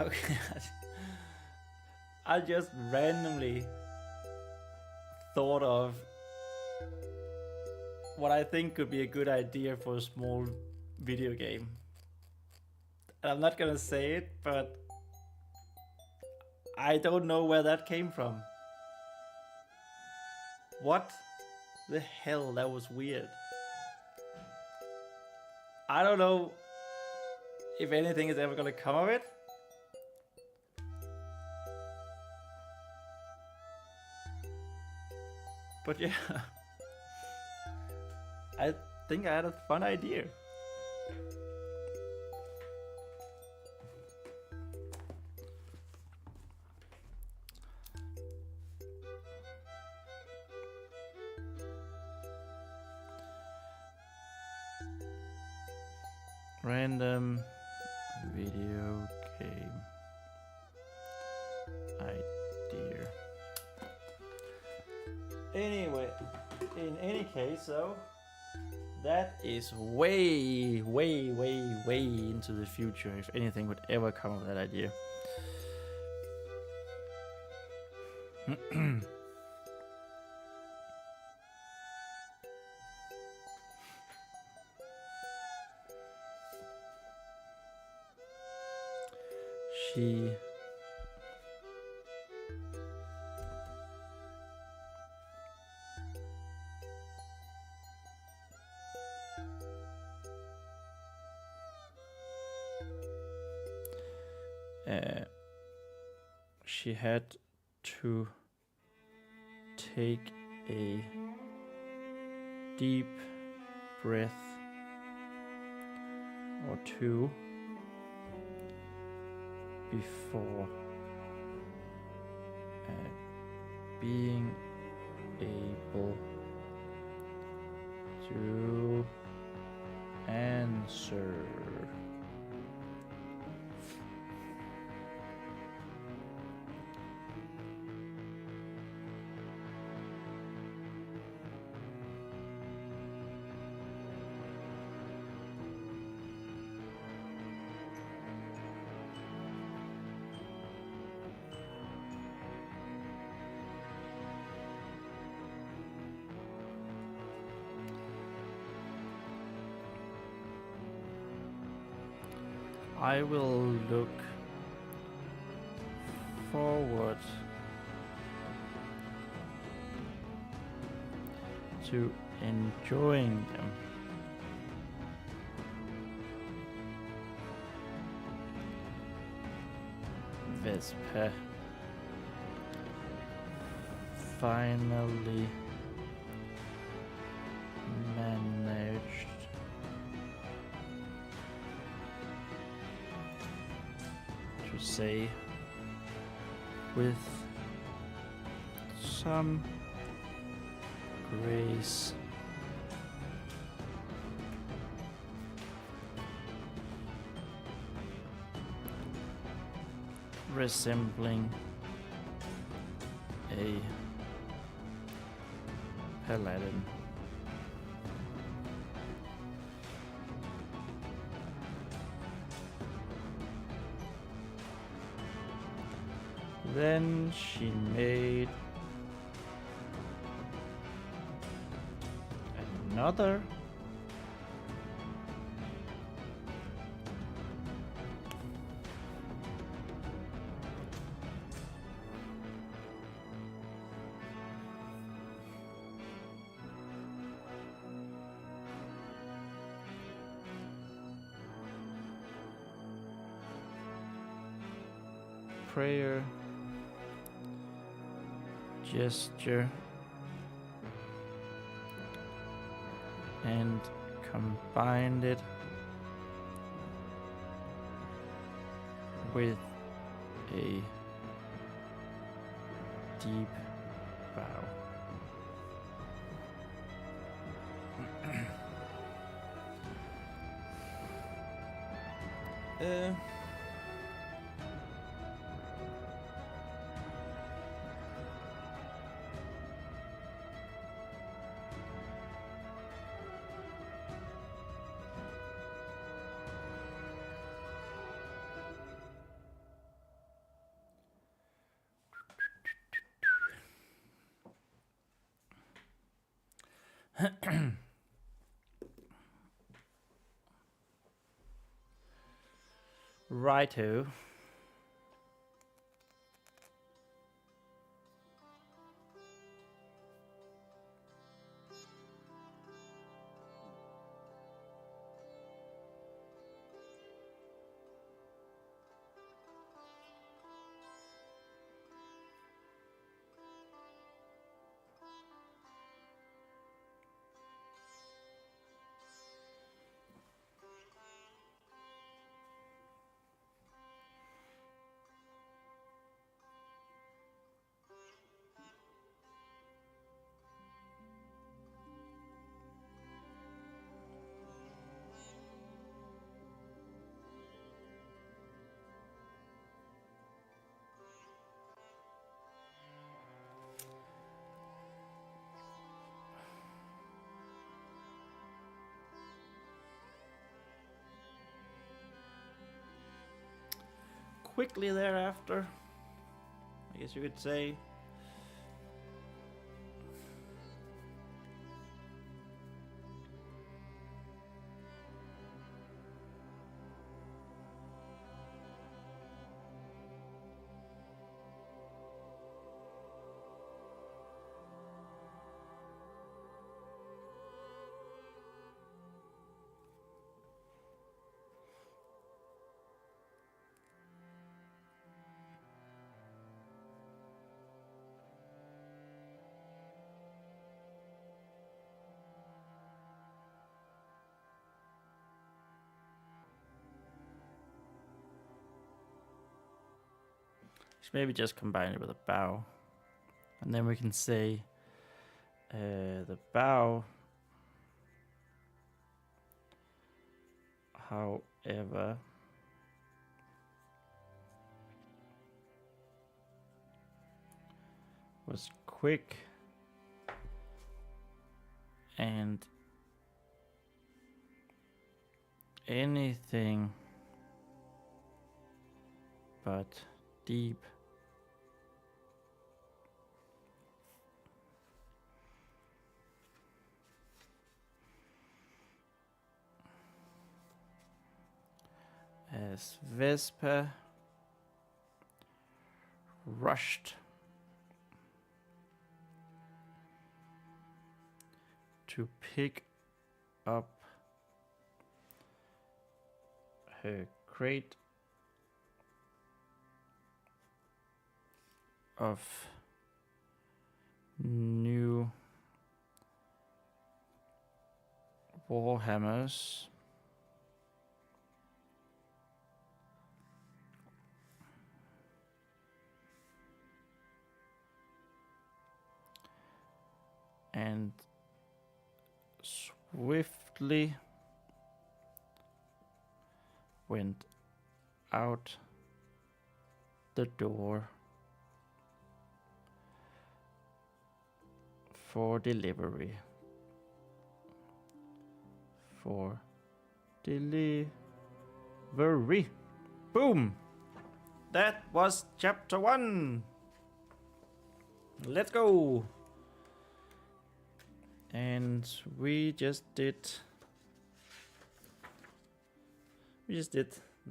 Okay, I just randomly thought of what I think could be a good idea for a small video game. And I'm not gonna say it, but I don't know where that came from. What the hell? That was weird. I don't know if anything is ever gonna come of it. But yeah, I think I had a fun idea. Random video game idea. Anyway, in any case, though, that is way into the future, if anything would ever come of that idea. she had to take a deep breath or two before being able to answer. I will look forward to enjoying them. Vespa finally managed to say with some grace resembling a paladin. Then she made another prayer gesture and combined it with a deep bow. Righto. Quickly thereafter, I guess you could say, Should maybe just combine it with a bow. And then we can say the bow, however, was quick and anything but deep. As Vespa rushed to pick up her crate of new warhammers, and swiftly went out the door for delivery. For delivery. Boom! That was chapter 1. Let's go! And we just did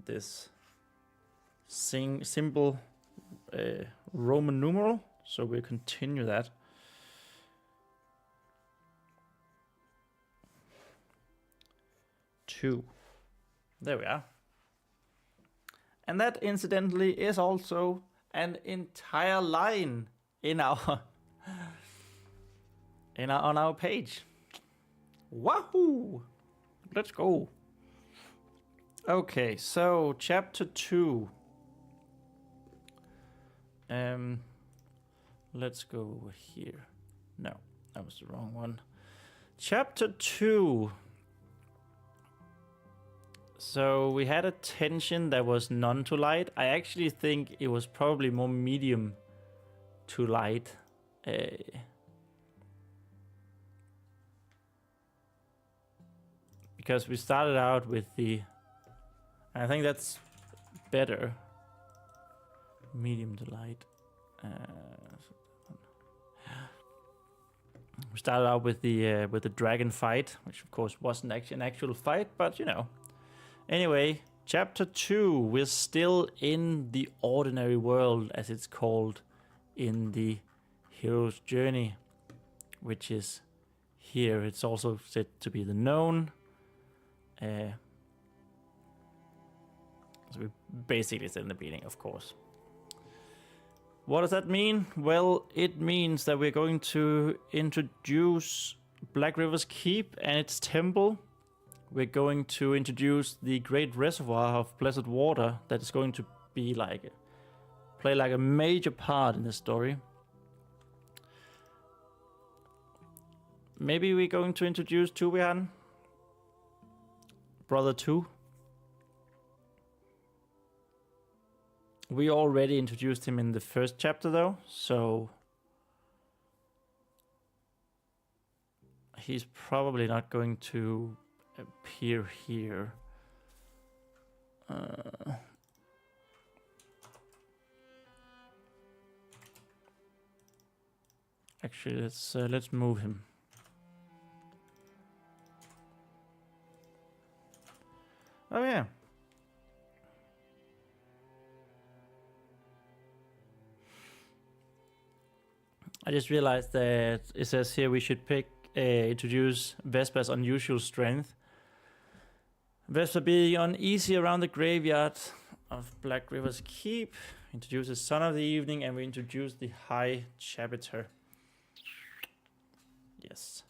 this simple Roman numeral, so we'll continue that. Two. There we are. And that incidentally is also an entire line in our on our page. Wahoo! Let's go. Okay, so chapter 2. Let's go over here. No, that was the wrong one. Chapter 2. So we had a tension that was none to light. I actually think it was probably more medium to light. Because we started out with the... I think that's better. Medium to light. We started out with the dragon fight, which of course wasn't actually an actual fight, but you know. Anyway, chapter 2, we're still in the ordinary world, as it's called in the hero's journey, which is here. It's also said to be the known. So we basically said in the beginning, of course. What does that mean? Well, it means that we're going to introduce Black River's Keep and its temple. We're going to introduce the great reservoir of blessed water that is going to be play like a major part in the story. Maybe we're going to introduce Tubihan, Brother 2. We already introduced him in the first chapter though, so he's probably not going to appear here. Actually, let's move him. Oh yeah. I just realized that it says here we should introduce Vespa's unusual strength. Vespa being uneasy around the graveyard of Black River's Keep, introduces Son of the Evening, and we introduce the High Chapiter. Yes.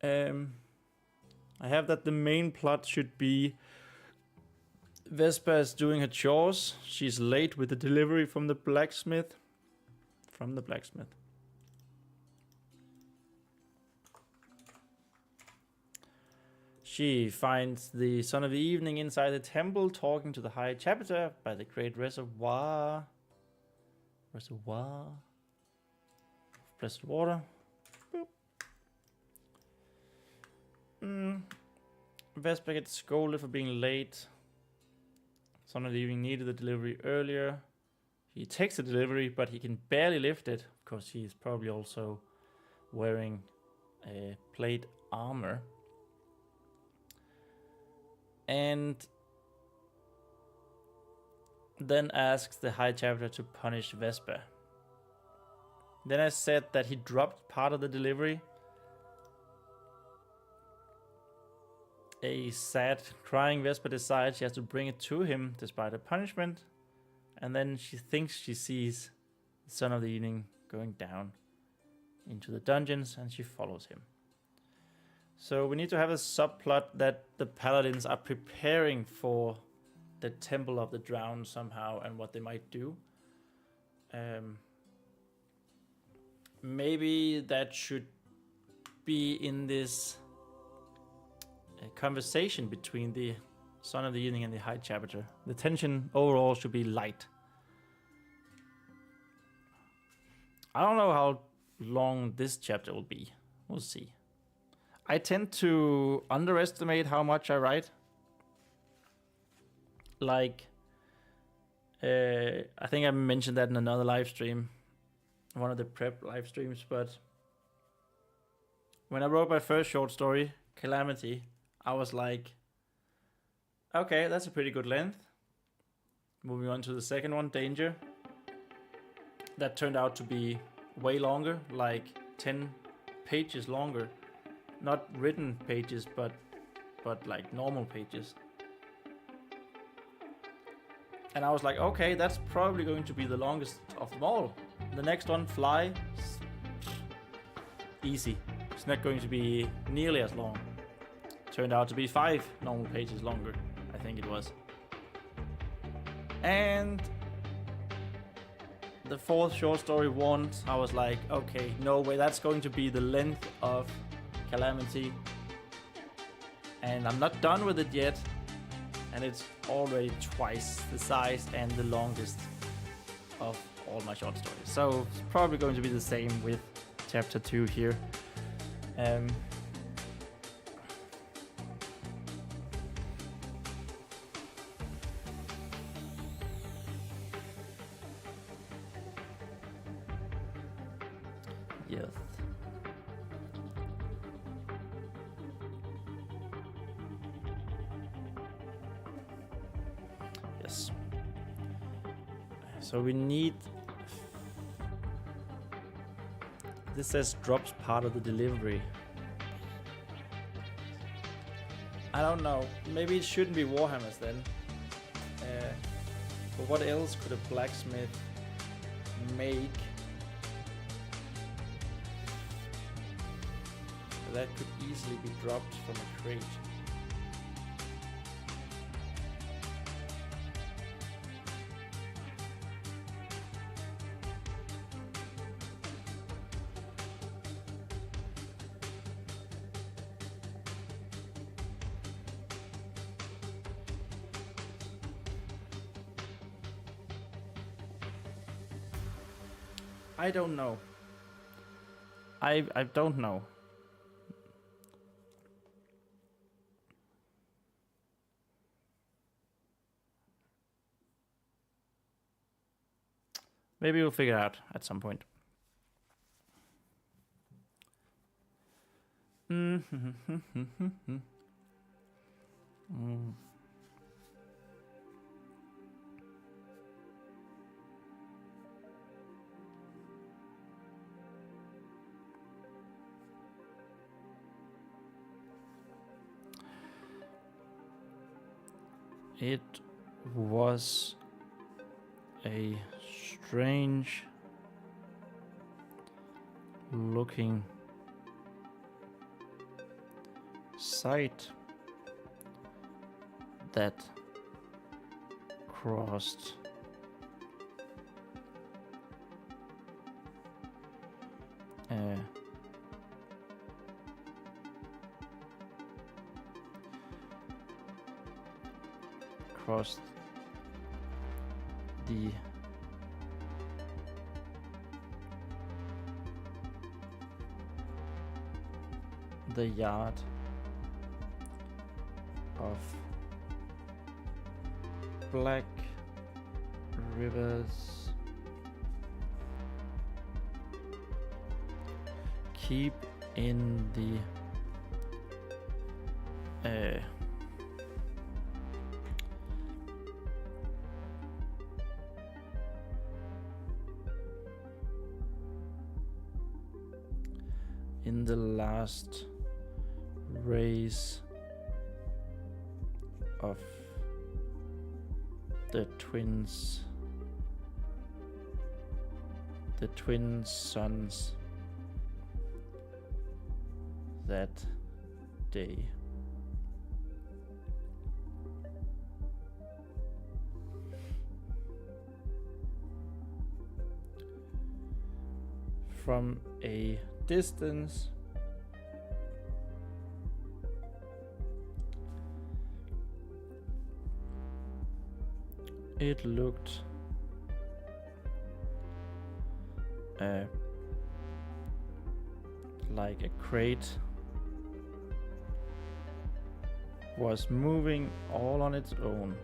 I have that the main plot should be Vespa is doing her chores. She's late with the delivery from the blacksmith. She finds the Son of the Evening inside the temple, talking to the High Chapter by the great reservoir of blessed water. Vespa gets scolded for being late. Son of the Evening needed the delivery earlier. He takes the delivery, but he can barely lift it. Of course, he is probably also wearing plate armor. And then asks the High Chapter to punish Vespa. Then I said that he dropped part of the delivery. A sad, crying Vespa decides she has to bring it to him despite the punishment. And then she thinks she sees the Son of the Evening going down into the dungeons, and she follows him. So we need to have a subplot that the paladins are preparing for the Temple of the Drowned somehow, and what they might do. Maybe that should be in this conversation between the Son of the Evening and the High Chapter. The tension overall should be light. I don't know how long this chapter will be. We'll see. I tend to underestimate how much I write. Like, I think I mentioned that in another live stream, one of the prep live streams, but when I wrote my first short story, Calamity, I was like, okay, that's a pretty good length. Moving on to the second one, Danger. That turned out to be way longer, like 10 pages longer. Not written pages, but like normal pages. And I was like, okay, that's probably going to be the longest of them all. The next one, Fly, easy. It's not going to be nearly as long. Turned out to be 5 normal pages longer, I think it was. And the fourth short story, Want, I was like, okay, no way, that's going to be the length of Calamity. And I'm not done with it yet. And it's already twice the size and the longest of all my short stories. So it's probably going to be the same with chapter 2 here. Yes. Yes. So we need... This says drops part of the delivery. I don't know. Maybe it shouldn't be Warhammers then. But what else could a blacksmith make that could easily be dropped from a crate? I don't know. I don't know. Maybe we'll figure it out at some point. It was a strange looking sight that crossed crossed the yard of Black River's keep in the last race of the twin sons that day. From a distance, it looked like a crate was moving all on its own.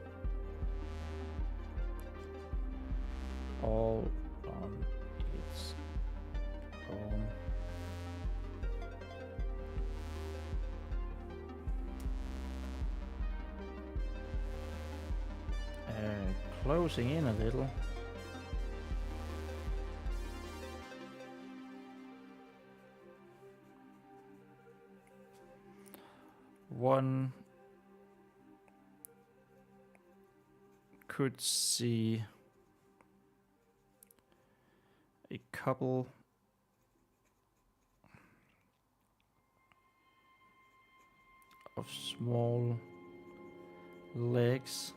All on its own. Closing in a little. One could see a couple of small legs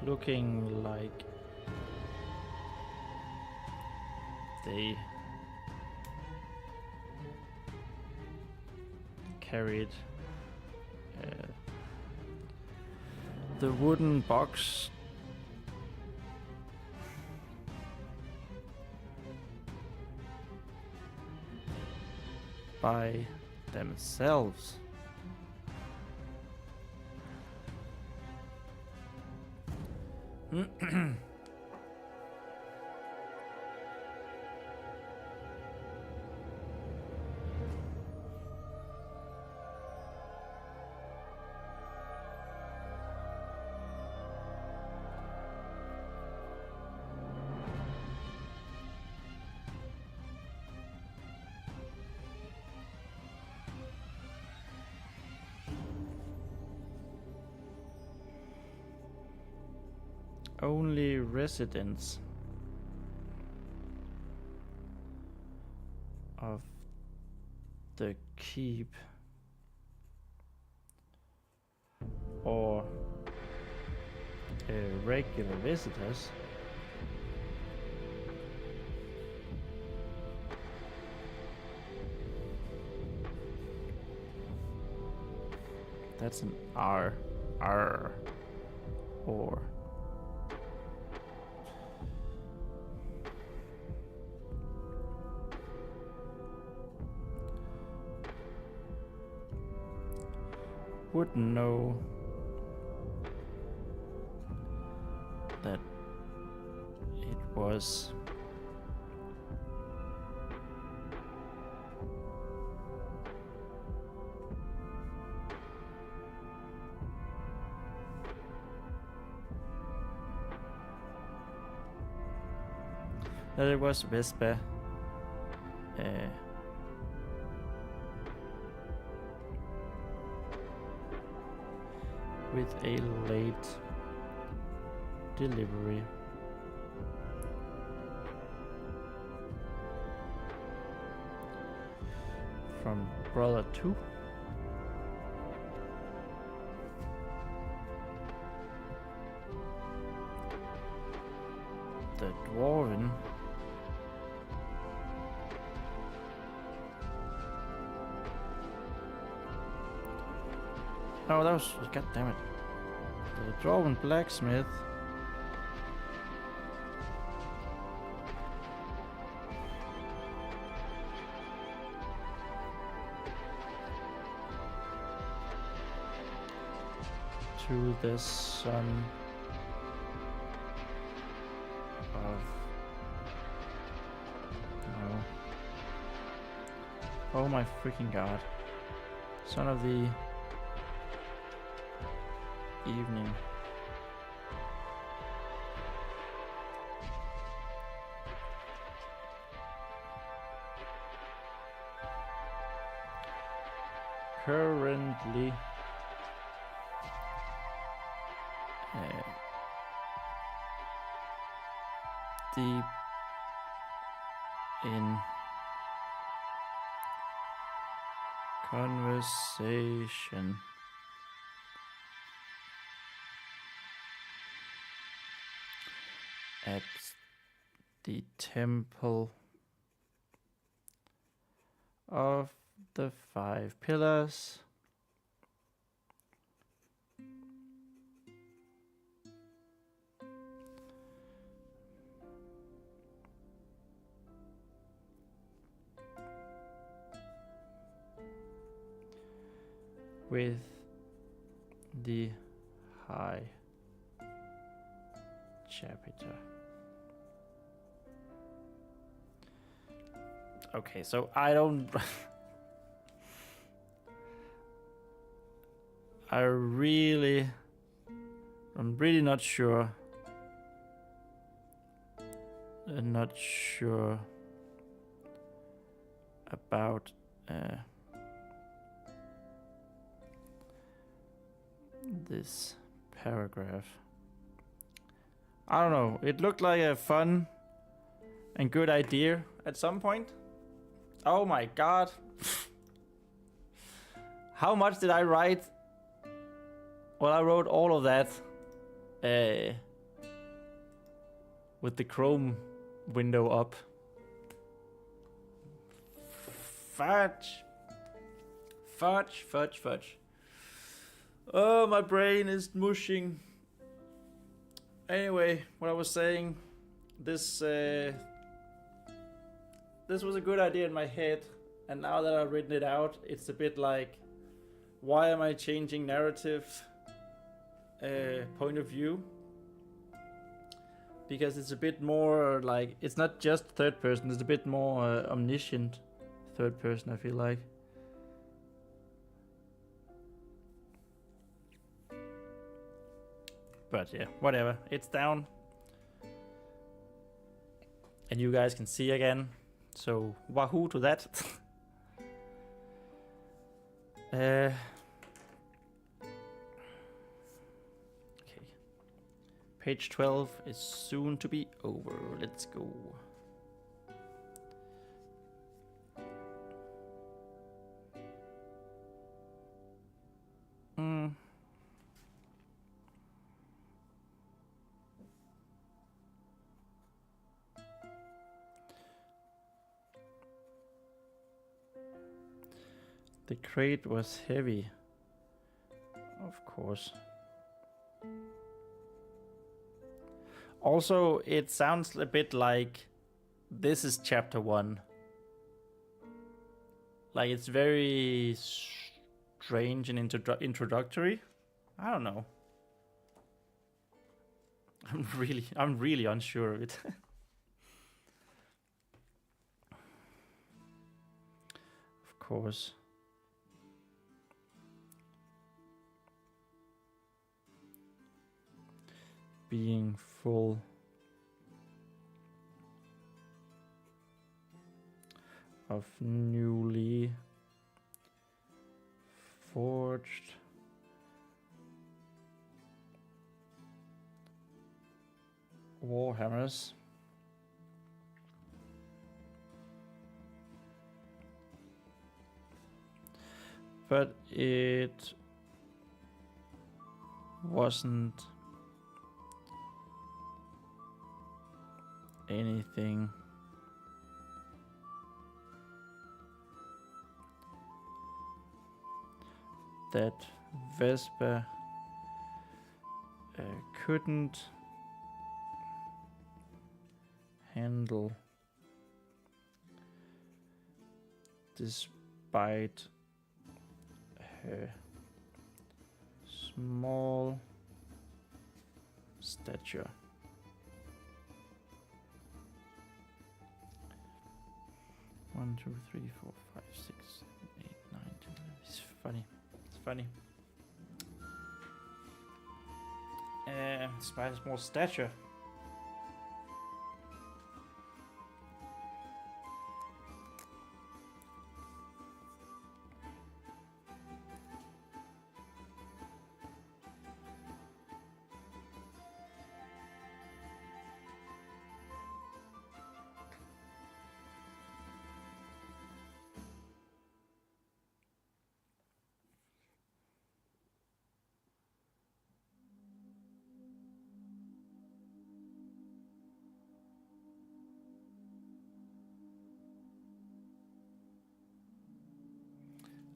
looking like they carried the wooden box by themselves. Only residents of the keep or regular visitors that's an R or would know that it was Vespa with a late delivery. From brother 2. The dwarven. Oh, that was... God damn it. The dwarven blacksmith. To the son of... No. Oh my freaking god. Son of the evening. Currently deep in conversation at the temple of the 5 pillars. With the high chapter. Okay, so I don't... I'm really not sure. I'm not sure about this paragraph. I don't know. It looked like a fun and good idea at some point. Oh my god. How much did I write? Well, I wrote all of that with the Chrome window up. Fudge. Fudge, fudge, fudge. Oh, my brain is mushing. Anyway, what I was saying, this was a good idea in my head, and now that I've written it out, it's a bit like, why am I changing narrative point of view? Because it's a bit more like, it's not just third person, it's a bit more omniscient third person, I feel like. But yeah, whatever. It's down. And you guys can see again. So, wahoo to that. Okay. Page 12 is soon to be over. Let's go. The crate was heavy, of course. Also, it sounds a bit like this is chapter 1. Like, it's very strange and introductory. I don't know. I'm really unsure of it. Of course. Being full of newly forged warhammers. But it wasn't anything that Vespa couldn't handle despite her small stature. One, two, three, four, five, six, 7, 8, 9, 10. It's funny. It's funny. Despite a small stature.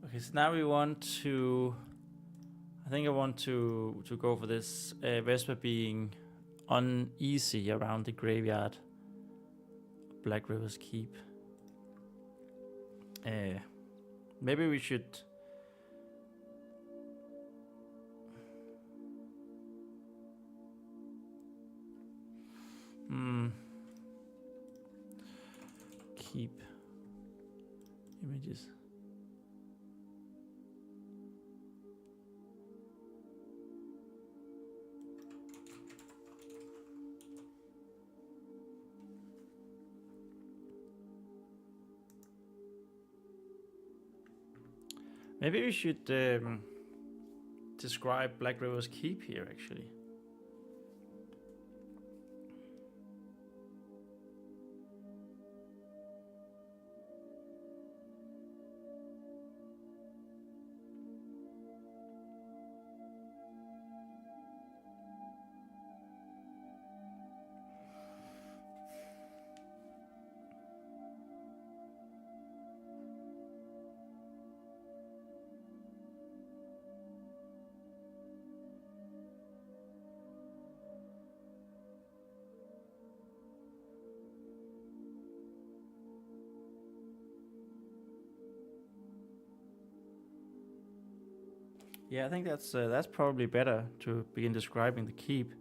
Okay, so now we want to. I think I want to go for this Vespa being uneasy around the graveyard. Black River's Keep. Maybe we should. Keep images. Maybe we should describe Black River's Keep here, actually. Yeah, I think that's probably better to begin describing the keep.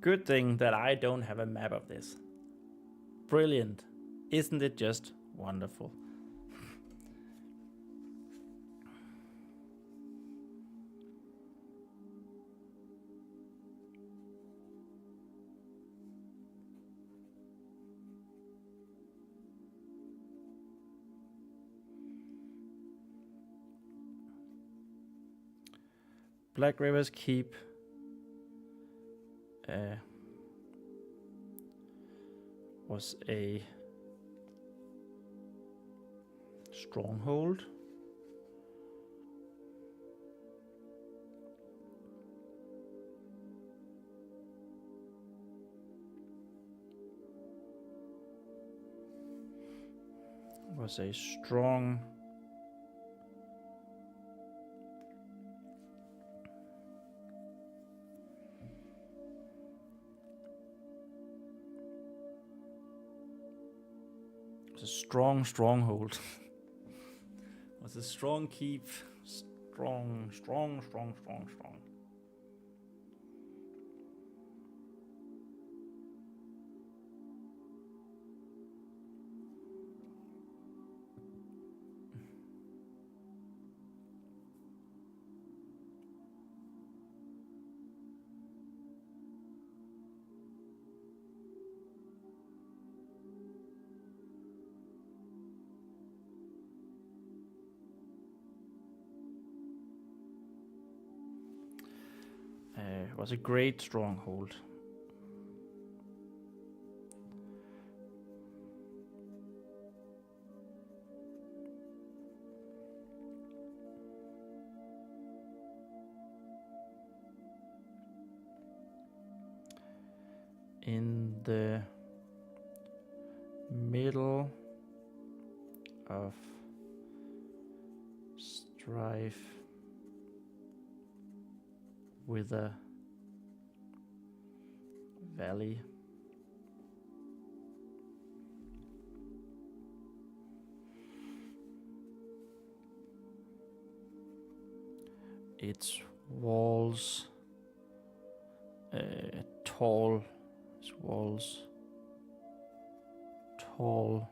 Good thing that I don't have a map of this. Brilliant. Isn't it just wonderful? Black River's Keep was a stronghold. Was a strong stronghold. Was a strong keep. Strong. was a great stronghold. In the middle of strife with a valley. Its walls tall. Its walls tall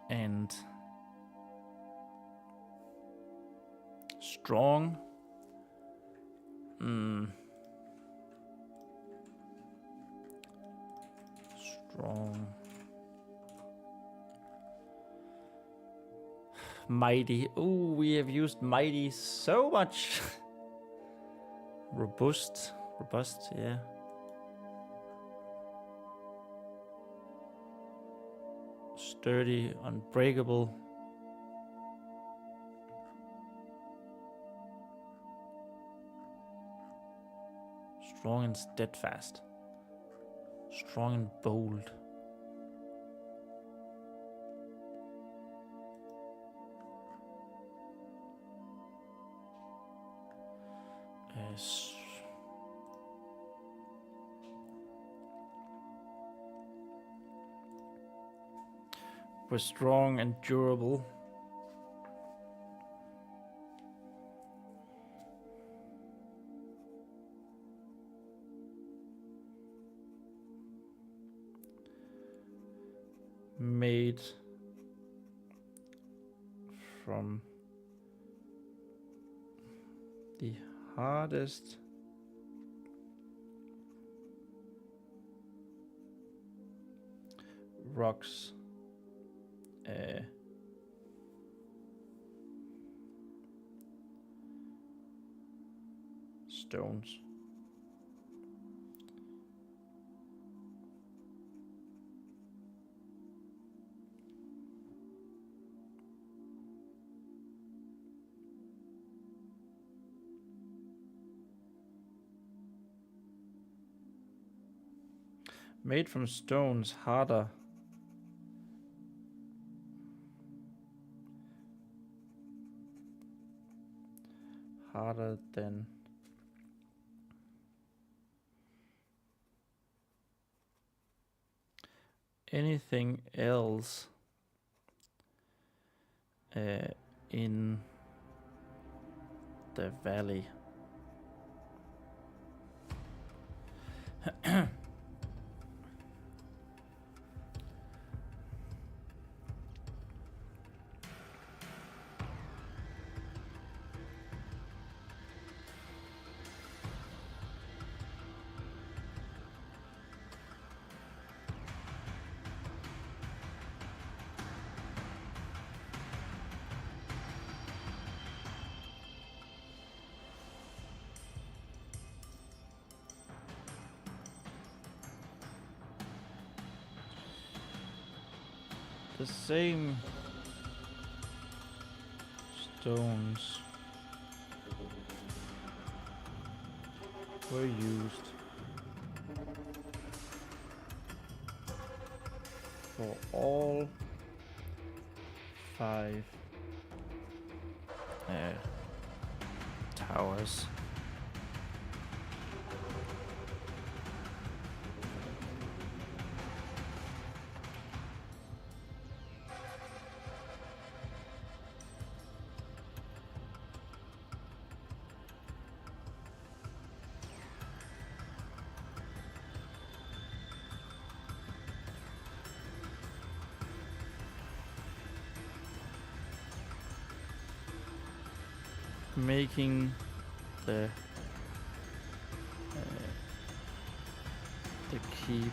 and strong. Strong. Mighty. Oh, we have used mighty so much. Robust, yeah. Sturdy, unbreakable. Strong and steadfast. Strong and bold. Was strong and durable. Made from the hardest rocks stones. Made from stones harder than anything else in the valley. The same stones were used for all 5 towers. Making the keep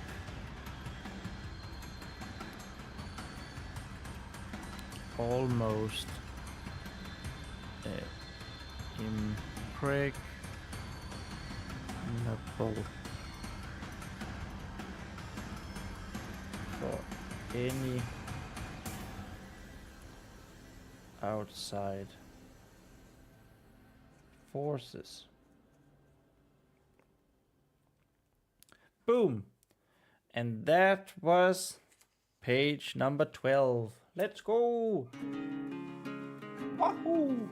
almost impregnable for any outside forces. Boom! And that was page number 12. Let's go! Wahoo!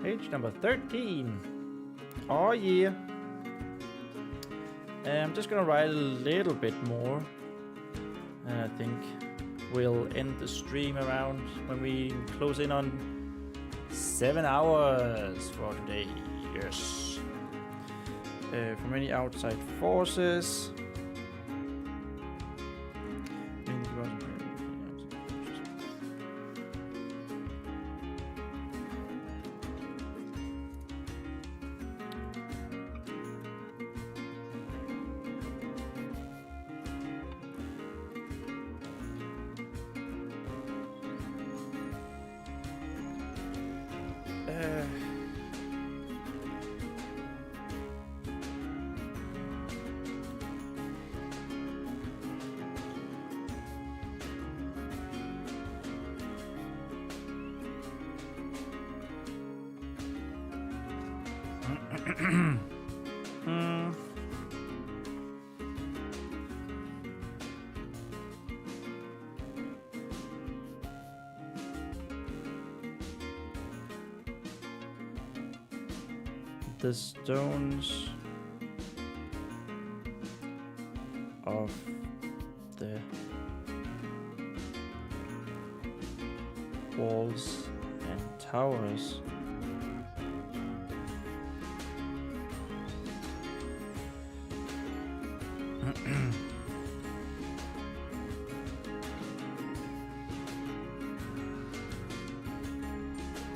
Page number 13. Oh yeah. I'm just gonna write a little bit more. And I think we'll end the stream around when we close in on 7 hours for today. Yes. From any outside forces. The stones of the walls and towers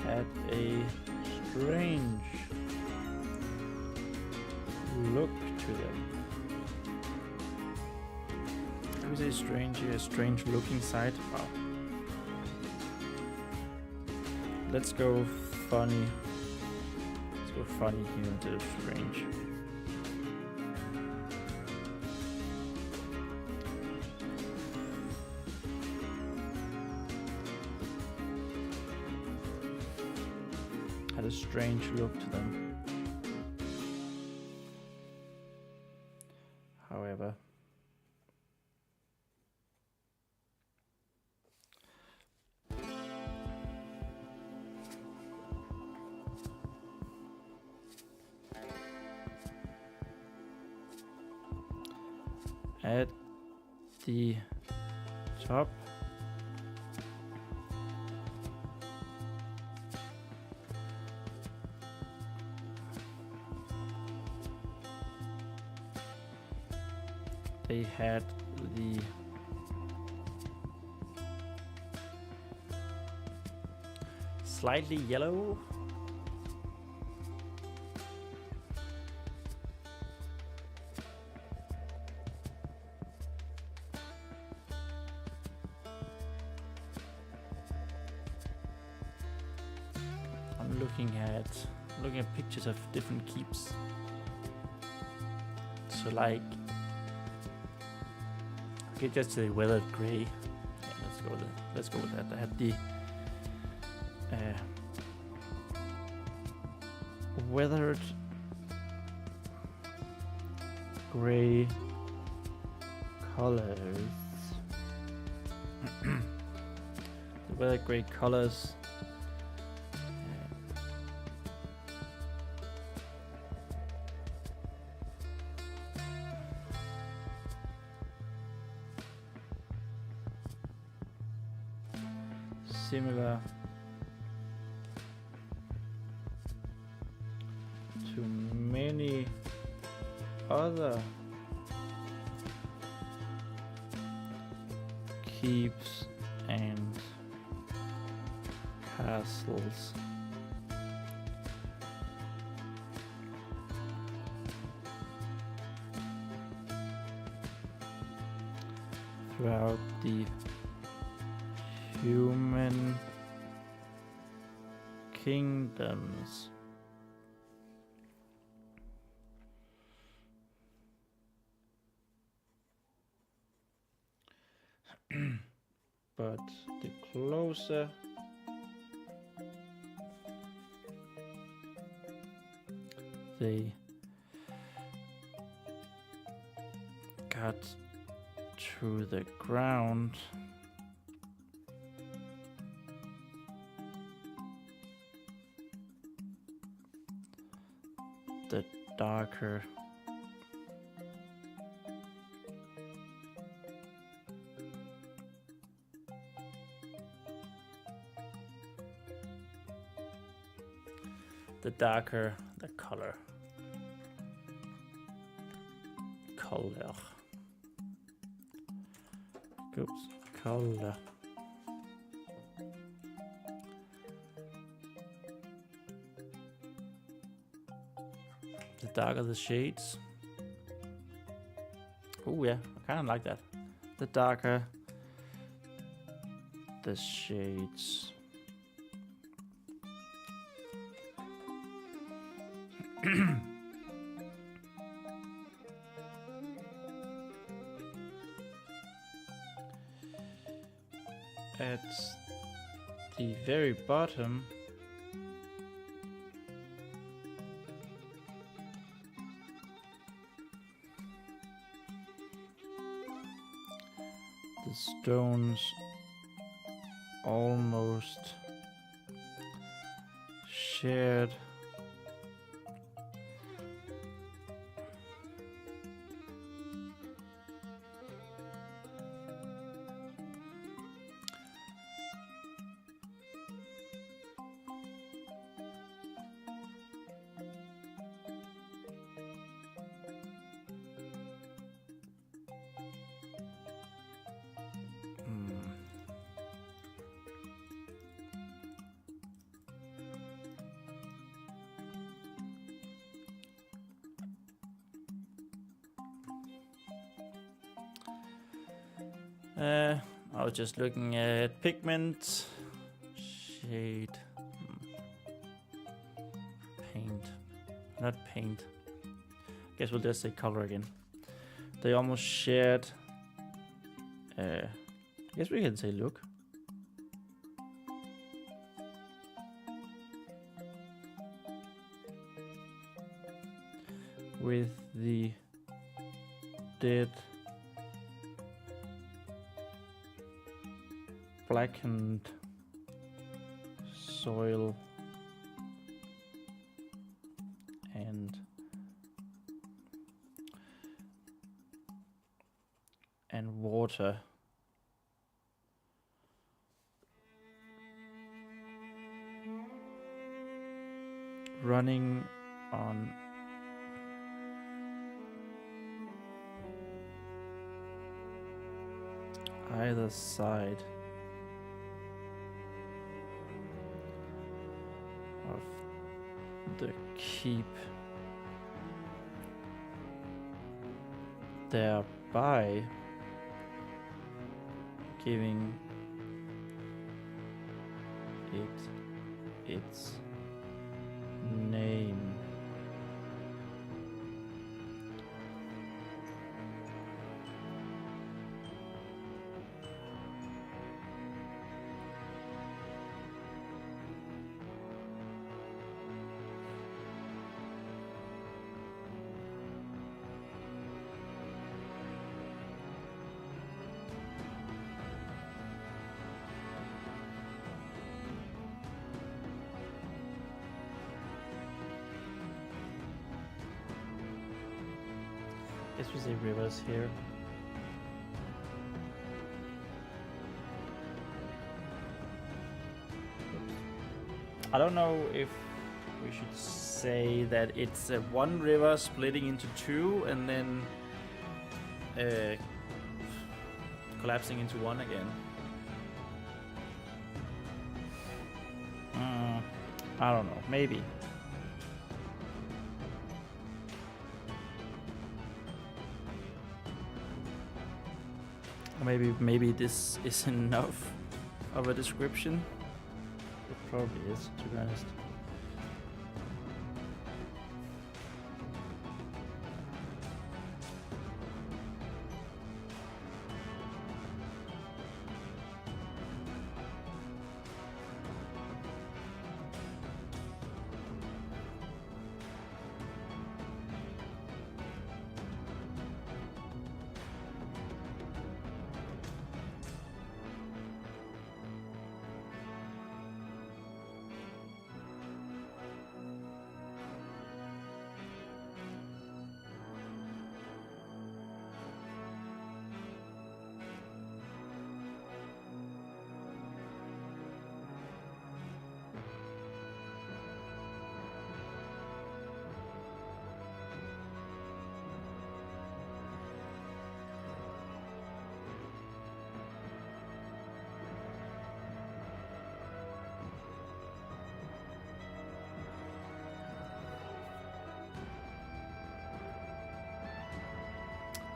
had a strange look to them. I would say a strange looking sight. Wow. Let's go funny. Let's go funny here instead of strange. Had a strange look to them. However, at the top they had the slightly yellow I'm looking at pictures of different keeps. So like, okay, just the weathered gray. Yeah, let's go with that. I had the weathered gray colors. The weathered gray colors. Similar to many other keeps and castles. throughout the human kingdoms. But the closer they got to the ground, the darker the color. Oops, color. The darker the shades. Oh yeah, I kind of like that. The darker the shades. At the very bottom, the stones almost shared I was just looking at pigment, shade, paint, not paint. Guess we'll just say color again. They almost shared. I guess we can say look. With the dead blackened soil and water. Running on either side of the keep, thereby giving it its name. Guess we say rivers here. I don't know if we should say that it's one river splitting into two and then collapsing into one again. I don't know, maybe. Maybe this is enough of a description. It probably is, to be honest.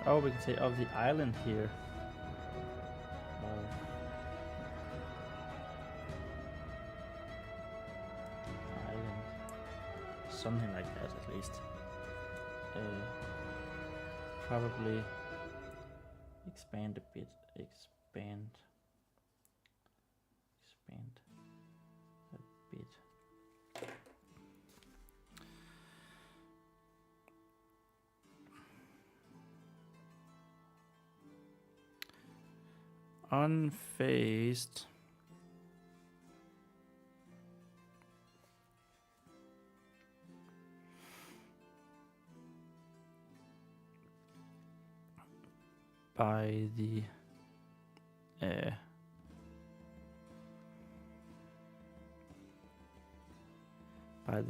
Oh, we can say of the island here. Island. Something like that, at least. Probably expand a bit. Expand a bit. Unfazed. By the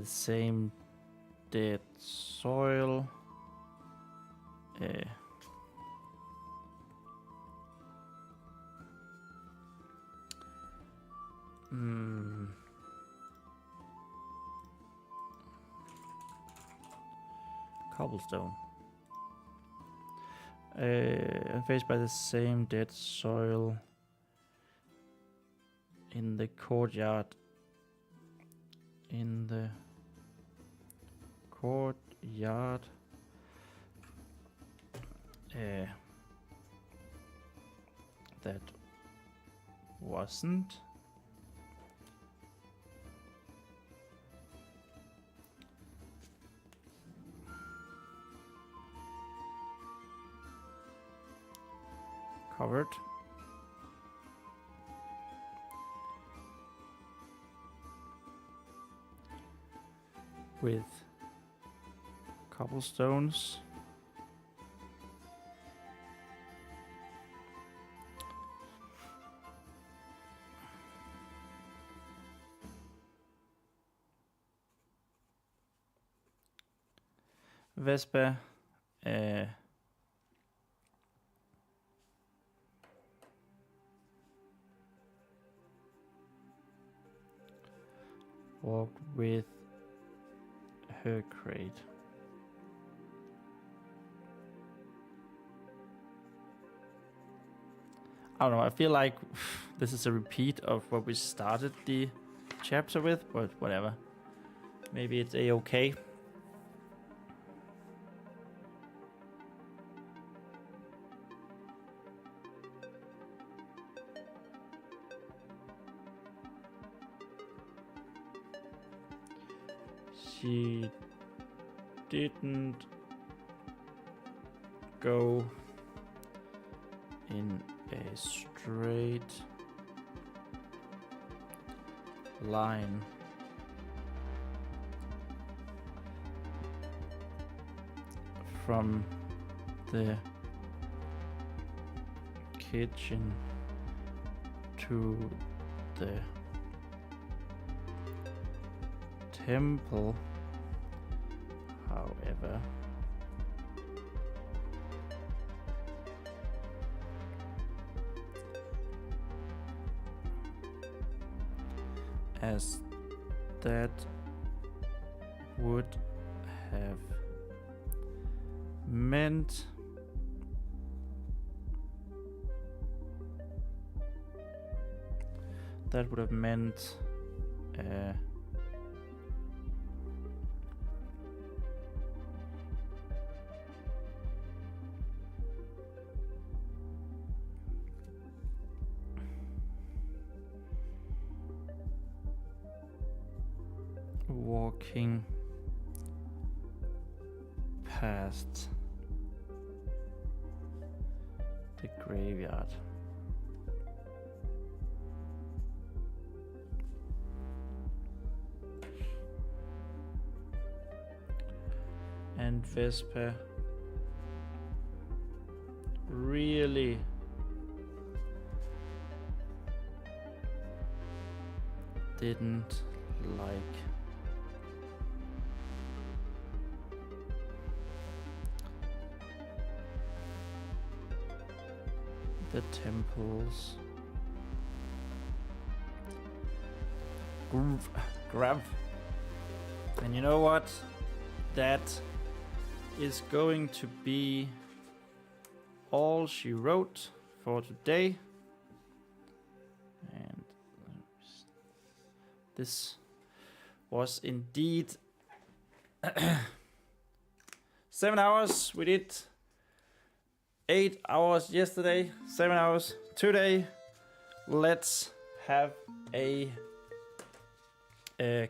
same dead soil. Cobblestone. Faced by the same dead soil in the courtyard. In the courtyard. That wasn't covered with cobblestones. Vespa walked with her crate. I don't know, I feel like this is a repeat of what we started the chapter with, but whatever. Maybe it's a-okay. She didn't go in a straight line from the kitchen to the temple. However, as that would have meant that would have meant walking past the graveyard. And Vespa really didn't like the temples. Grab. And you know what? That is going to be all she wrote for today. And this was indeed 7 hours. We did 8 hours yesterday, 7 hours today. Let's have a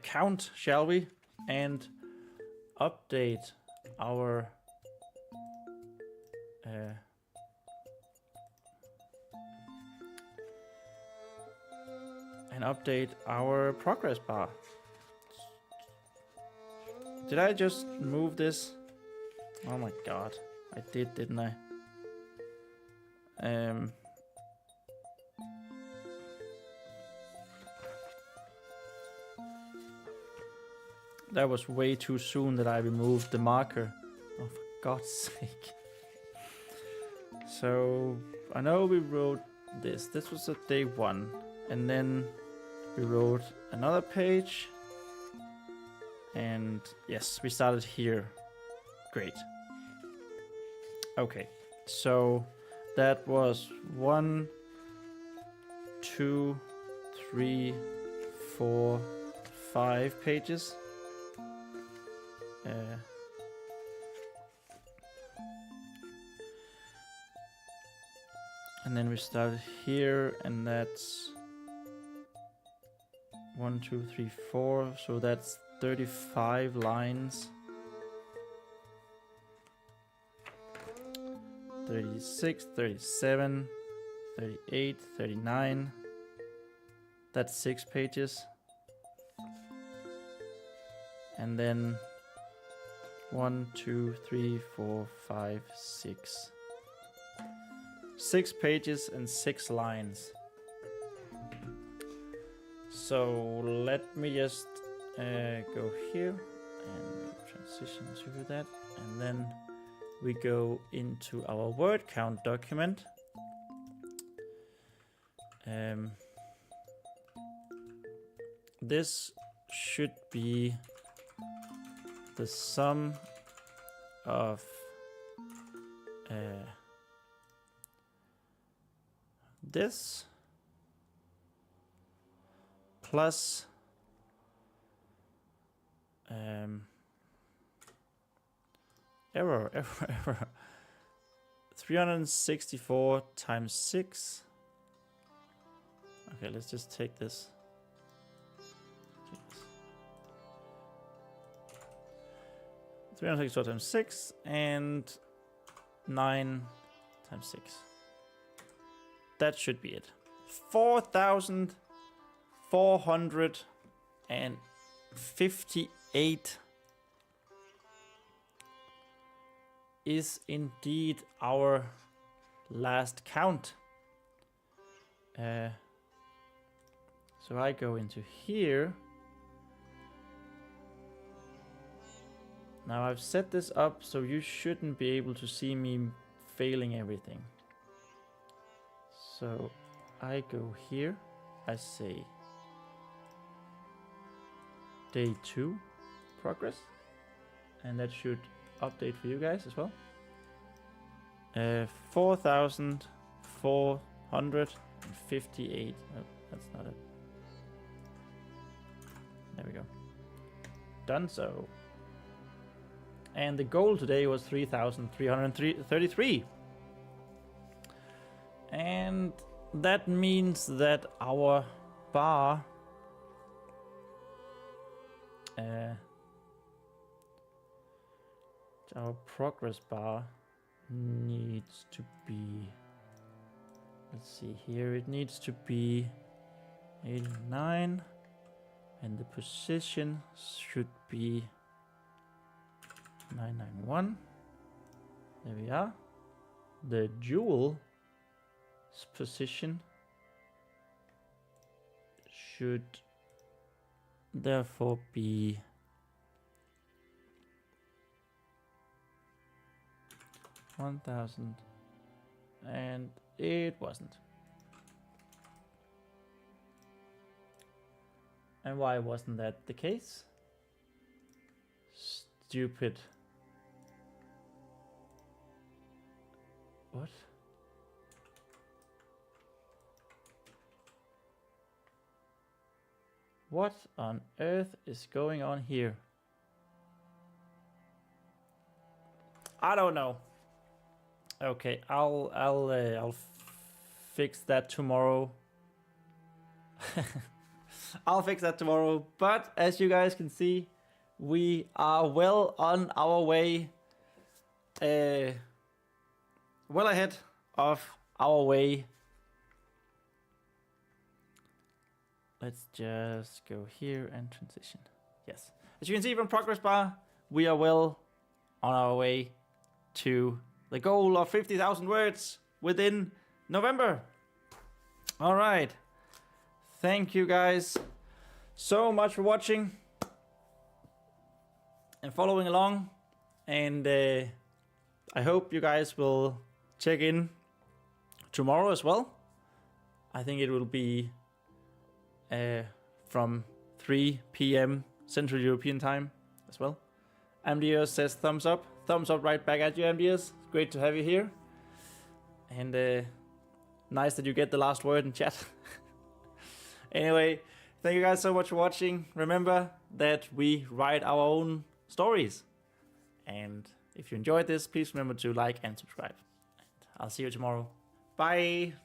count, shall we? And update our progress bar. Did I just move this? Oh my god, I did, didn't I? That was way too soon that I removed the marker. Oh, for God's sake. So, I know we wrote this. This was a day 1. And then we wrote another page. And yes, we started here. Great. Okay, so that was 1, 2, 3, 4, 5 pages. And then we started here, and that's 1, 2, 3, 4. So that's 35 lines. 36, 37, 38, 39. That's 6 pages. And then 1, 2, 3, 4, 5, 6. 6 pages and 6 lines. So let me just go here and transition to that, and then we go into our word count document. This should be the sum of this plus error 364 times 6. Okay, let's just take this. 364 times 6 and 9 times 6. That should be it. 4,458 is indeed our last count. So I go into here. Now I've set this up so you shouldn't be able to see me failing everything. So I go here, I say day 2 progress, and that should update for you guys as well. 4,458. Oh, that's not it. There we go. Done so. And the goal today was 3,333. And that means that our bar our progress bar needs to be, let's see here, it needs to be 89, and the position should be 991. There we are. The jewel's position should therefore be 1000, and it wasn't. And why wasn't that the case? Stupid. What? What on earth is going on here? I don't know. Okay, I'll fix that tomorrow. I'll fix that tomorrow. But as you guys can see, we are well on our way. Well ahead of our way. Let's just go here and transition. Yes. As you can see from progress bar, we are well on our way to the goal of 50,000 words within November. All right. Thank you guys so much for watching and following along. And I hope you guys will check in tomorrow as well. I think it will be from 3 p.m. Central European time as well. Amdios says thumbs up. Thumbs up right back at you, Amdios. Great to have you here. And nice that you get the last word in chat. Anyway, thank you guys so much for watching. Remember that we write our own stories. And if you enjoyed this, please remember to like and subscribe. And I'll see you tomorrow. Bye.